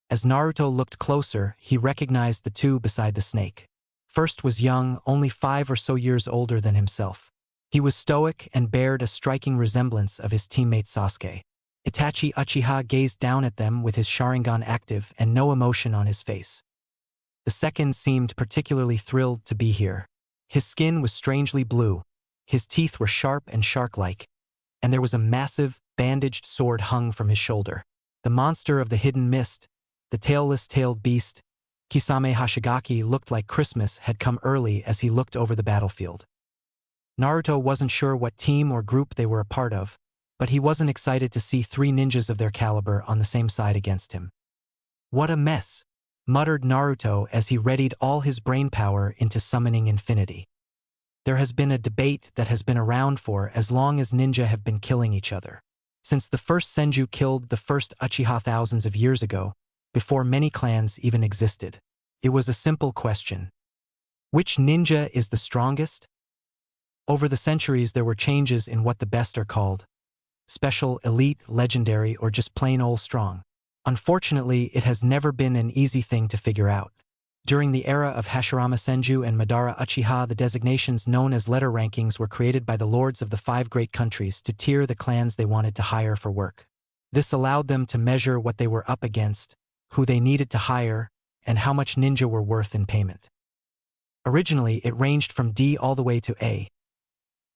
As Naruto looked closer, he recognized the two beside the snake. First was young, only 5 or so years older than himself. He was stoic and bared a striking resemblance of his teammate Sasuke. Itachi Uchiha gazed down at them with his Sharingan active and no emotion on his face. The second seemed particularly thrilled to be here. His skin was strangely blue, his teeth were sharp and shark-like, and there was a massive, bandaged sword hung from his shoulder. The monster of the hidden mist, the tailless-tailed beast, Kisame Hashigaki, looked like Christmas had come early as he looked over the battlefield. Naruto wasn't sure what team or group they were a part of, but he wasn't excited to see 3 ninjas of their caliber on the same side against him. "What a mess," muttered Naruto as he readied all his brainpower into summoning infinity. There has been a debate that has been around for as long as ninja have been killing each other. Since the first Senju killed the first Uchiha thousands of years ago, before many clans even existed. It was a simple question. Which ninja is the strongest? Over the centuries there were changes in what the best are called. Special, elite, legendary, or just plain old strong. Unfortunately, it has never been an easy thing to figure out. During the era of Hashirama Senju and Madara Uchiha, the designations known as letter rankings were created by the lords of the 5 great countries to tier the clans they wanted to hire for work. This allowed them to measure what they were up against, who they needed to hire, and how much ninja were worth in payment. Originally, it ranged from D all the way to A,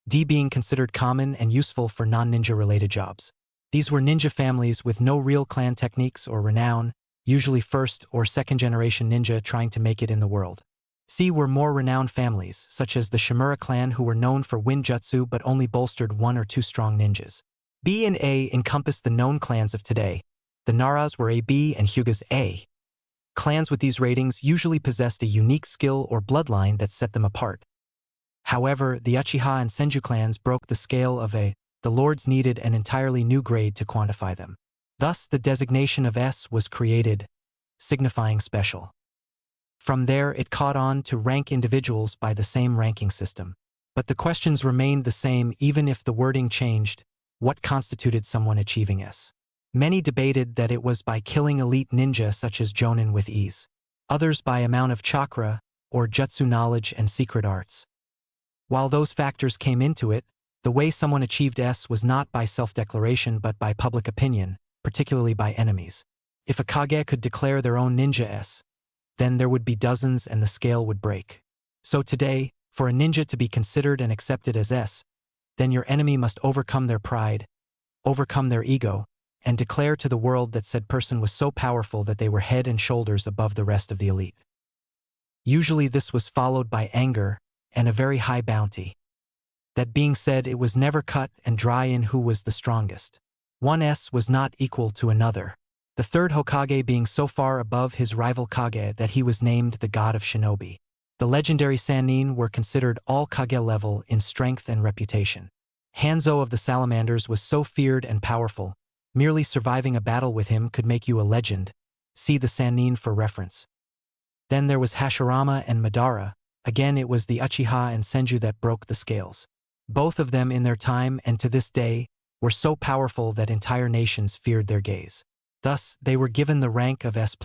D being considered common and useful for non-ninja related jobs. These were ninja families with no real clan techniques or renown, usually first or second generation ninja trying to make it in the world. C were more renowned families, such as the Shimura clan, who were known for wind jutsu but only bolstered 1 or 2 strong ninjas. B and A encompassed the known clans of today. The Naras were AB and Hyugas A. Clans with these ratings usually possessed a unique skill or bloodline that set them apart. However, the Uchiha and Senju clans broke the scale of A. The lords needed an entirely new grade to quantify them. Thus, the designation of S was created, signifying special. From there, it caught on to rank individuals by the same ranking system. But the questions remained the same even if the wording changed. What constituted someone achieving S? Many debated that it was by killing elite ninja such as Jonin with ease. Others by amount of chakra, or jutsu knowledge and secret arts. While those factors came into it, the way someone achieved S was not by self-declaration but by public opinion, particularly by enemies. If a Kage could declare their own ninja S, then there would be dozens and the scale would break. So today, for a ninja to be considered and accepted as S, then your enemy must overcome their pride, overcome their ego, and declare to the world that said person was so powerful that they were head and shoulders above the rest of the elite. Usually this was followed by anger and a very high bounty. That being said, it was never cut and dry in who was the strongest. One S was not equal to another, the third Hokage being so far above his rival Kage that he was named the God of Shinobi. The legendary Sannin were considered all Kage level in strength and reputation. Hanzo of the Salamanders was so feared and powerful, merely surviving a battle with him could make you a legend. See the Sannin for reference. Then there was Hashirama and Madara. Again, it was the Uchiha and Senju that broke the scales. Both of them in their time and to this day were so powerful that entire nations feared their gaze. Thus, they were given the rank of S+,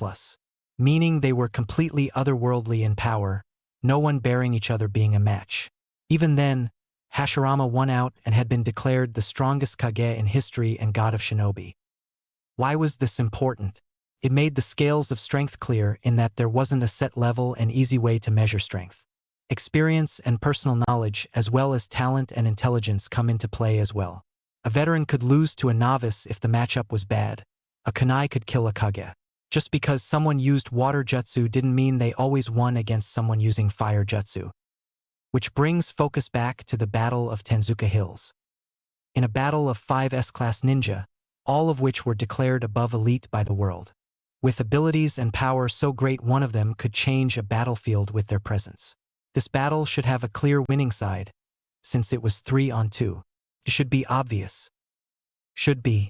meaning they were completely otherworldly in power, no one bearing each other being a match. Even then, Hashirama won out and had been declared the strongest Kage in history and god of shinobi. Why was this important? It made the scales of strength clear in that there wasn't a set level and easy way to measure strength. Experience and personal knowledge as well as talent and intelligence come into play as well. A veteran could lose to a novice if the matchup was bad. A kunai could kill a kage. Just because someone used water jutsu didn't mean they always won against someone using fire jutsu. Which brings focus back to the Battle of Tenzuka Hills. In a battle of 5 S-class ninja, all of which were declared above elite by the world. With abilities and power so great one of them could change a battlefield with their presence. This battle should have a clear winning side, since it was 3-on-2. It should be obvious. Should be.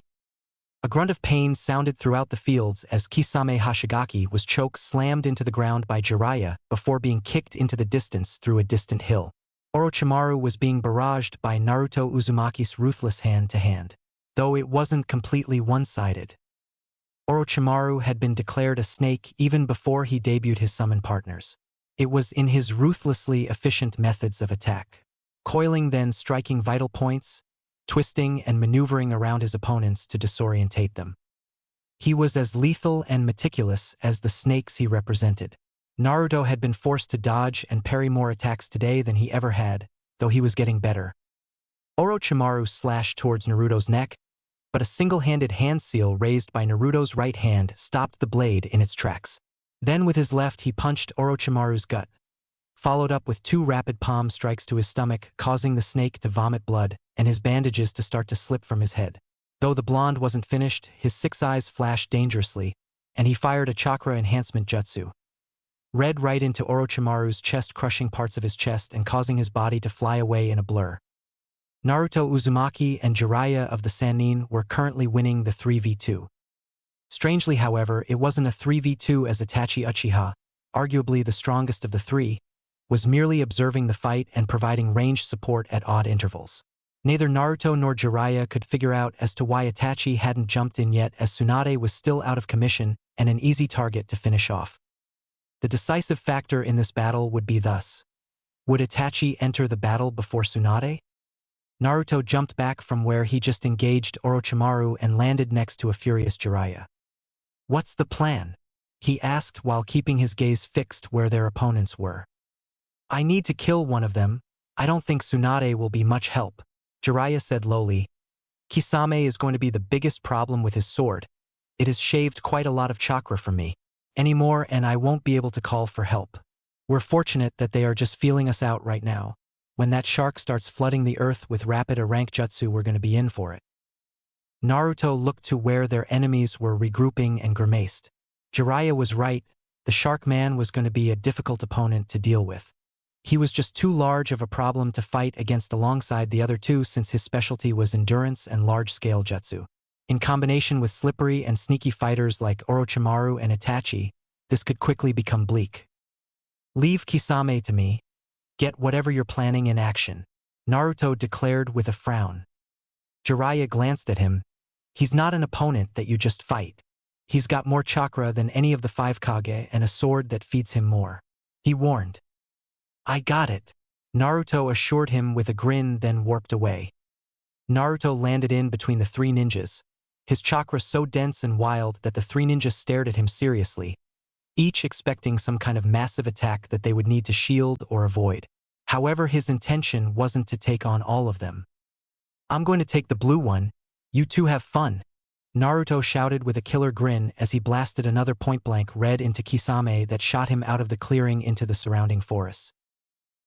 A grunt of pain sounded throughout the fields as Kisame Hashigaki was slammed into the ground by Jiraiya before being kicked into the distance through a distant hill. Orochimaru was being barraged by Naruto Uzumaki's ruthless hand-to-hand, though it wasn't completely one-sided. Orochimaru had been declared a snake even before he debuted his summon partners. It was in his ruthlessly efficient methods of attack, coiling then striking vital points, twisting and maneuvering around his opponents to disorientate them. He was as lethal and meticulous as the snakes he represented. Naruto had been forced to dodge and parry more attacks today than he ever had, though he was getting better. Orochimaru slashed towards Naruto's neck, but a single-handed hand seal raised by Naruto's right hand stopped the blade in its tracks. Then with his left he punched Orochimaru's gut, followed up with 2 rapid palm strikes to his stomach, causing the snake to vomit blood and his bandages to start to slip from his head. Though the blonde wasn't finished, his 6 eyes flashed dangerously, and he fired a chakra enhancement jutsu. Red right into Orochimaru's chest, crushing parts of his chest and causing his body to fly away in a blur. Naruto Uzumaki and Jiraiya of the Sannin were currently winning the 3v2. Strangely, however, it wasn't a 3v2 as Itachi Uchiha, arguably the strongest of the three, was merely observing the fight and providing ranged support at odd intervals. Neither Naruto nor Jiraiya could figure out as to why Itachi hadn't jumped in yet, as Tsunade was still out of commission and an easy target to finish off. The decisive factor in this battle would be thus. Would Itachi enter the battle before Tsunade? Naruto jumped back from where he just engaged Orochimaru and landed next to a furious Jiraiya. "What's the plan?" he asked while keeping his gaze fixed where their opponents were. "I need to kill one of them. I don't think Tsunade will be much help," Jiraiya said lowly. "Kisame is going to be the biggest problem with his sword. It has shaved quite a lot of chakra from me anymore, and I won't be able to call for help. We're fortunate that they are just feeling us out right now. When that shark starts flooding the earth with rapid rank jutsu, we're going to be in for it." Naruto looked to where their enemies were regrouping and grimaced. Jiraiya was right. The shark man was going to be a difficult opponent to deal with. He was just too large of a problem to fight against alongside the other two, since his specialty was endurance and large-scale jutsu. In combination with slippery and sneaky fighters like Orochimaru and Itachi, this could quickly become bleak. "Leave Kisame to me. Get whatever you're planning in action," Naruto declared with a frown. Jiraiya glanced at him. "He's not an opponent that you just fight. He's got more chakra than any of the 5 Kage and a sword that feeds him more," he warned. "I got it," Naruto assured him with a grin, then warped away. Naruto landed in between the 3 ninjas, his chakra so dense and wild that the 3 ninjas stared at him seriously, each expecting some kind of massive attack that they would need to shield or avoid. However, his intention wasn't to take on all of them. "I'm going to take the blue one. You two have fun," Naruto shouted with a killer grin as he blasted another point-blank red into Kisame that shot him out of the clearing into the surrounding forests.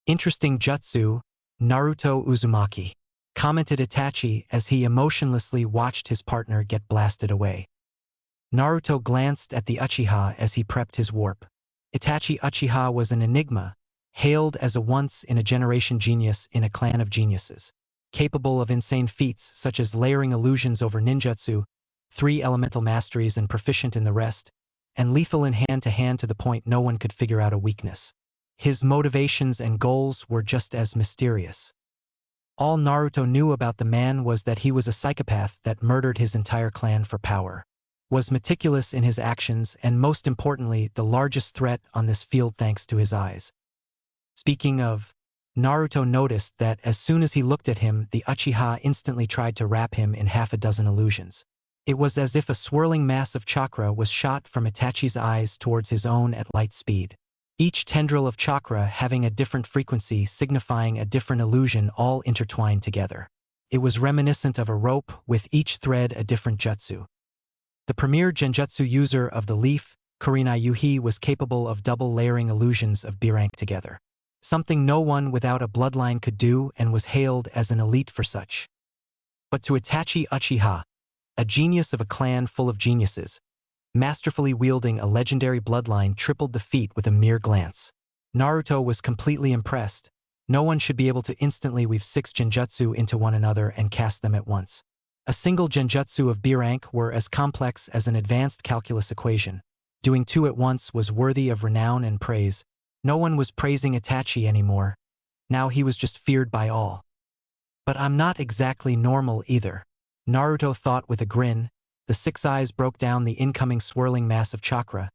"Interesting jutsu, Naruto Uzumaki," commented Itachi as he emotionlessly watched his partner get blasted away. Naruto glanced at the Uchiha as he prepped his warp. Itachi Uchiha was an enigma, hailed as a once-in-a-generation genius in a clan of geniuses, capable of insane feats such as layering illusions over ninjutsu, 3 elemental masteries and proficient in the rest, and lethal in hand-to-hand to the point no one could figure out a weakness. His motivations and goals were just as mysterious. All Naruto knew about the man was that he was a psychopath that murdered his entire clan for power, was meticulous in his actions, and most importantly, the largest threat on this field thanks to his eyes. Speaking of, Naruto noticed that as soon as he looked at him, the Uchiha instantly tried to wrap him in half a dozen illusions. It was as if a swirling mass of chakra was shot from Itachi's eyes towards his own at light speed. Each tendril of chakra having a different frequency signifying a different illusion all intertwined together. It was reminiscent of a rope with each thread a different jutsu. The premier genjutsu user of the leaf, Kurenai Yuhi, was capable of double layering illusions of B rank together. Something no one without a bloodline could do and was hailed as an elite for such. But to Itachi Uchiha, a genius of a clan full of geniuses, masterfully wielding a legendary bloodline tripled the feat with a mere glance. Naruto was completely impressed. No one should be able to instantly weave 6 genjutsu into one another and cast them at once. A single genjutsu of B rank were as complex as an advanced calculus equation. Doing 2 at once was worthy of renown and praise. No one was praising Itachi anymore. Now he was just feared by all. But I'm not exactly normal either, Naruto thought with a grin. The 6 eyes broke down the incoming swirling mass of chakra,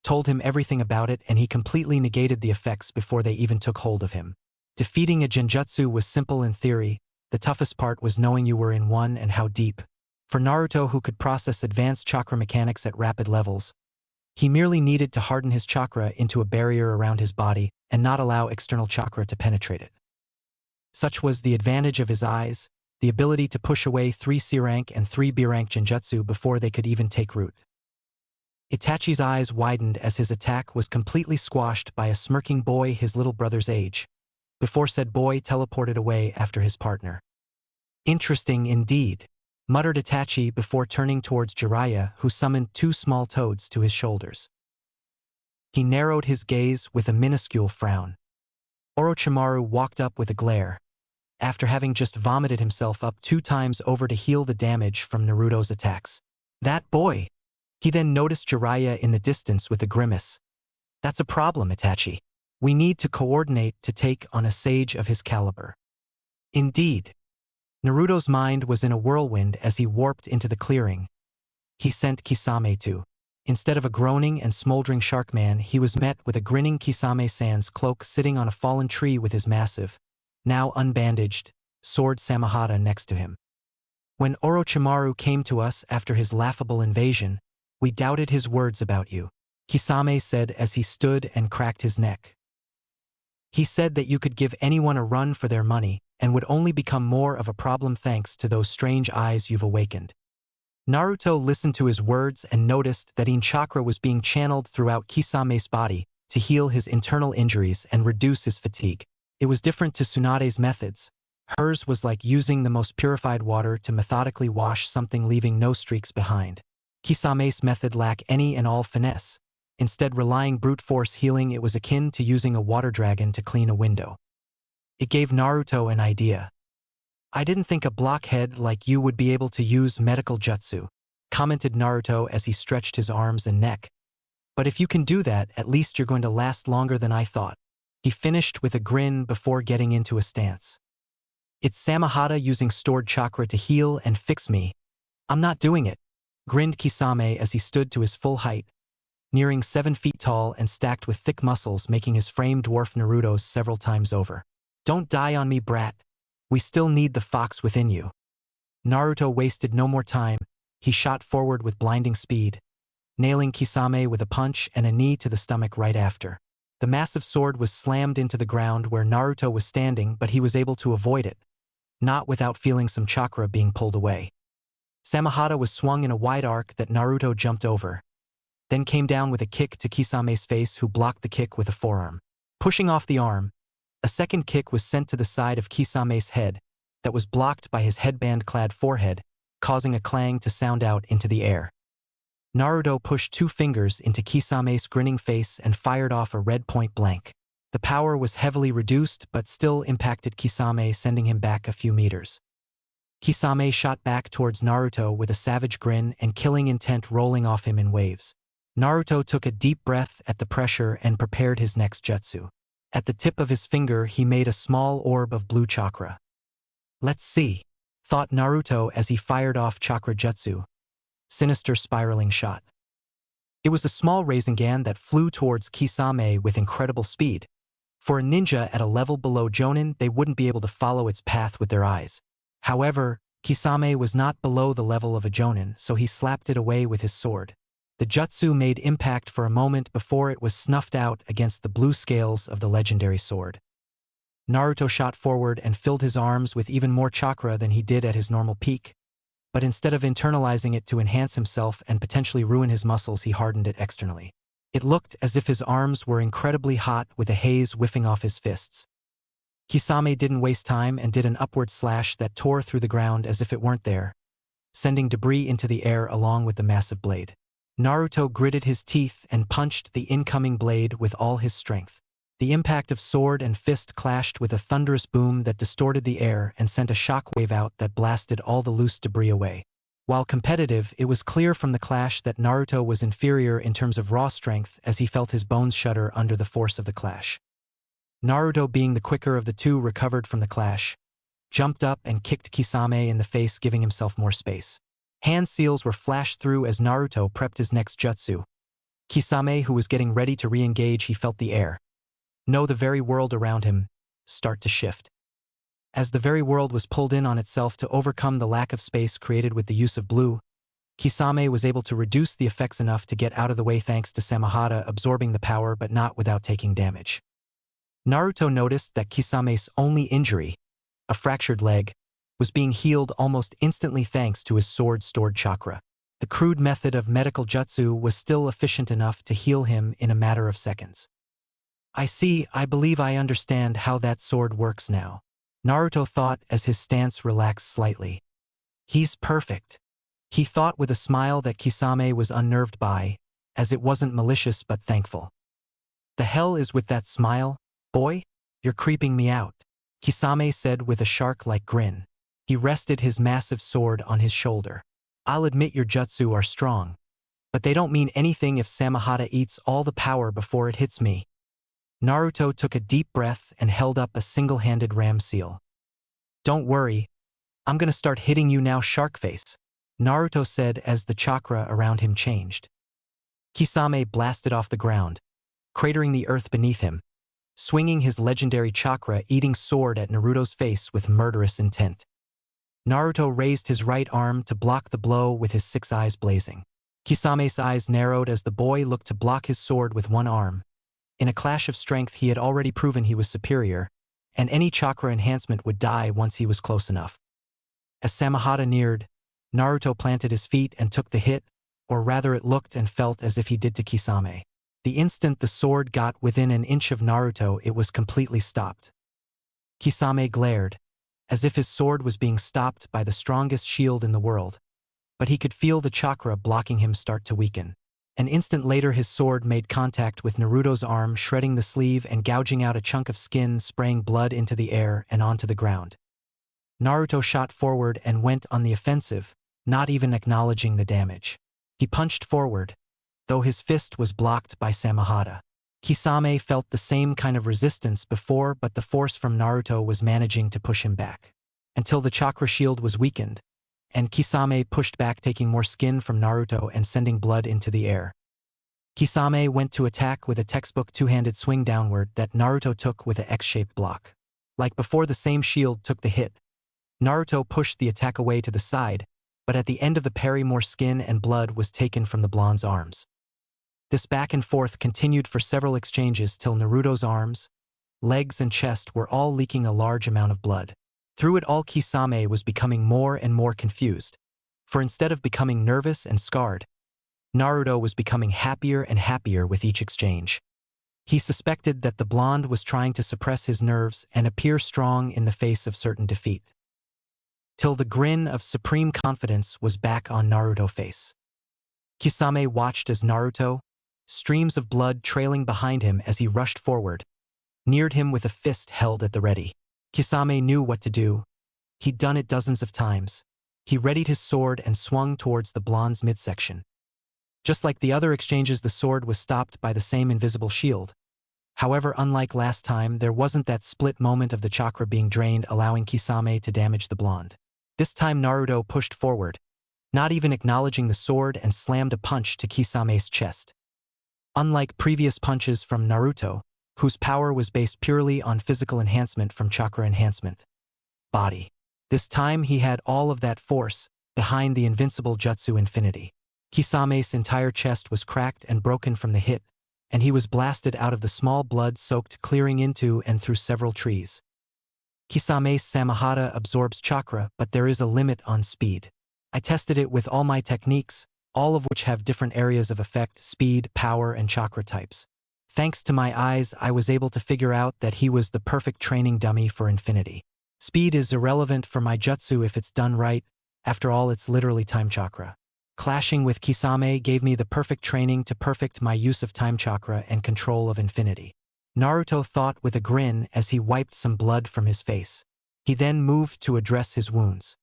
told him everything about it, and he completely negated the effects before they even took hold of him. Defeating a genjutsu was simple in theory. The toughest part was knowing you were in one and how deep. For Naruto, who could process advanced chakra mechanics at rapid levels, he merely needed to harden his chakra into a barrier around his body and not allow external chakra to penetrate it. Such was the advantage of his eyes, the ability to push away 3 C rank and 3 B rank genjutsu before they could even take root. Itachi's eyes widened as his attack was completely squashed by a smirking boy his little brother's age, before said boy teleported away after his partner. Interesting indeed, muttered Itachi before turning towards Jiraiya, who summoned 2 small toads to his shoulders. He narrowed his gaze with a minuscule frown. Orochimaru walked up with a glare, after having just vomited himself up 2 times over to heal the damage from Naruto's attacks. That boy! He then noticed Jiraiya in the distance with a grimace. That's a problem, Itachi. We need to coordinate to take on a sage of his caliber. Indeed. Naruto's mind was in a whirlwind as he warped into the clearing. He sent Kisame to. Instead of a groaning and smoldering Sharkman, he was met with a grinning Kisame-san's cloak sitting on a fallen tree with his massive, now unbandaged, sword Samahata next to him. When Orochimaru came to us after his laughable invasion, we doubted his words about you, Kisame said as he stood and cracked his neck. He said that you could give anyone a run for their money and would only become more of a problem thanks to those strange eyes you've awakened. Naruto listened to his words and noticed that In chakra was being channeled throughout Kisame's body to heal his internal injuries and reduce his fatigue. It was different to Tsunade's methods. Hers was like using the most purified water to methodically wash something, leaving no streaks behind. Kisame's method lacked any and all finesse. Instead, relying brute force healing, it was akin to using a water dragon to clean a window. It gave Naruto an idea. I didn't think a blockhead like you would be able to use medical jutsu, commented Naruto as he stretched his arms and neck. But if you can do that, at least you're going to last longer than I thought. He finished with a grin before getting into a stance. It's Samahata using stored chakra to heal and fix me. I'm not doing it, grinned Kisame as he stood to his full height, nearing 7 feet tall and stacked with thick muscles, making his frame dwarf Naruto's several times over. Don't die on me, brat. We still need the fox within you. Naruto wasted no more time. He shot forward with blinding speed, nailing Kisame with a punch and a knee to the stomach right after. The massive sword was slammed into the ground where Naruto was standing, but he was able to avoid it, not without feeling some chakra being pulled away. Samahata was swung in a wide arc that Naruto jumped over, then came down with a kick to Kisame's face, who blocked the kick with a forearm. Pushing off the arm, a second kick was sent to the side of Kisame's head that was blocked by his headband-clad forehead, causing a clang to sound out into the air. Naruto pushed 2 fingers into Kisame's grinning face and fired off a red point blank. The power was heavily reduced but still impacted Kisame, sending him back a few meters. Kisame shot back towards Naruto with a savage grin and killing intent rolling off him in waves. Naruto took a deep breath at the pressure and prepared his next jutsu. At the tip of his finger, he made a small orb of blue chakra. Let's see, thought Naruto as he fired off chakra jutsu. Sinister spiraling shot. It was a small Rasengan that flew towards Kisame with incredible speed, For a ninja at a level below Jonin, they wouldn't be able to follow its path with their eyes. However, Kisame was not below the level of a Jonin, so he slapped it away with his sword. The jutsu made impact for a moment before it was snuffed out against the blue scales of the legendary sword. Naruto shot forward and filled his arms with even more chakra than he did at his normal peak, but instead of internalizing it to enhance himself and potentially ruin his muscles, he hardened it externally. It looked as if his arms were incredibly hot with a haze whiffing off his fists. Kisame didn't waste time and did an upward slash that tore through the ground as if it weren't there, sending debris into the air along with the massive blade. Naruto gritted his teeth and punched the incoming blade with all his strength. The impact of sword and fist clashed with a thunderous boom that distorted the air and sent a shock wave out that blasted all the loose debris away. While competitive, it was clear from the clash that Naruto was inferior in terms of raw strength as he felt his bones shudder under the force of the clash. Naruto, being the quicker of the two, recovered from the clash, jumped up and kicked Kisame in the face, giving himself more space. Hand seals were flashed through as Naruto prepped his next jutsu. Kisame, who was getting ready to re-engage, he felt the air, no, the very world around him, start to shift. As the very world was pulled in on itself to overcome the lack of space created with the use of blue, Kisame was able to reduce the effects enough to get out of the way thanks to Samahata absorbing the power but not without taking damage. Naruto noticed that Kisame's only injury, a fractured leg, was being healed almost instantly thanks to his sword-stored chakra. The crude method of medical jutsu was still efficient enough to heal him in a matter of seconds. I believe I understand how that sword works now, Naruto thought as his stance relaxed slightly. He's perfect, he thought with a smile that Kisame was unnerved by, as it wasn't malicious but thankful. The hell is with that smile, boy? You're creeping me out, Kisame said with a shark-like grin. He rested his massive sword on his shoulder. I'll admit your jutsu are strong, but they don't mean anything if Samahata eats all the power before it hits me. Naruto took a deep breath and held up a single-handed ram seal. Don't worry, I'm gonna start hitting you now, shark face, Naruto said as the chakra around him changed. Kisame blasted off the ground, cratering the earth beneath him, swinging his legendary chakra-eating sword at Naruto's face with murderous intent. Naruto raised his right arm to block the blow with his 6 eyes blazing. Kisame's eyes narrowed as the boy looked to block his sword with one arm. In a clash of strength, he had already proven he was superior, and any chakra enhancement would die once he was close enough. As Samahata neared, Naruto planted his feet and took the hit, or rather it looked and felt as if he did to Kisame. The instant the sword got within an inch of Naruto, it was completely stopped. Kisame glared, as if his sword was being stopped by the strongest shield in the world, but he could feel the chakra blocking him start to weaken. An instant later, his sword made contact with Naruto's arm, shredding the sleeve and gouging out a chunk of skin, spraying blood into the air and onto the ground. Naruto shot forward and went on the offensive, not even acknowledging the damage. He punched forward, though his fist was blocked by Samahata. Kisame felt the same kind of resistance before, but the force from Naruto was managing to push him back, until the chakra shield was weakened, and Kisame pushed back, taking more skin from Naruto and sending blood into the air. Kisame went to attack with a textbook two-handed swing downward that Naruto took with an X-shaped block. Like before, the same shield took the hit. Naruto pushed the attack away to the side, but at the end of the parry, more skin and blood was taken from the blonde's arms. This back and forth continued for several exchanges till Naruto's arms, legs and chest were all leaking a large amount of blood. Through it all, Kisame was becoming more and more confused, for instead of becoming nervous and scarred, Naruto was becoming happier and happier with each exchange. He suspected that the blonde was trying to suppress his nerves and appear strong in the face of certain defeat. Till the grin of supreme confidence was back on Naruto's face. Kisame watched as Naruto, streams of blood trailing behind him as he rushed forward, neared him with a fist held at the ready. Kisame knew what to do. He'd done it dozens of times. He readied his sword and swung towards the blonde's midsection. Just like the other exchanges, the sword was stopped by the same invisible shield. However, unlike last time, there wasn't that split moment of the chakra being drained, allowing Kisame to damage the blonde. This time Naruto pushed forward, not even acknowledging the sword, and slammed a punch to Kisame's chest. Unlike previous punches from Naruto, whose power was based purely on physical enhancement from chakra enhancement. Body. This time he had all of that force behind the invincible jutsu infinity. Kisame's entire chest was cracked and broken from the hit, and he was blasted out of the small blood-soaked clearing into and through several trees. Kisame's Samahata absorbs chakra, but there is a limit on speed. I tested it with all my techniques, all of which have different areas of effect, speed, power, and chakra types. Thanks to my eyes, I was able to figure out that he was the perfect training dummy for infinity. Speed is irrelevant for my jutsu if it's done right. After all, it's literally time chakra. Clashing with Kisame gave me the perfect training to perfect my use of time chakra and control of infinity. Naruto thought with a grin as he wiped some blood from his face. He then moved to address his wounds.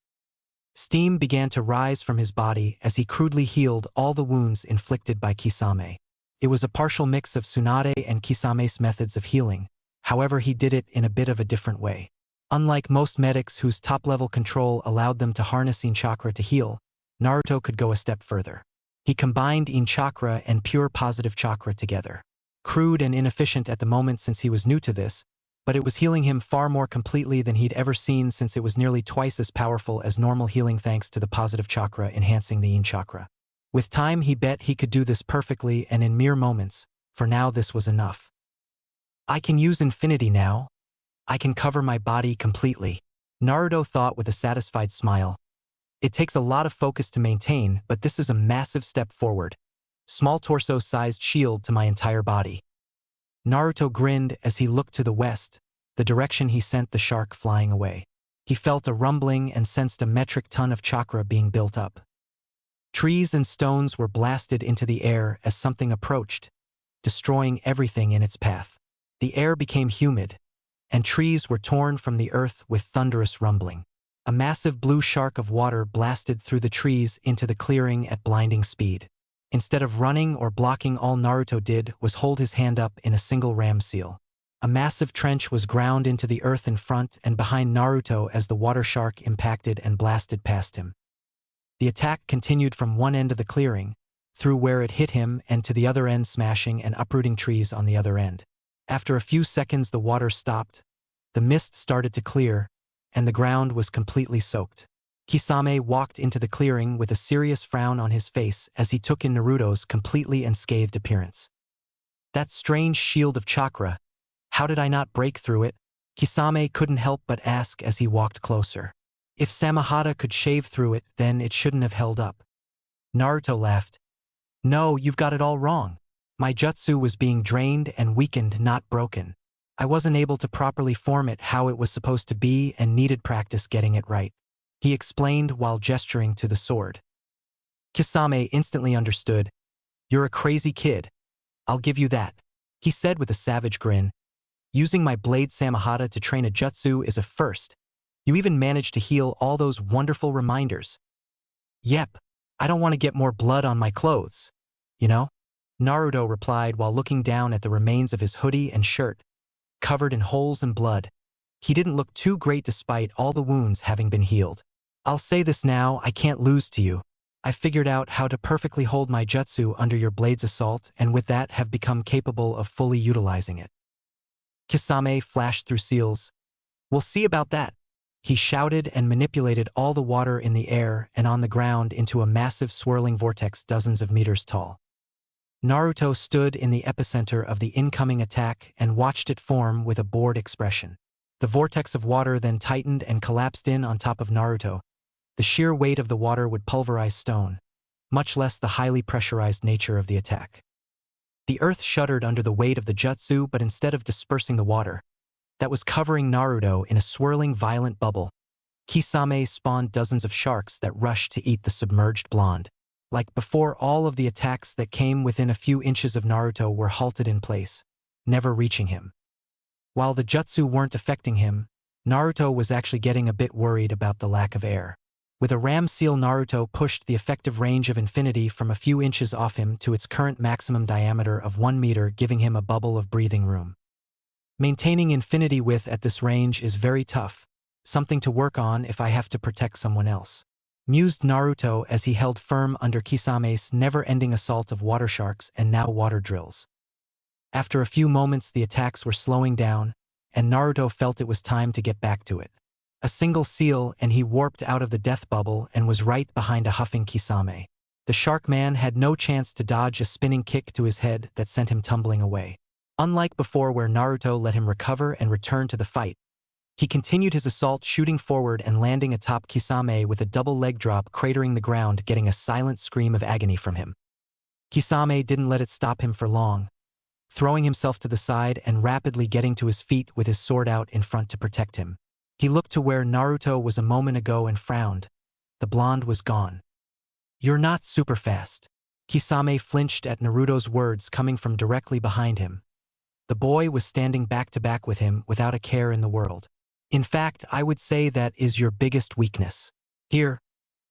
Steam began to rise from his body as he crudely healed all the wounds inflicted by Kisame. It was a partial mix of Tsunade and Kisame's methods of healing, however he did it in a bit of a different way. Unlike most medics whose top-level control allowed them to harness Yin chakra to heal, Naruto could go a step further. He combined Yin chakra and pure positive chakra together. Crude and inefficient at the moment since he was new to this, but it was healing him far more completely than he'd ever seen since it was nearly twice as powerful as normal healing thanks to the positive chakra enhancing the Yin chakra. With time he bet he could do this perfectly and in mere moments. For now this was enough. I can use infinity now. I can cover my body completely. Naruto thought with a satisfied smile. It takes a lot of focus to maintain, but this is a massive step forward. Small torso-sized shield to my entire body. Naruto grinned as he looked to the west, the direction he sent the shark flying away. He felt a rumbling and sensed a metric ton of chakra being built up. Trees and stones were blasted into the air as something approached, destroying everything in its path. The air became humid, and trees were torn from the earth with thunderous rumbling. A massive blue shark of water blasted through the trees into the clearing at blinding speed. Instead of running or blocking, all Naruto did was hold his hand up in a single ram seal. A massive trench was ground into the earth in front and behind Naruto as the water shark impacted and blasted past him. The attack continued from one end of the clearing, through where it hit him, and to the other end, smashing and uprooting trees on the other end. After a few seconds the water stopped, the mist started to clear, and the ground was completely soaked. Kisame walked into the clearing with a serious frown on his face as he took in Naruto's completely unscathed appearance. That strange shield of chakra, how did I not break through it? Kisame couldn't help but ask as he walked closer. If Samahata could shave through it, then it shouldn't have held up. Naruto laughed. No, you've got it all wrong. My jutsu was being drained and weakened, not broken. I wasn't able to properly form it how it was supposed to be and needed practice getting it right. He explained while gesturing to the sword. Kisame instantly understood. You're a crazy kid. I'll give you that, he said with a savage grin. Using my blade Samahata to train a jutsu is a first. You even managed to heal all those wonderful reminders. Yep, I don't want to get more blood on my clothes, you know? Naruto replied while looking down at the remains of his hoodie and shirt, covered in holes and blood. He didn't look too great despite all the wounds having been healed. I'll say this now, I can't lose to you. I figured out how to perfectly hold my jutsu under your blade's assault and with that have become capable of fully utilizing it. Kisame flashed through seals. We'll see about that. He shouted and manipulated all the water in the air and on the ground into a massive swirling vortex dozens of meters tall. Naruto stood in the epicenter of the incoming attack and watched it form with a bored expression. The vortex of water then tightened and collapsed in on top of Naruto. The sheer weight of the water would pulverize stone, much less the highly pressurized nature of the attack. The earth shuddered under the weight of the jutsu, but instead of dispersing the water that was covering Naruto in a swirling violent bubble, Kisame spawned dozens of sharks that rushed to eat the submerged blonde. Like before, all of the attacks that came within a few inches of Naruto were halted in place, never reaching him. While the jutsu weren't affecting him, Naruto was actually getting a bit worried about the lack of air. With a ram seal, Naruto pushed the effective range of infinity from a few inches off him to its current maximum diameter of 1 meter, giving him a bubble of breathing room. Maintaining infinity width at this range is very tough, something to work on if I have to protect someone else, mused Naruto as he held firm under Kisame's never-ending assault of water sharks and now water drills. After a few moments the attacks were slowing down, and Naruto felt it was time to get back to it. A single seal and he warped out of the death bubble and was right behind a huffing Kisame. The shark man had no chance to dodge a spinning kick to his head that sent him tumbling away. Unlike before where Naruto let him recover and return to the fight, he continued his assault, shooting forward and landing atop Kisame with a double leg drop, cratering the ground, getting a silent scream of agony from him. Kisame didn't let it stop him for long, throwing himself to the side and rapidly getting to his feet with his sword out in front to protect him. He looked to where Naruto was a moment ago and frowned. The blonde was gone. "You're not super fast." Kisame flinched at Naruto's words coming from directly behind him. The boy was standing back to back with him without a care in the world. "In fact, I would say that is your biggest weakness." "Here,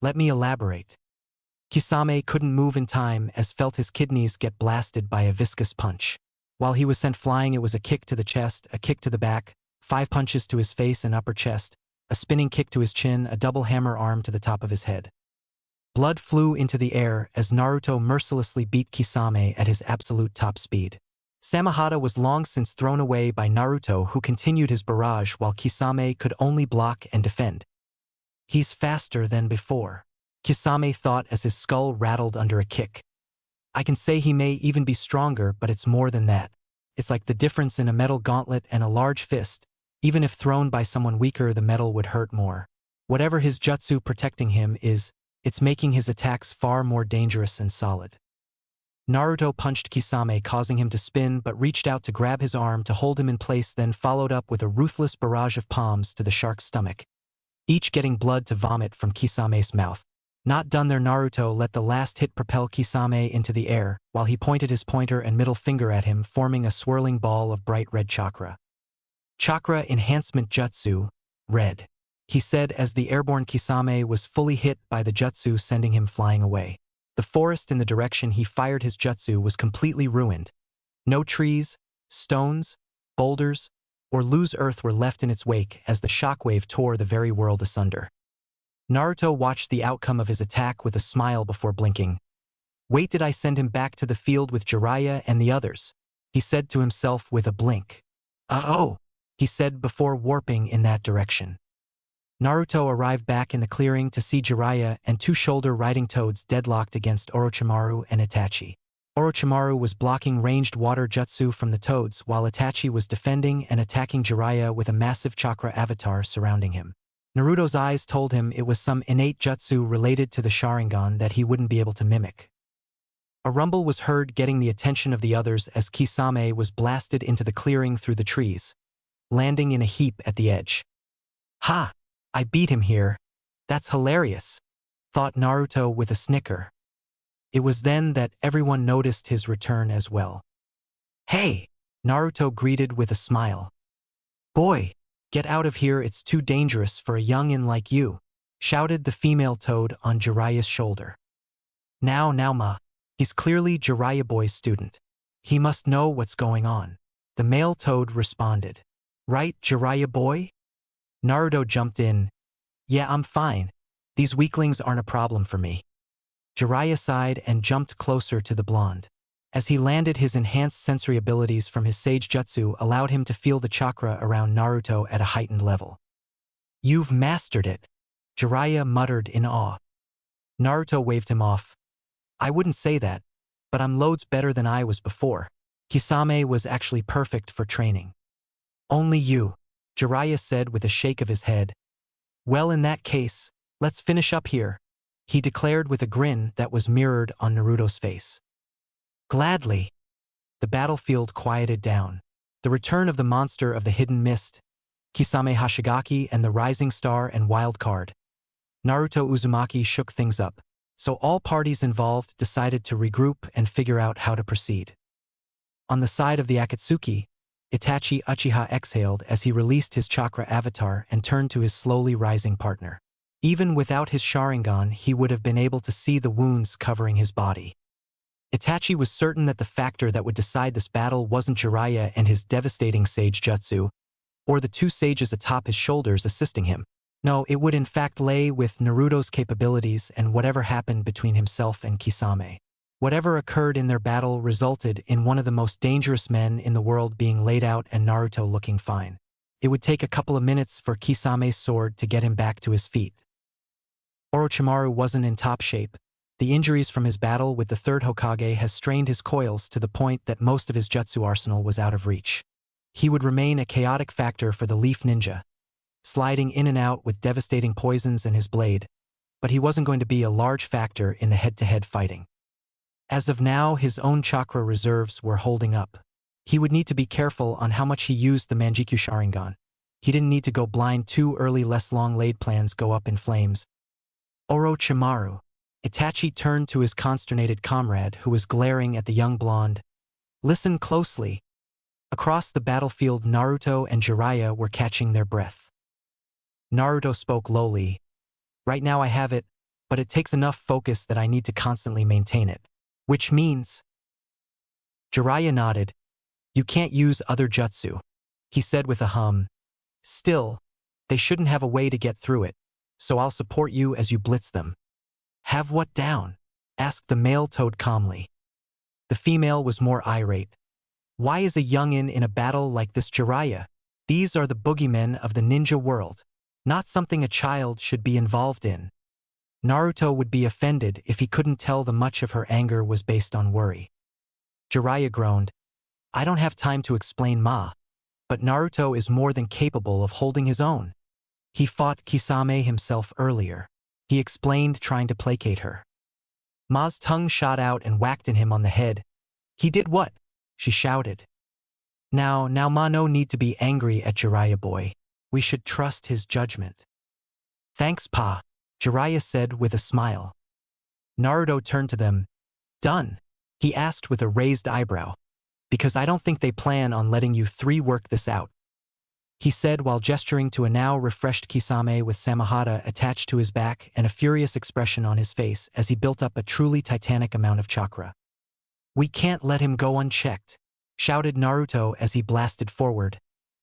let me elaborate." Kisame couldn't move in time as felt his kidneys get blasted by a viscous punch. While he was sent flying, it was a kick to the chest, a kick to the back, 5 punches to his face and upper chest, a spinning kick to his chin, a double hammer arm to the top of his head. Blood flew into the air as Naruto mercilessly beat Kisame at his absolute top speed. Samehada was long since thrown away by Naruto, who continued his barrage while Kisame could only block and defend. "He's faster than before," Kisame thought as his skull rattled under a kick. "I can say he may even be stronger, but it's more than that. It's like the difference in a metal gauntlet and a large fist. Even if thrown by someone weaker, the metal would hurt more. Whatever his jutsu protecting him is, it's making his attacks far more dangerous and solid." Naruto punched Kisame, causing him to spin, but reached out to grab his arm to hold him in place, then followed up with a ruthless barrage of palms to the shark's stomach, each getting blood to vomit from Kisame's mouth. Not done there, Naruto let the last hit propel Kisame into the air, while he pointed his pointer and middle finger at him, forming a swirling ball of bright red chakra. "Chakra Enhancement Jutsu, Red," he said as the airborne Kisame was fully hit by the jutsu, sending him flying away. The forest in the direction he fired his jutsu was completely ruined. No trees, stones, boulders, or loose earth were left in its wake as the shockwave tore the very world asunder. Naruto watched the outcome of his attack with a smile before blinking. "Wait, did I send him back to the field with Jiraiya and the others?" he said to himself with a blink. "Oh," he said before warping in that direction. Naruto arrived back in the clearing to see Jiraiya and 2 shoulder-riding toads deadlocked against Orochimaru and Itachi. Orochimaru was blocking ranged water jutsu from the toads, while Itachi was defending and attacking Jiraiya with a massive chakra avatar surrounding him. Naruto's eyes told him it was some innate jutsu related to the Sharingan that he wouldn't be able to mimic. A rumble was heard, getting the attention of the others as Kisame was blasted into the clearing through the trees, landing in a heap at the edge. "Ha! I beat him here. That's hilarious," thought Naruto with a snicker. It was then that everyone noticed his return as well. "Hey!" Naruto greeted with a smile. "Boy, get out of here, it's too dangerous for a youngin' like you," shouted the female toad on Jiraiya's shoulder. Now ma, he's clearly Jiraiya boy's student. He must know what's going on," the male toad responded. "Right, Jiraiya boy?" Naruto jumped in. "Yeah, I'm fine. These weaklings aren't a problem for me." Jiraiya sighed and jumped closer to the blonde. As he landed, his enhanced sensory abilities from his Sage Jutsu allowed him to feel the chakra around Naruto at a heightened level. "You've mastered it," Jiraiya muttered in awe. Naruto waved him off. "I wouldn't say that, but I'm loads better than I was before. Kisame was actually perfect for training." "Only you," Jiraiya said with a shake of his head. "Well, in that case, let's finish up here," he declared with a grin that was mirrored on Naruto's face. "Gladly." The battlefield quieted down. The return of the monster of the hidden mist, Kisame Hashigaki and the rising star and wild card, Naruto Uzumaki, shook things up, so all parties involved decided to regroup and figure out how to proceed. On the side of the Akatsuki, Itachi Uchiha exhaled as he released his chakra avatar and turned to his slowly rising partner. Even without his Sharingan, he would have been able to see the wounds covering his body. Itachi was certain that the factor that would decide this battle wasn't Jiraiya and his devastating Sage Jutsu, or the 2 sages atop his shoulders assisting him. No, it would in fact lay with Naruto's capabilities and whatever happened between himself and Kisame. Whatever occurred in their battle resulted in one of the most dangerous men in the world being laid out and Naruto looking fine. It would take a couple of minutes for Kisame's sword to get him back to his feet. Orochimaru wasn't in top shape. The injuries from his battle with the third Hokage has strained his coils to the point that most of his jutsu arsenal was out of reach. He would remain a chaotic factor for the Leaf Ninja, sliding in and out with devastating poisons in his blade, but he wasn't going to be a large factor in the head-to-head fighting. As of now, his own chakra reserves were holding up. He would need to be careful on how much he used the Manjikyu Sharingan. He didn't need to go blind too early lest long-laid plans go up in flames. Orochimaru. Itachi turned to his consternated comrade who was glaring at the young blonde. Listen closely. Across the battlefield, Naruto and Jiraiya were catching their breath. Naruto spoke lowly. Right now I have it, but it takes enough focus that I need to constantly maintain it. Which means… Jiraiya nodded. You can't use other jutsu, he said with a hum. Still, they shouldn't have a way to get through it, so I'll support you as you blitz them. Have what down? Asked the male toad calmly. The female was more irate. Why is a youngin in a battle like this, Jiraiya? These are the boogeymen of the ninja world, not something a child should be involved in. Naruto would be offended if he couldn't tell the much of her anger was based on worry. Jiraiya groaned. I don't have time to explain, Ma, but Naruto is more than capable of holding his own. He fought Kisame himself earlier. He explained, trying to placate her. Ma's tongue shot out and whacked him on the head. He did what? She shouted. Now Ma, no need to be angry at Jiraiya boy. We should trust his judgment. Thanks, Pa, Jiraiya said with a smile. Naruto turned to them. Done? He asked with a raised eyebrow. Because I don't think they plan on letting you three work this out, he said while gesturing to a now refreshed Kisame with Samahata attached to his back and a furious expression on his face as he built up a truly titanic amount of chakra. We can't let him go unchecked, shouted Naruto as he blasted forward,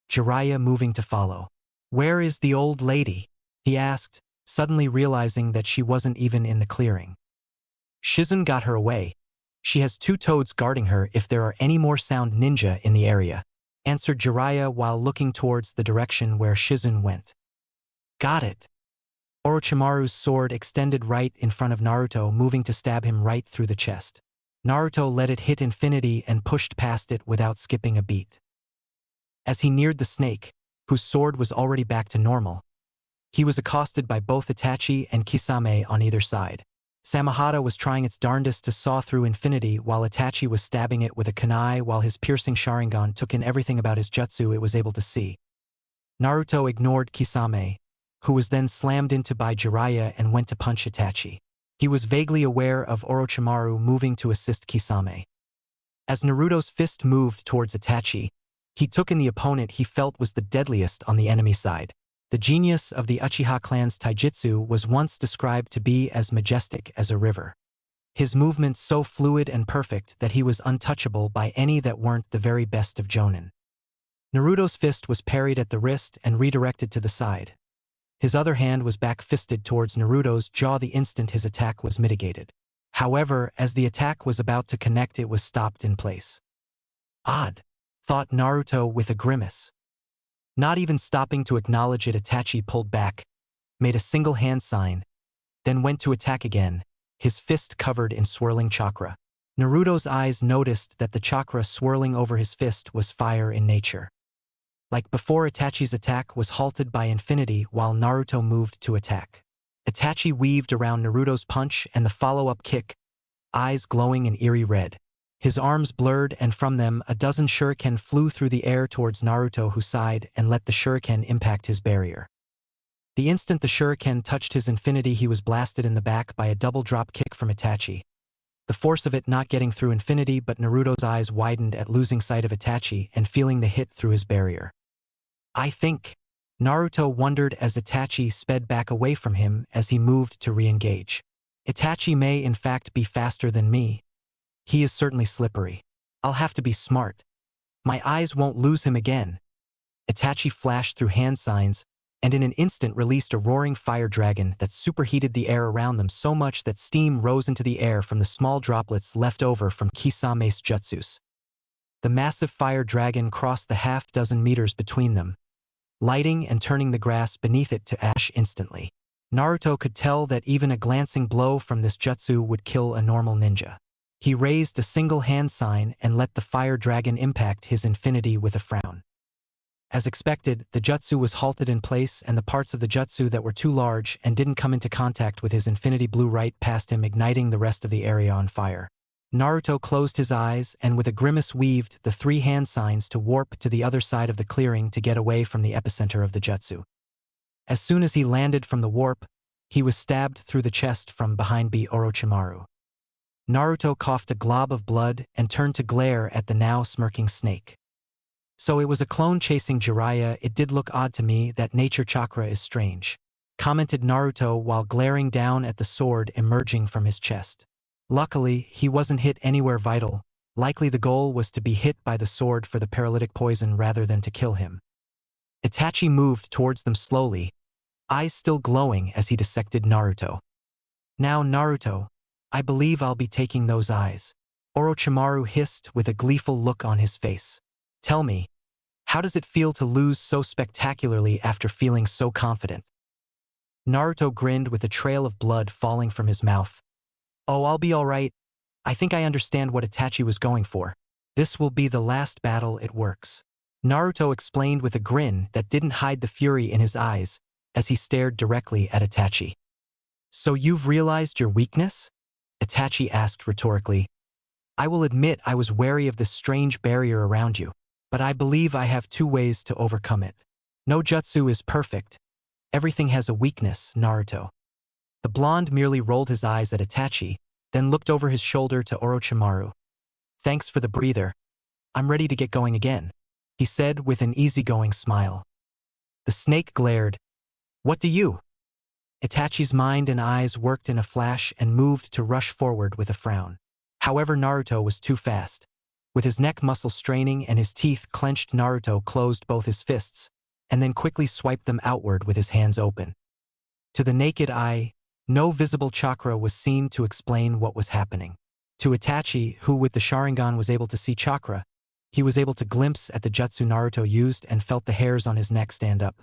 Jiraiya moving to follow. Where is the old lady? He asked, suddenly realizing that she wasn't even in the clearing. Shizun got her away. She has two toads guarding her if there are any more sound ninja in the area, answered Jiraiya while looking towards the direction where Shizun went. Got it. Orochimaru's sword extended right in front of Naruto, moving to stab him right through the chest. Naruto let it hit infinity and pushed past it without skipping a beat. As he neared the snake, whose sword was already back to normal, he was accosted by both Itachi and Kisame on either side. Samahata was trying its darndest to saw through infinity while Itachi was stabbing it with a kunai while his piercing Sharingan took in everything about his jutsu it was able to see. Naruto ignored Kisame, who was then slammed into by Jiraiya and went to punch Itachi. He was vaguely aware of Orochimaru moving to assist Kisame. As Naruto's fist moved towards Itachi, he took in the opponent he felt was the deadliest on the enemy side. The genius of the Uchiha clan's taijutsu was once described to be as majestic as a river. His movements so fluid and perfect that he was untouchable by any that weren't the very best of jonin. Naruto's fist was parried at the wrist and redirected to the side. His other hand was back-fisted towards Naruto's jaw the instant his attack was mitigated. However, as the attack was about to connect, it was stopped in place. Odd, thought Naruto with a grimace. Not even stopping to acknowledge it, Itachi pulled back, made a single hand sign, then went to attack again, his fist covered in swirling chakra. Naruto's eyes noticed that the chakra swirling over his fist was fire in nature. Like before, Itachi's attack was halted by infinity while Naruto moved to attack. Itachi weaved around Naruto's punch and the follow-up kick, eyes glowing an eerie red. His arms blurred and from them a dozen shuriken flew through the air towards Naruto, who sighed and let the shuriken impact his barrier. The instant the shuriken touched his infinity, he was blasted in the back by a double drop kick from Itachi. The force of it not getting through infinity, but Naruto's eyes widened at losing sight of Itachi and feeling the hit through his barrier. I think, Naruto wondered as Itachi sped back away from him as he moved to re-engage. Itachi may in fact be faster than me. He is certainly slippery. I'll have to be smart. My eyes won't lose him again. Itachi flashed through hand signs, and in an instant released a roaring fire dragon that superheated the air around them so much that steam rose into the air from the small droplets left over from Kisame's jutsus. The massive fire dragon crossed the half-dozen meters between them, lighting and turning the grass beneath it to ash instantly. Naruto could tell that even a glancing blow from this jutsu would kill a normal ninja. He raised a single hand sign and let the fire dragon impact his infinity with a frown. As expected, the jutsu was halted in place and the parts of the jutsu that were too large and didn't come into contact with his infinity blew right past him, igniting the rest of the area on fire. Naruto closed his eyes and with a grimace weaved the 3 hand signs to warp to the other side of the clearing to get away from the epicenter of the jutsu. As soon as he landed from the warp, he was stabbed through the chest from behind by Orochimaru. Naruto coughed a glob of blood and turned to glare at the now smirking snake. So it was a clone chasing Jiraiya. It did look odd to me. That nature chakra is strange, commented Naruto while glaring down at the sword emerging from his chest. Luckily, he wasn't hit anywhere vital. Likely the goal was to be hit by the sword for the paralytic poison rather than to kill him. Itachi moved towards them slowly, eyes still glowing as he dissected Naruto. Now Naruto, I believe I'll be taking those eyes, Orochimaru hissed with a gleeful look on his face. Tell me, how does it feel to lose so spectacularly after feeling so confident? Naruto grinned with a trail of blood falling from his mouth. Oh, I'll be all right. I think I understand what Itachi was going for. This will be the last battle, it works. Naruto explained with a grin that didn't hide the fury in his eyes as he stared directly at Itachi. So you've realized your weakness? Itachi asked rhetorically. I will admit I was wary of this strange barrier around you, but I believe I have 2 ways to overcome it. No jutsu is perfect. Everything has a weakness, Naruto. The blonde merely rolled his eyes at Itachi, then looked over his shoulder to Orochimaru. Thanks for the breather. I'm ready to get going again, he said with an easygoing smile. The snake glared. What do you? Itachi's mind and eyes worked in a flash and moved to rush forward with a frown. However, Naruto was too fast. With his neck muscle straining and his teeth clenched, Naruto closed both his fists, and then quickly swiped them outward with his hands open. To the naked eye, no visible chakra was seen to explain what was happening. To Itachi, who with the Sharingan was able to see chakra, he was able to glimpse at the jutsu Naruto used and felt the hairs on his neck stand up.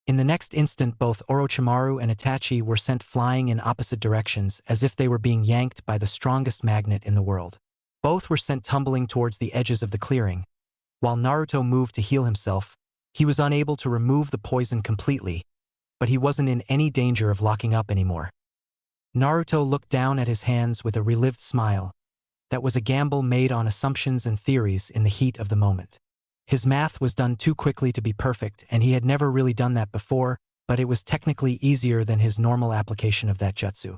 In the next instant, both Orochimaru and Itachi were sent flying in opposite directions as if they were being yanked by the strongest magnet in the world. Both were sent tumbling towards the edges of the clearing. While Naruto moved to heal himself, he was unable to remove the poison completely, but he wasn't in any danger of locking up anymore. Naruto looked down at his hands with a relived smile. That was a gamble made on assumptions and theories in the heat of the moment. His math was done too quickly to be perfect, and he had never really done that before, but it was technically easier than his normal application of that jutsu.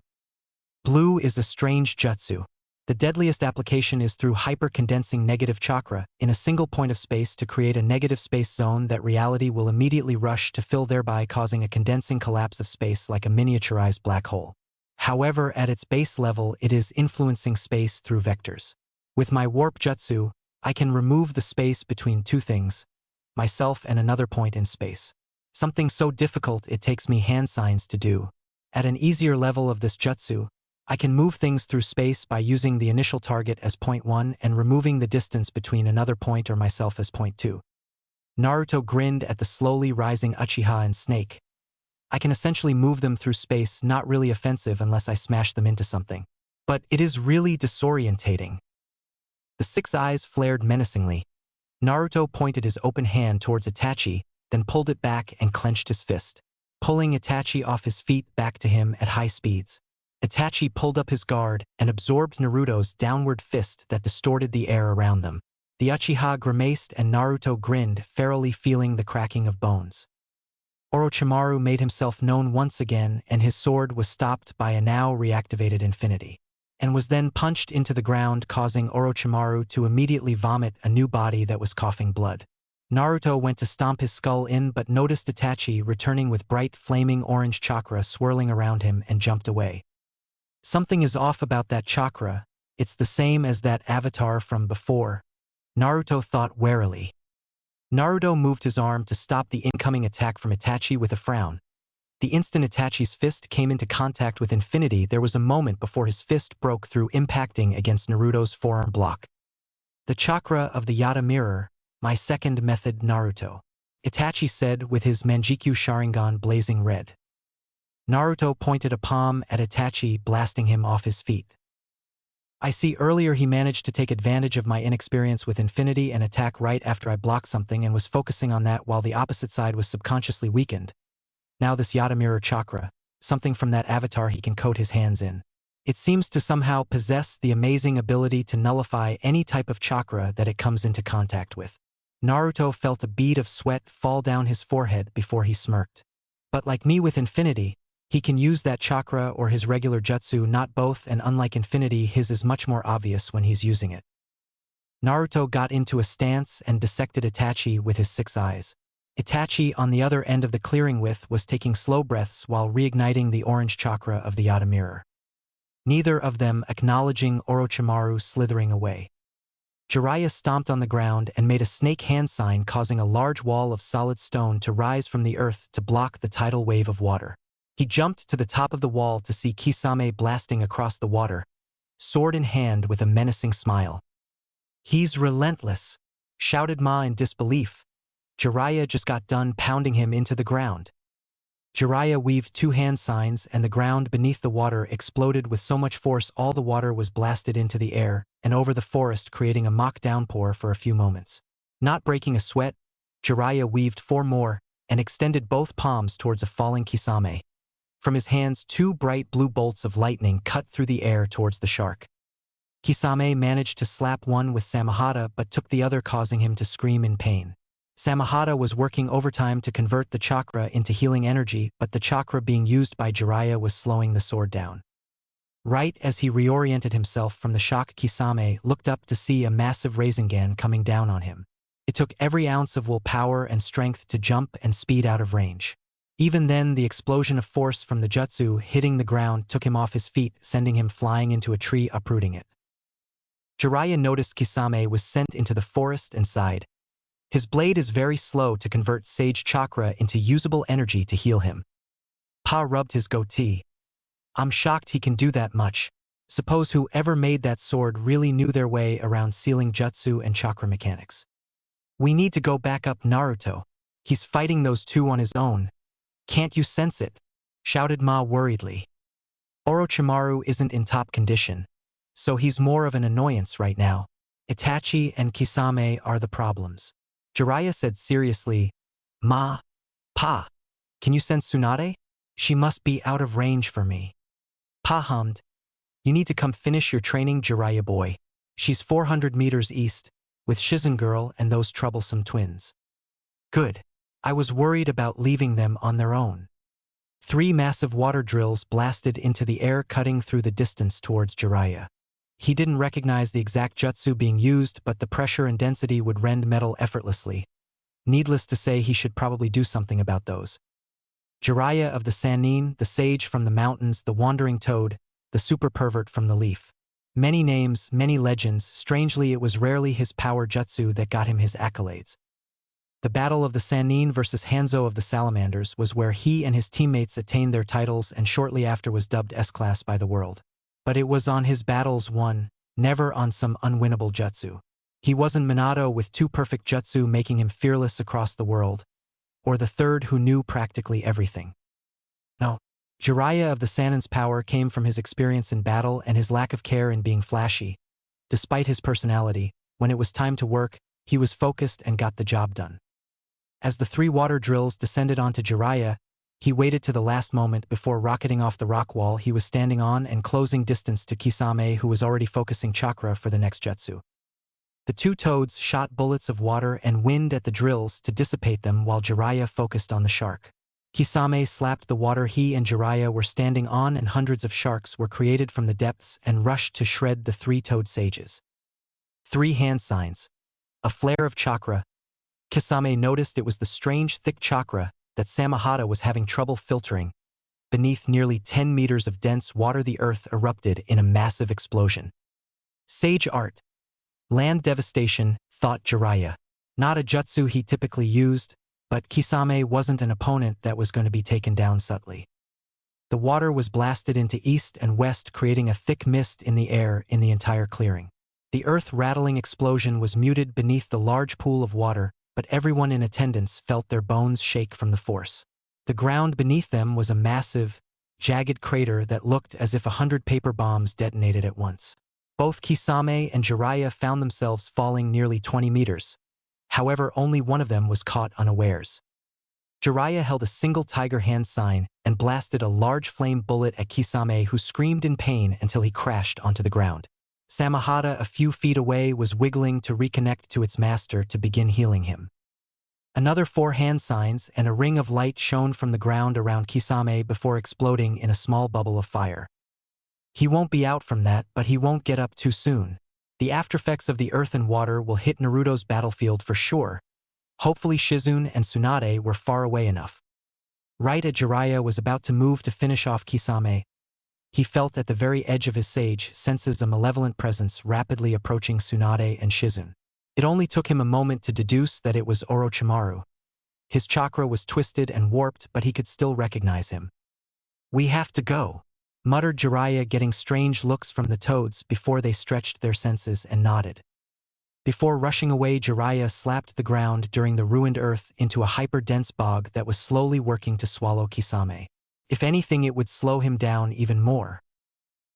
Blue is a strange jutsu. The deadliest application is through hyper-condensing negative chakra in a single point of space to create a negative space zone that reality will immediately rush to fill, thereby causing a condensing collapse of space like a miniaturized black hole. However, at its base level, it is influencing space through vectors. With my warp jutsu, I can remove the space between 2 things, myself and another point in space. Something so difficult it takes me hand signs to do. At an easier level of this jutsu, I can move things through space by using the initial target as point 1 and removing the distance between another point or myself as point 2. Naruto grinned at the slowly rising Uchiha and Snake. I can essentially move them through space, not really offensive unless I smash them into something. But it is really disorientating. The 6 eyes flared menacingly. Naruto pointed his open hand towards Itachi, then pulled it back and clenched his fist, pulling Itachi off his feet back to him at high speeds. Itachi pulled up his guard and absorbed Naruto's downward fist that distorted the air around them. The Uchiha grimaced and Naruto grinned, ferally feeling the cracking of bones. Orochimaru made himself known once again, and his sword was stopped by a now reactivated infinity, and was then punched into the ground, causing Orochimaru to immediately vomit a new body that was coughing blood. Naruto went to stomp his skull in but noticed Itachi returning with bright flaming orange chakra swirling around him and jumped away. Something is off about that chakra. It's the same as that avatar from before, Naruto thought warily. Naruto moved his arm to stop the incoming attack from Itachi with a frown. The instant Itachi's fist came into contact with infinity, there was a moment before his fist broke through, impacting against Naruto's forearm block. The chakra of the Yata mirror, my second method, Naruto, Itachi said with his Manjikyu Sharingan blazing red. Naruto pointed a palm at Itachi, blasting him off his feet. I see, earlier he managed to take advantage of my inexperience with infinity and attack right after I blocked something and was focusing on that while the opposite side was subconsciously weakened. Now this Yata mirror chakra, something from that avatar he can coat his hands in. It seems to somehow possess the amazing ability to nullify any type of chakra that it comes into contact with. Naruto felt a bead of sweat fall down his forehead before he smirked. But like me with infinity, he can use that chakra or his regular jutsu, not both, and unlike infinity, his is much more obvious when he's using it. Naruto got into a stance and dissected Itachi with his 6 eyes. Itachi, on the other end of the clearing width, was taking slow breaths while reigniting the orange chakra of the Yata mirror. Neither of them acknowledging Orochimaru slithering away. Jiraiya stomped on the ground and made a snake hand sign, causing a large wall of solid stone to rise from the earth to block the tidal wave of water. He jumped to the top of the wall to see Kisame blasting across the water, sword in hand with a menacing smile. "He's relentless," shouted Ma in disbelief. Jiraiya just got done pounding him into the ground. Jiraiya weaved 2 hand signs and the ground beneath the water exploded with so much force all the water was blasted into the air and over the forest, creating a mock downpour for a few moments. Not breaking a sweat, Jiraiya weaved 4 more and extended both palms towards a falling Kisame. From his hands, 2 bright blue bolts of lightning cut through the air towards the shark. Kisame managed to slap one with Samahata but took the other, causing him to scream in pain. Samahata was working overtime to convert the chakra into healing energy, but the chakra being used by Jiraiya was slowing the sword down. Right as he reoriented himself from the shock, Kisame looked up to see a massive Rasengan coming down on him. It took every ounce of willpower and strength to jump and speed out of range. Even then, the explosion of force from the jutsu hitting the ground took him off his feet, sending him flying into a tree, uprooting it. Jiraiya noticed Kisame was sent into the forest and sighed. His blade is very slow to convert sage chakra into usable energy to heal him. Pa rubbed his goatee. "I'm shocked he can do that much. Suppose whoever made that sword really knew their way around sealing jutsu and chakra mechanics. We need to go back up Naruto. He's fighting those 2 on his own. Can't you sense it?" shouted Ma worriedly. "Orochimaru isn't in top condition, so he's more of an annoyance right now. Itachi and Kisame are the problems." Jiraiya said seriously. "Ma, Pa, can you sense Tsunade? She must be out of range for me." Pa hummed. "You need to come finish your training, Jiraiya boy. She's 400 meters east, with Shizen girl and those troublesome twins." "Good. I was worried about leaving them on their own." 3 massive water drills blasted into the air, cutting through the distance towards Jiraiya. He didn't recognize the exact jutsu being used, but the pressure and density would rend metal effortlessly. Needless to say, he should probably do something about those. Jiraiya of the Sannin, the sage from the mountains, the wandering toad, the super pervert from the leaf. Many names, many legends. Strangely, it was rarely his power jutsu that got him his accolades. The Battle of the Sannin versus Hanzo of the Salamanders was where he and his teammates attained their titles and shortly after was dubbed S-Class by the world. But it was on his battles won, never on some unwinnable jutsu. He wasn't Minato with 2 perfect jutsu making him fearless across the world, or the third who knew practically everything. No, Jiraiya of the Sannin's power came from his experience in battle and his lack of care in being flashy. Despite his personality, when it was time to work, he was focused and got the job done. As the 3 water drills descended onto Jiraiya, he waited to the last moment before rocketing off the rock wall he was standing on and closing distance to Kisame, who was already focusing chakra for the next jutsu. The 2 toads shot bullets of water and wind at the drills to dissipate them while Jiraiya focused on the shark. Kisame slapped the water he and Jiraiya were standing on and hundreds of sharks were created from the depths and rushed to shred the 3 toad sages. 3 hand signs. A flare of chakra. Kisame noticed it was the strange thick chakra that Samahata was having trouble filtering. Beneath nearly 10 meters of dense water, the earth erupted in a massive explosion. Sage art. Land devastation, thought Jiraiya. Not a jutsu he typically used, but Kisame wasn't an opponent that was going to be taken down subtly. The water was blasted into east and west, creating a thick mist in the air in the entire clearing. The earth-rattling explosion was muted beneath the large pool of water, but everyone in attendance felt their bones shake from the force. The ground beneath them was a massive, jagged crater that looked as if 100 paper bombs detonated at once. Both Kisame and Jiraiya found themselves falling nearly 20 meters. However, only one of them was caught unawares. Jiraiya held a single tiger hand sign and blasted a large flame bullet at Kisame, who screamed in pain until he crashed onto the ground. Samahata, a few feet away, was wiggling to reconnect to its master to begin healing him. Another 4 hand signs and a ring of light shone from the ground around Kisame before exploding in a small bubble of fire. He won't be out from that, but he won't get up too soon. The aftereffects of the earth and water will hit Naruto's battlefield for sure. Hopefully Shizune and Tsunade were far away enough. Right as Jiraiya was about to move to finish off Kisame, he felt at the very edge of his sage senses a malevolent presence rapidly approaching Tsunade and Shizune. It only took him a moment to deduce that it was Orochimaru. His chakra was twisted and warped, but he could still recognize him. "We have to go," muttered Jiraiya, getting strange looks from the toads before they stretched their senses and nodded. Before rushing away, Jiraiya slapped the ground during the ruined earth into a hyper-dense bog that was slowly working to swallow Kisame. If anything, it would slow him down even more.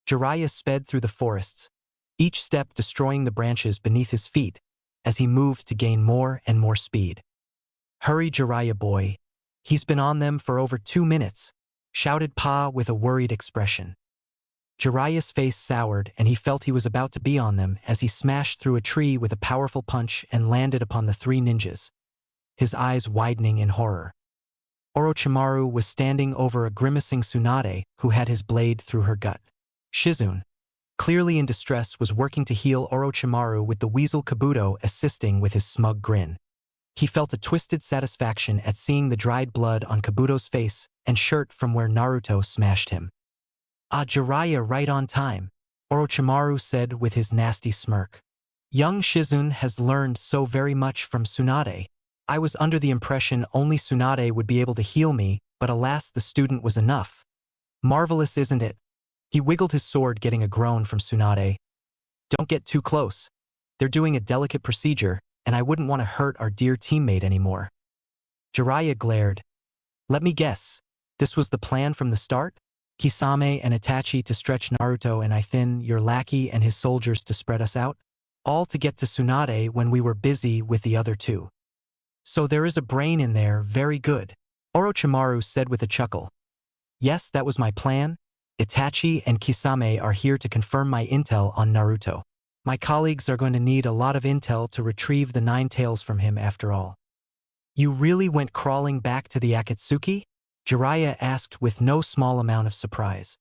Jiraiya sped through the forests, each step destroying the branches beneath his feet as he moved to gain more and more speed. "Hurry, Jiraiya boy. He's been on them for over 2 minutes, shouted Pa with a worried expression. Jiraiya's face soured and he felt he was about to be on them as he smashed through a tree with a powerful punch and landed upon the 3 ninjas, his eyes widening in horror. Orochimaru was standing over a grimacing Tsunade who had his blade through her gut. Shizune, clearly in distress, was working to heal Orochimaru, with the weasel Kabuto assisting with his smug grin. He felt a twisted satisfaction at seeing the dried blood on Kabuto's face and shirt from where Naruto smashed him. "Ah, Jiraiya, right on time," Orochimaru said with his nasty smirk. "Young Shizune has learned so very much from Tsunade. I was under the impression only Tsunade would be able to heal me, but alas, the student was enough. Marvelous, isn't it?" He wiggled his sword, getting a groan from Tsunade. "Don't get too close. They're doing a delicate procedure, and I wouldn't want to hurt our dear teammate anymore." Jiraiya glared. "Let me guess. This was the plan from the start? Kisame and Itachi to stretch Naruto and I thin, your lackey and his soldiers to spread us out? All to get to Tsunade when we were busy with the other 2. So there is a brain in there, very good," Orochimaru said with a chuckle. "Yes, that was my plan. Itachi and Kisame are here to confirm my intel on Naruto. My colleagues are going to need a lot of intel to retrieve the 9 tails from him after all." "You really went crawling back to the Akatsuki?" Jiraiya asked with no small amount of surprise.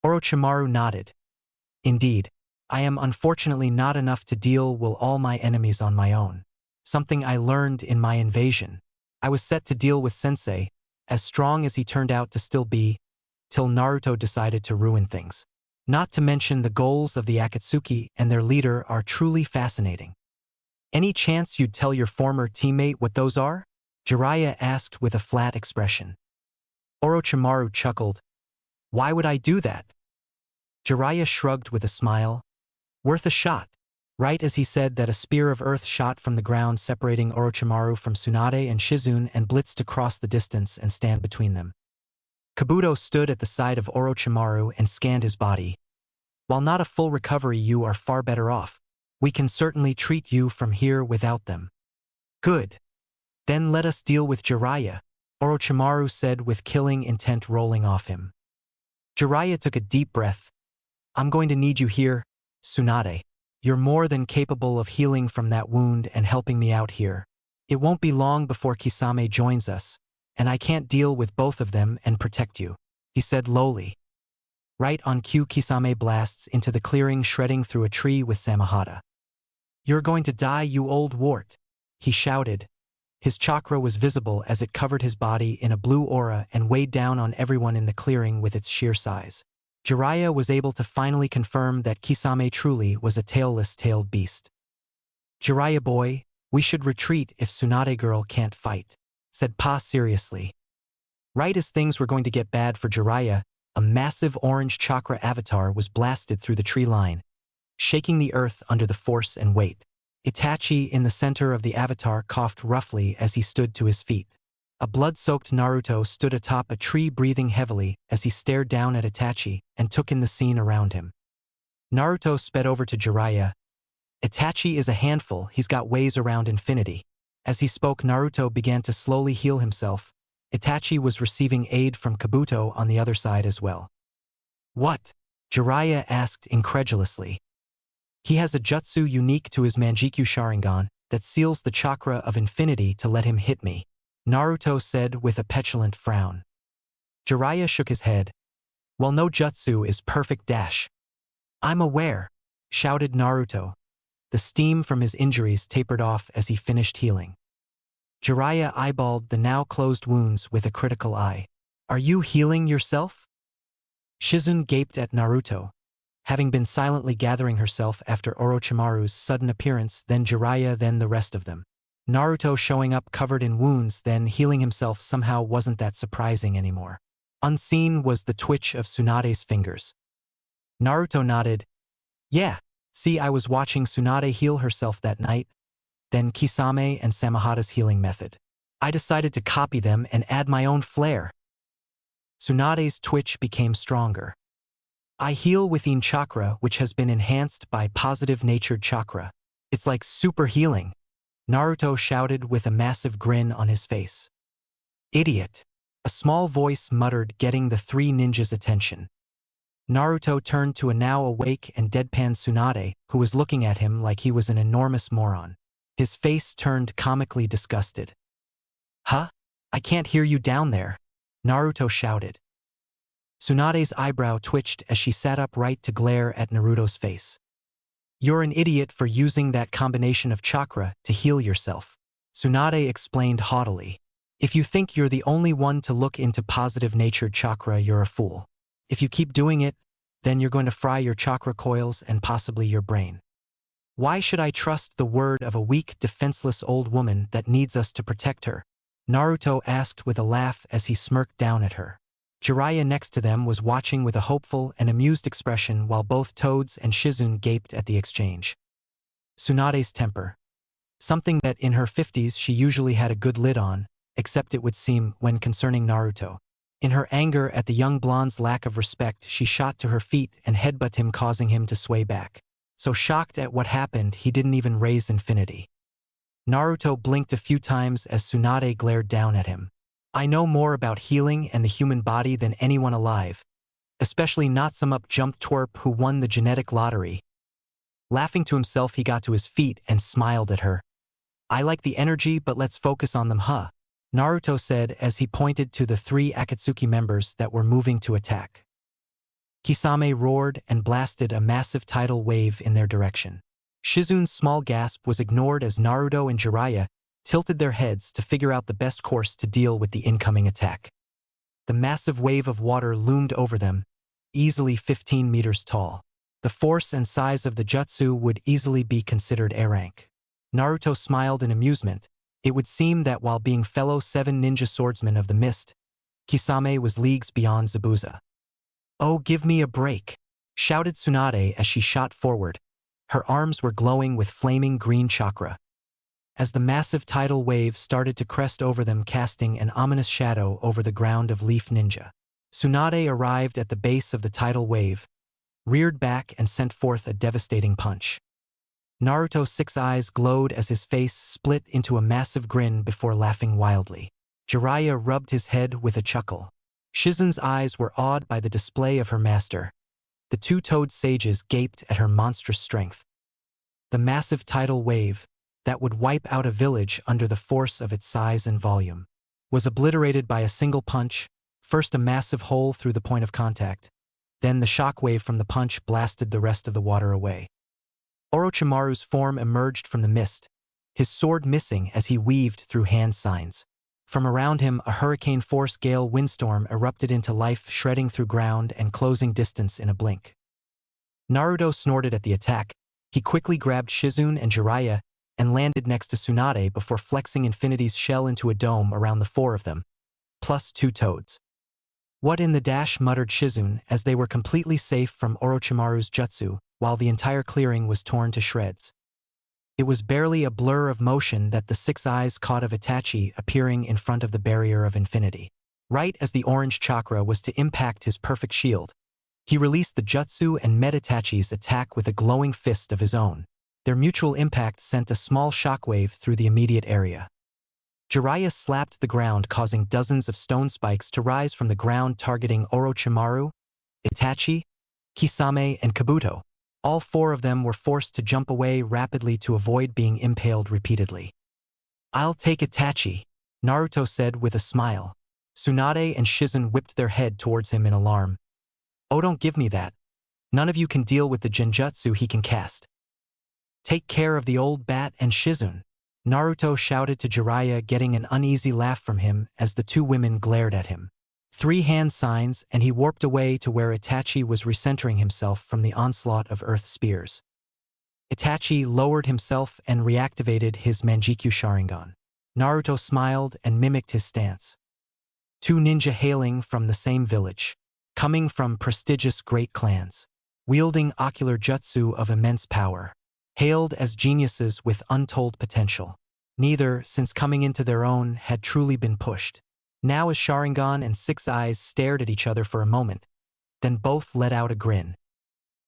Orochimaru nodded. "Indeed, I am unfortunately not enough to deal with all my enemies on my own. Something I learned in my invasion. I was set to deal with Sensei, as strong as he turned out to still be, till Naruto decided to ruin things. Not to mention the goals of the Akatsuki and their leader are truly fascinating. Any chance you'd tell your former teammate what those are?" Jiraiya asked with a flat expression. Orochimaru chuckled. "Why would I do that?" Jiraiya shrugged with a smile. "Worth a shot." Right as he said that, a spear of earth shot from the ground, separating Orochimaru from Tsunade and Shizune, and blitzed across the distance and stand between them. Kabuto stood at the side of Orochimaru and scanned his body. "While not a full recovery, you are far better off. We can certainly treat you from here without them." "Good. Then let us deal with Jiraiya," Orochimaru said with killing intent rolling off him. Jiraiya took a deep breath. "I'm going to need you here, Tsunade. You're more than capable of healing from that wound and helping me out here. It won't be long before Kisame joins us, and I can't deal with both of them and protect you," he said lowly. Right on cue, Kisame blasts into the clearing, shredding through a tree with Samahata. "You're going to die, you old wart," he shouted. His chakra was visible as it covered his body in a blue aura and weighed down on everyone in the clearing with its sheer size. Jiraiya was able to finally confirm that Kisame truly was a tailless-tailed beast. "Jiraiya boy, We should retreat if Tsunade girl can't fight, said Pa seriously. Right as things were going to get bad for Jiraiya, a massive orange chakra avatar was blasted through the tree line, shaking the earth under the force and weight. Itachi in the center of the avatar coughed roughly as he stood to his feet. A blood-soaked Naruto stood atop a tree breathing heavily as he stared down at Itachi and took in the scene around him. Naruto sped over to Jiraiya. Itachi is a handful, he's got ways around infinity. As he spoke, Naruto began to slowly heal himself. Itachi was receiving aid from Kabuto on the other side as well. What? Jiraiya asked incredulously. He has a jutsu unique to his Manjikyu Sharingan that seals the chakra of infinity to let him hit me, Naruto said with a petulant frown. Jiraiya shook his head. Well, no jutsu is perfect dash. I'm aware, shouted Naruto. The steam from his injuries tapered off as he finished healing. Jiraiya eyeballed the now closed wounds with a critical eye. Are you healing yourself? Shizune gaped at Naruto. Having been silently gathering herself after Orochimaru's sudden appearance, then Jiraiya, then the rest of them. Naruto showing up covered in wounds, then healing himself somehow wasn't that surprising anymore. Unseen was the twitch of Tsunade's fingers. Naruto nodded. Yeah, see, I was watching Tsunade heal herself that night, then Kisame and Samahata's healing method. I decided to copy them and add my own flair. Tsunade's twitch became stronger. I heal within chakra, which has been enhanced by positive-natured chakra. It's like super healing, Naruto shouted with a massive grin on his face. Idiot, a small voice muttered, getting the three ninjas' attention. Naruto turned to a now awake and deadpan Tsunade, who was looking at him like he was an enormous moron. His face turned comically disgusted. Huh? I can't hear you down there, Naruto shouted. Tsunade's eyebrow twitched as she sat upright to glare at Naruto's face. You're an idiot for using that combination of chakra to heal yourself, Tsunade explained haughtily. If you think you're the only one to look into positive-natured chakra, you're a fool. If you keep doing it, then you're going to fry your chakra coils and possibly your brain. Why should I trust the word of a weak, defenseless old woman that needs us to protect her? Naruto asked with a laugh as he smirked down at her. Jiraiya next to them was watching with a hopeful and amused expression while both Toads and Shizune gaped at the exchange. Tsunade's temper. Something that in her 50s she usually had a good lid on, except it would seem when concerning Naruto. In her anger at the young blonde's lack of respect, she shot to her feet and headbutted him, causing him to sway back. So shocked at what happened, he didn't even raise infinity. Naruto blinked a few times as Tsunade glared down at him. I know more about healing and the human body than anyone alive, especially not some up-jumped twerp who won the genetic lottery. Laughing to himself, he got to his feet and smiled at her. I like the energy, but let's focus on them, huh? Naruto said as he pointed to the three Akatsuki members that were moving to attack. Kisame roared and blasted a massive tidal wave in their direction. Shizune's small gasp was ignored as Naruto and Jiraiya tilted their heads to figure out the best course to deal with the incoming attack. The massive wave of water loomed over them, easily 15 meters tall. The force and size of the jutsu would easily be considered A rank. Naruto smiled in amusement. It would seem that while being fellow 7 ninja swordsmen of the mist, Kisame was leagues beyond Zabuza. Oh, give me a break, shouted Tsunade as she shot forward. Her arms were glowing with flaming green chakra. As the massive tidal wave started to crest over them, casting an ominous shadow over the ground of Leaf Ninja, Tsunade arrived at the base of the tidal wave, reared back and sent forth a devastating punch. Naruto's 6 eyes glowed as his face split into a massive grin before laughing wildly. Jiraiya rubbed his head with a chuckle. Shizune's eyes were awed by the display of her master. The two Toad sages gaped at her monstrous strength. The massive tidal wave, that would wipe out a village under the force of its size and volume, was obliterated by a single punch, first a massive hole through the point of contact, then the shockwave from the punch blasted the rest of the water away. Orochimaru's form emerged from the mist, his sword missing as he weaved through hand signs. From around him, a hurricane-force gale windstorm erupted into life, shredding through ground and closing distance in a blink. Naruto snorted at the attack. He quickly grabbed Shizune and Jiraiya, and landed next to Tsunade before flexing Infinity's shell into a dome around the four of them, plus 2 toads. What in the dash, muttered Shizune as they were completely safe from Orochimaru's jutsu, while the entire clearing was torn to shreds. It was barely a blur of motion that the 6 eyes caught of Itachi appearing in front of the barrier of infinity. Right as the orange chakra was to impact his perfect shield, he released the jutsu and met Itachi's attack with a glowing fist of his own. Their mutual impact sent a small shockwave through the immediate area. Jiraiya slapped the ground, causing dozens of stone spikes to rise from the ground, targeting Orochimaru, Itachi, Kisame, and Kabuto. All 4 of them were forced to jump away rapidly to avoid being impaled repeatedly. "I'll take Itachi," Naruto said with a smile. Tsunade and Shizune whipped their head towards him in alarm. "Oh, don't give me that. None of you can deal with the genjutsu he can cast." "Take care of the old bat and Shizune," Naruto shouted to Jiraiya, getting an uneasy laugh from him as the 2 women glared at him. 3 hand signs, and he warped away to where Itachi was recentering himself from the onslaught of earth spears. Itachi lowered himself and reactivated his Manjikyu Sharingan. Naruto smiled and mimicked his stance. 2 ninja hailing from the same village, coming from prestigious great clans, wielding ocular jutsu of immense power, hailed as geniuses with untold potential. Neither, since coming into their own, had truly been pushed. Now as Sharingan and 6 eyes stared at each other for a moment, then both let out a grin.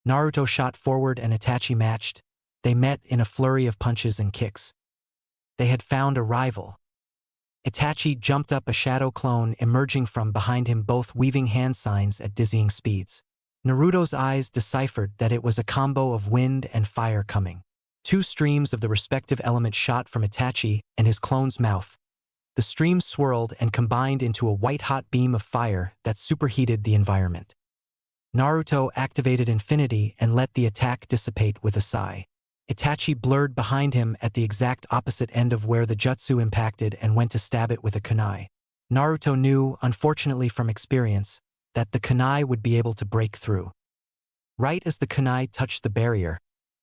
Naruto shot forward and Itachi matched. They met in a flurry of punches and kicks. They had found a rival. Itachi jumped up a shadow clone emerging from behind him, both weaving hand signs at dizzying speeds. Naruto's eyes deciphered that it was a combo of wind and fire coming. 2 streams of the respective element shot from Itachi and his clone's mouth. The streams swirled and combined into a white-hot beam of fire that superheated the environment. Naruto activated Infinity and let the attack dissipate with a sigh. Itachi blurred behind him at the exact opposite end of where the jutsu impacted and went to stab it with a kunai. Naruto knew, unfortunately from experience, that the kunai would be able to break through. Right as the kunai touched the barrier,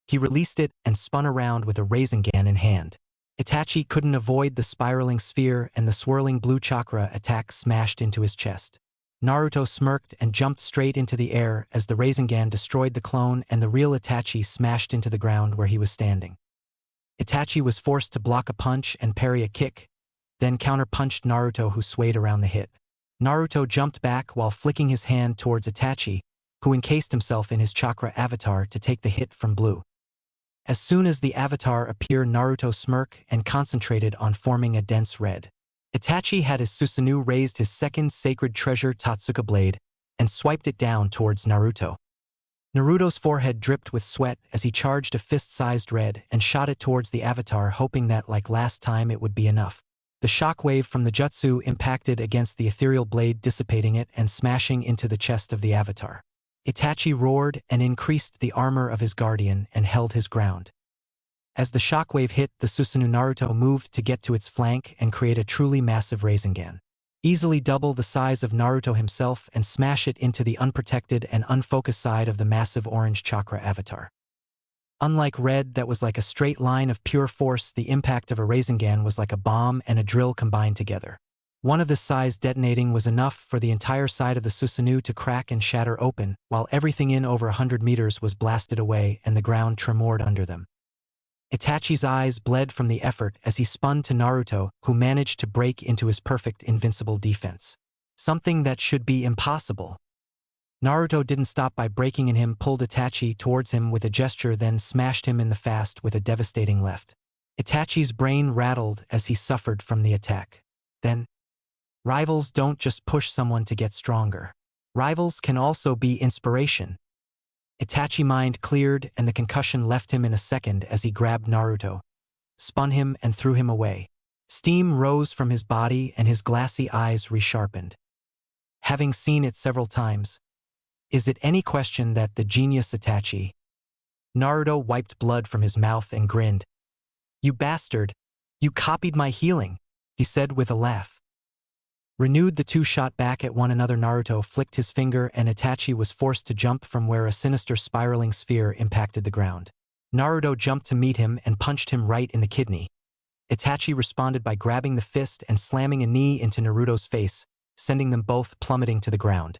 he released it and spun around with a Rasengan in hand. Itachi couldn't avoid the spiraling sphere, and the swirling blue chakra attack smashed into his chest. Naruto smirked and jumped straight into the air as the Rasengan destroyed the clone, and the real Itachi smashed into the ground where he was standing. Itachi was forced to block a punch and parry a kick, then counter-punched Naruto, who swayed around the hit. Naruto jumped back while flicking his hand towards Itachi, who encased himself in his chakra avatar to take the hit from blue. As soon as the avatar appeared, Naruto smirked and concentrated on forming a dense red. Itachi had his Susanoo raised his second sacred treasure Totsuka blade and swiped it down towards Naruto. Naruto's forehead dripped with sweat as he charged a fist-sized red and shot it towards the avatar, hoping that, like last time, it would be enough. The shockwave from the jutsu impacted against the ethereal blade, dissipating it and smashing into the chest of the avatar. Itachi roared and increased the armor of his guardian and held his ground. As the shockwave hit the Susanoo, Naruto moved to get to its flank and create a truly massive Rasengan. Easily double the size of Naruto himself and smash it into the unprotected and unfocused side of the massive orange chakra avatar. Unlike red, that was like a straight line of pure force, the impact of a Rasengan was like a bomb and a drill combined together. One of this size detonating was enough for the entire side of the Susanoo to crack and shatter open, while everything in over 100 meters was blasted away and the ground tremored under them. Itachi's eyes bled from the effort as he spun to Naruto, who managed to break into his perfect invincible defense. Something that should be impossible. Naruto didn't stop by breaking in him, pulled Itachi towards him with a gesture, then smashed him in the face with a devastating left. Itachi's brain rattled as he suffered from the attack. Then, rivals don't just push someone to get stronger. Rivals can also be inspiration. Itachi's mind cleared and the concussion left him in a second as he grabbed Naruto, spun him and threw him away. Steam rose from his body and his glassy eyes resharpened. Having seen it several times, is it any question that the genius Itachi? Naruto wiped blood from his mouth and grinned. "You bastard! You copied my healing," he said with a laugh. Renewed, the two shot back at one another. Naruto flicked his finger and Itachi was forced to jump from where a sinister spiraling sphere impacted the ground. Naruto jumped to meet him and punched him right in the kidney. Itachi responded by grabbing the fist and slamming a knee into Naruto's face, sending them both plummeting to the ground.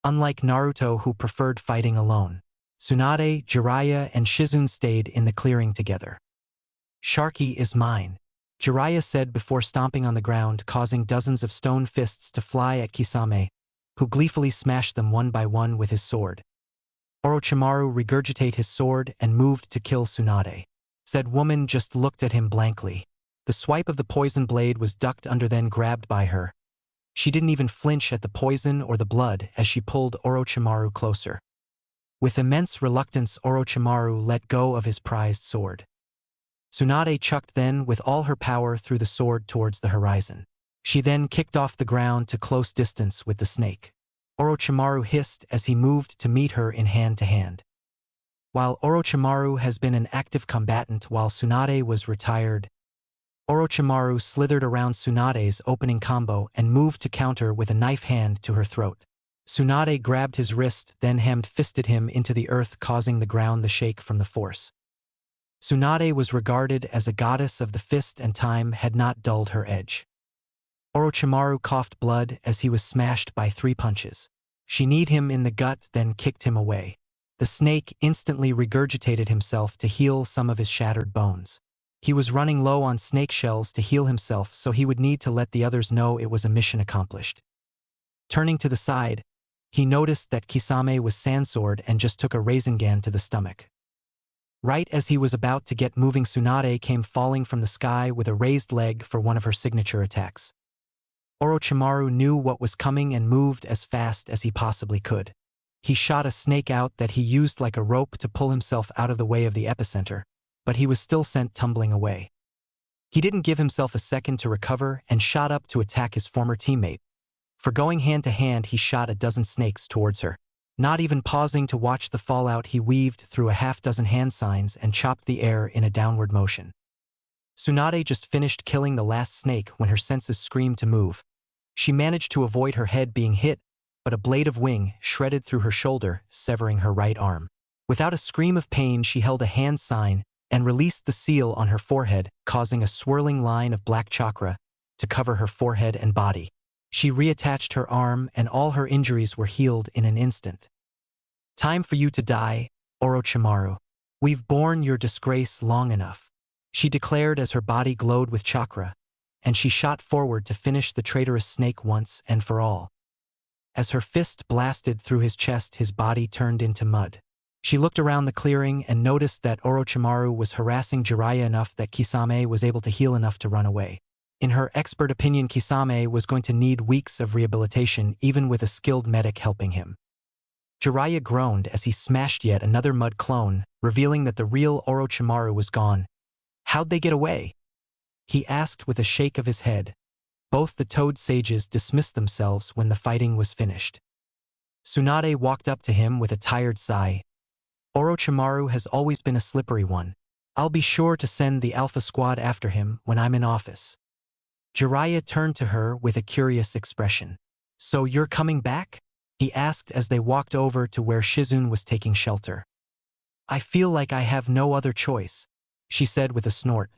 Unlike Naruto, who preferred fighting alone, Tsunade, Jiraiya, and Shizune stayed in the clearing together. "Sharky is mine," Jiraiya said before stomping on the ground, causing dozens of stone fists to fly at Kisame, who gleefully smashed them one by one with his sword. Orochimaru regurgitated his sword and moved to kill Tsunade. Said woman just looked at him blankly. The swipe of the poison blade was ducked under, then grabbed by her. She didn't even flinch at the poison or the blood as she pulled Orochimaru closer. With immense reluctance, Orochimaru let go of his prized sword. Tsunade chucked then with all her power threw the sword towards the horizon. She then kicked off the ground to close distance with the snake. Orochimaru hissed as he moved to meet her in hand-to-hand. While Orochimaru has been an active combatant while Tsunade was retired, Orochimaru slithered around Tsunade's opening combo and moved to counter with a knife hand to her throat. Tsunade grabbed his wrist, then hand-fisted him into the earth, causing the ground to shake from the force. Tsunade was regarded as a goddess of the fist, and time had not dulled her edge. Orochimaru coughed blood as he was smashed by 3 punches. She kneed him in the gut, then kicked him away. The snake instantly regurgitated himself to heal some of his shattered bones. He was running low on snake shells to heal himself, so he would need to let the others know it was a mission accomplished. Turning to the side, he noticed that Kisame was Sansword and just took a Rasengan to the stomach. Right as he was about to get moving, Tsunade came falling from the sky with a raised leg for one of her signature attacks. Orochimaru knew what was coming and moved as fast as he possibly could. He shot a snake out that he used like a rope to pull himself out of the way of the epicenter, but he was still sent tumbling away. He didn't give himself a second to recover and shot up to attack his former teammate. For going hand-to-hand, he shot a dozen snakes towards her. Not even pausing to watch the fallout, he weaved through a half-dozen hand signs and chopped the air in a downward motion. Tsunade just finished killing the last snake when her senses screamed to move. She managed to avoid her head being hit, but a blade of wing shredded through her shoulder, severing her right arm. Without a scream of pain, she held a hand sign and released the seal on her forehead, causing a swirling line of black chakra to cover her forehead and body. She reattached her arm and all her injuries were healed in an instant. "Time for you to die, Orochimaru. We've borne your disgrace long enough," she declared as her body glowed with chakra, and she shot forward to finish the traitorous snake once and for all. As her fist blasted through his chest, his body turned into mud. She looked around the clearing and noticed that Orochimaru was harassing Jiraiya enough that Kisame was able to heal enough to run away. In her expert opinion, Kisame was going to need weeks of rehabilitation even with a skilled medic helping him. Jiraiya groaned as he smashed yet another mud clone, revealing that the real Orochimaru was gone. "How'd they get away?" he asked with a shake of his head. Both the Toad Sages dismissed themselves when the fighting was finished. Tsunade walked up to him with a tired sigh. "Orochimaru has always been a slippery one. I'll be sure to send the Alpha Squad after him when I'm in office." Jiraiya turned to her with a curious expression. "So you're coming back?" he asked as they walked over to where Shizune was taking shelter. "I feel like I have no other choice," she said with a snort.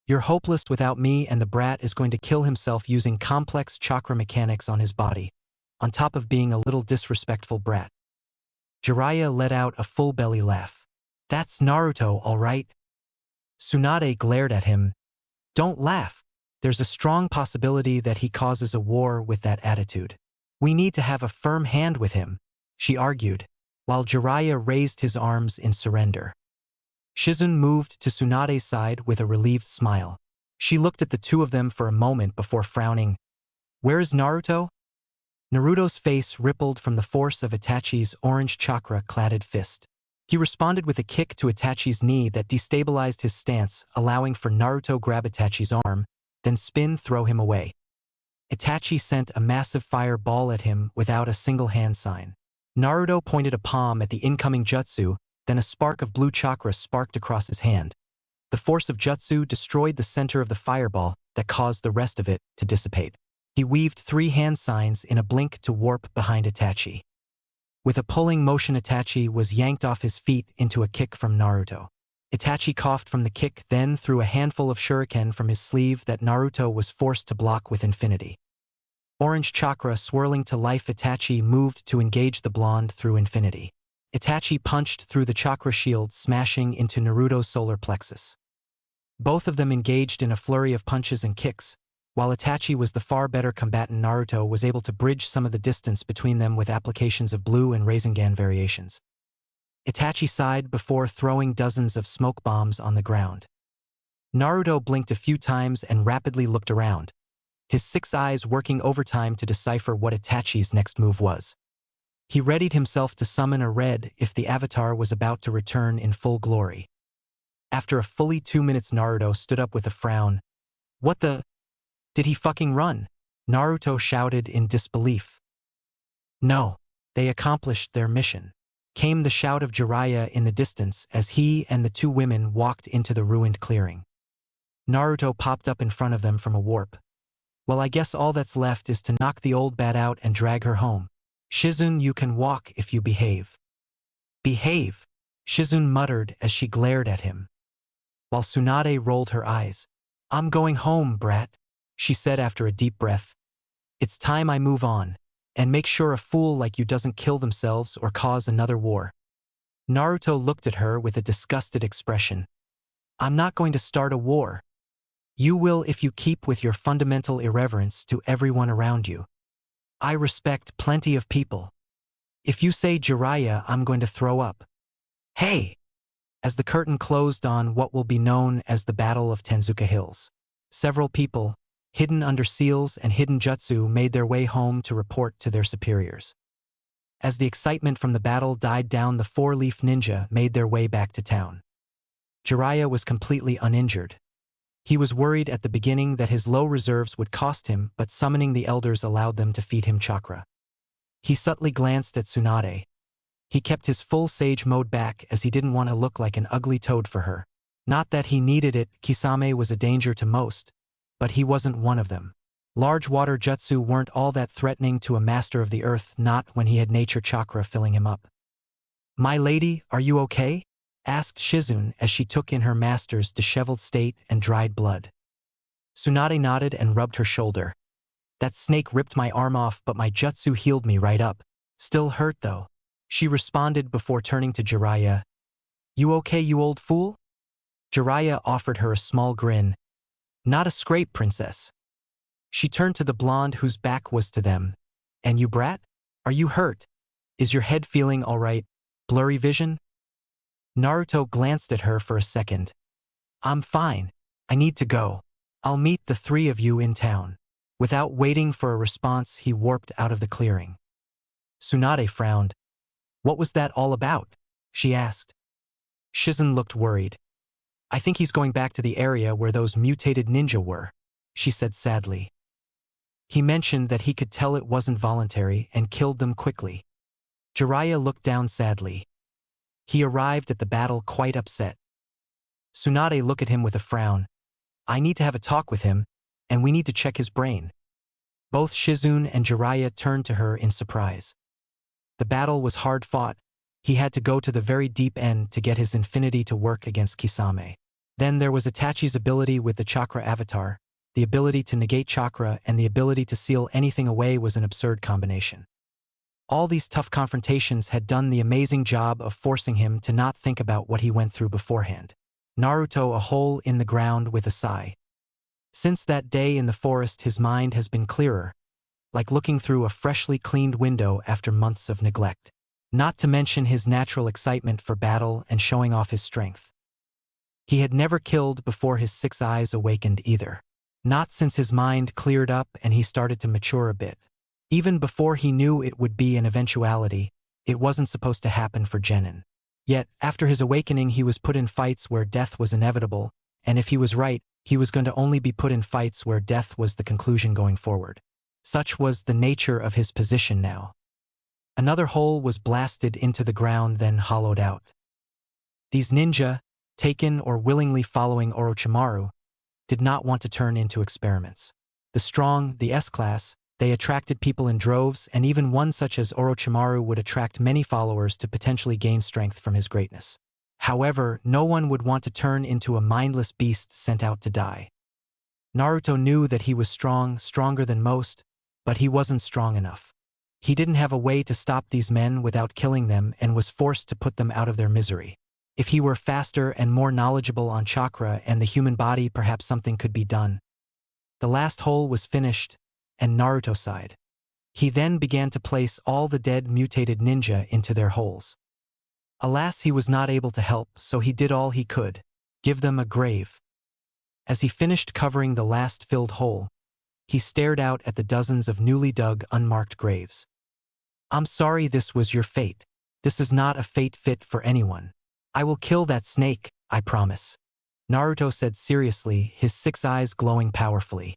"You're hopeless without me, and the brat is going to kill himself using complex chakra mechanics on his body, on top of being a little disrespectful brat." Jiraiya let out a full belly laugh. "That's Naruto, all right." Tsunade glared at him. "Don't laugh. There's a strong possibility that he causes a war with that attitude. We need to have a firm hand with him," she argued, while Jiraiya raised his arms in surrender. Shizune moved to Tsunade's side with a relieved smile. She looked at the two of them for a moment before frowning. "Where is Naruto?" Naruto's face rippled from the force of Itachi's orange chakra-cladded fist. He responded with a kick to Itachi's knee that destabilized his stance, allowing for Naruto grab Itachi's arm, then throw him away. Itachi sent a massive fireball at him without a single hand sign. Naruto pointed a palm at the incoming jutsu, then a spark of blue chakra sparked across his hand. The force of jutsu destroyed the center of the fireball that caused the rest of it to dissipate. He weaved 3 hand signs in a blink to warp behind Itachi. With a pulling motion, Itachi was yanked off his feet into a kick from Naruto. Itachi coughed from the kick, then threw a handful of shuriken from his sleeve that Naruto was forced to block with infinity. Orange chakra swirling to life, Itachi moved to engage the blonde through infinity. Itachi punched through the chakra shield, smashing into Naruto's solar plexus. Both of them engaged in a flurry of punches and kicks. While Itachi was the far better combatant, Naruto was able to bridge some of the distance between them with applications of blue and Rasengan variations. Itachi sighed before throwing dozens of smoke bombs on the ground. Naruto blinked a few times and rapidly looked around, his 6 eyes working overtime to decipher what Itachi's next move was. He readied himself to summon a red if the avatar was about to return in full glory. After a fully 2 minutes, Naruto stood up with a frown. "What the? Did he fucking run?" Naruto shouted in disbelief. "No, they accomplished their mission," came the shout of Jiraiya in the distance as he and the 2 women walked into the ruined clearing. Naruto popped up in front of them from a warp. "Well, I guess all that's left is to knock the old bat out and drag her home. Shizune, you can walk if you behave." "Behave?" Shizune muttered as she glared at him, while Tsunade rolled her eyes. "I'm going home, brat," she said after a deep breath. "It's time I move on. And make sure a fool like you doesn't kill themselves or cause another war." Naruto looked at her with a disgusted expression. "I'm not going to start a war. You will if you keep with your fundamental irreverence to everyone around you. I respect plenty of people. If you say Jiraiya, I'm going to throw up." "Hey!" As the curtain closed on what will be known as the Battle of Tenzuka Hills, several people, hidden under seals and hidden jutsu, made their way home to report to their superiors. As the excitement from the battle died down, the 4-leaf ninja made their way back to town. Jiraiya was completely uninjured. He was worried at the beginning that his low reserves would cost him, but summoning the elders allowed them to feed him chakra. He subtly glanced at Tsunade. He kept his full sage mode back as he didn't want to look like an ugly toad for her. Not that he needed it, Kisame was a danger to most, but he wasn't one of them. Large water jutsu weren't all that threatening to a master of the earth, not when he had nature chakra filling him up. "My lady, are you okay?" asked Shizune as she took in her master's disheveled state and dried blood. Tsunade nodded and rubbed her shoulder. "That snake ripped my arm off, but my jutsu healed me right up. Still hurt though," she responded before turning to Jiraiya. "You okay, you old fool?" Jiraiya offered her a small grin. "Not a scrape, princess." She turned to the blonde whose back was to them. "And you, brat? Are you hurt? Is your head feeling all right? Blurry vision?" Naruto glanced at her for a second. "I'm fine. I need to go. I'll meet the 3 of you in town." Without waiting for a response, he warped out of the clearing. Tsunade frowned. "What was that all about?" she asked. Shizune looked worried. "I think he's going back to the area where those mutated ninja were," she said sadly. "He mentioned that he could tell it wasn't voluntary and killed them quickly." Jiraiya looked down sadly. He arrived at the battle quite upset. Tsunade looked at him with a frown. "I need to have a talk with him, and we need to check his brain." Both Shizune and Jiraiya turned to her in surprise. The battle was hard fought. He had to go to the very deep end to get his infinity to work against Kisame. Then there was Itachi's ability with the Chakra avatar. The ability to negate chakra and the ability to seal anything away was an absurd combination. All these tough confrontations had done the amazing job of forcing him to not think about what he went through beforehand. Naruto, a hole in the ground with a sigh. Since that day in the forest, his mind has been clearer, like looking through a freshly cleaned window after months of neglect. Not to mention his natural excitement for battle and showing off his strength. He had never killed before his 6 eyes awakened either. Not since his mind cleared up and he started to mature a bit. Even before he knew it would be an eventuality, it wasn't supposed to happen for Genin. Yet, after his awakening, he was put in fights where death was inevitable, and if he was right, he was going to only be put in fights where death was the conclusion going forward. Such was the nature of his position now. Another hole was blasted into the ground, then hollowed out. These ninja, taken or willingly following Orochimaru, did not want to turn into experiments. The strong, the S-class, they attracted people in droves, and even one such as Orochimaru would attract many followers to potentially gain strength from his greatness. However, no one would want to turn into a mindless beast sent out to die. Naruto knew that he was strong, stronger than most, but he wasn't strong enough. He didn't have a way to stop these men without killing them and was forced to put them out of their misery. If he were faster and more knowledgeable on chakra and the human body, perhaps something could be done. The last hole was finished, and Naruto sighed. He then began to place all the dead mutated ninja into their holes. Alas, he was not able to help, so he did all he could, give them a grave. As he finished covering the last filled hole, he stared out at the dozens of newly dug, unmarked graves. I'm sorry this was your fate. This is not a fate fit for anyone. I will kill that snake, I promise. Naruto said seriously, his 6 eyes glowing powerfully.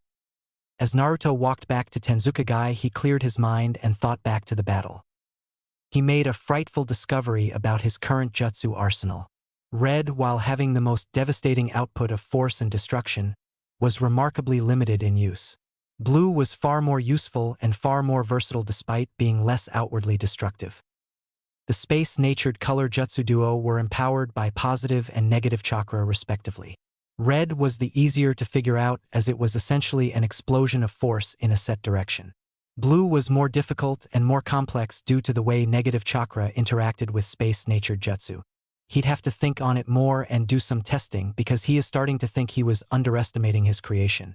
As Naruto walked back to Tensukage, he cleared his mind and thought back to the battle. He made a frightful discovery about his current jutsu arsenal. Red, while having the most devastating output of force and destruction, was remarkably limited in use. Blue was far more useful and far more versatile despite being less outwardly destructive. The space-natured color jutsu duo were empowered by positive and negative chakra respectively. Red was the easier to figure out as it was essentially an explosion of force in a set direction. Blue was more difficult and more complex due to the way negative chakra interacted with space-natured jutsu. He'd have to think on it more and do some testing because he is starting to think he was underestimating his creation.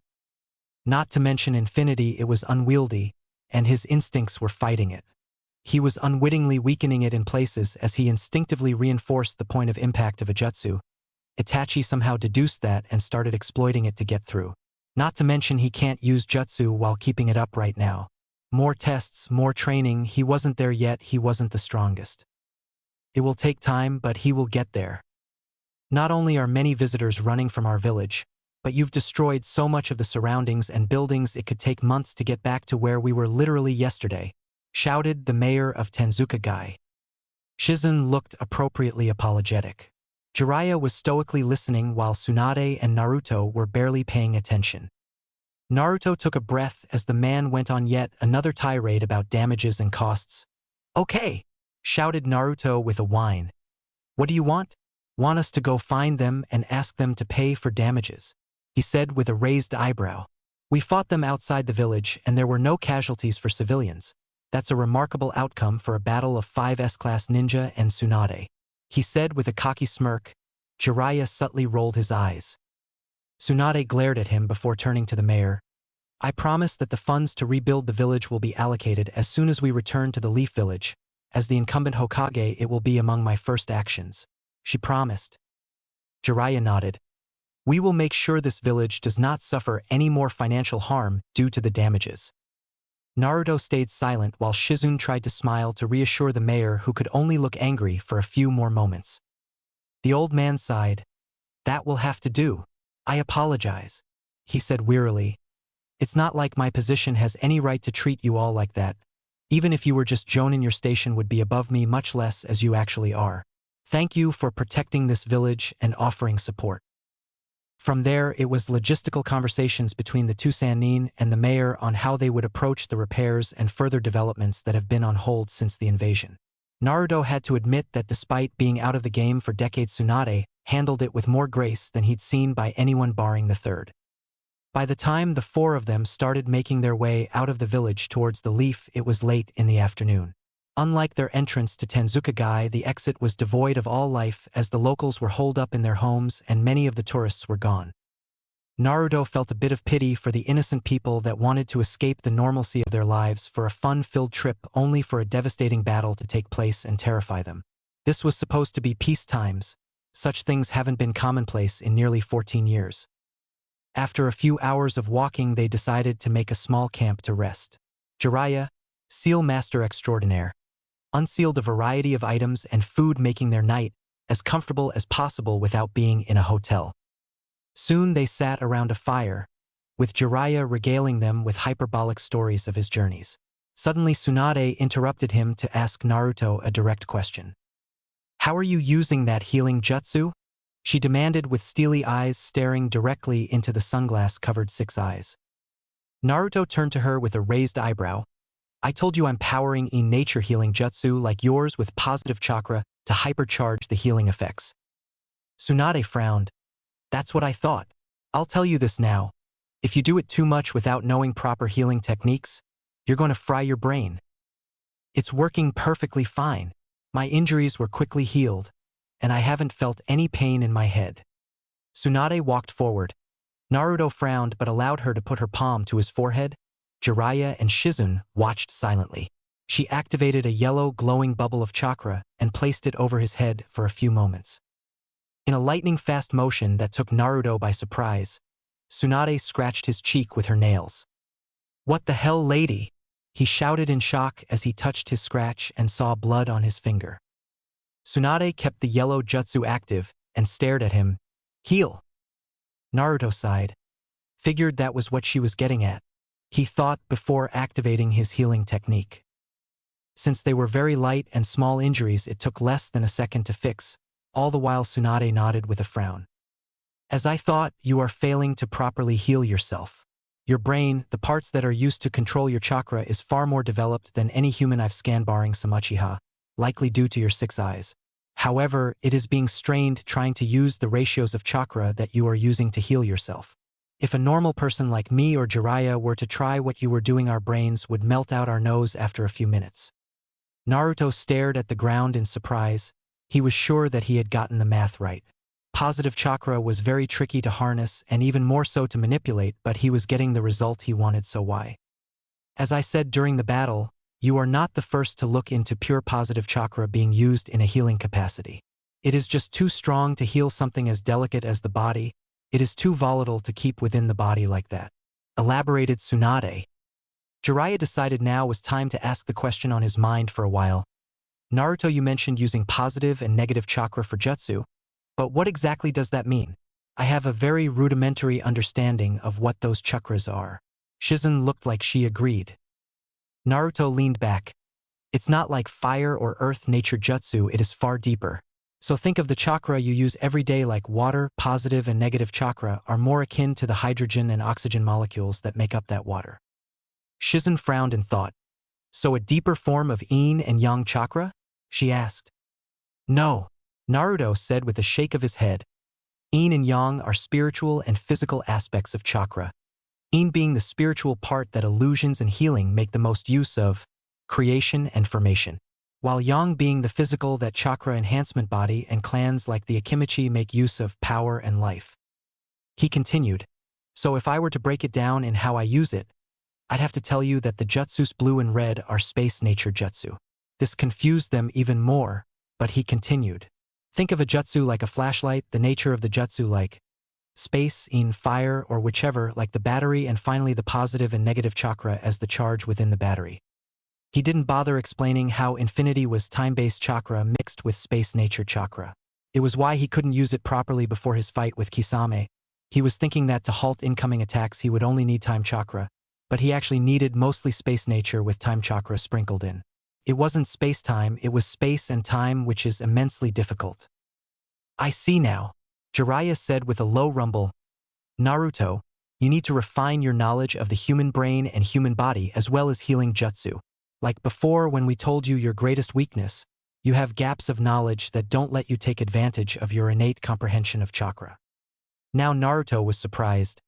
Not to mention infinity, it was unwieldy, and his instincts were fighting it. He was unwittingly weakening it in places as he instinctively reinforced the point of impact of a jutsu. Itachi somehow deduced that and started exploiting it to get through. Not to mention he can't use jutsu while keeping it up right now. More tests, more training, he wasn't there yet, he wasn't the strongest. It will take time, but he will get there. Not only are many visitors running from our village, but you've destroyed so much of the surroundings and buildings it could take months to get back to where we were literally yesterday, shouted the mayor of Tensukage. Shizun looked appropriately apologetic. Jiraiya was stoically listening while Tsunade and Naruto were barely paying attention. Naruto took a breath as the man went on yet another tirade about damages and costs. Okay, shouted Naruto with a whine. What do you want? Want us to go find them and ask them to pay for damages? He said with a raised eyebrow. We fought them outside the village and there were no casualties for civilians. That's a remarkable outcome for a battle of 5 S-class ninja and Tsunade. He said with a cocky smirk. Jiraiya subtly rolled his eyes. Tsunade glared at him before turning to the mayor. I promise that the funds to rebuild the village will be allocated as soon as we return to the Leaf Village. As the incumbent Hokage, it will be among my first actions. She promised. Jiraiya nodded. We will make sure this village does not suffer any more financial harm due to the damages. Naruto stayed silent while Shizun tried to smile to reassure the mayor, who could only look angry for a few more moments. The old man sighed. That will have to do. I apologize, he said wearily. It's not like my position has any right to treat you all like that. Even if you were just Jonin, your station would be above me, much less as you actually are. Thank you for protecting this village and offering support. From there, it was logistical conversations between the two Sannin and the mayor on how they would approach the repairs and further developments that have been on hold since the invasion. Naruto had to admit that despite being out of the game for decades, Tsunade handled it with more grace than he'd seen by anyone barring the third. By the time the 4 of them started making their way out of the village towards the Leaf, it was late in the afternoon. Unlike their entrance to Tensukage, the exit was devoid of all life as the locals were holed up in their homes and many of the tourists were gone. Naruto felt a bit of pity for the innocent people that wanted to escape the normalcy of their lives for a fun-filled trip only for a devastating battle to take place and terrify them. This was supposed to be peace times. Such things haven't been commonplace in nearly 14 years. After a few hours of walking, they decided to make a small camp to rest. Jiraiya, Seal Master Extraordinaire, unsealed a variety of items and food, making their night as comfortable as possible without being in a hotel. Soon they sat around a fire, with Jiraiya regaling them with hyperbolic stories of his journeys. Suddenly Tsunade interrupted him to ask Naruto a direct question. How are you using that healing jutsu? She demanded with steely eyes staring directly into the sunglass-covered 6 eyes. Naruto turned to her with a raised eyebrow. I told you I'm powering nature healing jutsu like yours with positive chakra to hypercharge the healing effects. Tsunade frowned. That's what I thought. I'll tell you this now. If you do it too much without knowing proper healing techniques, you're going to fry your brain. It's working perfectly fine. My injuries were quickly healed, and I haven't felt any pain in my head. Tsunade walked forward. Naruto frowned but allowed her to put her palm to his forehead. Jiraiya and Shizune watched silently. She activated a yellow glowing bubble of chakra and placed it over his head for a few moments. In a lightning-fast motion that took Naruto by surprise, Tsunade scratched his cheek with her nails. "What the hell, lady?" he shouted in shock as he touched his scratch and saw blood on his finger. Tsunade kept the yellow jutsu active and stared at him. "Heal." Naruto sighed. Figured that was what she was getting at. He thought before activating his healing technique. Since they were very light and small injuries, it took less than a second to fix, all the while Tsunade nodded with a frown. "As I thought, you are failing to properly heal yourself. Your brain, the parts that are used to control your chakra, is far more developed than any human I've scanned barring some Uchiha, likely due to your 6 eyes. However, it is being strained trying to use the ratios of chakra that you are using to heal yourself. If a normal person like me or Jiraiya were to try what you were doing, our brains would melt out our nose after a few minutes." Naruto stared at the ground in surprise. He was sure that he had gotten the math right. Positive chakra was very tricky to harness and even more so to manipulate, but he was getting the result he wanted, so why? "As I said during the battle, you are not the first to look into pure positive chakra being used in a healing capacity. It is just too strong to heal something as delicate as the body. It is too volatile to keep within the body like that," elaborated Tsunade. Jiraiya decided now was time to ask the question on his mind for a while. "Naruto, you mentioned using positive and negative chakra for jutsu, but what exactly does that mean? I have a very rudimentary understanding of what those chakras are." Shizune looked like she agreed. Naruto leaned back. "It's not like fire or earth nature jutsu, it is far deeper. So think of the chakra you use every day like water. Positive and negative chakra are more akin to the hydrogen and oxygen molecules that make up that water." Shizune frowned in thought. "So a deeper form of yin and yang chakra?" she asked. "No," Naruto said with a shake of his head. "Yin and yang are spiritual and physical aspects of chakra. Yin being the spiritual part that illusions and healing make the most use of, creation and formation, while yang being the physical that chakra enhancement body and clans like the Akatsuki make use of, power and life." He continued, "So if I were to break it down in how I use it, I'd have to tell you that the jutsus blue and red are space nature jutsu." This confused them even more, but he continued. "Think of a jutsu like a flashlight, the nature of the jutsu like space, in fire, or whichever, like the battery, and finally the positive and negative chakra as the charge within the battery." He didn't bother explaining how infinity was time-based chakra mixed with space nature chakra. It was why he couldn't use it properly before his fight with Kisame. He was thinking that to halt incoming attacks he would only need time chakra, but he actually needed mostly space nature with time chakra sprinkled in. It wasn't space-time, it was space and time, which is immensely difficult. "I see now," Jiraiya said with a low rumble. "Naruto, you need to refine your knowledge of the human brain and human body as well as healing jutsu. Like before when we told you your greatest weakness, you have gaps of knowledge that don't let you take advantage of your innate comprehension of chakra." Now Naruto was surprised.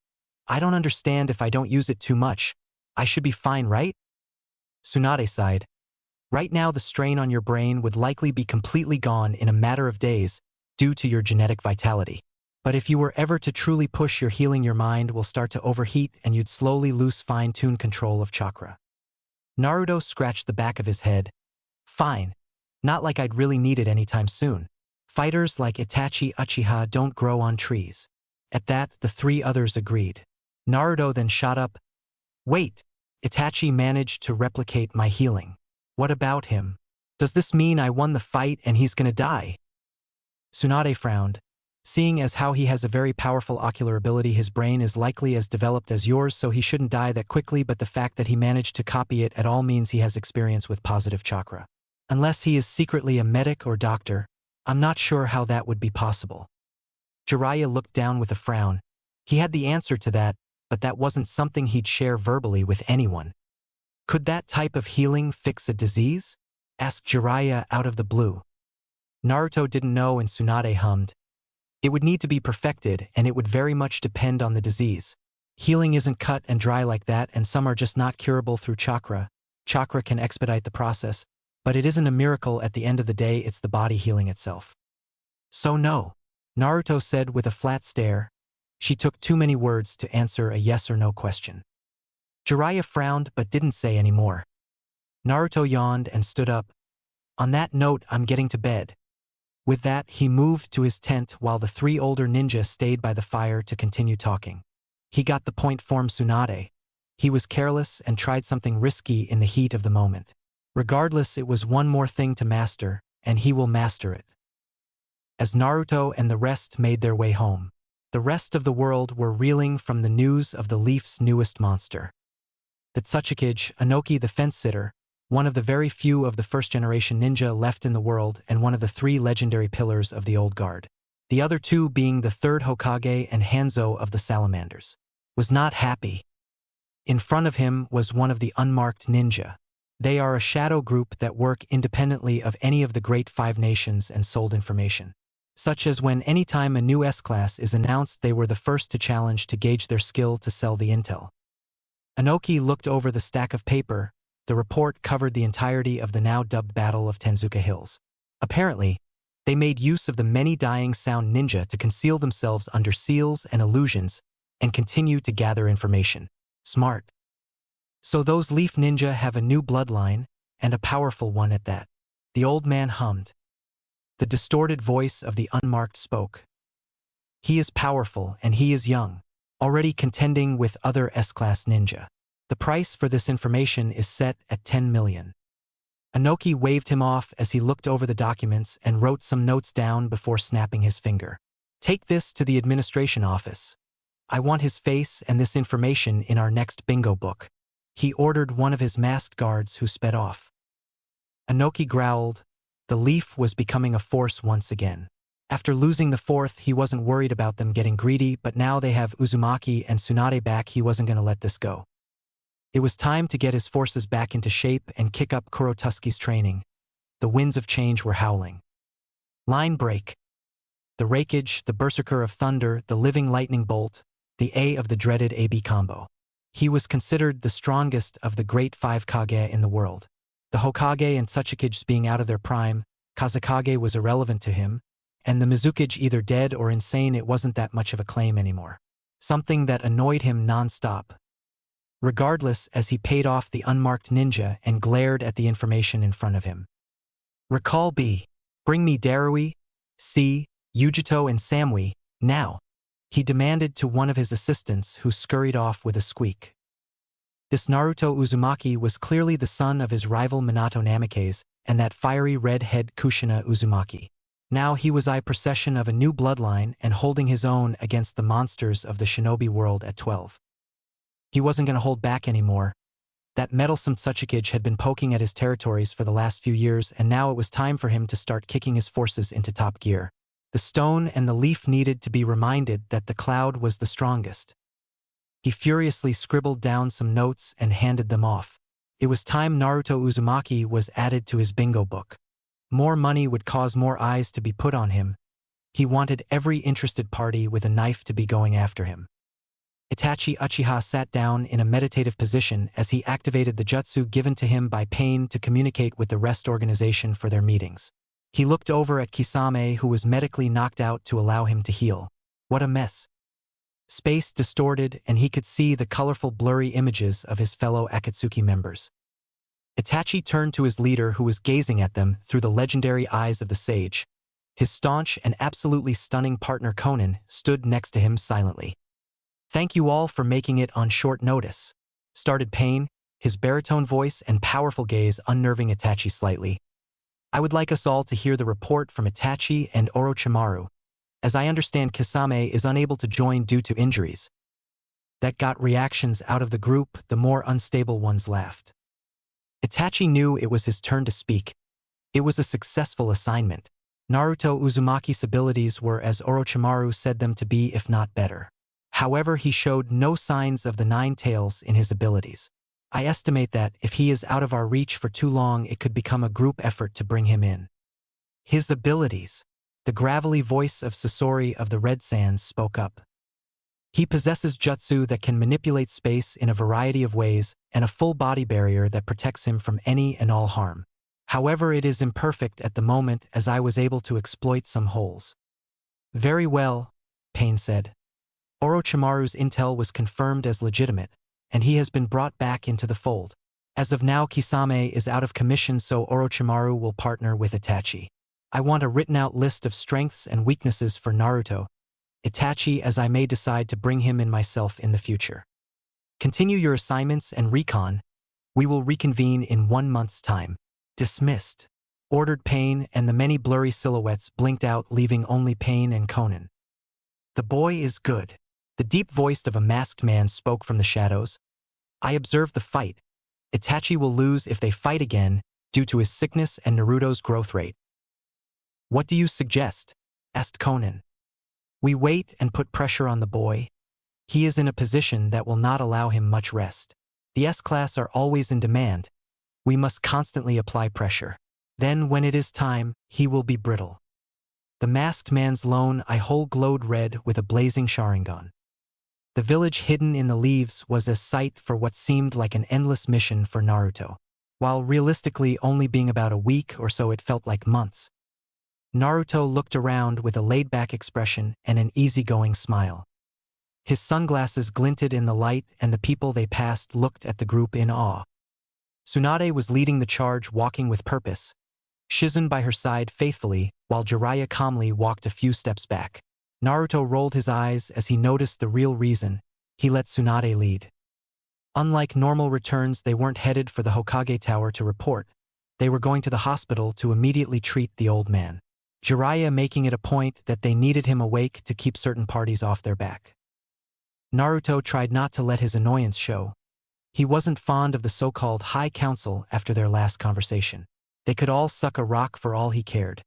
"I don't understand. If I don't use it too much, I should be fine, right?" Tsunade sighed. "Right now the strain on your brain would likely be completely gone in a matter of days due to your genetic vitality. But if you were ever to truly push your healing, your mind will start to overheat and you'd slowly lose fine-tuned control of chakra." Naruto scratched the back of his head. "Fine. Not like I'd really need it anytime soon. Fighters like Itachi Uchiha don't grow on trees." At that, the 3 others agreed. Naruto then shot up. "Wait, Itachi managed to replicate my healing. What about him? Does this mean I won the fight and he's gonna die?" Tsunade frowned. "Seeing as how he has a very powerful ocular ability, his brain is likely as developed as yours, so he shouldn't die that quickly, but the fact that he managed to copy it at all means he has experience with positive chakra. Unless he is secretly a medic or doctor, I'm not sure how that would be possible." Jiraiya looked down with a frown. He had the answer to that, but that wasn't something he'd share verbally with anyone. "Could that type of healing fix a disease?" asked Jiraiya out of the blue. Naruto didn't know and Tsunade hummed. It would need to be perfected, and it would very much depend on the disease. Healing isn't cut and dry like that, and some are just not curable through chakra. Chakra can expedite the process, but it isn't a miracle. At the end of the day, it's the body healing itself. So no, Naruto said with a flat stare. She took too many words to answer a yes or no question. Jiraiya frowned but didn't say any more. Naruto yawned and stood up. On that note, I'm getting to bed. With that, he moved to his tent while the three older ninja stayed by the fire to continue talking. He got the point from Tsunade. He was careless and tried something risky in the heat of the moment. Regardless, it was one more thing to master, and he will master it. As Naruto and the rest made their way home, the rest of the world were reeling from the news of the Leaf's newest monster. The Tsuchikage, Inoki the fence-sitter, one of the very few of the first-generation ninja left in the world and one of the three legendary pillars of the old guard. The other two being the third Hokage and Hanzo of the Salamanders, was not happy. In front of him was one of the unmarked ninja. They are a shadow group that work independently of any of the great five nations and sold information. Such as when anytime a new S-class is announced, they were the first to challenge to gauge their skill to sell the intel. Inoki looked over the stack of paper. The report covered the entirety of the now dubbed Battle of Tenzuka Hills. Apparently, they made use of the many dying sound ninja to conceal themselves under seals and illusions and continue to gather information. Smart. So those Leaf ninja have a new bloodline, and a powerful one at that. The old man hummed. The distorted voice of the unmarked spoke. He is powerful and he is young, already contending with other S-class ninja. The price for this information is set at 10 million. Inoki waved him off as he looked over the documents and wrote some notes down before snapping his finger. Take this to the administration office. I want his face and this information in our next bingo book. He ordered one of his masked guards who sped off. Inoki growled. The Leaf was becoming a force once again. After losing the fourth, he wasn't worried about them getting greedy, but now they have Uzumaki and Tsunade back, he wasn't going to let this go. It was time to get his forces back into shape and kick up Kurotuski's training. The winds of change were howling. Line break. The Rakeage, the Berserker of Thunder, the Living Lightning Bolt, the A of the dreaded AB combo. He was considered the strongest of the great five Kage in the world. The Hokage and Tsuchikage being out of their prime, Kazekage was irrelevant to him, and the Mizukage either dead or insane. It wasn't that much of a claim anymore. Something that annoyed him non-stop. Regardless, as he paid off the unmarked ninja and glared at the information in front of him. Recall B. Bring me Darui, C, Yujito and Samui, now. He demanded to one of his assistants who scurried off with a squeak. This Naruto Uzumaki was clearly the son of his rival Minato Namikaze and that fiery red-head Kushina Uzumaki. Now he was a procession of a new bloodline and holding his own against the monsters of the shinobi world at 12. He wasn't going to hold back anymore. That meddlesome Tsuchikage had been poking at his territories for the last few years, and now it was time for him to start kicking his forces into top gear. The stone and the leaf needed to be reminded that the cloud was the strongest. He furiously scribbled down some notes and handed them off. It was time Naruto Uzumaki was added to his bingo book. More money would cause more eyes to be put on him. He wanted every interested party with a knife to be going after him. Itachi Uchiha sat down in a meditative position as he activated the jutsu given to him by Pain to communicate with the rest organization for their meetings. He looked over at Kisame, who was medically knocked out, to allow him to heal. What a mess. Space distorted, and he could see the colorful blurry images of his fellow Akatsuki members. Itachi turned to his leader, who was gazing at them through the legendary eyes of the sage. His staunch and absolutely stunning partner Conan stood next to him silently. Thank you all for making it on short notice, started Pain, his baritone voice and powerful gaze unnerving Itachi slightly. I would like us all to hear the report from Itachi and Orochimaru. As I understand, Kisame is unable to join due to injuries. That got reactions out of the group. The more unstable ones laughed. Itachi knew it was his turn to speak. It was a successful assignment. Naruto Uzumaki's abilities were as Orochimaru said them to be, if not better. However, he showed no signs of the nine tails in his abilities. I estimate that, if he is out of our reach for too long, it could become a group effort to bring him in. His abilities. The gravelly voice of Sasori of the Red Sands spoke up. He possesses jutsu that can manipulate space in a variety of ways and a full body barrier that protects him from any and all harm. However, it is imperfect at the moment as I was able to exploit some holes. Very well, Pain said. Orochimaru's intel was confirmed as legitimate, and he has been brought back into the fold. As of now, Kisame is out of commission, so Orochimaru will partner with Itachi. I want a written-out list of strengths and weaknesses for Naruto, Itachi, as I may decide to bring him in myself in the future. Continue your assignments and recon. We will reconvene in 1 month's time. Dismissed. Ordered Pain, and the many blurry silhouettes blinked out, leaving only Pain and Conan. The boy is good. The deep voice of a masked man spoke from the shadows. I observed the fight. Itachi will lose if they fight again, due to his sickness and Naruto's growth rate. What do you suggest? Asked Conan. We wait and put pressure on the boy. He is in a position that will not allow him much rest. The S-class are always in demand. We must constantly apply pressure. Then, when it is time, he will be brittle. The masked man's lone eye hole glowed red with a blazing Sharingan. The village hidden in the leaves was a sight for what seemed like an endless mission for Naruto. While realistically only being about a week or so, it felt like months. Naruto looked around with a laid-back expression and an easygoing smile. His sunglasses glinted in the light, and the people they passed looked at the group in awe. Tsunade was leading the charge, walking with purpose, Shizune by her side faithfully, while Jiraiya calmly walked a few steps back. Naruto rolled his eyes as he noticed the real reason. He let Tsunade lead. Unlike normal returns, they weren't headed for the Hokage tower to report. They were going to the hospital to immediately treat the old man. Jiraiya making it a point that they needed him awake to keep certain parties off their back. Naruto tried not to let his annoyance show. He wasn't fond of the so-called High Council after their last conversation. They could all suck a rock for all he cared.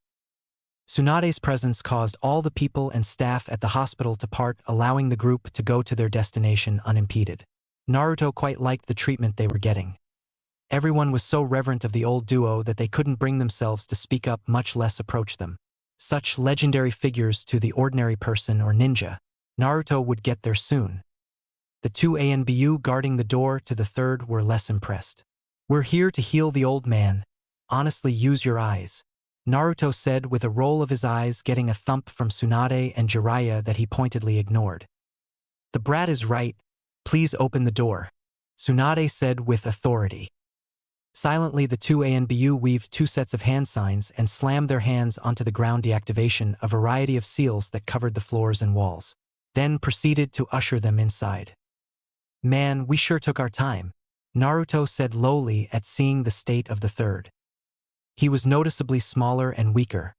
Tsunade's presence caused all the people and staff at the hospital to part, allowing the group to go to their destination unimpeded. Naruto quite liked the treatment they were getting. Everyone was so reverent of the old duo that they couldn't bring themselves to speak up, much less approach them. Such legendary figures to the ordinary person or ninja. Naruto would get there soon. The two ANBU guarding the door to the third were less impressed. We're here to heal the old man. Honestly, use your eyes. Naruto said with a roll of his eyes, getting a thump from Tsunade and Jiraiya that he pointedly ignored. The brat is right. Please open the door, Tsunade said with authority. Silently, the two ANBU weaved 2 sets of hand signs and slammed their hands onto the ground, deactivation a variety of seals that covered the floors and walls. Then proceeded to usher them inside. Man, we sure took our time, Naruto said lowly at seeing the state of the third. He was noticeably smaller and weaker.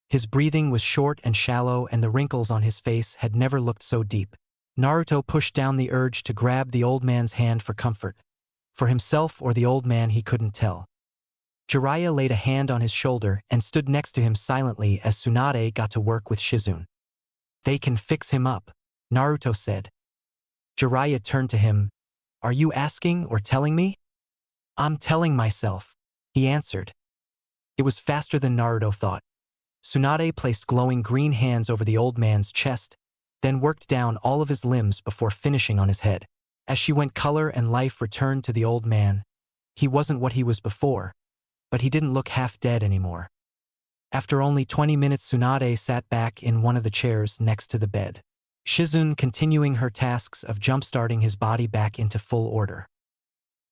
His breathing was short and shallow, and the wrinkles on his face had never looked so deep. Naruto pushed down the urge to grab the old man's hand for comfort. For himself or the old man, he couldn't tell. Jiraiya laid a hand on his shoulder and stood next to him silently as Tsunade got to work with Shizune. They can fix him up, Naruto said. Jiraiya turned to him. Are you asking or telling me? I'm telling myself, he answered. It was faster than Naruto thought. Tsunade placed glowing green hands over the old man's chest, then worked down all of his limbs before finishing on his head. As she went, color and life returned to the old man. He wasn't what he was before, but he didn't look half dead anymore. After only 20 minutes, Tsunade sat back in one of the chairs next to the bed. Shizune continuing her tasks of jump-starting his body back into full order.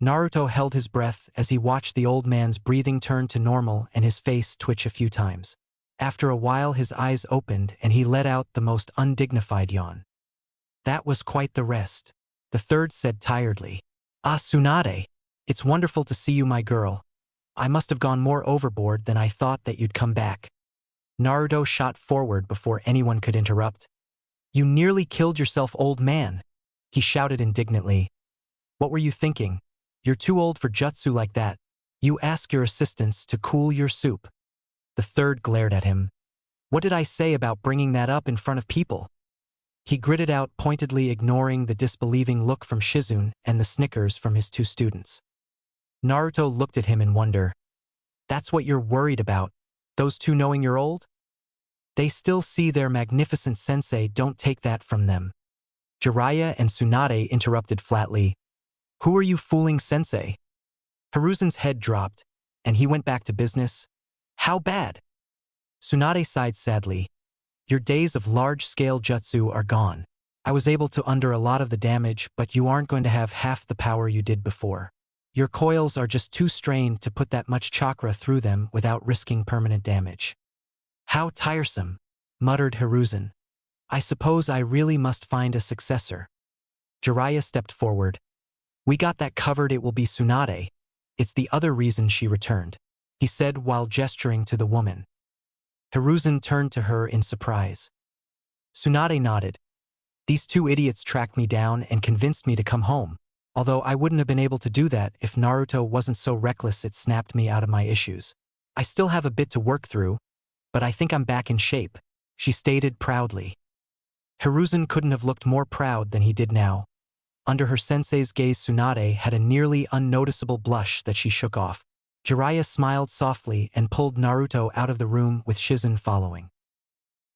Naruto held his breath as he watched the old man's breathing turn to normal and his face twitch a few times. After a while, his eyes opened and he let out the most undignified yawn. That was quite the rest, the third said tiredly. Ah, Tsunade, it's wonderful to see you, my girl. I must have gone more overboard than I thought that you'd come back. Naruto shot forward before anyone could interrupt. You nearly killed yourself, old man, he shouted indignantly. What were you thinking? You're too old for jutsu like that. You ask your assistants to cool your soup. The third glared at him. What did I say about bringing that up in front of people? He gritted out, pointedly ignoring the disbelieving look from Shizune and the snickers from his 2 students. Naruto looked at him in wonder. That's what you're worried about? Those 2 knowing you're old? They still see their magnificent sensei, don't take that from them. Jiraiya and Tsunade interrupted flatly. Who are you fooling, sensei? Hiruzen's head dropped, and he went back to business. How bad? Tsunade sighed sadly. Your days of large-scale jutsu are gone. I was able to undo a lot of the damage, but you aren't going to have half the power you did before. Your coils are just too strained to put that much chakra through them without risking permanent damage. How tiresome, muttered Hiruzen. I suppose I really must find a successor. Jiraiya stepped forward. We got that covered, it will be Tsunade. It's the other reason she returned, he said while gesturing to the woman. Hiruzen turned to her in surprise. Tsunade nodded. These two idiots tracked me down and convinced me to come home, although I wouldn't have been able to do that if Naruto wasn't so reckless it snapped me out of my issues. I still have a bit to work through, but I think I'm back in shape, she stated proudly. Hiruzen couldn't have looked more proud than he did now. Under her sensei's gaze, Tsunade had a nearly unnoticeable blush that she shook off. Jiraiya smiled softly and pulled Naruto out of the room with Shizen following.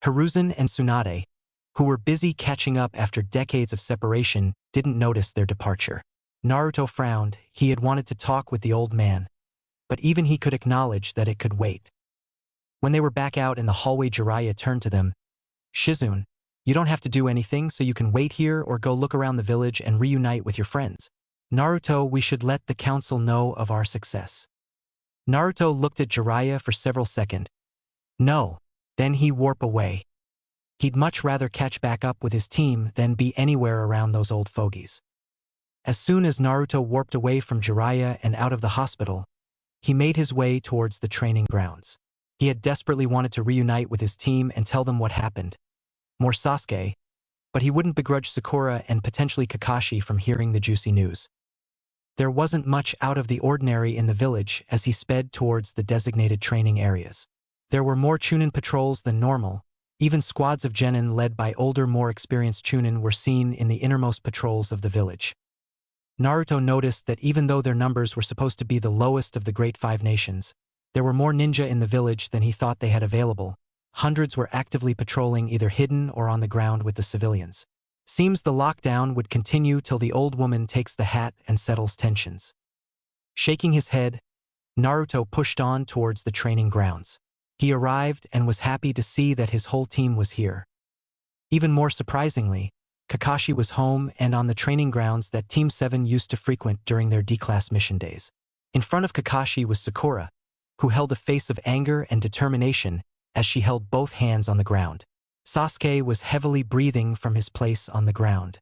Hiruzen and Tsunade, who were busy catching up after decades of separation, didn't notice their departure. Naruto frowned. He had wanted to talk with the old man, but even he could acknowledge that it could wait. When they were back out in the hallway, Jiraiya turned to them. Shizune, you don't have to do anything, so you can wait here or go look around the village and reunite with your friends. Naruto, we should let the council know of our success. Naruto looked at Jiraiya for several seconds. No. Then he warped away. He'd much rather catch back up with his team than be anywhere around those old fogies. As soon as Naruto warped away from Jiraiya and out of the hospital, he made his way towards the training grounds. He had desperately wanted to reunite with his team and tell them what happened. More Sasuke, but he wouldn't begrudge Sakura and potentially Kakashi from hearing the juicy news. There wasn't much out of the ordinary in the village as he sped towards the designated training areas. There were more Chunin patrols than normal. Even squads of genin led by older, more experienced Chunin were seen in the innermost patrols of the village. Naruto noticed that even though their numbers were supposed to be the lowest of the Great Five Nations, there were more ninja in the village than he thought they had available. Hundreds were actively patrolling, either hidden or on the ground with the civilians. Seems the lockdown would continue till the old woman takes the hat and settles tensions. Shaking his head, Naruto pushed on towards the training grounds. He arrived and was happy to see that his whole team was here. Even more surprisingly, Kakashi was home and on the training grounds that Team 7 used to frequent during their D-class mission days. In front of Kakashi was Sakura, who held a face of anger and determination as she held both hands on the ground. Sasuke was heavily breathing from his place on the ground.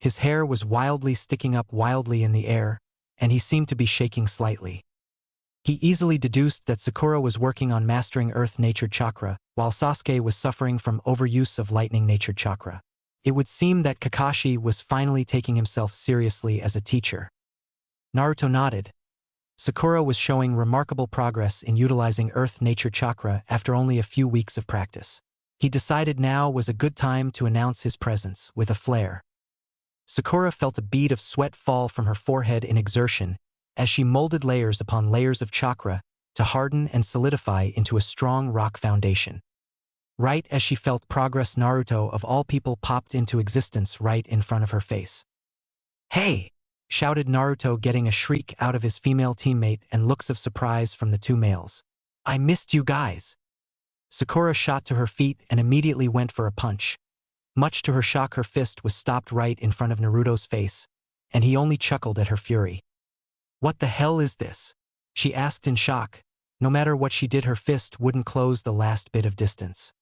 His hair was wildly sticking up wildly in the air, and he seemed to be shaking slightly. He easily deduced that Sakura was working on mastering Earth-Nature Chakra, while Sasuke was suffering from overuse of Lightning-Nature Chakra. It would seem that Kakashi was finally taking himself seriously as a teacher. Naruto nodded. Sakura was showing remarkable progress in utilizing Earth-Nature Chakra after only a few weeks of practice. He decided now was a good time to announce his presence with a flare. Sakura felt a bead of sweat fall from her forehead in exertion as she molded layers upon layers of chakra to harden and solidify into a strong rock foundation. Right as she felt progress, Naruto of all people popped into existence right in front of her face. "Hey!" shouted Naruto, getting a shriek out of his female teammate and looks of surprise from the two males. "I missed you guys." Sakura shot to her feet and immediately went for a punch. Much to her shock, her fist was stopped right in front of Naruto's face, and he only chuckled at her fury. "What the hell is this?" she asked in shock. No matter what she did, her fist wouldn't close the last bit of distance.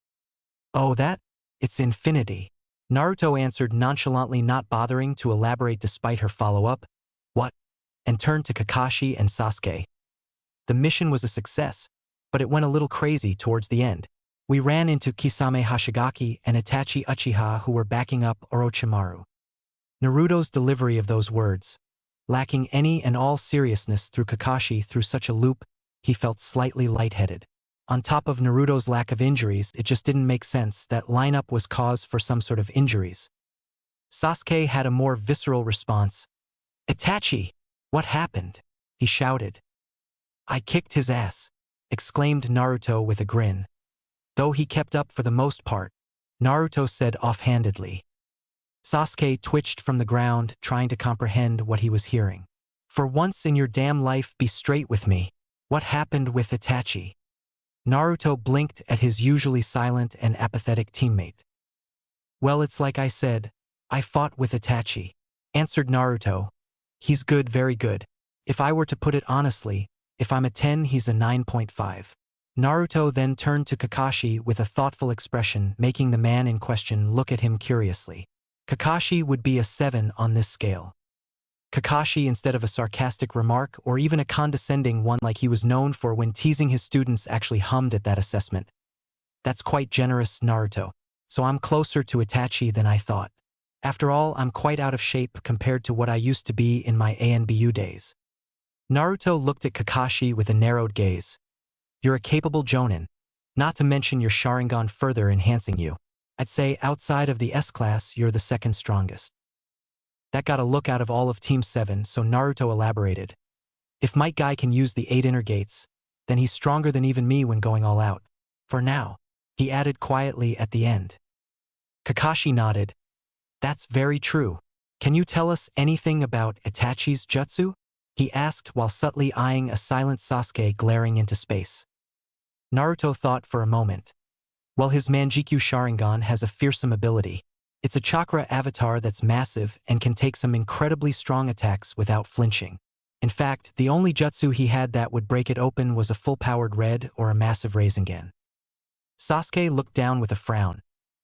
"Oh, it's infinity," Naruto answered nonchalantly, not bothering to elaborate despite her follow-up. "What?" and turned to Kakashi and Sasuke. The mission was a success, but it went a little crazy towards the end. We ran into Kisame Hashigaki and Itachi Uchiha, who were backing up Orochimaru. Naruto's delivery of those words, lacking any and all seriousness, threw Kakashi through such a loop, he felt slightly lightheaded. On top of Naruto's lack of injuries, it just didn't make sense that lineup was cause for some sort of injuries. Sasuke had a more visceral response. "Itachi, what happened?" he shouted. "I kicked his ass," exclaimed Naruto with a grin. Though he kept up for the most part, Naruto said offhandedly. Sasuke twitched from the ground, trying to comprehend what he was hearing. For once in your damn life, be straight with me. What happened with Itachi? Naruto blinked at his usually silent and apathetic teammate. Well, it's like I said, I fought with Itachi, answered Naruto. He's good, very good. If I were to put it honestly, if I'm a 10, he's a 9.5. Naruto then turned to Kakashi with a thoughtful expression, making the man in question look at him curiously. Kakashi would be a 7 on this scale. Kakashi, instead of a sarcastic remark or even a condescending one like he was known for when teasing his students, actually hummed at that assessment. That's quite generous, Naruto. So I'm closer to Itachi than I thought. After all, I'm quite out of shape compared to what I used to be in my ANBU days. Naruto looked at Kakashi with a narrowed gaze. You're a capable Jonin, not to mention your Sharingan further enhancing you. I'd say outside of the S-class, you're the second strongest. That got a look out of all of Team 7, so Naruto elaborated. If Might Guy can use the 8 inner gates, then he's stronger than even me when going all out. For now, he added quietly at the end. Kakashi nodded. That's very true. Can you tell us anything about Itachi's jutsu? He asked while subtly eyeing a silent Sasuke glaring into space. Naruto thought for a moment. Well, his Manjikyu Sharingan has a fearsome ability. It's a chakra avatar that's massive and can take some incredibly strong attacks without flinching. In fact, the only jutsu he had that would break it open was a full-powered red or a massive Rasengan. Sasuke looked down with a frown.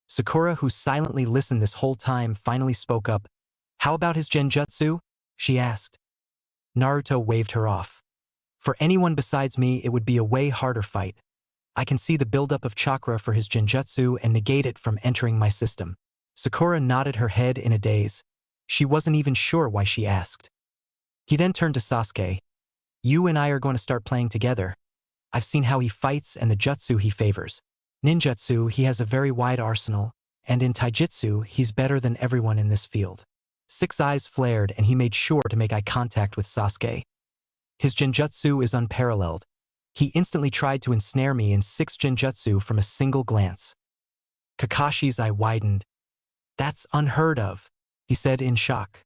Sakura, who silently listened this whole time, finally spoke up. How about his genjutsu? She asked. Naruto waved her off. For anyone besides me, it would be a way harder fight. I can see the buildup of chakra for his genjutsu and negate it from entering my system. Sakura nodded her head in a daze. She wasn't even sure why she asked. He then turned to Sasuke. You and I are going to start playing together. I've seen how he fights and the jutsu he favors. Ninjutsu, he has a very wide arsenal, and in taijutsu, he's better than everyone in this field. Six eyes flared and he made sure to make eye contact with Sasuke. His genjutsu is unparalleled. He instantly tried to ensnare me in 6 genjutsu from a single glance. Kakashi's eye widened. That's unheard of, he said in shock.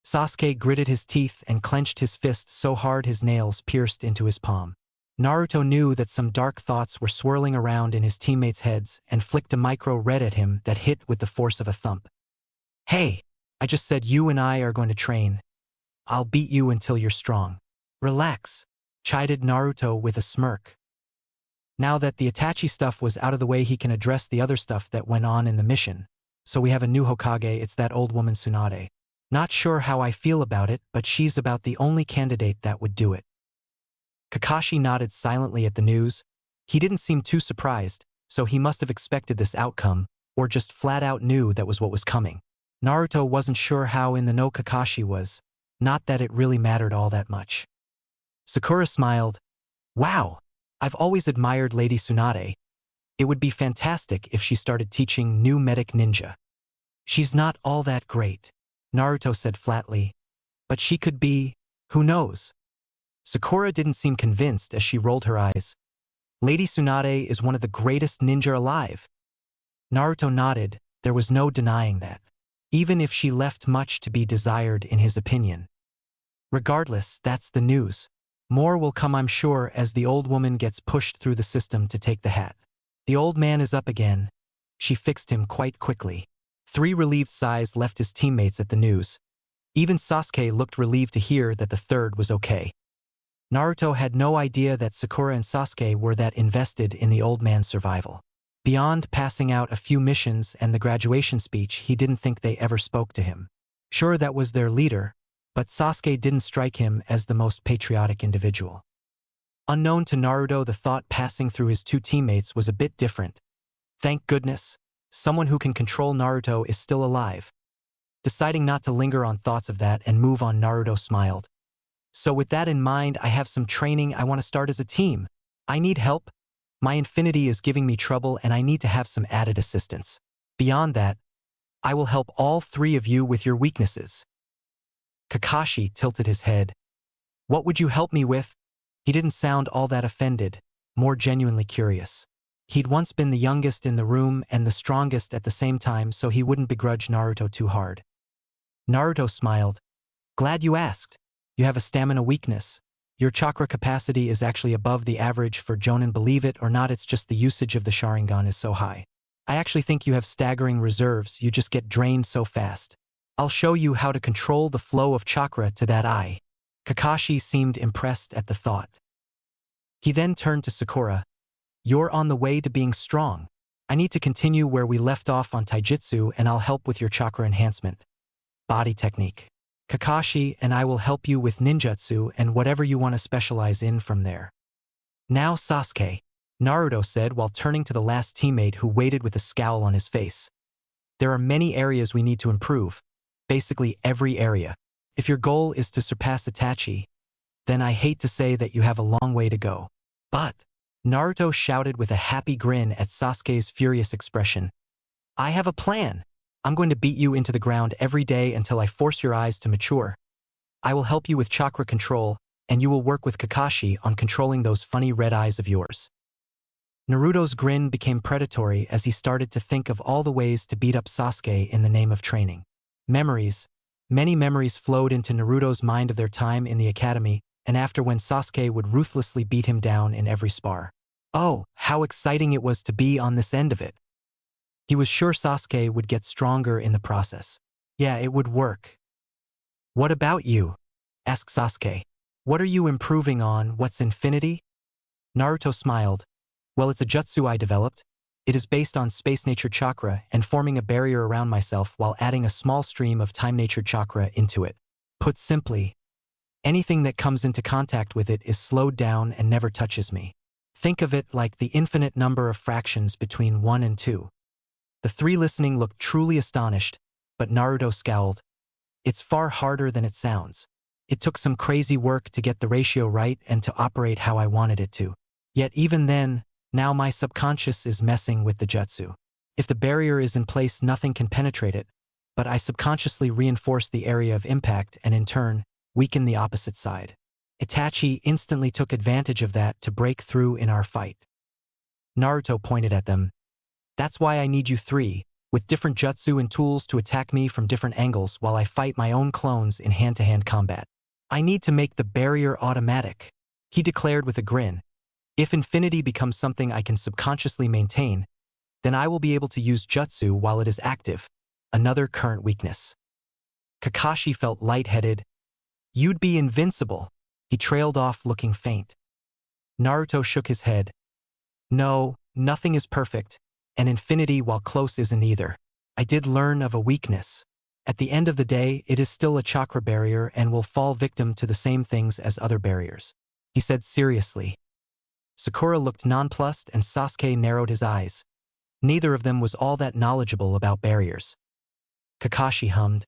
Sasuke gritted his teeth and clenched his fist so hard his nails pierced into his palm. Naruto knew that some dark thoughts were swirling around in his teammates' heads and flicked a micro red at him that hit with the force of a thump. Hey, I just said you and I are going to train. I'll beat you until you're strong. Relax, chided Naruto with a smirk. Now that the Itachi stuff was out of the way, he can address the other stuff that went on in the mission. So we have a new Hokage, it's that old woman Tsunade. Not sure how I feel about it, but she's about the only candidate that would do it. Kakashi nodded silently at the news. He didn't seem too surprised, so he must have expected this outcome, or just flat out knew that was what was coming. Naruto wasn't sure how in the know Kakashi was, not that it really mattered all that much. Sakura smiled. Wow, I've always admired Lady Tsunade. It would be fantastic if she started teaching new medic ninja. She's not all that great, Naruto said flatly. But she could be, who knows? Sakura didn't seem convinced as she rolled her eyes. Lady Tsunade is one of the greatest ninja alive. Naruto nodded, there was no denying that. Even if she left much to be desired in his opinion. Regardless, that's the news. More will come, I'm sure, as the old woman gets pushed through the system to take the hat. The old man is up again. She fixed him quite quickly. 3 relieved sighs left his teammates at the news. Even Sasuke looked relieved to hear that the third was okay. Naruto had no idea that Sakura and Sasuke were that invested in the old man's survival. Beyond passing out a few missions and the graduation speech, he didn't think they ever spoke to him. Sure, that was their leader, but Sasuke didn't strike him as the most patriotic individual. Unknown to Naruto, the thought passing through his 2 teammates was a bit different. Thank goodness, someone who can control Naruto is still alive. Deciding not to linger on thoughts of that and move on, Naruto smiled. So with that in mind, I have some training I want to start as a team. I need help. My affinity is giving me trouble and I need to have some added assistance. Beyond that, I will help all 3 of you with your weaknesses. Kakashi tilted his head. What would you help me with? He didn't sound all that offended, more genuinely curious. He'd once been the youngest in the room and the strongest at the same time, so he wouldn't begrudge Naruto too hard. Naruto smiled. Glad you asked. You have a stamina weakness. Your chakra capacity is actually above the average for Jonin. Believe it or not, it's just the usage of the Sharingan is so high. I actually think you have staggering reserves, you just get drained so fast. I'll show you how to control the flow of chakra to that eye. Kakashi seemed impressed at the thought. He then turned to Sakura. You're on the way to being strong. I need to continue where we left off on taijutsu and I'll help with your chakra enhancement. Body technique. Kakashi and I will help you with ninjutsu and whatever you want to specialize in from there. Now Sasuke, Naruto said while turning to the last teammate who waited with a scowl on his face. There are many areas we need to improve. Basically every area. If your goal is to surpass Itachi, then I hate to say that you have a long way to go. But, Naruto shouted with a happy grin at Sasuke's furious expression. I have a plan. I'm going to beat you into the ground every day until I force your eyes to mature. I will help you with chakra control, and you will work with Kakashi on controlling those funny red eyes of yours. Naruto's grin became predatory as he started to think of all the ways to beat up Sasuke in the name of training. Memories. Many memories flowed into Naruto's mind of their time in the academy, and after when Sasuke would ruthlessly beat him down in every spar. Oh, how exciting it was to be on this end of it. He was sure Sasuke would get stronger in the process. Yeah, it would work. What about you? Asked Sasuke. What are you improving on? What's infinity? Naruto smiled. Well, it's a jutsu I developed. It is based on space-nature chakra and forming a barrier around myself while adding a small stream of time-nature chakra into it. Put simply, anything that comes into contact with it is slowed down and never touches me. Think of it like the infinite number of fractions between 1 and 2. The three listening looked truly astonished, but Naruto scowled. It's far harder than it sounds. It took some crazy work to get the ratio right and to operate how I wanted it to. Yet even then, now my subconscious is messing with the jutsu. If the barrier is in place, nothing can penetrate it, but I subconsciously reinforce the area of impact and in turn, weaken the opposite side. Itachi instantly took advantage of that to break through in our fight. Naruto pointed at them. That's why I need you three, with different jutsu and tools to attack me from different angles while I fight my own clones in hand-to-hand combat. I need to make the barrier automatic, he declared with a grin. If infinity becomes something I can subconsciously maintain, then I will be able to use jutsu while it is active, another current weakness. Kakashi felt lightheaded. You'd be invincible. He trailed off looking faint. Naruto shook his head. No, nothing is perfect, and infinity while close isn't either. I did learn of a weakness. At the end of the day, it is still a chakra barrier and will fall victim to the same things as other barriers, he said seriously. Sakura looked nonplussed and Sasuke narrowed his eyes. Neither of them was all that knowledgeable about barriers. Kakashi hummed.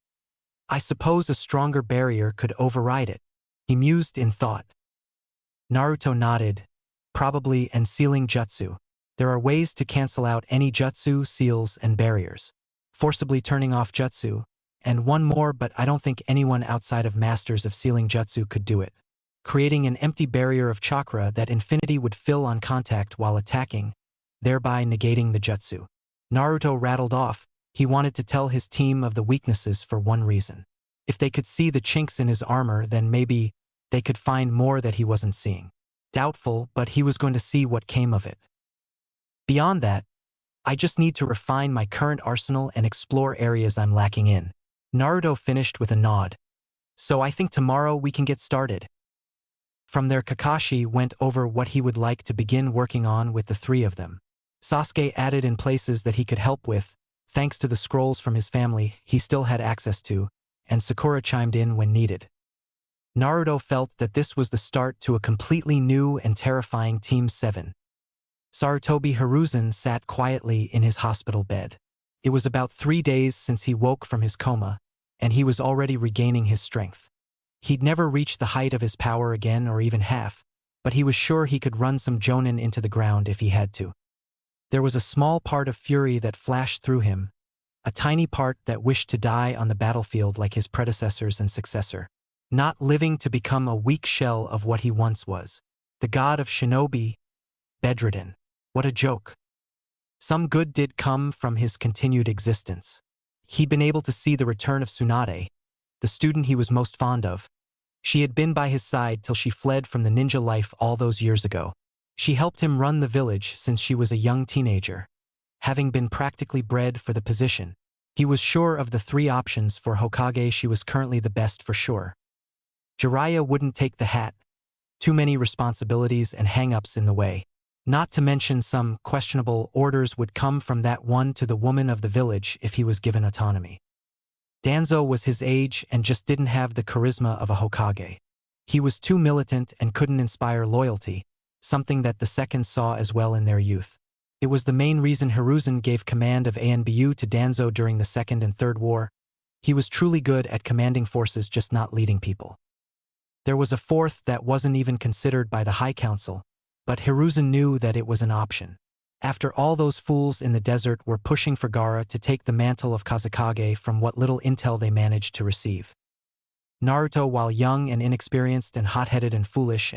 I suppose a stronger barrier could override it. He mused in thought. Naruto nodded. Probably, and sealing jutsu. There are ways to cancel out any jutsu, seals, and barriers. Forcibly turning off jutsu, and one more, but I don't think anyone outside of masters of sealing jutsu could do it. Creating an empty barrier of chakra that infinity would fill on contact while attacking, thereby negating the jutsu. Naruto rattled off. He wanted to tell his team of the weaknesses for one reason. If they could see the chinks in his armor, then maybe they could find more that he wasn't seeing. Doubtful, but he was going to see what came of it. Beyond that, I just need to refine my current arsenal and explore areas I'm lacking in. Naruto finished with a nod. So I think tomorrow we can get started. From there, Kakashi went over what he would like to begin working on with the three of them. Sasuke added in places that he could help with, thanks to the scrolls from his family he still had access to, and Sakura chimed in when needed. Naruto felt that this was the start to a completely new and terrifying Team 7. Sarutobi Hiruzen sat quietly in his hospital bed. It was about 3 days since he woke from his coma, and he was already regaining his strength. He'd never reach the height of his power again or even half, but he was sure he could run some jonin into the ground if he had to. There was a small part of fury that flashed through him, a tiny part that wished to die on the battlefield like his predecessors and successor, not living to become a weak shell of what he once was. The god of shinobi, bedridden. What a joke. Some good did come from his continued existence. He'd been able to see the return of Tsunade, the student he was most fond of. She had been by his side till she fled from the ninja life all those years ago. She helped him run the village since she was a young teenager. Having been practically bred for the position, he was sure of the 3 options for Hokage. She was currently the best for sure. Jiraiya wouldn't take the hat. Too many responsibilities and hang-ups in the way. Not to mention some questionable orders would come from that one to the woman of the village if he was given autonomy. Danzo was his age and just didn't have the charisma of a Hokage. He was too militant and couldn't inspire loyalty, something that the seconds saw as well in their youth. It was the main reason Hiruzen gave command of ANBU to Danzo during the Second and Third War. He was truly good at commanding forces, just not leading people. There was a fourth that wasn't even considered by the High Council, but Hiruzen knew that it was an option. After all those fools in the desert were pushing for Gaara to take the mantle of Kazekage from what little intel they managed to receive. Naruto, while young and inexperienced and hot-headed and foolish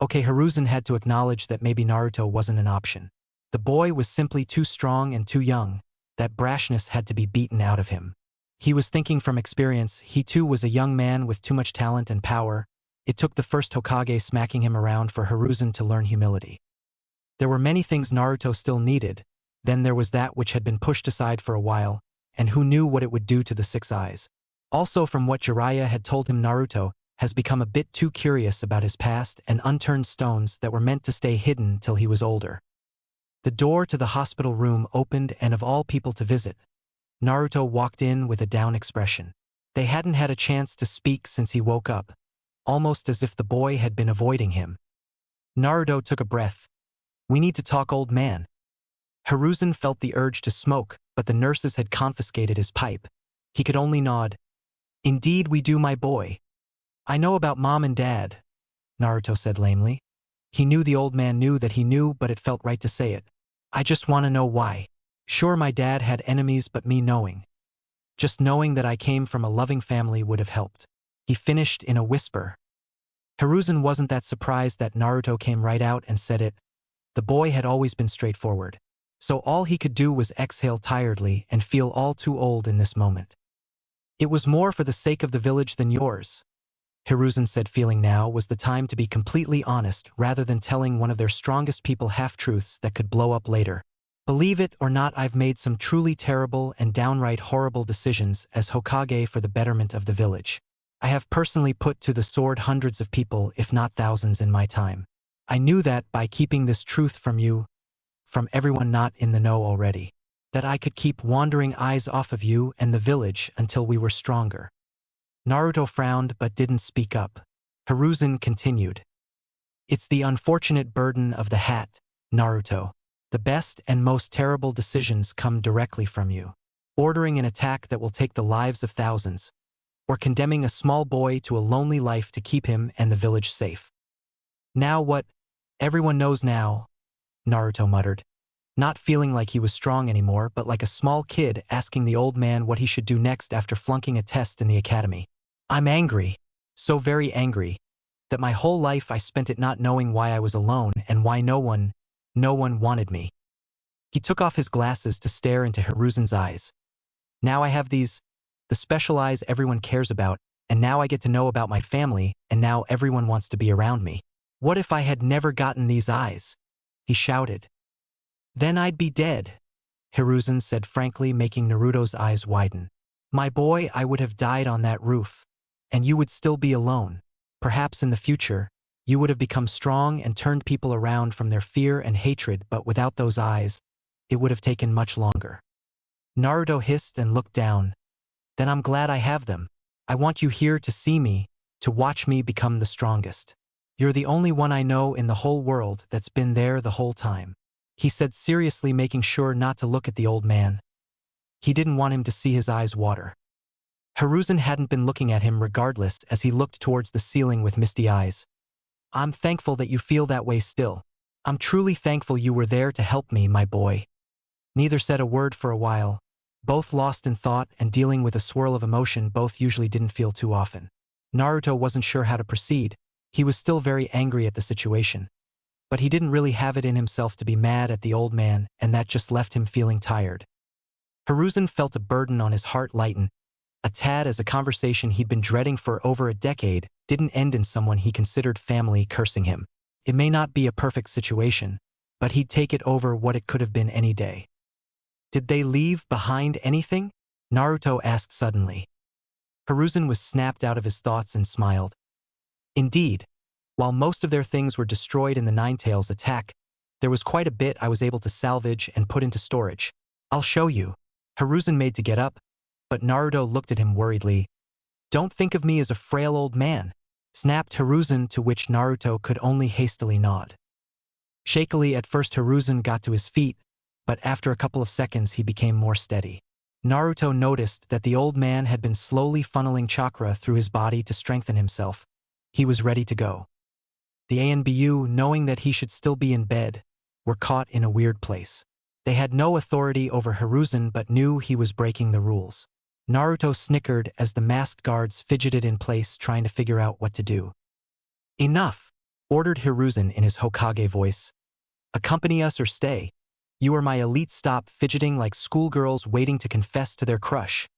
Hiruzen had to acknowledge that maybe Naruto wasn't an option. The boy was simply too strong and too young. That brashness had to be beaten out of him. He was thinking from experience. He too was a young man with too much talent and power. It took the first Hokage smacking him around for Hiruzen to learn humility. There were many things Naruto still needed. Then there was that which had been pushed aside for a while, and who knew what it would do to the 6 eyes. Also, from what Jiraiya had told him, Naruto has become a bit too curious about his past and unturned stones that were meant to stay hidden till he was older. The door to the hospital room opened, and of all people to visit, Naruto walked in with a down expression. They hadn't had a chance to speak since he woke up, almost as if the boy had been avoiding him. Naruto took a breath. "We need to talk, old man." Hiruzen felt the urge to smoke, but the nurses had confiscated his pipe. He could only nod. "Indeed we do, my boy. I know about Mom and Dad," Naruto said lamely. He knew the old man knew that he knew, but it felt right to say it. "I just want to know why. Sure, my dad had enemies, but me knowing. Just knowing that I came from a loving family would have helped," he finished in a whisper. Hiruzen wasn't that surprised that Naruto came right out and said it. The boy had always been straightforward. So all he could do was exhale tiredly and feel all too old in this moment. "It was more for the sake of the village than yours," Hiruzen said, feeling now was the time to be completely honest rather than telling one of their strongest people half-truths that could blow up later. "Believe it or not, I've made some truly terrible and downright horrible decisions as Hokage for the betterment of the village. I have personally put to the sword hundreds of people, if not thousands, in my time. I knew that by keeping this truth from you, from everyone not in the know already, that I could keep wandering eyes off of you and the village until we were stronger." Naruto frowned but didn't speak up. Hiruzen continued. "It's the unfortunate burden of the hat, Naruto. The best and most terrible decisions come directly from you. Ordering an attack that will take the lives of thousands, or condemning a small boy to a lonely life to keep him and the village safe. Now what? Everyone knows now," Naruto muttered, not feeling like he was strong anymore, but like a small kid asking the old man what he should do next after flunking a test in the academy. "I'm angry, so very angry, that my whole life I spent it not knowing why I was alone and why no one wanted me." He took off his glasses to stare into Hiruzen's eyes. "Now I have these, the special eyes everyone cares about, and now I get to know about my family, and now everyone wants to be around me. What if I had never gotten these eyes?" he shouted. "Then I'd be dead," Hiruzen said frankly, making Naruto's eyes widen. "My boy, I would have died on that roof, and you would still be alone. Perhaps in the future, you would have become strong and turned people around from their fear and hatred, but without those eyes, it would have taken much longer." Naruto hissed and looked down. "Then I'm glad I have them. I want you here to see me, to watch me become the strongest. You're the only one I know in the whole world that's been there the whole time," he said seriously, making sure not to look at the old man. He didn't want him to see his eyes water. Hiruzen hadn't been looking at him regardless as he looked towards the ceiling with misty eyes. "I'm thankful that you feel that way still. I'm truly thankful you were there to help me, my boy." Neither said a word for a while, both lost in thought and dealing with a swirl of emotion both usually didn't feel too often. Naruto wasn't sure how to proceed. He was still very angry at the situation. But he didn't really have it in himself to be mad at the old man, and that just left him feeling tired. Hiruzen felt a burden on his heart lighten, a tad, as a conversation he'd been dreading for over a decade didn't end in someone he considered family cursing him. It may not be a perfect situation, but he'd take it over what it could have been any day. Did they leave behind anything? Naruto asked suddenly. Hiruzen was snapped out of his thoughts and smiled. Indeed, while most of their things were destroyed in the Ninetales attack, there was quite a bit I was able to salvage and put into storage. I'll show you. Hiruzen made to get up, but Naruto looked at him worriedly. Don't think of me as a frail old man, snapped Hiruzen, to which Naruto could only hastily nod. Shakily at first Hiruzen got to his feet, but after a couple of seconds he became more steady. Naruto noticed that the old man had been slowly funneling chakra through his body to strengthen himself. He was ready to go. The ANBU, knowing that he should still be in bed, were caught in a weird place. They had no authority over Hiruzen but knew he was breaking the rules. Naruto snickered as the masked guards fidgeted in place trying to figure out what to do. Enough, ordered Hiruzen in his Hokage voice. Accompany us or stay. You are my elite. Stop fidgeting like schoolgirls waiting to confess to their crush.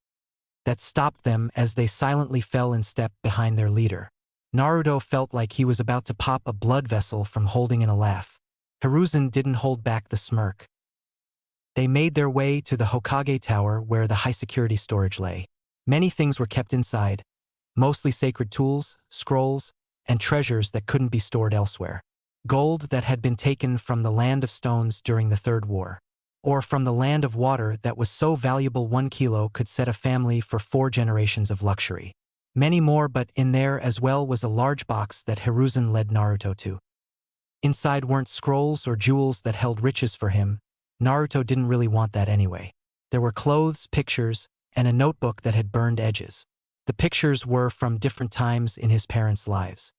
That stopped them as they silently fell in step behind their leader. Naruto felt like he was about to pop a blood vessel from holding in a laugh. Hiruzen didn't hold back the smirk. They made their way to the Hokage tower where the high-security storage lay. Many things were kept inside, mostly sacred tools, scrolls, and treasures that couldn't be stored elsewhere. Gold that had been taken from the land of stones during the Third War, or from the land of water that was so valuable 1 kilo could set a family for 4 generations of luxury. Many more, but in there as well was a large box that Hiruzen led Naruto to. Inside weren't scrolls or jewels that held riches for him. Naruto didn't really want that anyway. There were clothes, pictures, and a notebook that had burned edges. The pictures were from different times in his parents' lives.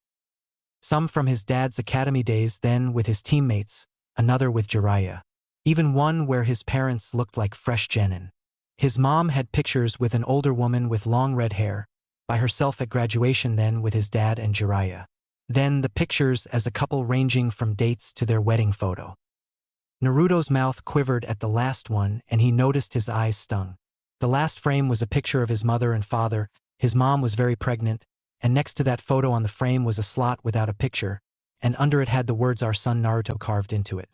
Some from his dad's academy days, then with his teammates, another with Jiraiya. Even one where his parents looked like fresh genin. His mom had pictures with an older woman with long red hair, by herself at graduation, then with his dad and Jiraiya. Then the pictures as a couple ranging from dates to their wedding photo. Naruto's mouth quivered at the last one and he noticed his eyes stung. The last frame was a picture of his mother and father. His mom was very pregnant, and next to that photo on the frame was a slot without a picture, and under it had the words "Our son Naruto" carved into it.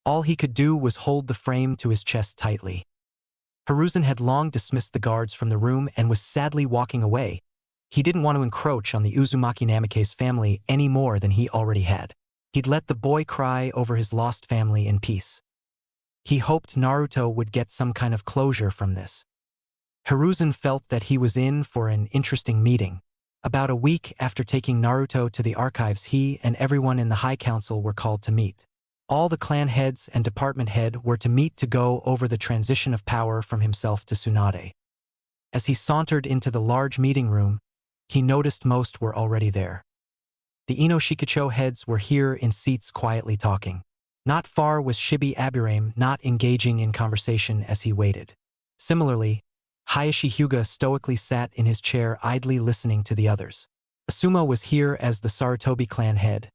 All he could do was hold the frame to his chest tightly. Hiruzen had long dismissed the guards from the room and was sadly walking away. He didn't want to encroach on the Uzumaki Namikaze's family any more than he already had. He'd let the boy cry over his lost family in peace. He hoped Naruto would get some kind of closure from this. Hiruzen felt that he was in for an interesting meeting. About a week after taking Naruto to the archives, he and everyone in the High Council were called to meet. All the clan heads and department head were to meet to go over the transition of power from himself to Tsunade. As he sauntered into the large meeting room, he noticed most were already there. The Inoshikacho heads were here in seats quietly talking. Not far was Shibi Aburame, not engaging in conversation as he waited. Similarly, Hayashi Hyuga stoically sat in his chair idly listening to the others. Asuma was here as the Sarutobi clan head,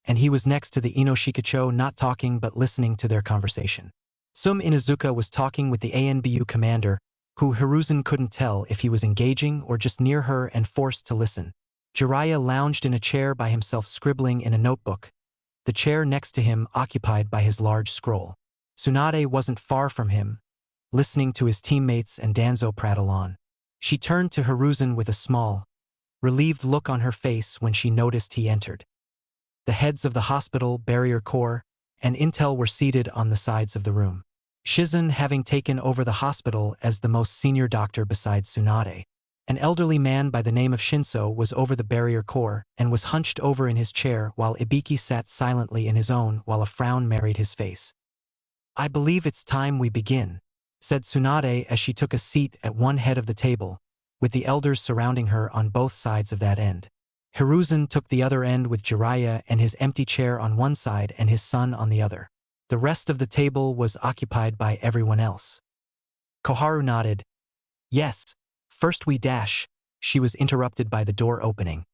and he was next to the Inoshikacho, not talking but listening to their conversation. Sum Inuzuka was talking with the ANBU commander, who Hiruzen couldn't tell if he was engaging or just near her and forced to listen. Jiraiya lounged in a chair by himself scribbling in a notebook, the chair next to him occupied by his large scroll. Tsunade wasn't far from him, listening to his teammates and Danzo prattle on. She turned to Hiruzen with a small, relieved look on her face when she noticed he entered. The heads of the hospital, barrier corps, and intel were seated on the sides of the room. Shizen having taken over the hospital as the most senior doctor besides Tsunade. An elderly man by the name of Shinso was over the barrier corps and was hunched over in his chair while Ibiki sat silently in his own while a frown married his face. I believe it's time we begin, said Tsunade as she took a seat at one head of the table, with the elders surrounding her on both sides of that end. Hiruzen took the other end with Jiraiya and his empty chair on one side and his son on the other. The rest of the table was occupied by everyone else. Koharu nodded. Yes, first we dash. She was interrupted by the door opening.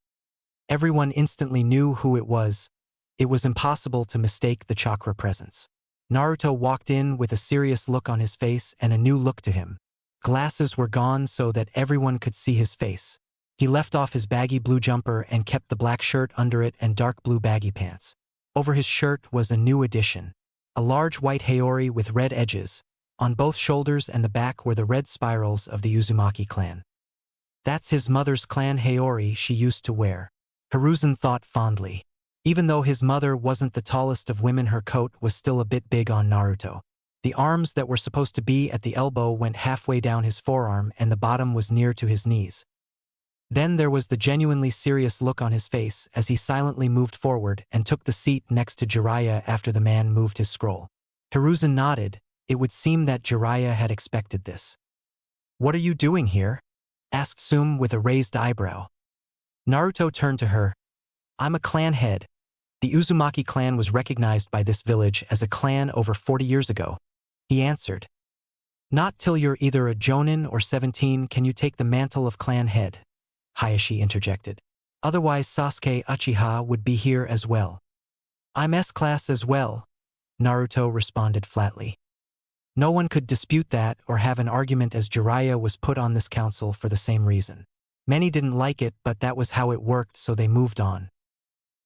Everyone instantly knew who it was. It was impossible to mistake the chakra presence. Naruto walked in with a serious look on his face and a new look to him. Glasses were gone so that everyone could see his face. He left off his baggy blue jumper and kept the black shirt under it and dark blue baggy pants. Over his shirt was a new addition. A large white haori with red edges. On both shoulders and the back were the red spirals of the Uzumaki clan. That's his mother's clan haori she used to wear. Hiruzen thought fondly. Even though his mother wasn't the tallest of women, her coat was still a bit big on Naruto. The arms that were supposed to be at the elbow went halfway down his forearm and the bottom was near to his knees. Then there was the genuinely serious look on his face as he silently moved forward and took the seat next to Jiraiya after the man moved his scroll. Hiruzen nodded. It would seem that Jiraiya had expected this. "What are you doing here?" asked Sum with a raised eyebrow. Naruto turned to her. "I'm a clan head. The Uzumaki clan was recognized by this village as a clan over 40 years ago," he answered. "Not till you're either a Jonin or 17 can you take the mantle of clan head," Hayashi interjected. "Otherwise Sasuke Uchiha would be here as well." "I'm S-class as well," Naruto responded flatly. No one could dispute that or have an argument as Jiraiya was put on this council for the same reason. Many didn't like it, but that was how it worked, so they moved on.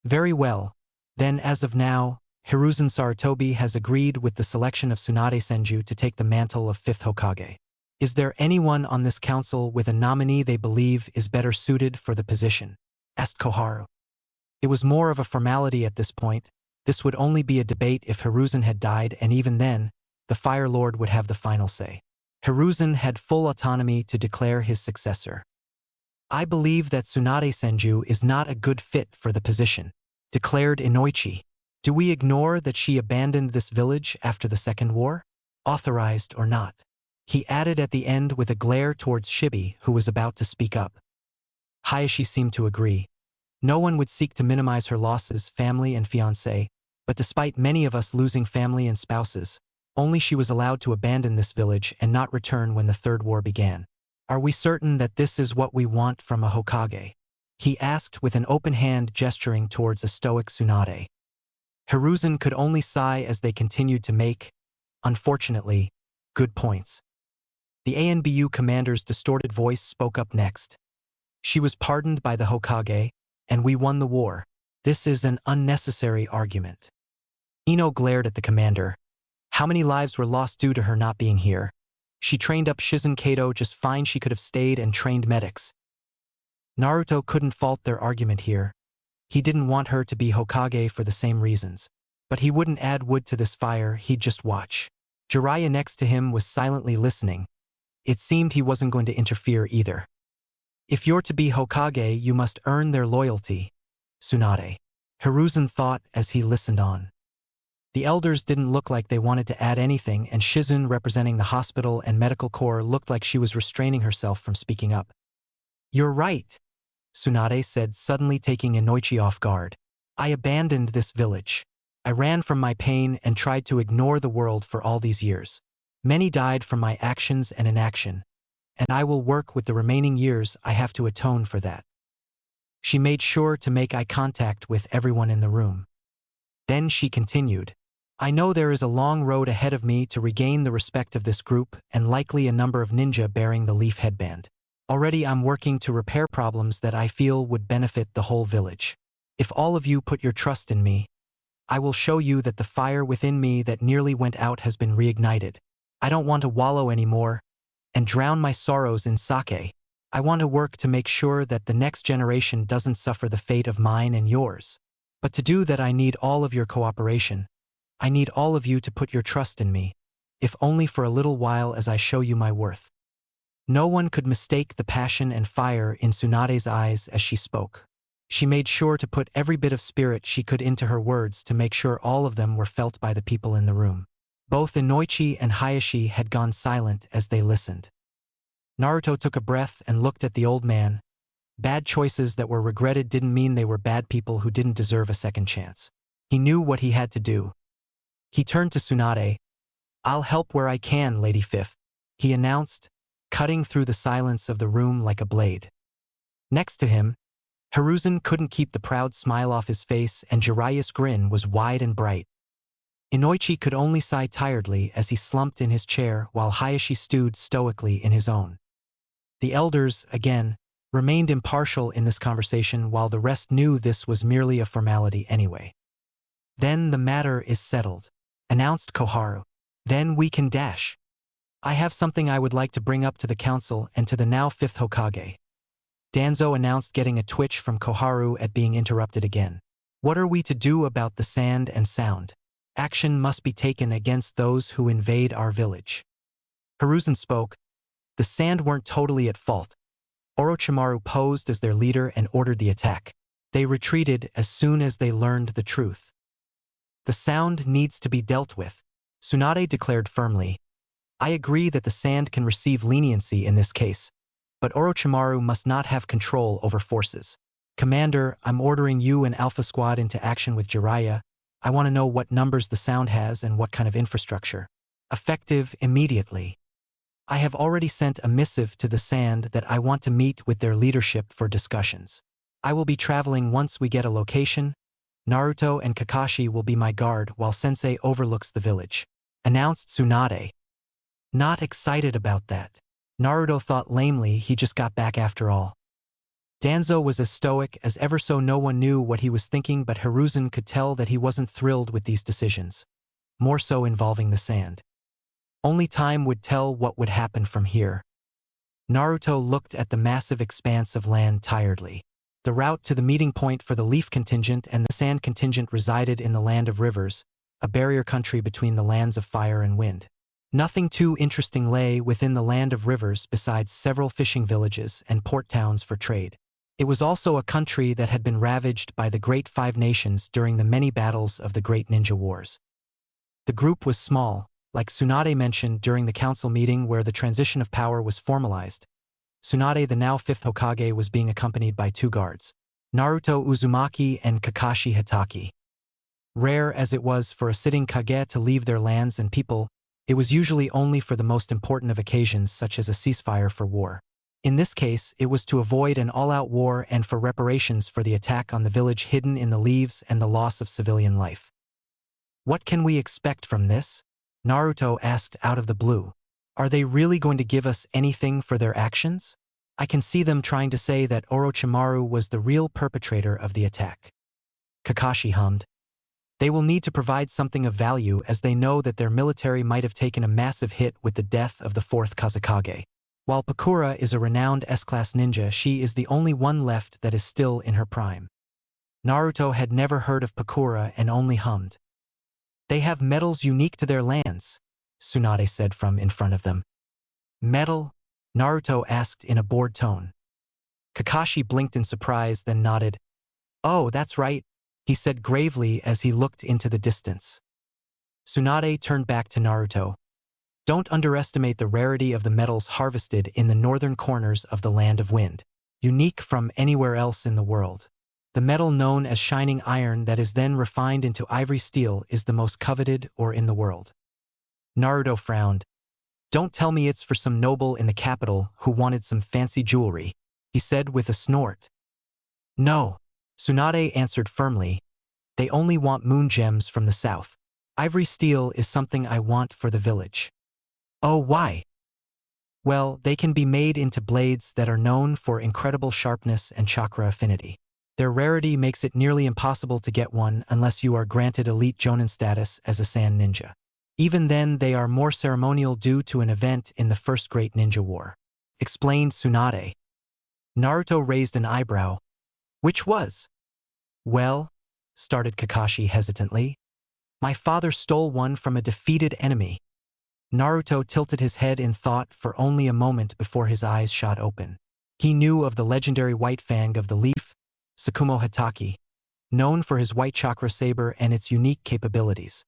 "Very well. Then as of now, Hiruzen Sarutobi has agreed with the selection of Tsunade Senju to take the mantle of 5th Hokage. Is there anyone on this council with a nominee they believe is better suited for the position?" asked Koharu. It was more of a formality at this point. This would only be a debate if Hiruzen had died, and even then, the Fire Lord would have the final say. Hiruzen had full autonomy to declare his successor. "I believe that Tsunade Senju is not a good fit for the position," declared Inoichi. "Do we ignore that she abandoned this village after the Second War? Authorized or not?" he added at the end with a glare towards Shibi, who was about to speak up. Hayashi seemed to agree. No one would seek to minimize her losses, family and fiancé, but despite many of us losing family and spouses, only she was allowed to abandon this village and not return when the Third War began. "Are we certain that this is what we want from a Hokage?" he asked with an open hand gesturing towards a stoic Tsunade. Hiruzen could only sigh as they continued to make, unfortunately, good points. The ANBU commander's distorted voice spoke up next. "She was pardoned by the Hokage, and we won the war. This is an unnecessary argument." Ino glared at the commander. How many lives were lost due to her not being here? She trained up Shizen Kato just fine. She could have stayed and trained medics. Naruto couldn't fault their argument here. He didn't want her to be Hokage for the same reasons. But he wouldn't add wood to this fire, he'd just watch. Jiraiya next to him was silently listening. It seemed he wasn't going to interfere either. "If you're to be Hokage, you must earn their loyalty, Tsunade," Hiruzen thought as he listened on. The elders didn't look like they wanted to add anything, and Shizun, representing the hospital and medical corps, looked like she was restraining herself from speaking up. "You're right," Tsunade said, suddenly taking Inoichi off guard. "I abandoned this village. I ran from my pain and tried to ignore the world for all these years. Many died from my actions and inaction, and I will work with the remaining years I have to atone for that." She made sure to make eye contact with everyone in the room. Then she continued, "I know there is a long road ahead of me to regain the respect of this group and likely a number of ninja bearing the leaf headband. Already I'm working to repair problems that I feel would benefit the whole village. If all of you put your trust in me, I will show you that the fire within me that nearly went out has been reignited. I don't want to wallow anymore and drown my sorrows in sake. I want to work to make sure that the next generation doesn't suffer the fate of mine and yours. But to do that I need all of your cooperation. I need all of you to put your trust in me, if only for a little while as I show you my worth." No one could mistake the passion and fire in Tsunade's eyes as she spoke. She made sure to put every bit of spirit she could into her words to make sure all of them were felt by the people in the room. Both Inoichi and Hayashi had gone silent as they listened. Naruto took a breath and looked at the old man. Bad choices that were regretted didn't mean they were bad people who didn't deserve a second chance. He knew what he had to do. He turned to Tsunade. "I'll help where I can, Lady Fifth," he announced, cutting through the silence of the room like a blade. Next to him, Hiruzen couldn't keep the proud smile off his face, and Jiraiya's grin was wide and bright. Inoichi could only sigh tiredly as he slumped in his chair while Hayashi stewed stoically in his own. The elders, again, remained impartial in this conversation while the rest knew this was merely a formality anyway. "Then the matter is settled," announced Koharu. "Then we can dash. I have something I would like to bring up to the council and to the now 5th Hokage." Danzo announced, getting a twitch from Koharu at being interrupted again. "What are we to do about the sand and sound? Action must be taken against those who invade our village." Hiruzen spoke. "The sand weren't totally at fault. Orochimaru posed as their leader and ordered the attack. They retreated as soon as they learned the truth. The sound needs to be dealt with," Tsunade declared firmly. "I agree that the sand can receive leniency in this case, but Orochimaru must not have control over forces. Commander, I'm ordering you and Alpha Squad into action with Jiraiya. I want to know what numbers the sound has and what kind of infrastructure. Effective immediately. I have already sent a missive to the sand that I want to meet with their leadership for discussions. I will be traveling once we get a location. Naruto and Kakashi will be my guard while Sensei overlooks the village," announced Tsunade. "Not excited about that," Naruto thought lamely. He just got back after all. Danzo was as stoic as ever, so no one knew what he was thinking, but Hiruzen could tell that he wasn't thrilled with these decisions, more so involving the sand. Only time would tell what would happen from here. Naruto looked at the massive expanse of land tiredly. The route to the meeting point for the Leaf contingent and the Sand contingent resided in the Land of Rivers, a barrier country between the lands of fire and wind. Nothing too interesting lay within the Land of Rivers besides several fishing villages and port towns for trade. It was also a country that had been ravaged by the Great Five Nations during the many battles of the Great Ninja Wars. The group was small, like Tsunade mentioned during the council meeting where the transition of power was formalized. Tsunade, the now 5th Hokage, was being accompanied by 2 guards, Naruto Uzumaki and Kakashi Hitaki. Rare as it was for a sitting Kage to leave their lands and people, it was usually only for the most important of occasions such as a ceasefire for war. In this case, it was to avoid an all-out war and for reparations for the attack on the village hidden in the leaves and the loss of civilian life. "What can we expect from this?" Naruto asked out of the blue. "Are they really going to give us anything for their actions? I can see them trying to say that Orochimaru was the real perpetrator of the attack." Kakashi hummed. "They will need to provide something of value as they know that their military might have taken a massive hit with the death of the 4th Kazekage. While Pakura is a renowned S-class ninja, she is the only one left that is still in her prime." Naruto had never heard of Pakura and only hummed. "They have metals unique to their lands," Tsunade said from in front of them. "Metal?" Naruto asked in a bored tone. Kakashi blinked in surprise, then nodded. "Oh, that's right," he said gravely as he looked into the distance. Tsunade turned back to Naruto. "Don't underestimate the rarity of the metals harvested in the northern corners of the Land of Wind. Unique from anywhere else in the world. The metal known as shining iron that is then refined into ivory steel is the most coveted ore in the world." Naruto frowned. "Don't tell me it's for some noble in the capital who wanted some fancy jewelry," he said with a snort. "No," Tsunade answered firmly. "They only want moon gems from the south. Ivory steel is something I want for the village." "Oh, why?" "Well, they can be made into blades that are known for incredible sharpness and chakra affinity. Their rarity makes it nearly impossible to get one unless you are granted elite Jonin status as a sand ninja. Even then, they are more ceremonial due to an event in the First Great Ninja War," explained Tsunade. Naruto raised an eyebrow. "Which was?" "Well," started Kakashi hesitantly. "My father stole one from a defeated enemy." Naruto tilted his head in thought for only a moment before his eyes shot open. He knew of the legendary White Fang of the Leaf, Tsukumo Hitaki, known for his white chakra saber and its unique capabilities.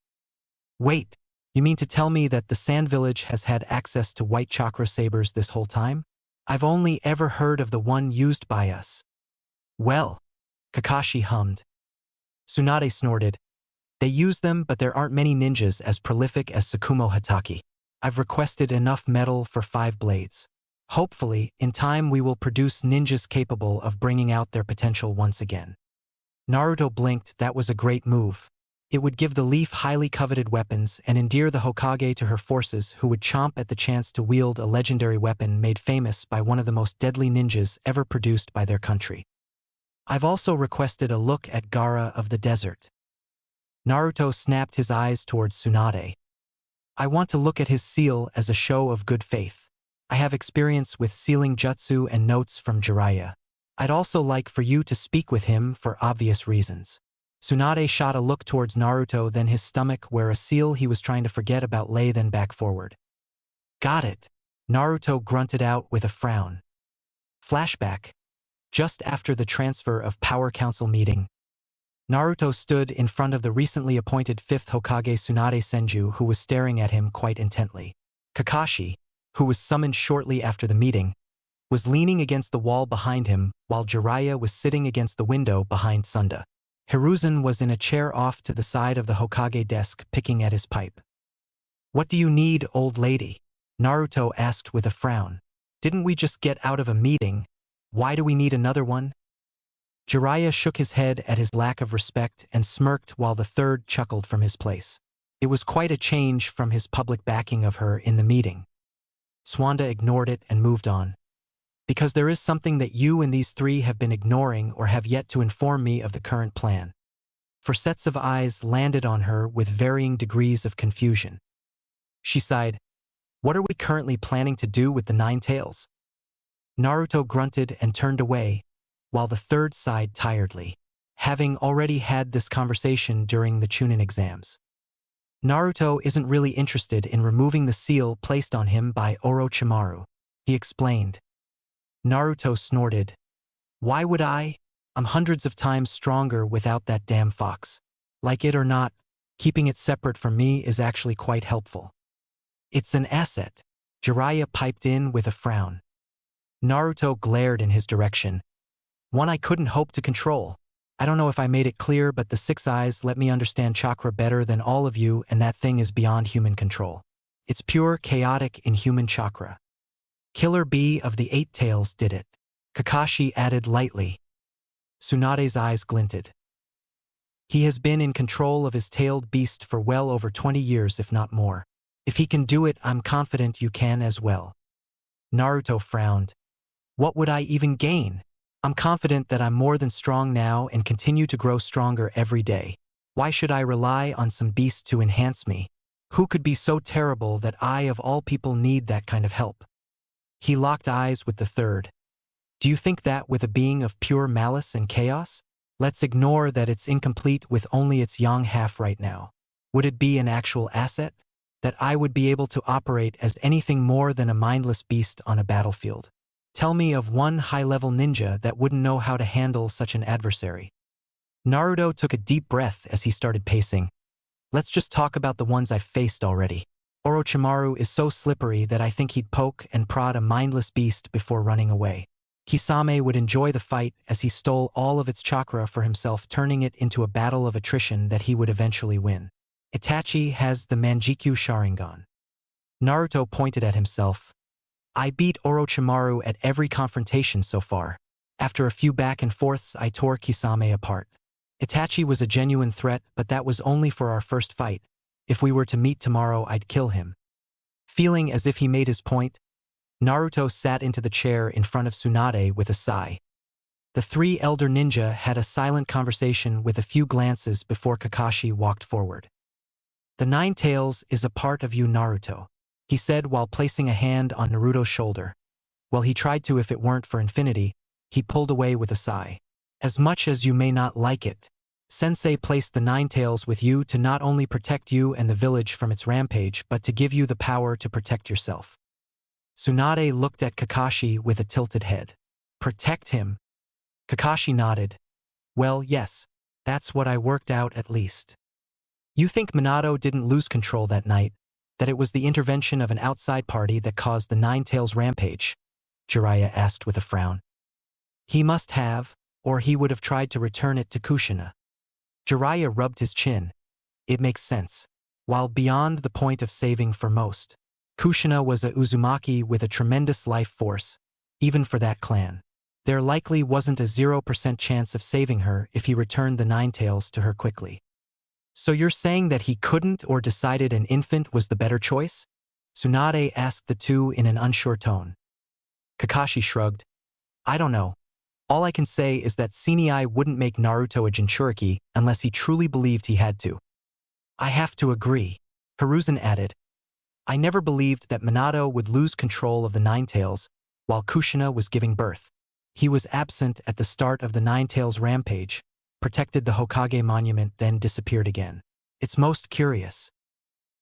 "Wait, you mean to tell me that the Sand Village has had access to white chakra sabers this whole time? I've only ever heard of the one used by us." "Well," Kakashi hummed. Tsunade snorted. "They use them, but there aren't many ninjas as prolific as Tsukumo Hitaki. I've requested enough metal for 5 blades. Hopefully, in time we will produce ninjas capable of bringing out their potential once again. Naruto blinked. That was a great move. It would give the Leaf highly coveted weapons and endear the Hokage to her forces, who would chomp at the chance to wield a legendary weapon made famous by one of the most deadly ninjas ever produced by their country. I've also requested a look at Gaara of the desert. Naruto snapped his eyes towards Tsunade. I want to look at his seal as a show of good faith. I have experience with sealing jutsu and notes from Jiraiya. I'd also like for you to speak with him for obvious reasons. Tsunade shot a look towards Naruto, then his stomach, where a seal he was trying to forget about lay, then back forward. Got it. Naruto grunted out with a frown. Flashback. Just after the transfer of Power Council meeting, Naruto stood in front of the recently appointed 5th Hokage Tsunade Senju, who was staring at him quite intently. Kakashi, who was summoned shortly after the meeting, was leaning against the wall behind him, while Jiraiya was sitting against the window behind Sunda. Hiruzen was in a chair off to the side of the Hokage desk, picking at his pipe. What do you need, old lady? Naruto asked with a frown. Didn't we just get out of a meeting? Why do we need another one? Jiraiya shook his head at his lack of respect and smirked while the third chuckled from his place. It was quite a change from his public backing of her in the meeting. Swanda ignored it and moved on. Because there is something that you and these three have been ignoring or have yet to inform me of the current plan. Four sets of eyes landed on her with varying degrees of confusion. She sighed. What are we currently planning to do with the 9 tails? Naruto grunted and turned away, while the third sighed tiredly, having already had this conversation during the Chunin exams. Naruto isn't really interested in removing the seal placed on him by Orochimaru, he explained. Naruto snorted. Why would I? I'm hundreds of times stronger without that damn fox. Like it or not, keeping it separate from me is actually quite helpful. It's an asset, Jiraiya piped in with a frown. Naruto glared in his direction. One I couldn't hope to control. I don't know if I made it clear, but the 6 eyes let me understand chakra better than all of you, and that thing is beyond human control. It's pure chaotic inhuman chakra. Killer Bee of the 8 tails did it. Kakashi added lightly. Tsunade's eyes glinted. He has been in control of his tailed beast for well over 20 years, if not more. If he can do it, I'm confident you can as well. Naruto frowned. What would I even gain? I'm confident that I'm more than strong now and continue to grow stronger every day. Why should I rely on some beast to enhance me? Who could be so terrible that I of all people need that kind of help? He locked eyes with the third. Do you think that with a being of pure malice and chaos? Let's ignore that it's incomplete with only its yang half right now. Would it be an actual asset? That I would be able to operate as anything more than a mindless beast on a battlefield? Tell me of one high-level ninja that wouldn't know how to handle such an adversary. Naruto took a deep breath as he started pacing. Let's just talk about the ones I've faced already. Orochimaru is so slippery that I think he'd poke and prod a mindless beast before running away. Kisame would enjoy the fight as he stole all of its chakra for himself, turning it into a battle of attrition that he would eventually win. Itachi has the Manjikyu Sharingan. Naruto pointed at himself. I beat Orochimaru at every confrontation so far. After a few back and forths, I tore Kisame apart. Itachi was a genuine threat, but that was only for our first fight. If we were to meet tomorrow, I'd kill him. Feeling as if he made his point, Naruto sat into the chair in front of Tsunade with a sigh. The 3 elder ninja had a silent conversation with a few glances before Kakashi walked forward. The 9 tails is a part of you, Naruto, he said while placing a hand on Naruto's shoulder. Well, he tried to if it weren't for infinity, he pulled away with a sigh. As much as you may not like it, Sensei placed the 9 tails with you to not only protect you and the village from its rampage, but to give you the power to protect yourself. Tsunade looked at Kakashi with a tilted head. Protect him? Kakashi nodded. Well, yes, that's what I worked out at least. You think Minato didn't lose control that night, that it was the intervention of an outside party that caused the 9 tails rampage? Jiraiya asked with a frown. He must have, or he would have tried to return it to Kushina. Jiraiya rubbed his chin. It makes sense. While beyond the point of saving for most. Kushina was a Uzumaki with a tremendous life force, even for that clan. There likely wasn't a 0% chance of saving her if he returned the Nine Tails to her quickly. So you're saying that he couldn't or decided an infant was the better choice? Tsunade asked the two in an unsure tone. Kakashi shrugged. I don't know. All I can say is that Sinai wouldn't make Naruto a Jinchuriki unless he truly believed he had to. I have to agree. Hiruzen added. I never believed that Minato would lose control of the Nine Tails while Kushina was giving birth. He was absent at the start of the Nine Tails rampage, protected the Hokage monument, then disappeared again. It's most curious.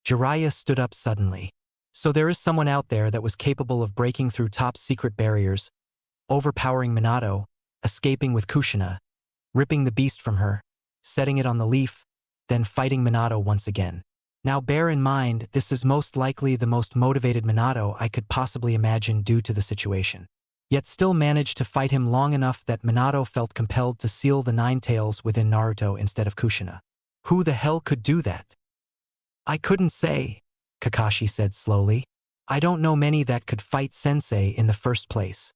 Jiraiya stood up suddenly. So there is someone out there that was capable of breaking through top-secret barriers, overpowering Minato, escaping with Kushina, ripping the beast from her, setting it on the leaf, then fighting Minato once again. Now bear in mind, this is most likely the most motivated Minato I could possibly imagine due to the situation. Yet still managed to fight him long enough that Minato felt compelled to seal the Nine Tails within Naruto instead of Kushina. Who the hell could do that? I couldn't say, Kakashi said slowly. I don't know many that could fight Sensei in the first place.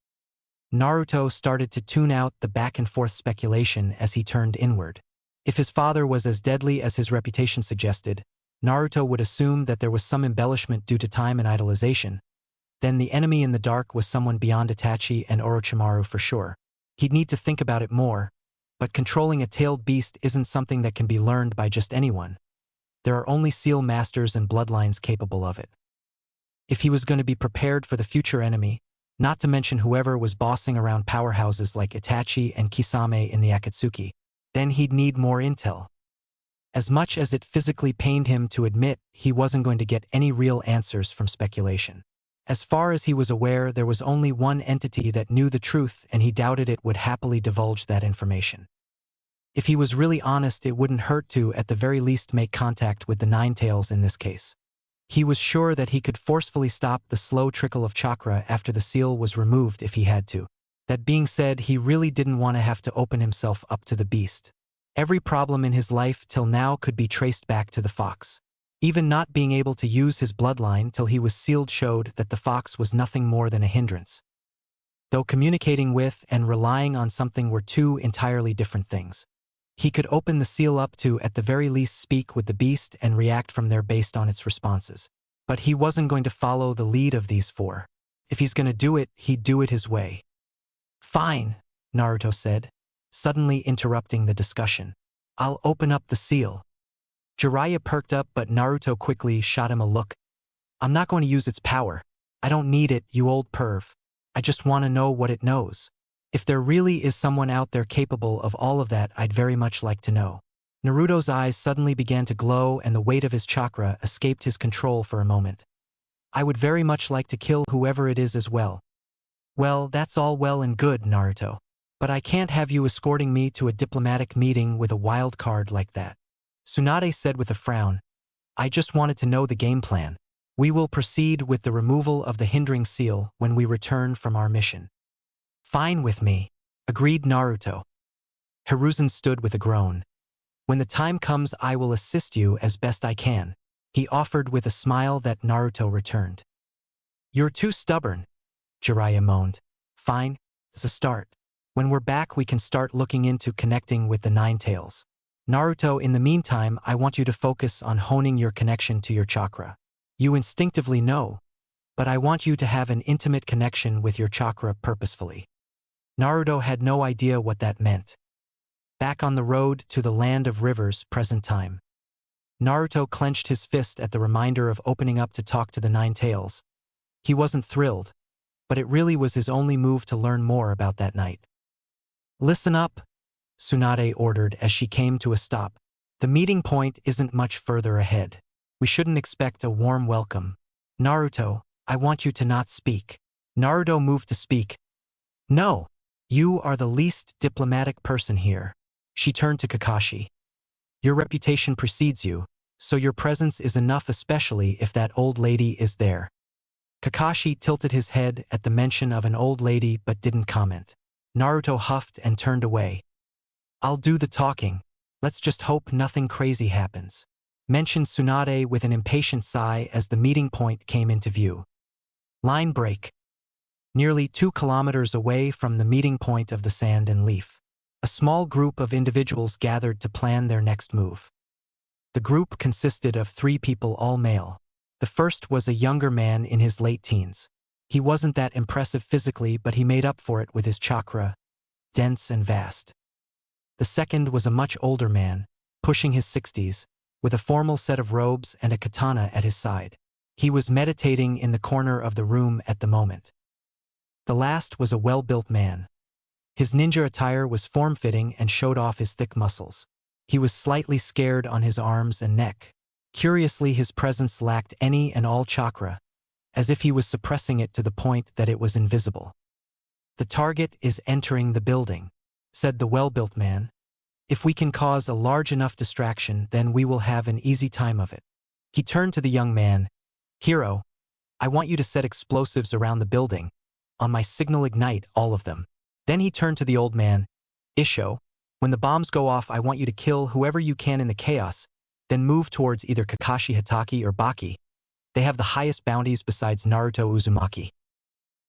Naruto started to tune out the back-and-forth speculation as he turned inward. If his father was as deadly as his reputation suggested, Naruto would assume that there was some embellishment due to time and idolization. Then the enemy in the dark was someone beyond Itachi and Orochimaru for sure. He'd need to think about it more, but controlling a tailed beast isn't something that can be learned by just anyone. There are only seal masters and bloodlines capable of it. If he was going to be prepared for the future enemy, not to mention whoever was bossing around powerhouses like Itachi and Kisame in the Akatsuki, then he'd need more intel. As much as it physically pained him to admit, he wasn't going to get any real answers from speculation. As far as he was aware, there was only one entity that knew the truth, and he doubted it would happily divulge that information. If he was really honest, it wouldn't hurt to, at the very least, make contact with the Nine Tails in this case. He was sure that he could forcefully stop the slow trickle of chakra after the seal was removed if he had to. That being said, he really didn't want to have to open himself up to the beast. Every problem in his life till now could be traced back to the fox. Even not being able to use his bloodline till he was sealed showed that the fox was nothing more than a hindrance. Though communicating with and relying on something were two entirely different things. He could open the seal up to, at the very least, speak with the beast and react from there based on its responses. But he wasn't going to follow the lead of these four. If he's going to do it, he'd do it his way. Fine, Naruto said, suddenly interrupting the discussion. I'll open up the seal. Jiraiya perked up, but Naruto quickly shot him a look. I'm not going to use its power. I don't need it, you old perv. I just want to know what it knows. If there really is someone out there capable of all of that, I'd very much like to know. Naruto's eyes suddenly began to glow and the weight of his chakra escaped his control for a moment. I would very much like to kill whoever it is as well. Well, that's all well and good, Naruto. But I can't have you escorting me to a diplomatic meeting with a wild card like that. Tsunade said with a frown. I just wanted to know the game plan. We will proceed with the removal of the hindering seal when we return from our mission. Fine with me, agreed Naruto. Hiruzen stood with a groan. When the time comes, I will assist you as best I can, he offered with a smile that Naruto returned. You're too stubborn, Jiraiya moaned. Fine, it's a start. When we're back, we can start looking into connecting with the Nine Tails. Naruto, in the meantime, I want you to focus on honing your connection to your chakra. You instinctively know, but I want you to have an intimate connection with your chakra purposefully. Naruto had no idea what that meant. Back on the road to the land of rivers, present time. Naruto clenched his fist at the reminder of opening up to talk to the Nine Tails. He wasn't thrilled, but it really was his only move to learn more about that night. Listen up, Tsunade ordered as she came to a stop. The meeting point isn't much further ahead. We shouldn't expect a warm welcome. Naruto, I want you to not speak. Naruto moved to speak. No. You are the least diplomatic person here. She turned to Kakashi. Your reputation precedes you, so your presence is enough, especially if that old lady is there. Kakashi tilted his head at the mention of an old lady but didn't comment. Naruto huffed and turned away. I'll do the talking. Let's just hope nothing crazy happens. mentioned Tsunade with an impatient sigh as the meeting point came into view. Line break. Nearly 2 kilometers away from the meeting point of the Sand and Leaf, a small group of individuals gathered to plan their next move. The group consisted of 3 people, all male. The first was a younger man in his late teens. He wasn't that impressive physically, but he made up for it with his chakra, dense and vast. The second was a much older man, pushing his 60s, with a formal set of robes and a katana at his side. He was meditating in the corner of the room at the moment. The last was a well-built man. His ninja attire was form-fitting and showed off his thick muscles. He was slightly scared on his arms and neck. Curiously, his presence lacked any and all chakra, as if he was suppressing it to the point that it was invisible. "The target is entering the building," said the well-built man. "If we can cause a large enough distraction, then we will have an easy time of it." He turned to the young man. "Hero, I want you to set explosives around the building. On my signal, ignite all of them." Then he turned to the old man. "Isho, when the bombs go off, I want you to kill whoever you can in the chaos, then move towards either Kakashi Hatake or Baki. They have the highest bounties besides Naruto Uzumaki."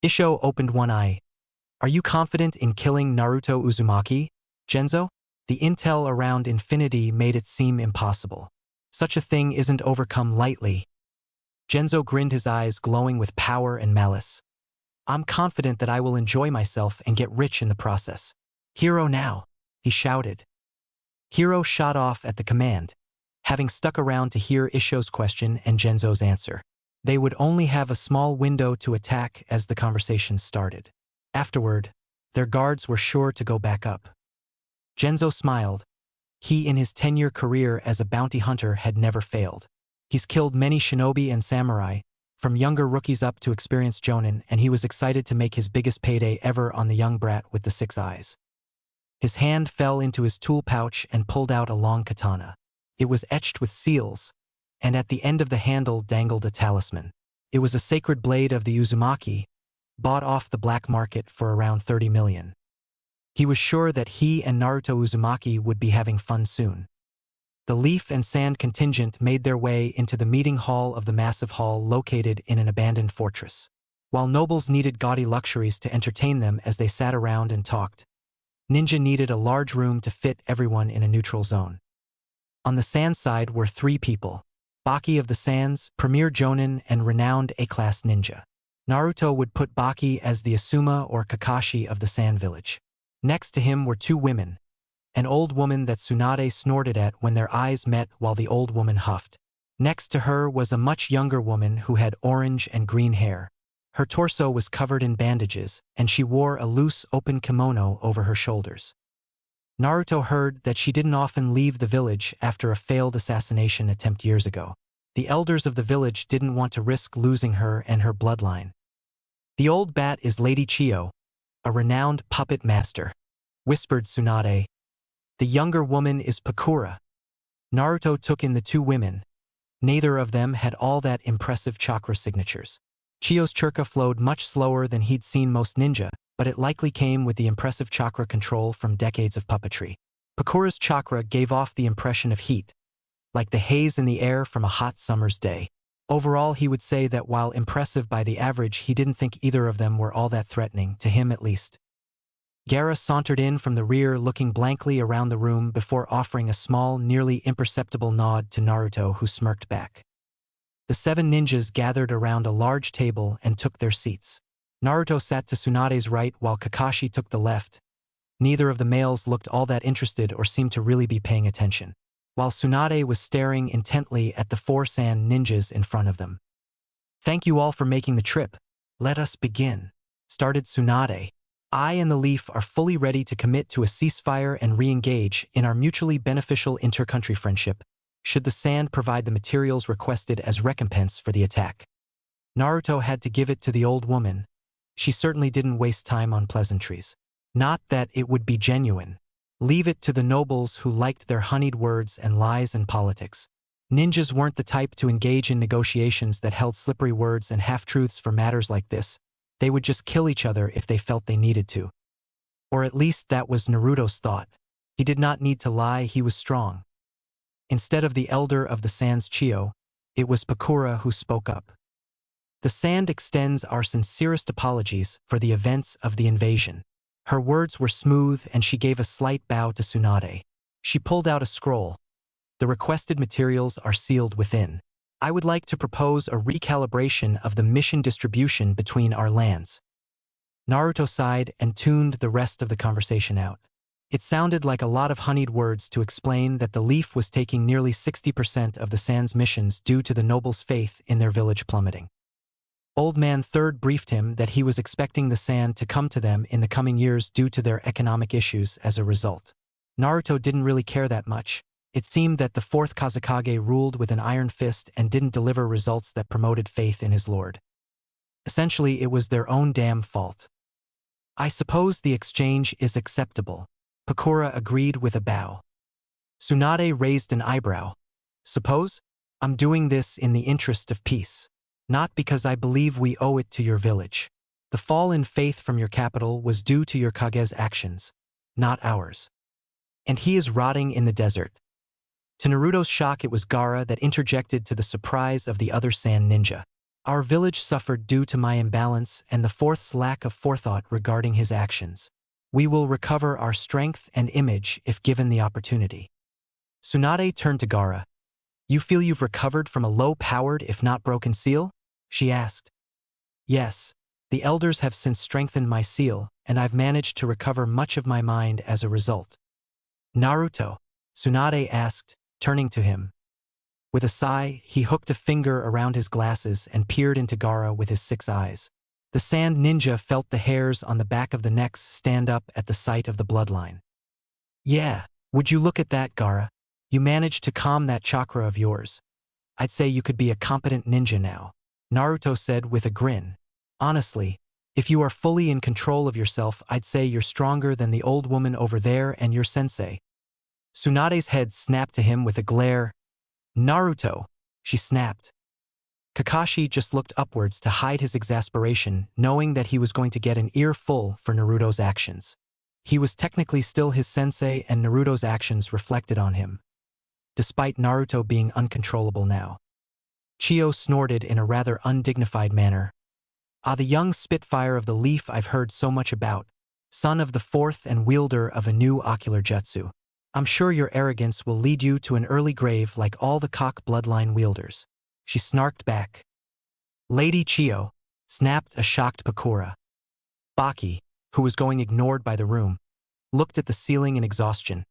Isho opened one eye. "Are you confident in killing Naruto Uzumaki, Genzo?" The intel around Infinity made it seem impossible. Such a thing isn't overcome lightly. Genzo grinned, his eyes glowing with power and malice. "I'm confident that I will enjoy myself and get rich in the process. Hero now," he shouted. Hero shot off at the command, having stuck around to hear Isho's question and Genzo's answer. They would only have a small window to attack as the conversation started. Afterward, their guards were sure to go back up. Genzo smiled. He, in his 10-year career as a bounty hunter, had never failed. He's killed many shinobi and samurai, from younger rookies up to experienced jonin, and he was excited to make his biggest payday ever on the young brat with the 6 eyes. His hand fell into his tool pouch and pulled out a long katana. It was etched with seals, and at the end of the handle dangled a talisman. It was a sacred blade of the Uzumaki, bought off the black market for around 30 million. He was sure that he and Naruto Uzumaki would be having fun soon. The Leaf and Sand contingent made their way into the meeting hall of the massive hall located in an abandoned fortress. While nobles needed gaudy luxuries to entertain them as they sat around and talked, Ninja needed a large room to fit everyone in a neutral zone. On the Sand side were 3 people: Baki of the Sands, premier jonin and renowned A-class ninja. Naruto would put Baki as the Asuma or Kakashi of the Sand village. Next to him were 2 women, an old woman that Tsunade snorted at when their eyes met while the old woman huffed. Next to her was a much younger woman who had orange and green hair. Her torso was covered in bandages, and she wore a loose, open kimono over her shoulders. Naruto heard that she didn't often leave the village after a failed assassination attempt years ago. The elders of the village didn't want to risk losing her and her bloodline. "The old bat is Lady Chiyo, a renowned puppet master," whispered Tsunade. "The younger woman is Pakura." Naruto took in the 2 women. Neither of them had all that impressive chakra signatures. Chiyo's chakra flowed much slower than he'd seen most ninja, but it likely came with the impressive chakra control from decades of puppetry. Pakura's chakra gave off the impression of heat, like the haze in the air from a hot summer's day. Overall, he would say that while impressive by the average, he didn't think either of them were all that threatening, to him at least. Gaara sauntered in from the rear, looking blankly around the room before offering a small, nearly imperceptible nod to Naruto, who smirked back. The 7 ninjas gathered around a large table and took their seats. Naruto sat to Tsunade's right while Kakashi took the left. Neither of the males looked all that interested or seemed to really be paying attention, while Tsunade was staring intently at the 4 Sand ninjas in front of them. "Thank you all for making the trip. Let us begin," started Tsunade. "I and the Leaf are fully ready to commit to a ceasefire and re-engage in our mutually beneficial inter-country friendship, should the Sand provide the materials requested as recompense for the attack." Naruto had to give it to the old woman. She certainly didn't waste time on pleasantries. Not that it would be genuine. Leave it to the nobles who liked their honeyed words and lies and politics. Ninjas weren't the type to engage in negotiations that held slippery words and half-truths for matters like this. They would just kill each other if they felt they needed to. Or at least that was Naruto's thought. He did not need to lie, he was strong. Instead of the elder of the Sands Chio, it was Sakura who spoke up. The Sand extends our sincerest apologies for the events of the invasion. Her words were smooth and she gave a slight bow to Tsunade. She pulled out a scroll. The requested materials are sealed within. I would like to propose a recalibration of the mission distribution between our lands. Naruto sighed and tuned the rest of the conversation out. It sounded like a lot of honeyed words to explain that the Leaf was taking nearly 60% of the Sand's missions due to the nobles' faith in their village plummeting. Old Man Third briefed him that he was expecting the Sand to come to them in the coming years due to their economic issues as a result. Naruto didn't really care that much. It seemed that the fourth Kazekage ruled with an iron fist and didn't deliver results that promoted faith in his lord. Essentially, it was their own damn fault. I suppose the exchange is acceptable. Sakura agreed with a bow. Tsunade raised an eyebrow. Suppose? I'm doing this in the interest of peace. Not because I believe we owe it to your village. The fall in faith from your capital was due to your Kage's actions, not ours. And he is rotting in the desert. To Naruto's shock, it was Gaara that interjected to the surprise of the other Sand ninja. Our village suffered due to my imbalance and the fourth's lack of forethought regarding his actions. We will recover our strength and image if given the opportunity. Tsunade turned to Gaara. You feel you've recovered from a low-powered, if not broken seal? She asked. Yes, the elders have since strengthened my seal, and I've managed to recover much of my mind as a result. Naruto, Tsunade asked, turning to him. With a sigh, he hooked a finger around his glasses and peered into Gaara with his 6 eyes. The Sand ninja felt the hairs on the back of the necks stand up at the sight of the bloodline. Yeah, would you look at that, Gaara? You managed to calm that chakra of yours. I'd say you could be a competent ninja now, Naruto said with a grin. Honestly, if you are fully in control of yourself, I'd say you're stronger than the old woman over there and your sensei. Tsunade's head snapped to him with a glare. Naruto, she snapped. Kakashi just looked upwards to hide his exasperation, knowing that he was going to get an earful for Naruto's actions. He was technically still his sensei and Naruto's actions reflected on him, despite Naruto being uncontrollable now. Chio snorted in a rather undignified manner. Ah, the young spitfire of the Leaf I've heard so much about, son of the fourth and wielder of a new ocular jutsu. I'm sure your arrogance will lead you to an early grave like all the cock bloodline wielders. She snarked back. Lady Chio, snapped a shocked Sakura. Baki, who was going ignored by the room, looked at the ceiling in exhaustion.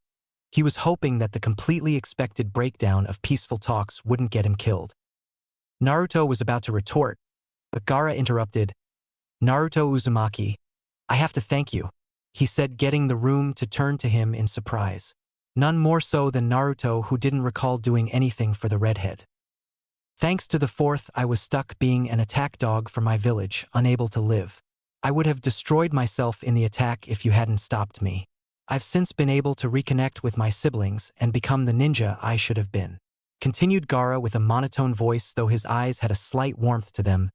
He was hoping that the completely expected breakdown of peaceful talks wouldn't get him killed. Naruto was about to retort, but Gaara interrupted. Naruto Uzumaki, I have to thank you, he said, getting the room to turn to him in surprise. None more so than Naruto, who didn't recall doing anything for the redhead. Thanks to the fourth, I was stuck being an attack dog for my village, unable to live. I would have destroyed myself in the attack if you hadn't stopped me. I've since been able to reconnect with my siblings and become the ninja I should have been. Continued Gaara with a monotone voice, though his eyes had a slight warmth to them.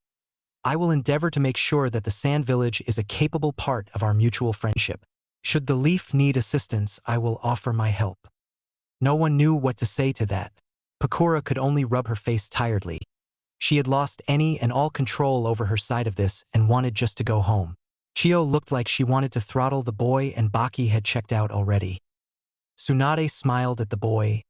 I will endeavor to make sure that the Sand Village is a capable part of our mutual friendship. Should the Leaf need assistance, I will offer my help. No one knew what to say to that. Sakura could only rub her face tiredly. She had lost any and all control over her side of this and wanted just to go home. Chio looked like she wanted to throttle the boy, and Baki had checked out already. Tsunade smiled at the boy.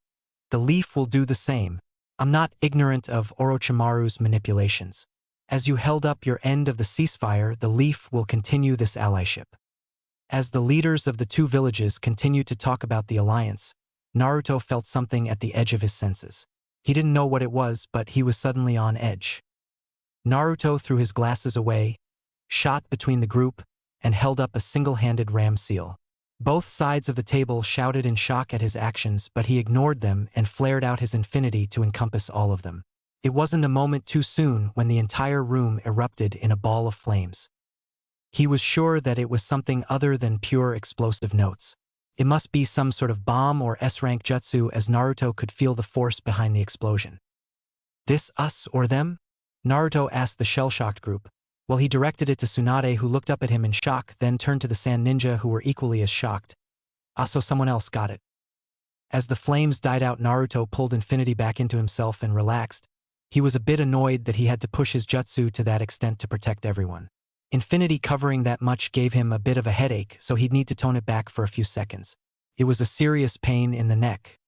The Leaf will do the same. I'm not ignorant of Orochimaru's manipulations. As you held up your end of the ceasefire, the Leaf will continue this allyship. As the leaders of the two villages continued to talk about the alliance, Naruto felt something at the edge of his senses. He didn't know what it was, but he was suddenly on edge. Naruto threw his glasses away, shot between the group, and held up a single-handed ram seal. Both sides of the table shouted in shock at his actions, but he ignored them and flared out his infinity to encompass all of them. It wasn't a moment too soon when the entire room erupted in a ball of flames. He was sure that it was something other than pure explosive notes. It must be some sort of bomb or S-rank jutsu, as Naruto could feel the force behind the explosion. This us or them? Naruto asked the shell-shocked group. Well, he directed it to Tsunade, who looked up at him in shock, then turned to the Sand ninja, who were equally as shocked. Ah, so someone else got it. As the flames died out, Naruto pulled Infinity back into himself and relaxed. He was a bit annoyed that he had to push his jutsu to that extent to protect everyone. Infinity covering that much gave him a bit of a headache, so he'd need to tone it back for a few seconds. It was a serious pain in the neck.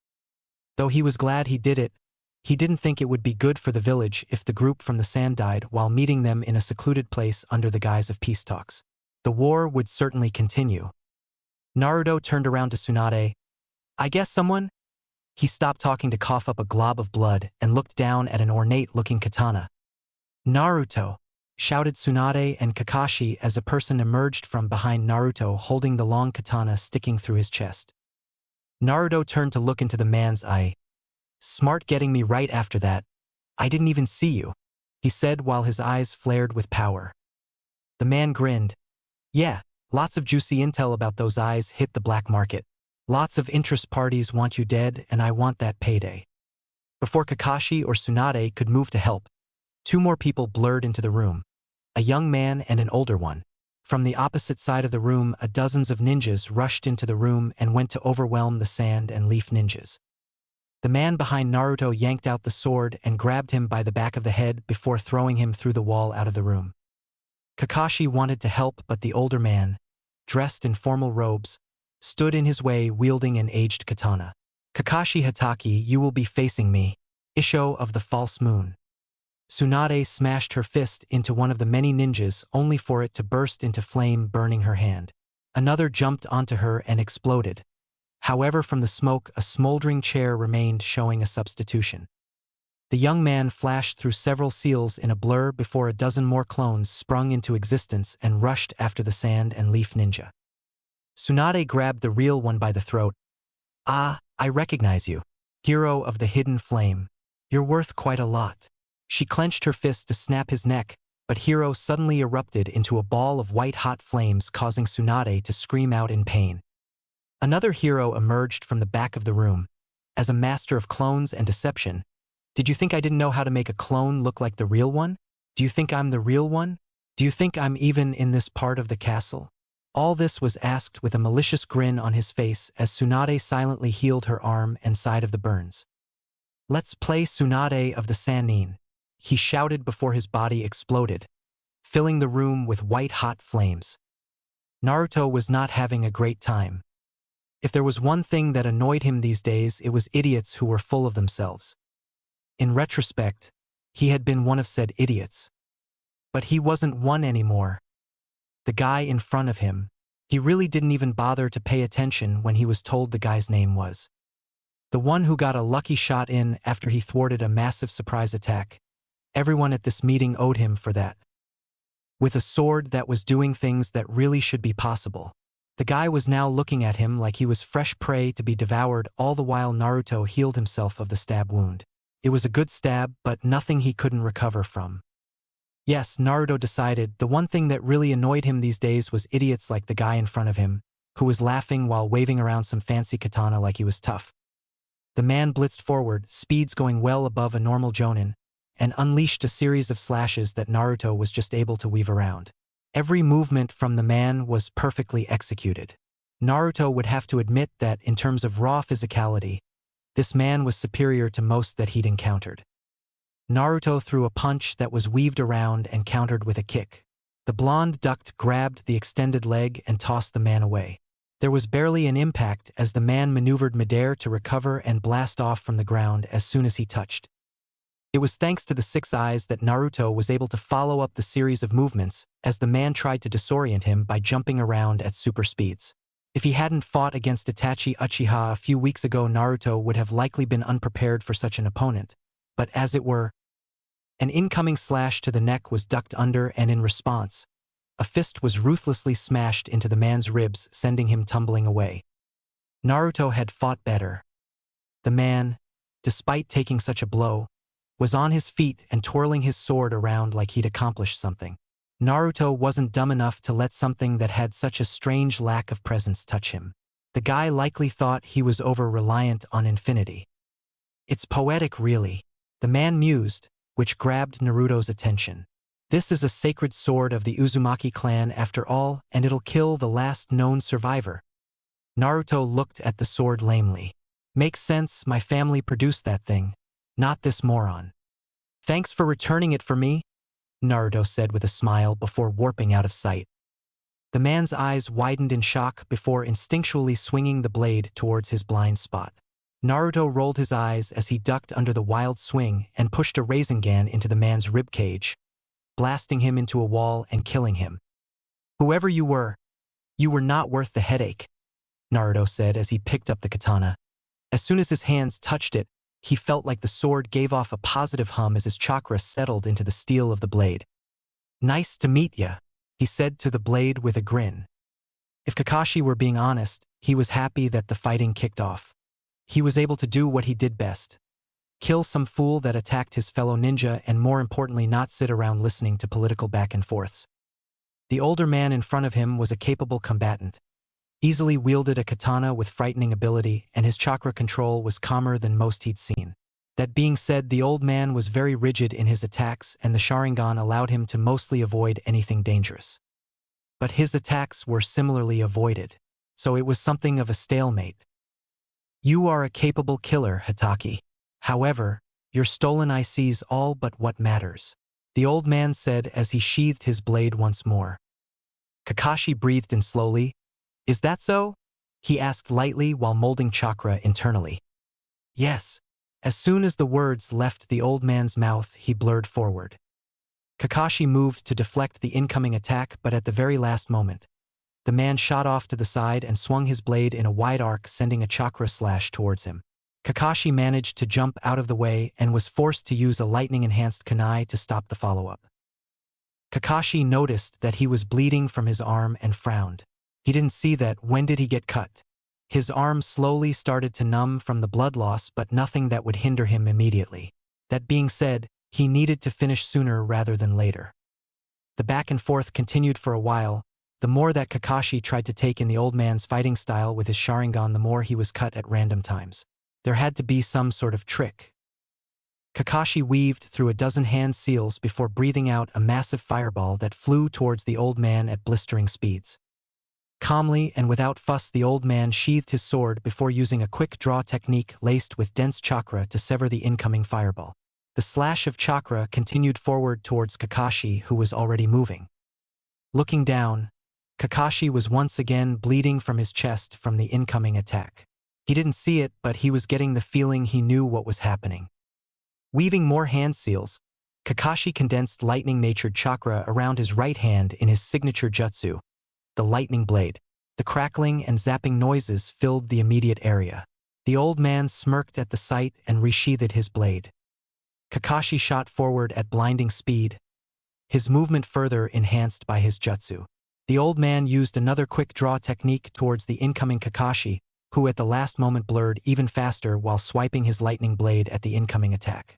Though he was glad he did it, he didn't think it would be good for the village if the group from the sand died while meeting them in a secluded place under the guise of peace talks. The war would certainly continue. Naruto turned around to Tsunade. "I guess someone?" He stopped talking to cough up a glob of blood and looked down at an ornate-looking katana. "Naruto!" shouted Tsunade and Kakashi as a person emerged from behind Naruto holding the long katana sticking through his chest. Naruto turned to look into the man's eye. "Smart getting me right after that. I didn't even see you," he said while his eyes flared with power. The man grinned. "Yeah, lots of juicy intel about those eyes hit the black market. Lots of interest parties want you dead, and I want that payday." Before Kakashi or Tsunade could move to help, two more people blurred into the room. A young man and an older one. From the opposite side of the room, dozens of ninjas rushed into the room and went to overwhelm the sand and leaf ninjas. The man behind Naruto yanked out the sword and grabbed him by the back of the head before throwing him through the wall out of the room. Kakashi wanted to help, but the older man, dressed in formal robes, stood in his way wielding an aged katana. "Kakashi Hatake, you will be facing me, Isho of the False Moon." Tsunade smashed her fist into one of the many ninjas only for it to burst into flame, burning her hand. Another jumped onto her and exploded. However, from the smoke, a smoldering chair remained, showing a substitution. The young man flashed through several seals in a blur before a dozen more clones sprung into existence and rushed after the sand and leaf ninja. Tsunade grabbed the real one by the throat. "Ah, I recognize you. Hero of the Hidden Flame. You're worth quite a lot." She clenched her fist to snap his neck, but Hero suddenly erupted into a ball of white-hot flames, causing Tsunade to scream out in pain. Another hero emerged from the back of the room. "As a master of clones and deception, did you think I didn't know how to make a clone look like the real one? Do you think I'm the real one? Do you think I'm even in this part of the castle?" All this was asked with a malicious grin on his face as Tsunade silently healed her arm and side of the burns. "Let's play Tsunade of the Sannin," he shouted before his body exploded, filling the room with white-hot flames. Naruto was not having a great time. If there was one thing that annoyed him these days, it was idiots who were full of themselves. In retrospect, he had been one of said idiots. But he wasn't one anymore. The guy in front of him, he really didn't even bother to pay attention when he was told the guy's name was. The one who got a lucky shot in after he thwarted a massive surprise attack. Everyone at this meeting owed him for that. With a sword that was doing things that really should be possible. The guy was now looking at him like he was fresh prey to be devoured, all the while Naruto healed himself of the stab wound. It was a good stab, but nothing he couldn't recover from. Yes, Naruto decided the one thing that really annoyed him these days was idiots like the guy in front of him, who was laughing while waving around some fancy katana like he was tough. The man blitzed forward, speeds going well above a normal jonin, and unleashed a series of slashes that Naruto was just able to weave around. Every movement from the man was perfectly executed. Naruto would have to admit that, in terms of raw physicality, this man was superior to most that he'd encountered. Naruto threw a punch that was weaved around and countered with a kick. The blonde ducked, grabbed the extended leg, and tossed the man away. There was barely an impact as the man maneuvered midair to recover and blast off from the ground as soon as he touched. It was thanks to the six eyes that Naruto was able to follow up the series of movements as the man tried to disorient him by jumping around at super speeds. If he hadn't fought against Itachi Uchiha a few weeks ago, Naruto would have likely been unprepared for such an opponent. But as it were, an incoming slash to the neck was ducked under, and in response, a fist was ruthlessly smashed into the man's ribs, sending him tumbling away. Naruto had fought better. The man, despite taking such a blow, was on his feet and twirling his sword around like he'd accomplished something. Naruto wasn't dumb enough to let something that had such a strange lack of presence touch him. The guy likely thought he was over-reliant on infinity. "It's poetic, really," the man mused, which grabbed Naruto's attention. "This is a sacred sword of the Uzumaki clan after all, and it'll kill the last known survivor." Naruto looked at the sword lamely. Makes sense, my family produced that thing. Not this moron. Thanks for returning it for me, Naruto said with a smile before warping out of sight. The man's eyes widened in shock before instinctually swinging the blade towards his blind spot. Naruto rolled his eyes as he ducked under the wild swing and pushed a Rasengan into the man's ribcage, blasting him into a wall and killing him. Whoever you were not worth the headache, Naruto said as he picked up the katana. As soon as his hands touched it, he felt like the sword gave off a positive hum as his chakra settled into the steel of the blade. Nice to meet ya, he said to the blade with a grin. If Kakashi were being honest, he was happy that the fighting kicked off. He was able to do what he did best. Kill some fool that attacked his fellow ninja and more importantly not sit around listening to political back and forths. The older man in front of him was a capable combatant. Easily wielded a katana with frightening ability and his chakra control was calmer than most he'd seen. That being said, the old man was very rigid in his attacks and the Sharingan allowed him to mostly avoid anything dangerous. But his attacks were similarly avoided, so it was something of a stalemate. You are a capable killer, Hitaki. However, your stolen IC's all but what matters, the old man said as he sheathed his blade once more. Kakashi breathed in slowly. Is that so? He asked lightly while molding chakra internally. Yes. As soon as the words left the old man's mouth, he blurred forward. Kakashi moved to deflect the incoming attack, but at the very last moment, the man shot off to the side and swung his blade in a wide arc, sending a chakra slash towards him. Kakashi managed to jump out of the way and was forced to use a lightning-enhanced kunai to stop the follow-up. Kakashi noticed that he was bleeding from his arm and frowned. He didn't see that. When did he get cut? His arm slowly started to numb from the blood loss, but nothing that would hinder him immediately. That being said, he needed to finish sooner rather than later. The back and forth continued for a while. The more that Kakashi tried to take in the old man's fighting style with his Sharingan, the more he was cut at random times. There had to be some sort of trick. Kakashi weaved through a dozen hand seals before breathing out a massive fireball that flew towards the old man at blistering speeds. Calmly and without fuss, the old man sheathed his sword before using a quick draw technique laced with dense chakra to sever the incoming fireball. The slash of chakra continued forward towards Kakashi, who was already moving. Looking down, Kakashi was once again bleeding from his chest from the incoming attack. He didn't see it, but he was getting the feeling he knew what was happening. Weaving more hand seals, Kakashi condensed lightning-natured chakra around his right hand in his signature jutsu, the lightning blade. The crackling and zapping noises filled the immediate area. The old man smirked at the sight and resheathed his blade. Kakashi shot forward at blinding speed, his movement further enhanced by his jutsu. The old man used another quick draw technique towards the incoming Kakashi, who at the last moment blurred even faster while swiping his lightning blade at the incoming attack.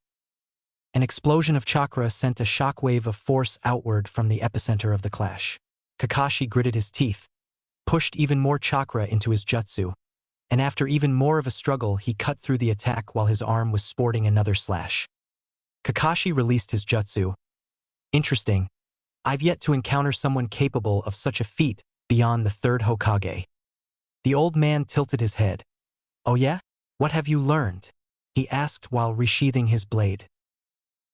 An explosion of chakra sent a shockwave of force outward from the epicenter of the clash. Kakashi gritted his teeth, pushed even more chakra into his jutsu, and after even more of a struggle, he cut through the attack while his arm was sporting another slash. Kakashi released his jutsu. Interesting. I've yet to encounter someone capable of such a feat beyond the third Hokage. The old man tilted his head. Oh yeah? What have you learned? He asked while resheathing his blade.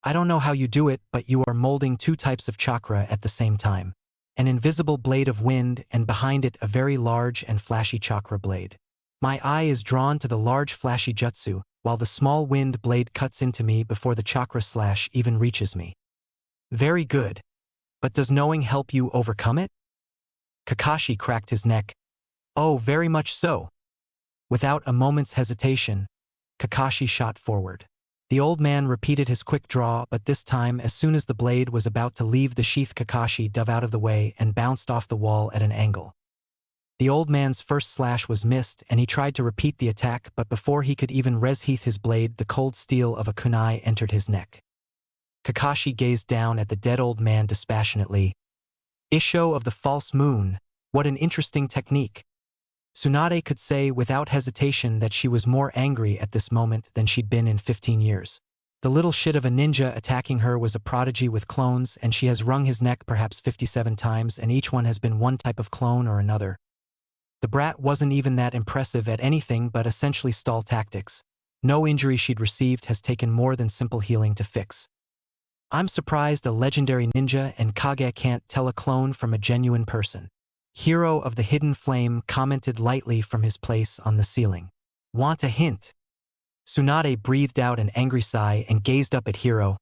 I don't know how you do it, but you are molding two types of chakra at the same time. An invisible blade of wind and behind it a very large and flashy chakra blade. My eye is drawn to the large flashy jutsu, while the small wind blade cuts into me before the chakra slash even reaches me. Very good. But does knowing help you overcome it? Kakashi cracked his neck. Oh, very much so. Without a moment's hesitation, Kakashi shot forward. The old man repeated his quick draw, but this time, as soon as the blade was about to leave the sheath, Kakashi dove out of the way and bounced off the wall at an angle. The old man's first slash was missed, and he tried to repeat the attack, but before he could even resheath his blade, the cold steel of a kunai entered his neck. Kakashi gazed down at the dead old man dispassionately. Isho of the false moon, what an interesting technique. Tsunade could say without hesitation that she was more angry at this moment than she'd been in 15 years. The little shit of a ninja attacking her was a prodigy with clones, and she has wrung his neck perhaps 57 times, and each one has been one type of clone or another. The brat wasn't even that impressive at anything but essentially stall tactics. No injury she'd received has taken more than simple healing to fix. I'm surprised a legendary ninja and Kage can't tell a clone from a genuine person. Hero of the Hidden Flame commented lightly from his place on the ceiling. Want a hint? Tsunade breathed out an angry sigh and gazed up at Hero.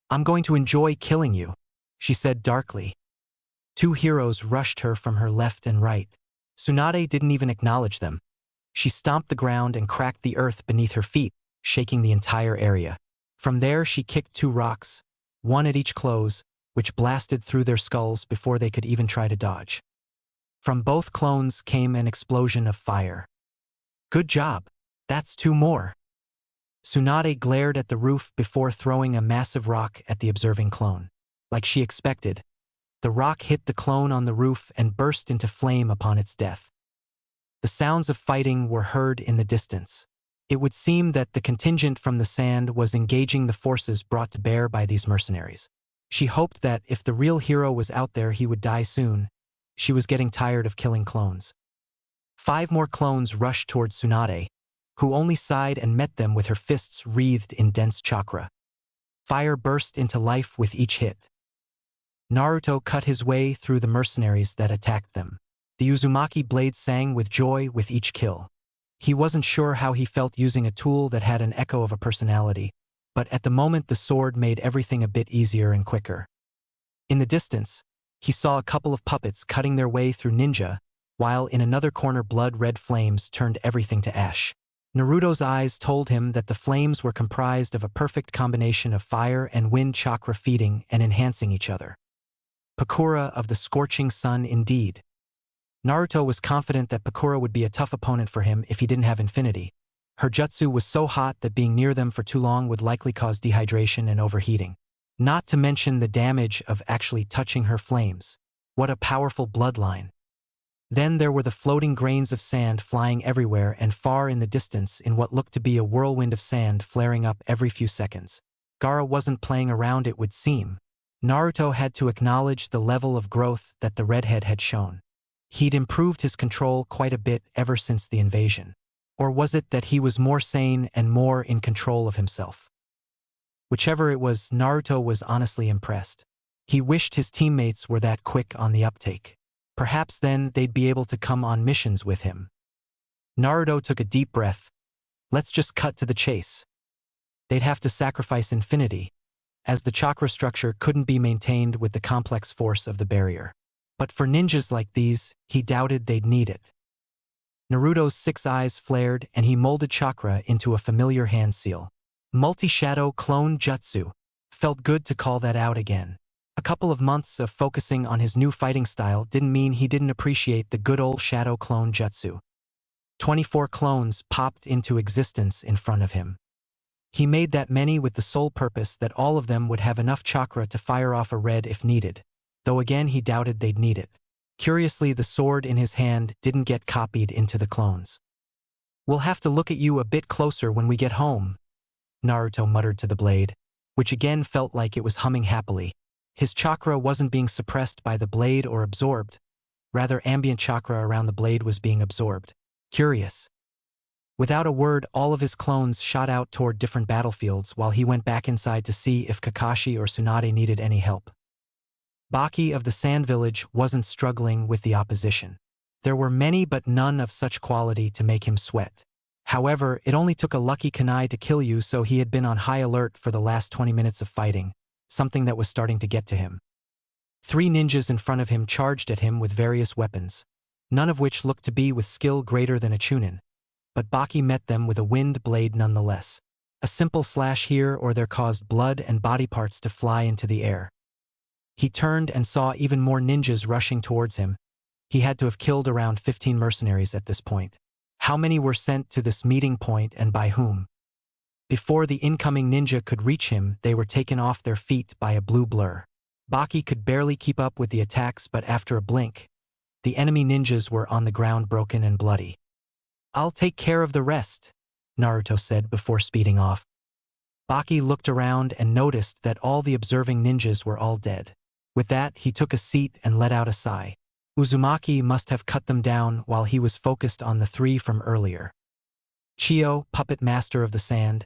I'm going to enjoy killing you, she said darkly. Two heroes rushed her from her left and right. Tsunade didn't even acknowledge them. She stomped the ground and cracked the earth beneath her feet, shaking the entire area. From there she kicked two rocks, one at each close, which blasted through their skulls before they could even try to dodge. From both clones came an explosion of fire. Good job. That's two more. Tsunade glared at the roof before throwing a massive rock at the observing clone. Like she expected, the rock hit the clone on the roof and burst into flame upon its death. The sounds of fighting were heard in the distance. It would seem that the contingent from the sand was engaging the forces brought to bear by these mercenaries. She hoped that if the real hero was out there he would die soon. She was getting tired of killing clones. 5 more clones rushed toward Tsunade, who only sighed and met them with her fists wreathed in dense chakra. Fire burst into life with each hit. Naruto cut his way through the mercenaries that attacked them. The Uzumaki blade sang with joy with each kill. He wasn't sure how he felt using a tool that had an echo of a personality, but at the moment the sword made everything a bit easier and quicker. In the distance, he saw a couple of puppets cutting their way through ninja, while in another corner blood-red flames turned everything to ash. Naruto's eyes told him that the flames were comprised of a perfect combination of fire and wind chakra feeding and enhancing each other. Pakura of the scorching sun indeed. Naruto was confident that Pakura would be a tough opponent for him if he didn't have infinity. Her jutsu was so hot that being near them for too long would likely cause dehydration and overheating. Not to mention the damage of actually touching her flames. What a powerful bloodline. Then there were the floating grains of sand flying everywhere and far in the distance in what looked to be a whirlwind of sand flaring up every few seconds. Gaara wasn't playing around, it would seem. Naruto had to acknowledge the level of growth that the redhead had shown. He'd improved his control quite a bit ever since the invasion. Or was it that he was more sane and more in control of himself? Whichever it was, Naruto was honestly impressed. He wished his teammates were that quick on the uptake. Perhaps then they'd be able to come on missions with him. Naruto took a deep breath. Let's just cut to the chase. They'd have to sacrifice infinity, as the chakra structure couldn't be maintained with the complex force of the barrier. But for ninjas like these, he doubted they'd need it. Naruto's 6 eyes flared and he molded chakra into a familiar hand seal. Multi-shadow clone jutsu. Felt good to call that out again. A couple of months of focusing on his new fighting style didn't mean he didn't appreciate the good old shadow clone jutsu. 24 clones popped into existence in front of him. He made that many with the sole purpose that all of them would have enough chakra to fire off a red if needed, though again he doubted they'd need it. Curiously, the sword in his hand didn't get copied into the clones. We'll have to look at you a bit closer when we get home, Naruto muttered to the blade, which again felt like it was humming happily. His chakra wasn't being suppressed by the blade or absorbed. Rather, ambient chakra around the blade was being absorbed. Curious. Without a word, all of his clones shot out toward different battlefields while he went back inside to see if Kakashi or Tsunade needed any help. Baki of the Sand Village wasn't struggling with the opposition. There were many but none of such quality to make him sweat. However, it only took a lucky kunai to kill you, so he had been on high alert for the last 20 minutes of fighting, something that was starting to get to him. 3 ninjas in front of him charged at him with various weapons, none of which looked to be with skill greater than a Chunin. But Baki met them with a wind blade nonetheless. A simple slash here or there caused blood and body parts to fly into the air. He turned and saw even more ninjas rushing towards him. He had to have killed around 15 mercenaries at this point. How many were sent to this meeting point and by whom? Before the incoming ninja could reach him, they were taken off their feet by a blue blur. Baki could barely keep up with the attacks, but after a blink, the enemy ninjas were on the ground broken and bloody. I'll take care of the rest, Naruto said before speeding off. Baki looked around and noticed that all the observing ninjas were all dead. With that, he took a seat and let out a sigh. Uzumaki must have cut them down while he was focused on the three from earlier. Chio, puppet master of the sand,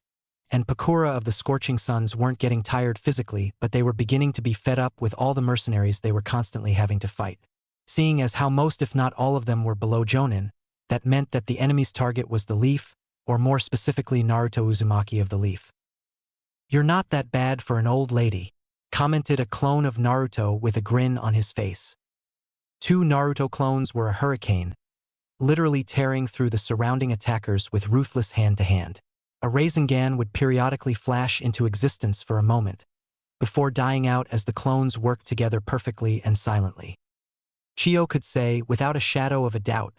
and Pakura of the scorching suns weren't getting tired physically, but they were beginning to be fed up with all the mercenaries they were constantly having to fight. Seeing as how most if not all of them were below Jonin, that meant that the enemy's target was the Leaf, or more specifically Naruto Uzumaki of the Leaf. "You're not that bad for an old lady," commented a clone of Naruto with a grin on his face. Two Naruto clones were a hurricane, literally tearing through the surrounding attackers with ruthless hand-to-hand. A Rasengan would periodically flash into existence for a moment, before dying out as the clones worked together perfectly and silently. Chio could say, without a shadow of a doubt,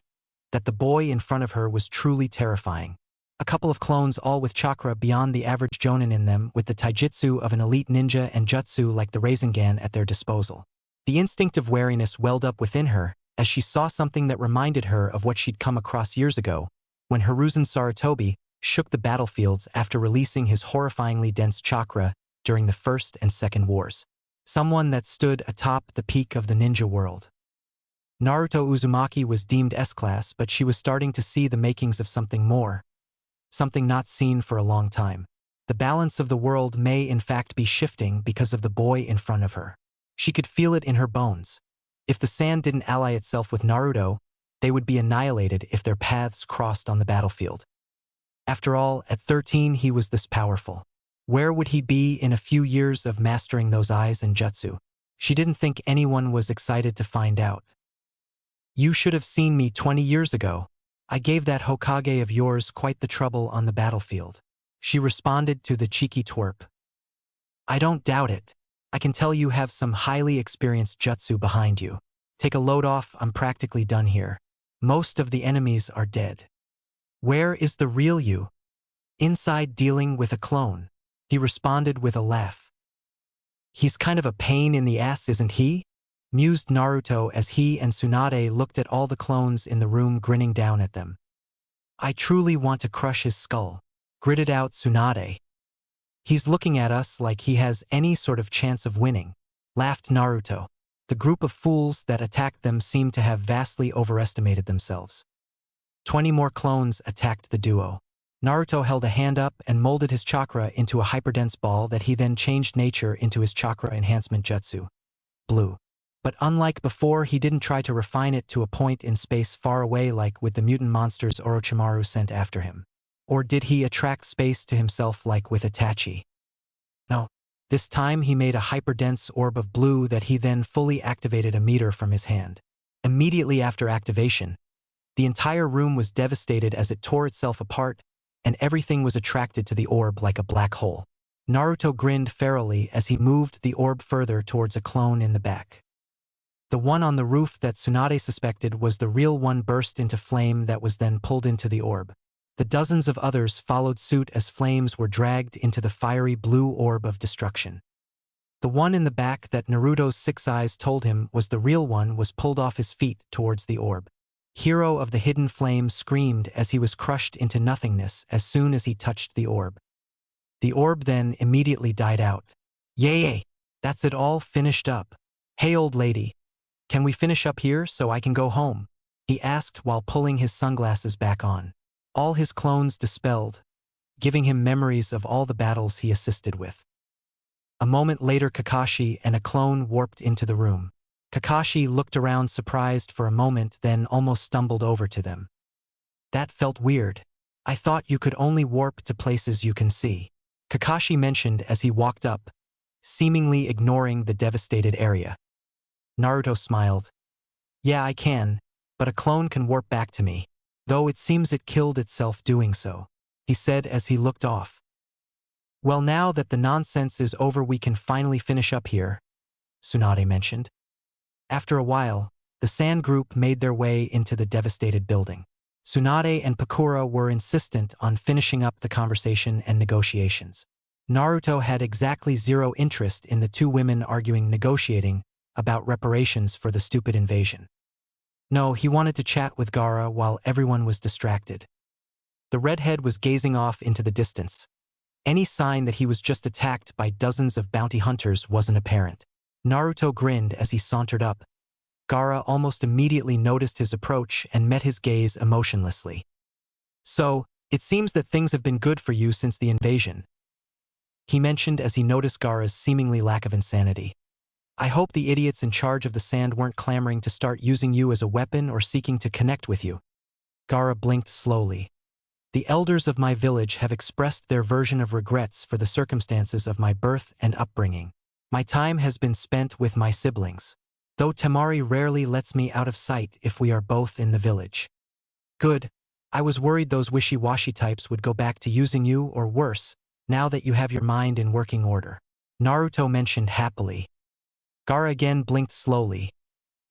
that the boy in front of her was truly terrifying. A couple of clones all with chakra beyond the average jonin in them, with the taijutsu of an elite ninja and jutsu like the Rasengan at their disposal. The instinct of wariness welled up within her as she saw something that reminded her of what she'd come across years ago, when Hiruzen Sarutobi shook the battlefields after releasing his horrifyingly dense chakra during the First and Second Wars. Someone that stood atop the peak of the ninja world. Naruto Uzumaki was deemed S-class, but she was starting to see the makings of something more. Something not seen for a long time. The balance of the world may in fact be shifting because of the boy in front of her. She could feel it in her bones. If the sand didn't ally itself with Naruto, they would be annihilated if their paths crossed on the battlefield. After all, at 13 he was this powerful. Where would he be in a few years of mastering those eyes and jutsu? She didn't think anyone was excited to find out. "You should have seen me 20 years ago. I gave that Hokage of yours quite the trouble on the battlefield," she responded to the cheeky twerp. "I don't doubt it. I can tell you have some highly experienced jutsu behind you. Take a load off, I'm practically done here. Most of the enemies are dead. Where is the real you?" "Inside dealing with a clone," he responded with a laugh. "He's kind of a pain in the ass, isn't he?" mused Naruto as he and Tsunade looked at all the clones in the room grinning down at them. "I truly want to crush his skull," gritted out Tsunade. "He's looking at us like he has any sort of chance of winning," laughed Naruto. The group of fools that attacked them seemed to have vastly overestimated themselves. 20 more clones attacked the duo. Naruto held a hand up and molded his chakra into a hyperdense ball that he then changed nature into his chakra enhancement jutsu. Blue. But unlike before, he didn't try to refine it to a point in space far away like with the mutant monsters Orochimaru sent after him. Or did he attract space to himself like with Itachi? No. This time he made a hyperdense orb of blue that he then fully activated a meter from his hand. Immediately after activation, the entire room was devastated as it tore itself apart, and everything was attracted to the orb like a black hole. Naruto grinned ferally as he moved the orb further towards a clone in the back. The one on the roof that Tsunade suspected was the real one burst into flame that was then pulled into the orb. The dozens of others followed suit as flames were dragged into the fiery blue orb of destruction. The one in the back that Naruto's six eyes told him was the real one was pulled off his feet towards the orb. Hero of the hidden flame screamed as he was crushed into nothingness as soon as he touched the orb. The orb then immediately died out. "Yay! That's it all finished up. Hey old lady, can we finish up here so I can go home?" he asked while pulling his sunglasses back on. All his clones dispelled, giving him memories of all the battles he assisted with. A moment later Kakashi and a clone warped into the room. Kakashi looked around surprised for a moment, then almost stumbled over to them. "That felt weird. I thought you could only warp to places you can see," Kakashi mentioned as he walked up, seemingly ignoring the devastated area. Naruto smiled. "Yeah, I can, but a clone can warp back to me, though it seems it killed itself doing so," he said as he looked off. "Well, now that the nonsense is over we can finally finish up here," Tsunade mentioned. After a while, the sand group made their way into the devastated building. Tsunade and Pakura were insistent on finishing up the conversation and negotiations. Naruto had exactly zero interest in the two women arguing negotiating about reparations for the stupid invasion. No, he wanted to chat with Gaara while everyone was distracted. The redhead was gazing off into the distance. Any sign that he was just attacked by dozens of bounty hunters wasn't apparent. Naruto grinned as he sauntered up, Gaara almost immediately noticed his approach and met his gaze emotionlessly. So, it seems that things have been good for you since the invasion, he mentioned as he noticed Gaara's seemingly lack of insanity. I hope the idiots in charge of the sand weren't clamoring to start using you as a weapon or seeking to connect with you. Gaara blinked slowly. The elders of my village have expressed their version of regrets for the circumstances of my birth and upbringing. My time has been spent with my siblings, though Temari rarely lets me out of sight if we are both in the village. Good. I was worried those wishy-washy types would go back to using you or worse, now that you have your mind in working order. Naruto mentioned happily. Gaara again blinked slowly.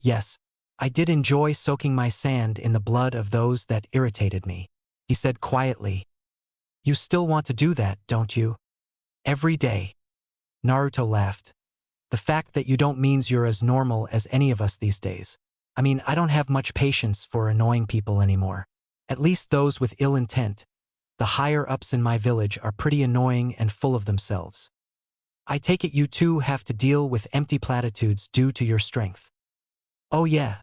Yes, I did enjoy soaking my sand in the blood of those that irritated me, he said quietly. You still want to do that, don't you? Every day. Naruto laughed. The fact that you don't means you're as normal as any of us these days. I mean, I don't have much patience for annoying people anymore. At least those with ill intent. The higher-ups in my village are pretty annoying and full of themselves. I take it you too have to deal with empty platitudes due to your strength. Oh yeah.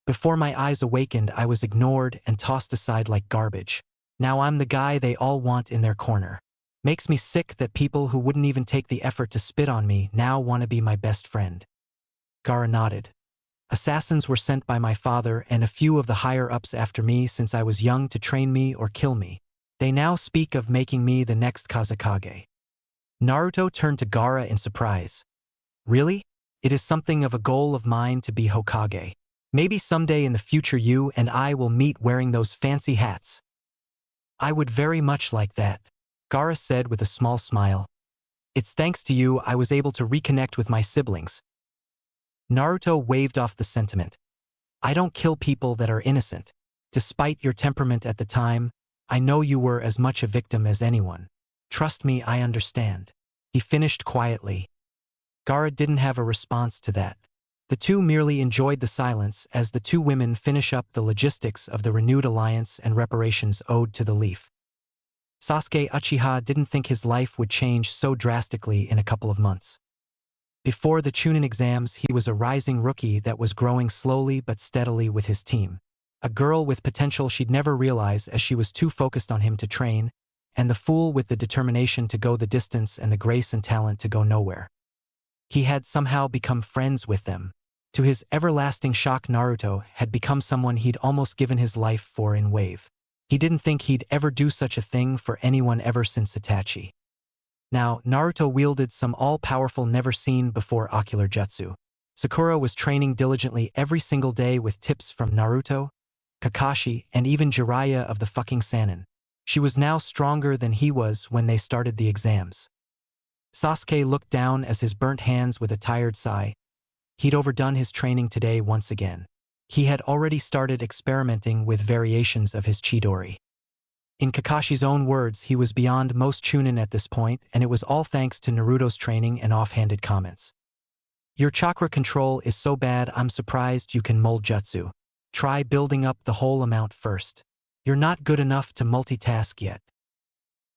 Before my eyes awakened, I was ignored and tossed aside like garbage. Now I'm the guy they all want in their corner. Makes me sick that people who wouldn't even take the effort to spit on me now want to be my best friend. Gaara nodded. Assassins were sent by my father and a few of the higher-ups after me since I was young to train me or kill me. They now speak of making me the next Kazekage. Naruto turned to Gaara in surprise. Really? It is something of a goal of mine to be Hokage. Maybe someday in the future you and I will meet wearing those fancy hats. I would very much like that, Gaara said with a small smile. It's thanks to you I was able to reconnect with my siblings. Naruto waved off the sentiment. I don't kill people that are innocent. Despite your temperament at the time, I know you were as much a victim as anyone. Trust me, I understand. He finished quietly. Gaara didn't have a response to that. The two merely enjoyed the silence as the two women finish up the logistics of the renewed alliance and reparations owed to the Leaf. Sasuke Uchiha didn't think his life would change so drastically in a couple of months. Before the Chunin exams, he was a rising rookie that was growing slowly but steadily with his team. A girl with potential she'd never realize as she was too focused on him to train, and the fool with the determination to go the distance and the grace and talent to go nowhere. He had somehow become friends with them. To his everlasting shock, Naruto had become someone he'd almost given his life for in Wave. He didn't think he'd ever do such a thing for anyone ever since Itachi. Now, Naruto wielded some all-powerful never-seen-before ocular jutsu. Sakura was training diligently every single day with tips from Naruto, Kakashi, and even Jiraiya of the fucking Sannin. She was now stronger than he was when they started the exams. Sasuke looked down as his burnt hands with a tired sigh. He'd overdone his training today once again. He had already started experimenting with variations of his Chidori. In Kakashi's own words, he was beyond most Chunin at this point, and it was all thanks to Naruto's training and offhanded comments. Your chakra control is so bad I'm surprised you can mold jutsu. Try building up the whole amount first. You're not good enough to multitask yet.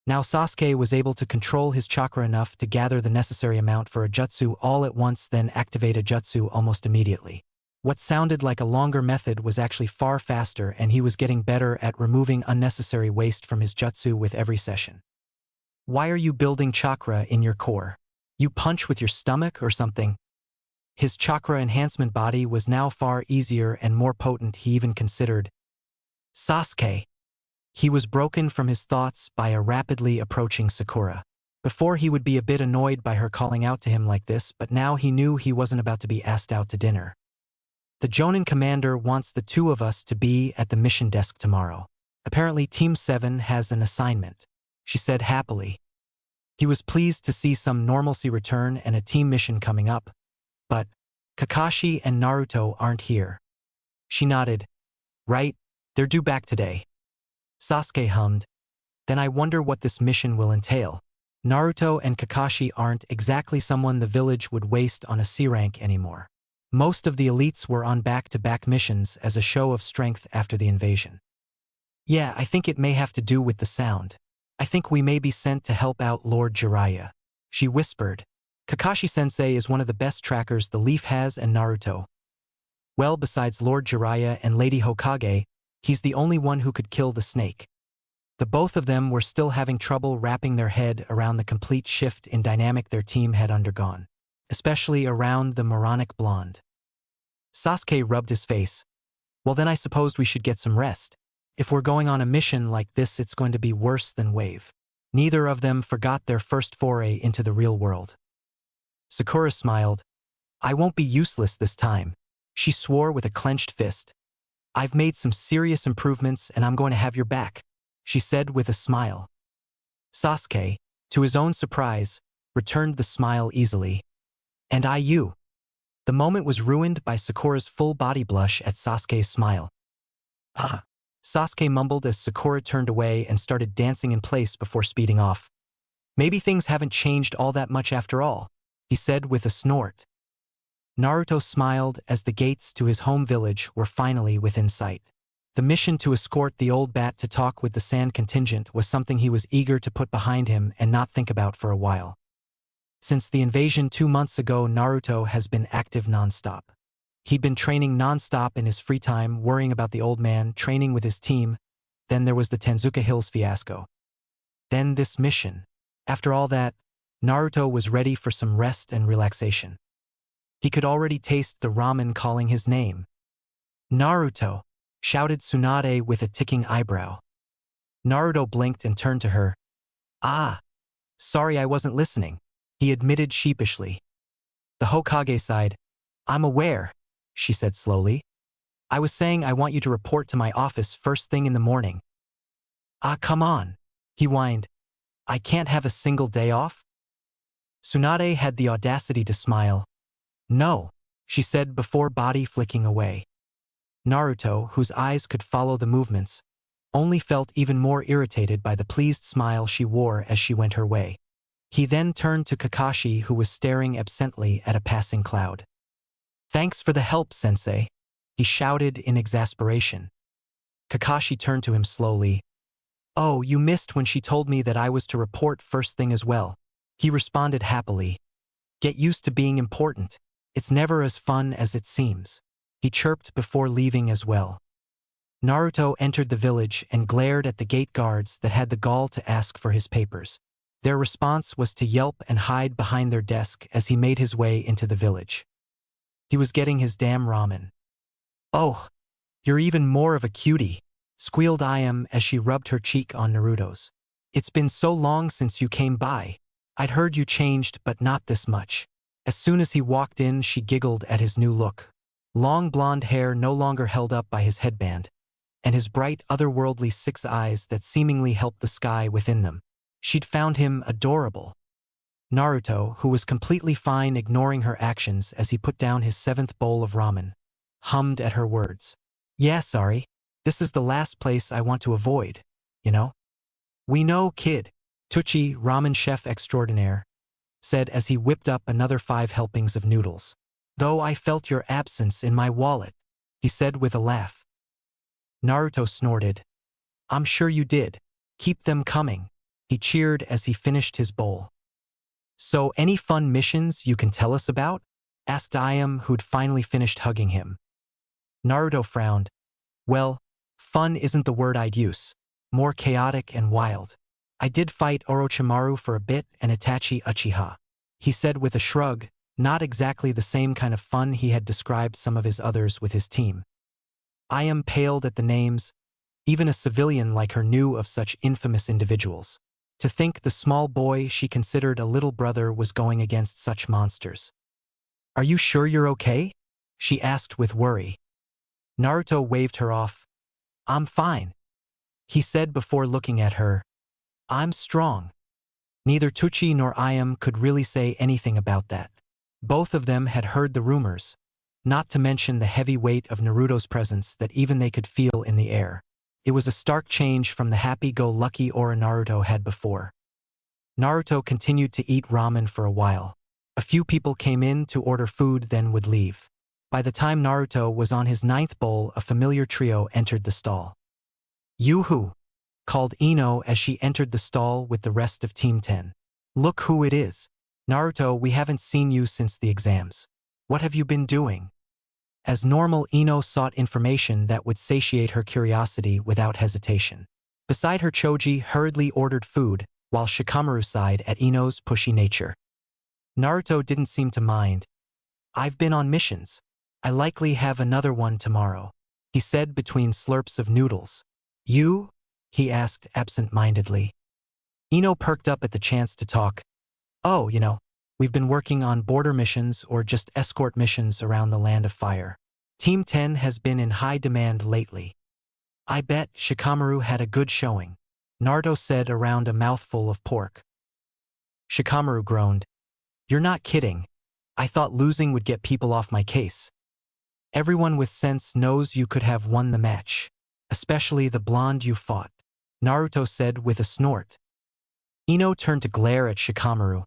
Now Sasuke was able to control his chakra enough to gather the necessary amount for a jutsu all at once, then activate a jutsu almost immediately. What sounded like a longer method was actually far faster, and he was getting better at removing unnecessary waste from his jutsu with every session. Why are you building chakra in your core? You punch with your stomach or something? His chakra enhancement body was now far easier and more potent he even considered. Sasuke. He was broken from his thoughts by a rapidly approaching Sakura. Before he would be a bit annoyed by her calling out to him like this, but now he knew he wasn't about to be asked out to dinner. The Jonin commander wants the two of us to be at the mission desk tomorrow. Apparently Team 7 has an assignment, she said happily. He was pleased to see some normalcy return and a team mission coming up. But Kakashi and Naruto aren't here. She nodded. Right, they're due back today. Sasuke hummed. Then I wonder what this mission will entail. Naruto and Kakashi aren't exactly someone the village would waste on a C rank anymore. Most of the elites were on back-to-back missions as a show of strength after the invasion. Yeah, I think it may have to do with the sound. I think we may be sent to help out Lord Jiraiya. She whispered. Kakashi-sensei is one of the best trackers the Leaf has, and Naruto. Well, besides Lord Jiraiya and Lady Hokage, he's the only one who could kill the snake. The both of them were still having trouble wrapping their head around the complete shift in dynamic their team had undergone, especially around the moronic blonde. Sasuke rubbed his face. Well, then I suppose we should get some rest. If we're going on a mission like this, it's going to be worse than Wave. Neither of them forgot their first foray into the real world. Sakura smiled. I won't be useless this time. She swore with a clenched fist. I've made some serious improvements and I'm going to have your back, she said with a smile. Sasuke, to his own surprise, returned the smile easily. And you. The moment was ruined by Sakura's full body blush at Sasuke's smile. Ah. Sasuke mumbled as Sakura turned away and started dancing in place before speeding off. Maybe things haven't changed all that much after all, he said with a snort. Naruto smiled as the gates to his home village were finally within sight. The mission to escort the old bat to talk with the sand contingent was something he was eager to put behind him and not think about for a while. Since the invasion 2 months ago, Naruto has been active nonstop. He'd been training nonstop in his free time, worrying about the old man, training with his team. Then there was the Tanzuka Hills fiasco. Then this mission. After all that, Naruto was ready for some rest and relaxation. He could already taste the ramen calling his name. Naruto, shouted Tsunade with a ticking eyebrow. Naruto blinked and turned to her. Ah, sorry I wasn't listening, he admitted sheepishly. The Hokage sighed. I'm aware, she said slowly. I was saying I want you to report to my office first thing in the morning. Ah, come on, he whined. I can't have a single day off? Tsunade had the audacity to smile. No, she said before body flicking away. Naruto, whose eyes could follow the movements, only felt even more irritated by the pleased smile she wore as she went her way. He then turned to Kakashi, who was staring absently at a passing cloud. Thanks for the help, sensei, he shouted in exasperation. Kakashi turned to him slowly. Oh, you missed when she told me that I was to report first thing as well, he responded happily. Get used to being important. It's never as fun as it seems, he chirped before leaving as well. Naruto entered the village and glared at the gate guards that had the gall to ask for his papers. Their response was to yelp and hide behind their desk as he made his way into the village. He was getting his damn ramen. Oh, you're even more of a cutie, squealed Ayam as she rubbed her cheek on Naruto's. It's been so long since you came by. I'd heard you changed, but not this much. As soon as he walked in, she giggled at his new look. Long blonde hair no longer held up by his headband, and his bright, otherworldly 6 eyes that seemingly helped the sky within them. She'd found him adorable. Naruto, who was completely fine ignoring her actions as he put down his 7th bowl of ramen, hummed at her words. Yeah, sorry. This is the last place I want to avoid, you know? We know, kid, Tucci, ramen chef extraordinaire, said as he whipped up another 5 helpings of noodles. Though I felt your absence in my wallet, he said with a laugh. Naruto snorted. I'm sure you did. Keep them coming, he cheered as he finished his bowl. So any fun missions you can tell us about? Asked Ayam, who'd finally finished hugging him. Naruto frowned. Well, fun isn't the word I'd use. More chaotic and wild. I did fight Orochimaru for a bit and Itachi Uchiha, he said with a shrug, not exactly the same kind of fun he had described some of his others with his team. Ayam paled at the names. Even a civilian like her knew of such infamous individuals. To think the small boy she considered a little brother was going against such monsters. Are you sure you're okay? She asked with worry. Naruto waved her off. I'm fine, he said before looking at her. I'm strong. Neither Tucci nor Ayam could really say anything about that. Both of them had heard the rumors, not to mention the heavy weight of Naruto's presence that even they could feel in the air. It was a stark change from the happy-go-lucky aura Naruto had before. Naruto continued to eat ramen for a while. A few people came in to order food, then would leave. By the time Naruto was on his 9th bowl, a familiar trio entered the stall. Yoo-hoo, called Ino as she entered the stall with the rest of Team 10. Look who it is. Naruto, we haven't seen you since the exams. What have you been doing? As normal, Ino sought information that would satiate her curiosity without hesitation. Beside her, Choji hurriedly ordered food, while Shikamaru sighed at Ino's pushy nature. Naruto didn't seem to mind. "I've been on missions. I likely have another one tomorrow," he said between slurps of noodles. "You?" he asked absent-mindedly. Ino perked up at the chance to talk. "Oh, we've been working on border missions or just escort missions around the Land of Fire. Team 10 has been in high demand lately." "I bet Shikamaru had a good showing," Naruto said around a mouthful of pork. Shikamaru groaned. "You're not kidding. I thought losing would get people off my case. Everyone with sense knows you could have won the match, especially the blonde you fought," Naruto said with a snort. Ino turned to glare at Shikamaru.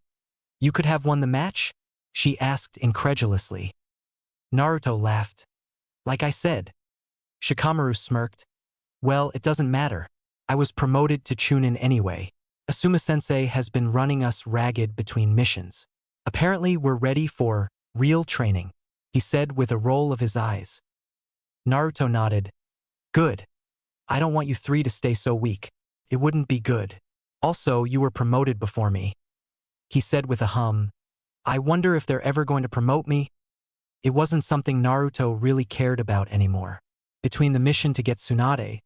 "You could have won the match?" she asked incredulously. Naruto laughed. "Like I said." Shikamaru smirked. "Well, it doesn't matter. I was promoted to Chunin anyway. Asuma-sensei has been running us ragged between missions. Apparently we're ready for real training," he said with a roll of his eyes. Naruto nodded. "Good. I don't want you three to stay so weak. It wouldn't be good. Also, you were promoted before me," he said with a hum. "I wonder if they're ever going to promote me?" It wasn't something Naruto really cared about anymore. Between the mission to get Tsunade,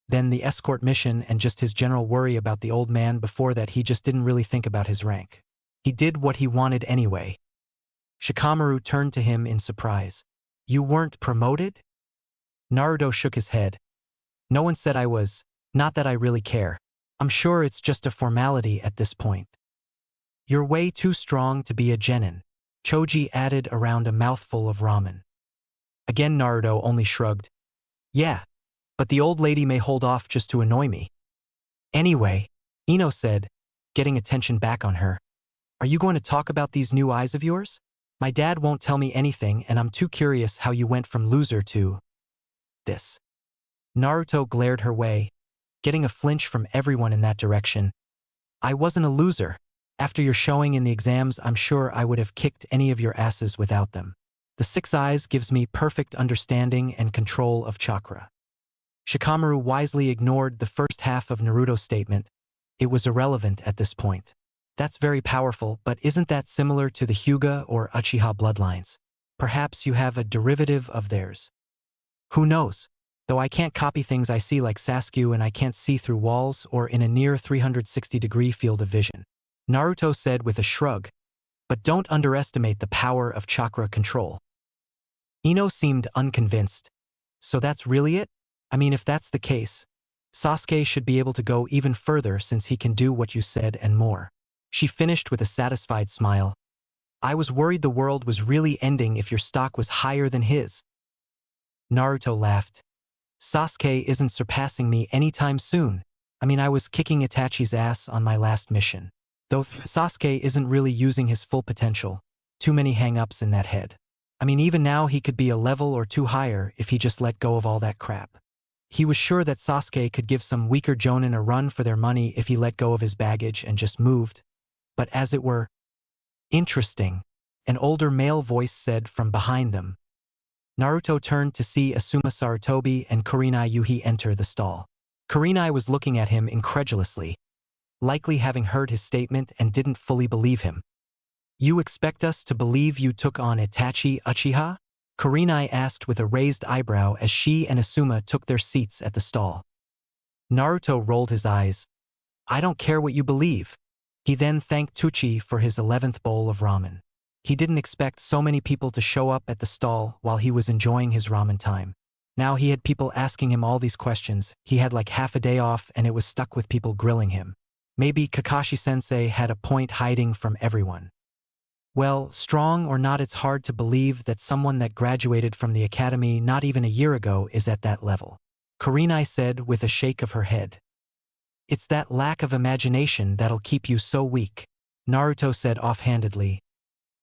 then the escort mission, and just his general worry about the old man before that, he just didn't really think about his rank. He did what he wanted anyway. Shikamaru turned to him in surprise. "You weren't promoted?" Naruto shook his head. "No one said I was. Not that I really care. I'm sure it's just a formality at this point." "You're way too strong to be a genin," Choji added around a mouthful of ramen. Again Naruto only shrugged. "Yeah, but the old lady may hold off just to annoy me." "Anyway," Ino said, getting attention back on her, "are you going to talk about these new eyes of yours? My dad won't tell me anything, and I'm too curious how you went from loser to this." Naruto glared her way, getting a flinch from everyone in that direction. "I wasn't a loser. After your showing in the exams, I'm sure I would have kicked any of your asses without them. The 6 eyes gives me perfect understanding and control of chakra." Shikamaru wisely ignored the first half of Naruto's statement. It was irrelevant at this point. "That's very powerful, but isn't that similar to the Hyuga or Uchiha bloodlines? Perhaps you have a derivative of theirs." "Who knows? Though I can't copy things I see like Sasuke, and I can't see through walls or in a near 360-degree field of vision," Naruto said with a shrug. "But don't underestimate the power of chakra control." Ino seemed unconvinced. "So that's really it? I mean, if that's the case, Sasuke should be able to go even further since he can do what you said and more." She finished with a satisfied smile. "I was worried the world was really ending if your stock was higher than his." Naruto laughed. "Sasuke isn't surpassing me anytime soon. I mean, I was kicking Itachi's ass on my last mission. Though Sasuke isn't really using his full potential. Too many hang-ups in that head. I mean, even now he could be a level or two higher if he just let go of all that crap." He was sure that Sasuke could give some weaker jonin a run for their money if he let go of his baggage and just moved. But as it were, "Interesting," an older male voice said from behind them. Naruto turned to see Asuma Sarutobi and Kurenai Yuhi enter the stall. Kurenai was looking at him incredulously, likely having heard his statement and didn't fully believe him. "You expect us to believe you took on Itachi Uchiha?" Kurenai asked with a raised eyebrow as she and Asuma took their seats at the stall. Naruto rolled his eyes. "I don't care what you believe." He then thanked Tucci for his 11th bowl of ramen. He didn't expect so many people to show up at the stall while he was enjoying his ramen time. Now he had people asking him all these questions. He had like half a day off and it was stuck with people grilling him. Maybe Kakashi-sensei had a point hiding from everyone. Well, strong or not, it's hard to believe that someone that graduated from the academy not even a year ago is at that level, Kurenai said with a shake of her head. "It's that lack of imagination that'll keep you so weak," Naruto said offhandedly.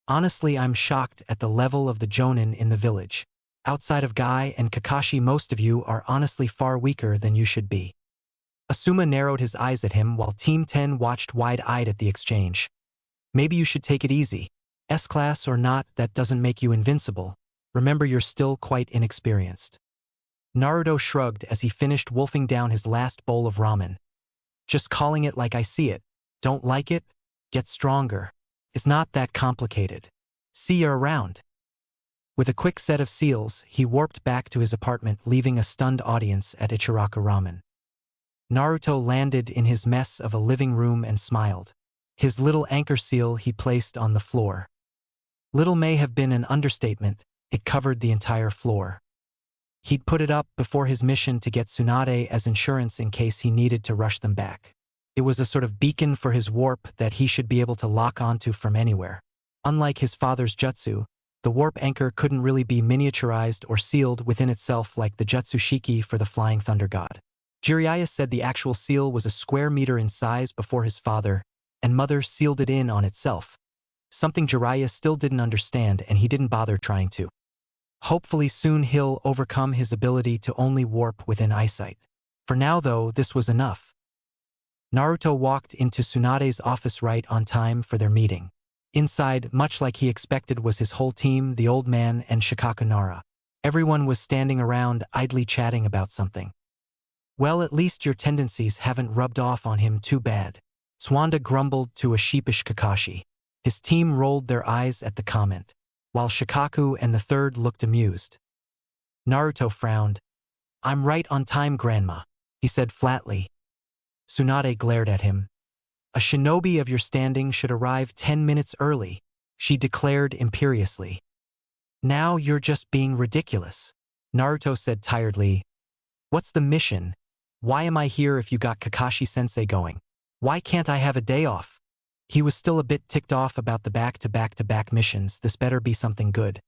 "Honestly, I'm shocked at the level of the jonin in the village. Outside of Guy and Kakashi, most of you are honestly far weaker than you should be." Asuma narrowed his eyes at him while Team 10 watched wide-eyed at the exchange. "Maybe you should take it easy. S-class or not, that doesn't make you invincible," Remember, you're still quite inexperienced. Naruto shrugged as he finished wolfing down his last bowl of ramen. Just calling it like I see it. Don't like it? Get stronger. It's not that complicated. See you around. With a quick set of seals, he warped back to his apartment, leaving a stunned audience at Ichiraku Ramen. Naruto landed in his mess of a living room and smiled. His little anchor seal he placed on the floor. Little may have been an understatement, it covered the entire floor. He'd put it up before his mission to get Tsunade as insurance in case he needed to rush them back. It was a sort of beacon for his warp that he should be able to lock onto from anywhere. Unlike his father's jutsu, the warp anchor couldn't really be miniaturized or sealed within itself like the Jutsushiki for the Flying Thunder God. Jiraiya said the actual seal was a square meter in size before his father and mother sealed it in on itself. Something Jiraiya still didn't understand, and he didn't bother trying to. Hopefully soon he'll overcome his ability to only warp within eyesight. For now though, this was enough. Naruto walked into Tsunade's office right on time for their meeting. Inside, much like he expected, was his whole team, the old man and Shikaku Nara. Everyone was standing around, idly chatting about something. Well, at least your tendencies haven't rubbed off on him too bad. Tsunade grumbled to a sheepish Kakashi. His team rolled their eyes at the comment, while Shikaku and the third looked amused. Naruto frowned. I'm right on time, Grandma, he said flatly. Tsunade glared at him. A shinobi of your standing should arrive 10 minutes early, she declared imperiously. Now you're just being ridiculous, Naruto said tiredly. What's the mission? Why am I here if you got Kakashi-sensei going? Why can't I have a day off? He was still a bit ticked off about the back-to-back-to-back missions. This better be something good.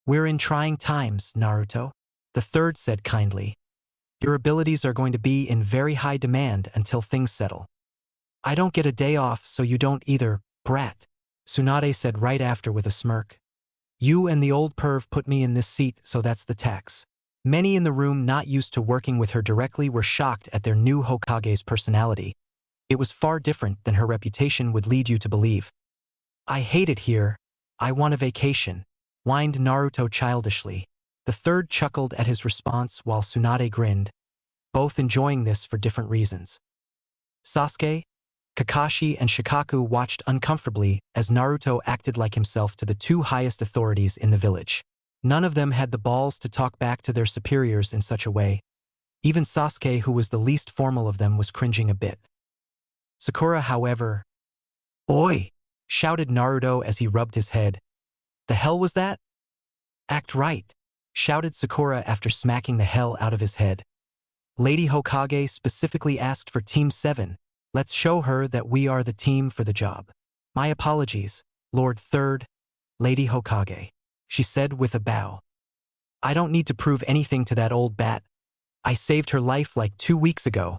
We're in trying times, Naruto, the third said kindly. Your abilities are going to be in very high demand until things settle. I don't get a day off, so you don't either, brat, Tsunade said right after with a smirk. You and the old perv put me in this seat, so that's the tax. Many in the room not used to working with her directly were shocked at their new Hokage's personality. It was far different than her reputation would lead you to believe. I hate it here. I want a vacation, whined Naruto childishly. The third chuckled at his response while Tsunade grinned, both enjoying this for different reasons. Sasuke, Kakashi, and Shikaku watched uncomfortably as Naruto acted like himself to the two highest authorities in the village. None of them had the balls to talk back to their superiors in such a way. Even Sasuke, who was the least formal of them, was cringing a bit. Sakura, however, "Oi!" shouted Naruto as he rubbed his head. The hell was that? Act right, shouted Sakura after smacking the hell out of his head. Lady Hokage specifically asked for Team 7. Let's show her that we are the team for the job. My apologies, Lord Third, Lady Hokage, she said with a bow. I don't need to prove anything to that old bat. I saved her life like 2 weeks ago.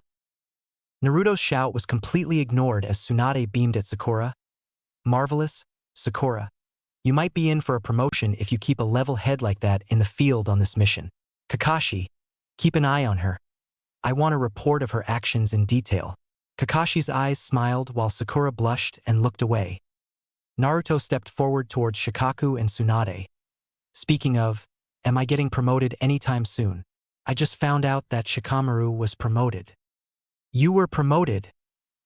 Naruto's shout was completely ignored as Tsunade beamed at Sakura. Marvelous, Sakura. You might be in for a promotion if you keep a level head like that in the field on this mission. Kakashi, keep an eye on her. I want a report of her actions in detail. Kakashi's eyes smiled while Sakura blushed and looked away. Naruto stepped forward towards Shikaku and Tsunade. Speaking of, am I getting promoted anytime soon? I just found out that Shikamaru was promoted. You were promoted,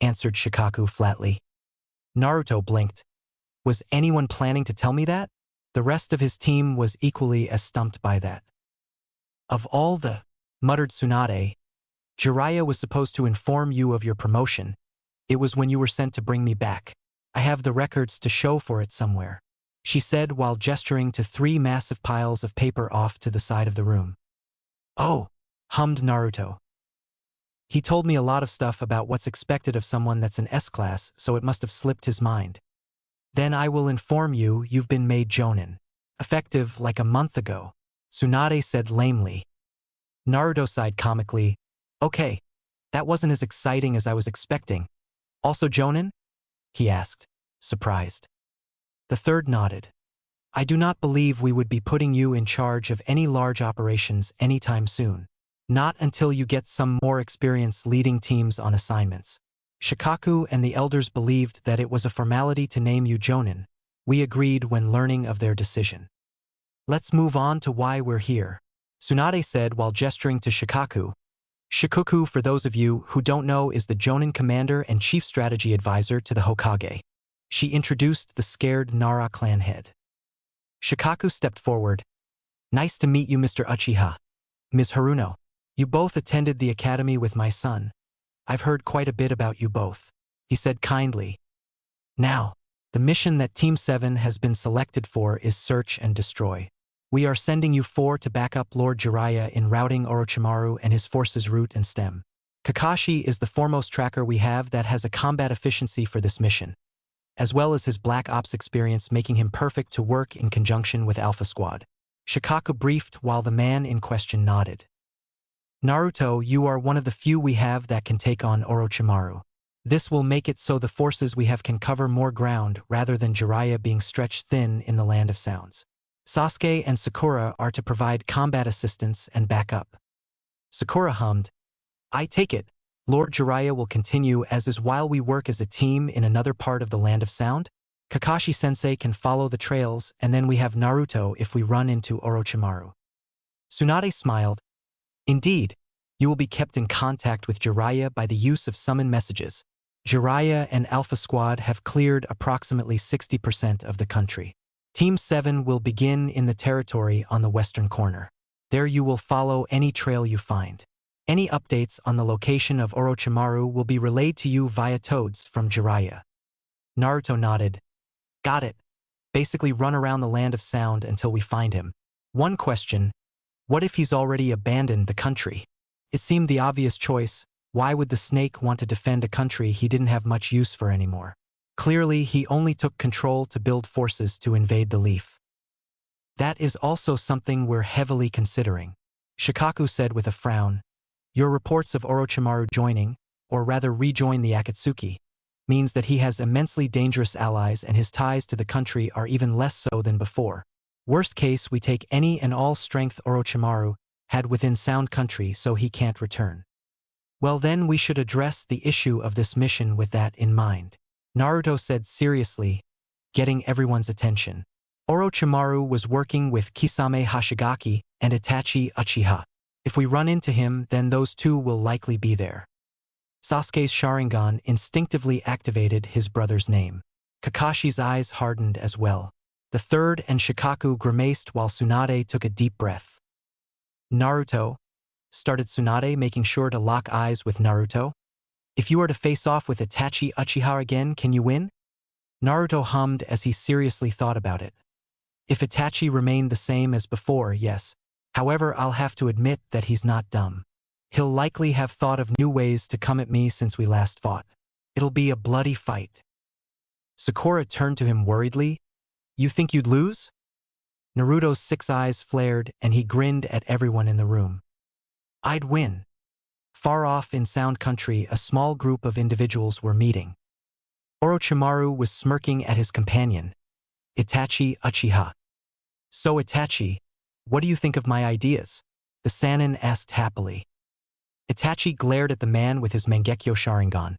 answered Shikaku flatly. Naruto blinked. Was anyone planning to tell me that? The rest of his team was equally as stumped by that. Of all the, muttered Tsunade, Jiraiya was supposed to inform you of your promotion. It was when you were sent to bring me back. I have the records to show for it somewhere, she said while gesturing to 3 massive piles of paper off to the side of the room. Oh, hummed Naruto. He told me a lot of stuff about what's expected of someone that's an S-class, so it must have slipped his mind. Then I will inform you you've been made Jonin. Effective like a month ago, Tsunade said lamely. Naruto sighed comically. Okay, that wasn't as exciting as I was expecting. Also Jonin? He asked, surprised. The third nodded. I do not believe we would be putting you in charge of any large operations anytime soon. Not until you get some more experience leading teams on assignments. Shikaku and the elders believed that it was a formality to name you Jonin. We agreed when learning of their decision. Let's move on to why we're here, Tsunade said while gesturing to Shikaku. Shikaku, for those of you who don't know, is the Jonin commander and chief strategy advisor to the Hokage. She introduced the scared Nara clan head. Shikaku stepped forward. Nice to meet you, Mr. Uchiha. Ms. Haruno. You both attended the academy with my son. I've heard quite a bit about you both, he said kindly. Now, the mission that Team 7 has been selected for is Search and Destroy. We are sending you 4 to back up Lord Jiraiya in routing Orochimaru and his forces' root and stem. Kakashi is the foremost tracker we have that has a combat efficiency for this mission, as well as his Black Ops experience making him perfect to work in conjunction with Alpha Squad. Shikaku briefed while the man in question nodded. Naruto, you are one of the few we have that can take on Orochimaru. This will make it so the forces we have can cover more ground rather than Jiraiya being stretched thin in the Land of Sounds. Sasuke and Sakura are to provide combat assistance and backup. Sakura hummed. I take it, Lord Jiraiya will continue as is while we work as a team in another part of the Land of Sound? Kakashi-sensei can follow the trails, and then we have Naruto if we run into Orochimaru. Tsunade smiled. Indeed, you will be kept in contact with Jiraiya by the use of summon messages. Jiraiya and Alpha Squad have cleared approximately 60% of the country. Team 7 will begin in the territory on the western corner. There you will follow any trail you find. Any updates on the location of Orochimaru will be relayed to you via toads from Jiraiya. Naruto nodded. Got it. Basically run around the Land of Sound until we find him. One question. What if he's already abandoned the country? It seemed the obvious choice. Why would the snake want to defend a country he didn't have much use for anymore? Clearly, he only took control to build forces to invade the Leaf. That is also something we're heavily considering, Shikaku said with a frown. Your reports of Orochimaru joining, or rather rejoin the Akatsuki, means that he has immensely dangerous allies and his ties to the country are even less so than before. Worst case, we take any and all strength Orochimaru had within Sound Country so he can't return. Well then we should address the issue of this mission with that in mind, Naruto said seriously, getting everyone's attention. Orochimaru was working with Kisame Hashigaki and Itachi Uchiha. If we run into him, then those two will likely be there. Sasuke's Sharingan instinctively activated his brother's name. Kakashi's eyes hardened as well. The third and Shikaku grimaced while Tsunade took a deep breath. Naruto, started Tsunade, making sure to lock eyes with Naruto. If you are to face off with Itachi Uchiha again, can you win? Naruto hummed as he seriously thought about it. If Itachi remained the same as before, yes. However, I'll have to admit that he's not dumb. He'll likely have thought of new ways to come at me since we last fought. It'll be a bloody fight. Sakura turned to him worriedly. You think you'd lose? Naruto's 6 eyes flared and he grinned at everyone in the room. I'd win. Far off in Sound Country, a small group of individuals were meeting. Orochimaru was smirking at his companion, Itachi Uchiha. So Itachi, what do you think of my ideas? The Sannin asked happily. Itachi glared at the man with his Mangekyo Sharingan.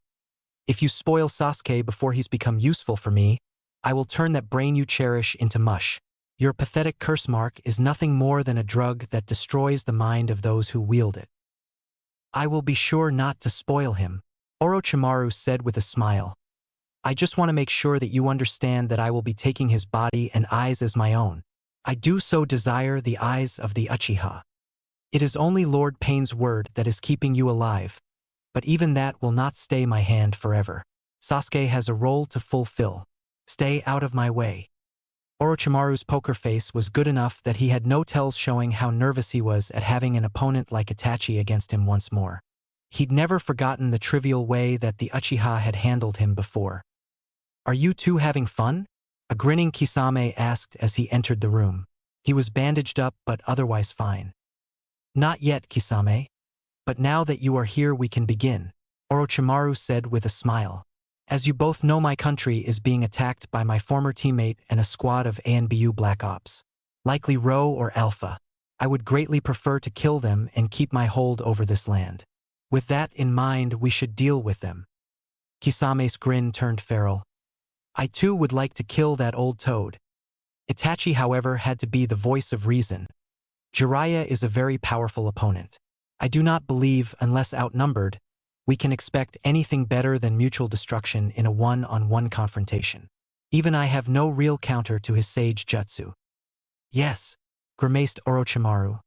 If you spoil Sasuke before he's become useful for me, I will turn that brain you cherish into mush. Your pathetic curse mark is nothing more than a drug that destroys the mind of those who wield it. I will be sure not to spoil him, Orochimaru said with a smile. I just want to make sure that you understand that I will be taking his body and eyes as my own. I do so desire the eyes of the Uchiha. It is only Lord Pain's word that is keeping you alive, but even that will not stay my hand forever. Sasuke has a role to fulfill. Stay out of my way. Orochimaru's poker face was good enough that he had no tells showing how nervous he was at having an opponent like Itachi against him once more. He'd never forgotten the trivial way that the Uchiha had handled him before. Are you two having fun? A grinning Kisame asked as he entered the room. He was bandaged up but otherwise fine. Not yet, Kisame. But now that you are here we can begin, Orochimaru said with a smile. As you both know, my country is being attacked by my former teammate and a squad of ANBU Black Ops. Likely Rho or Alpha. I would greatly prefer to kill them and keep my hold over this land. With that in mind, we should deal with them. Kisame's grin turned feral. I too would like to kill that old toad. Itachi, however, had to be the voice of reason. Jiraiya is a very powerful opponent. I do not believe, unless outnumbered, we can expect anything better than mutual destruction in a one-on-one confrontation. Even I have no real counter to his sage jutsu. Yes, grimaced Orochimaru.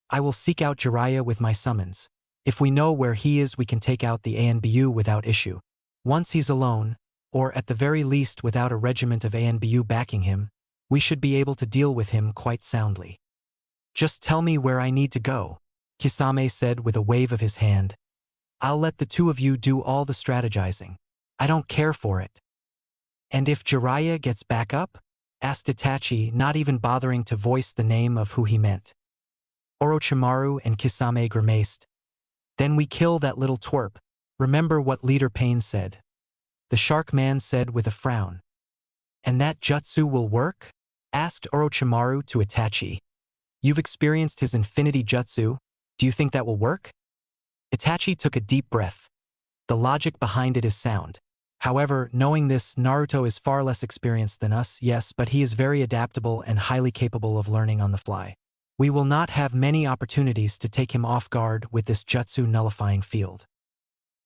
I will seek out Jiraiya with my summons. If we know where he is, we can take out the ANBU without issue. Once he's alone, or at the very least without a regiment of ANBU backing him, we should be able to deal with him quite soundly. Just tell me where I need to go, Kisame said with a wave of his hand. I'll let the two of you do all the strategizing. I don't care for it. And if Jiraiya gets back up? Asked Itachi, not even bothering to voice the name of who he meant. Orochimaru and Kisame grimaced. Then we kill that little twerp. Remember what Leader Pain said. The Shark Man said with a frown. And that jutsu will work? Asked Orochimaru to Itachi. You've experienced his infinity jutsu. Do you think that will work? Itachi took a deep breath. The logic behind it is sound. However, knowing this, Naruto is far less experienced than us, yes, but he is very adaptable and highly capable of learning on the fly. We will not have many opportunities to take him off guard with this jutsu nullifying field.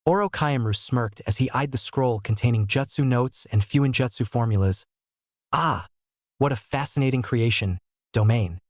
Orochimaru smirked as he eyed the scroll containing jutsu notes and fuinjutsu formulas. Ah, what a fascinating creation, domain.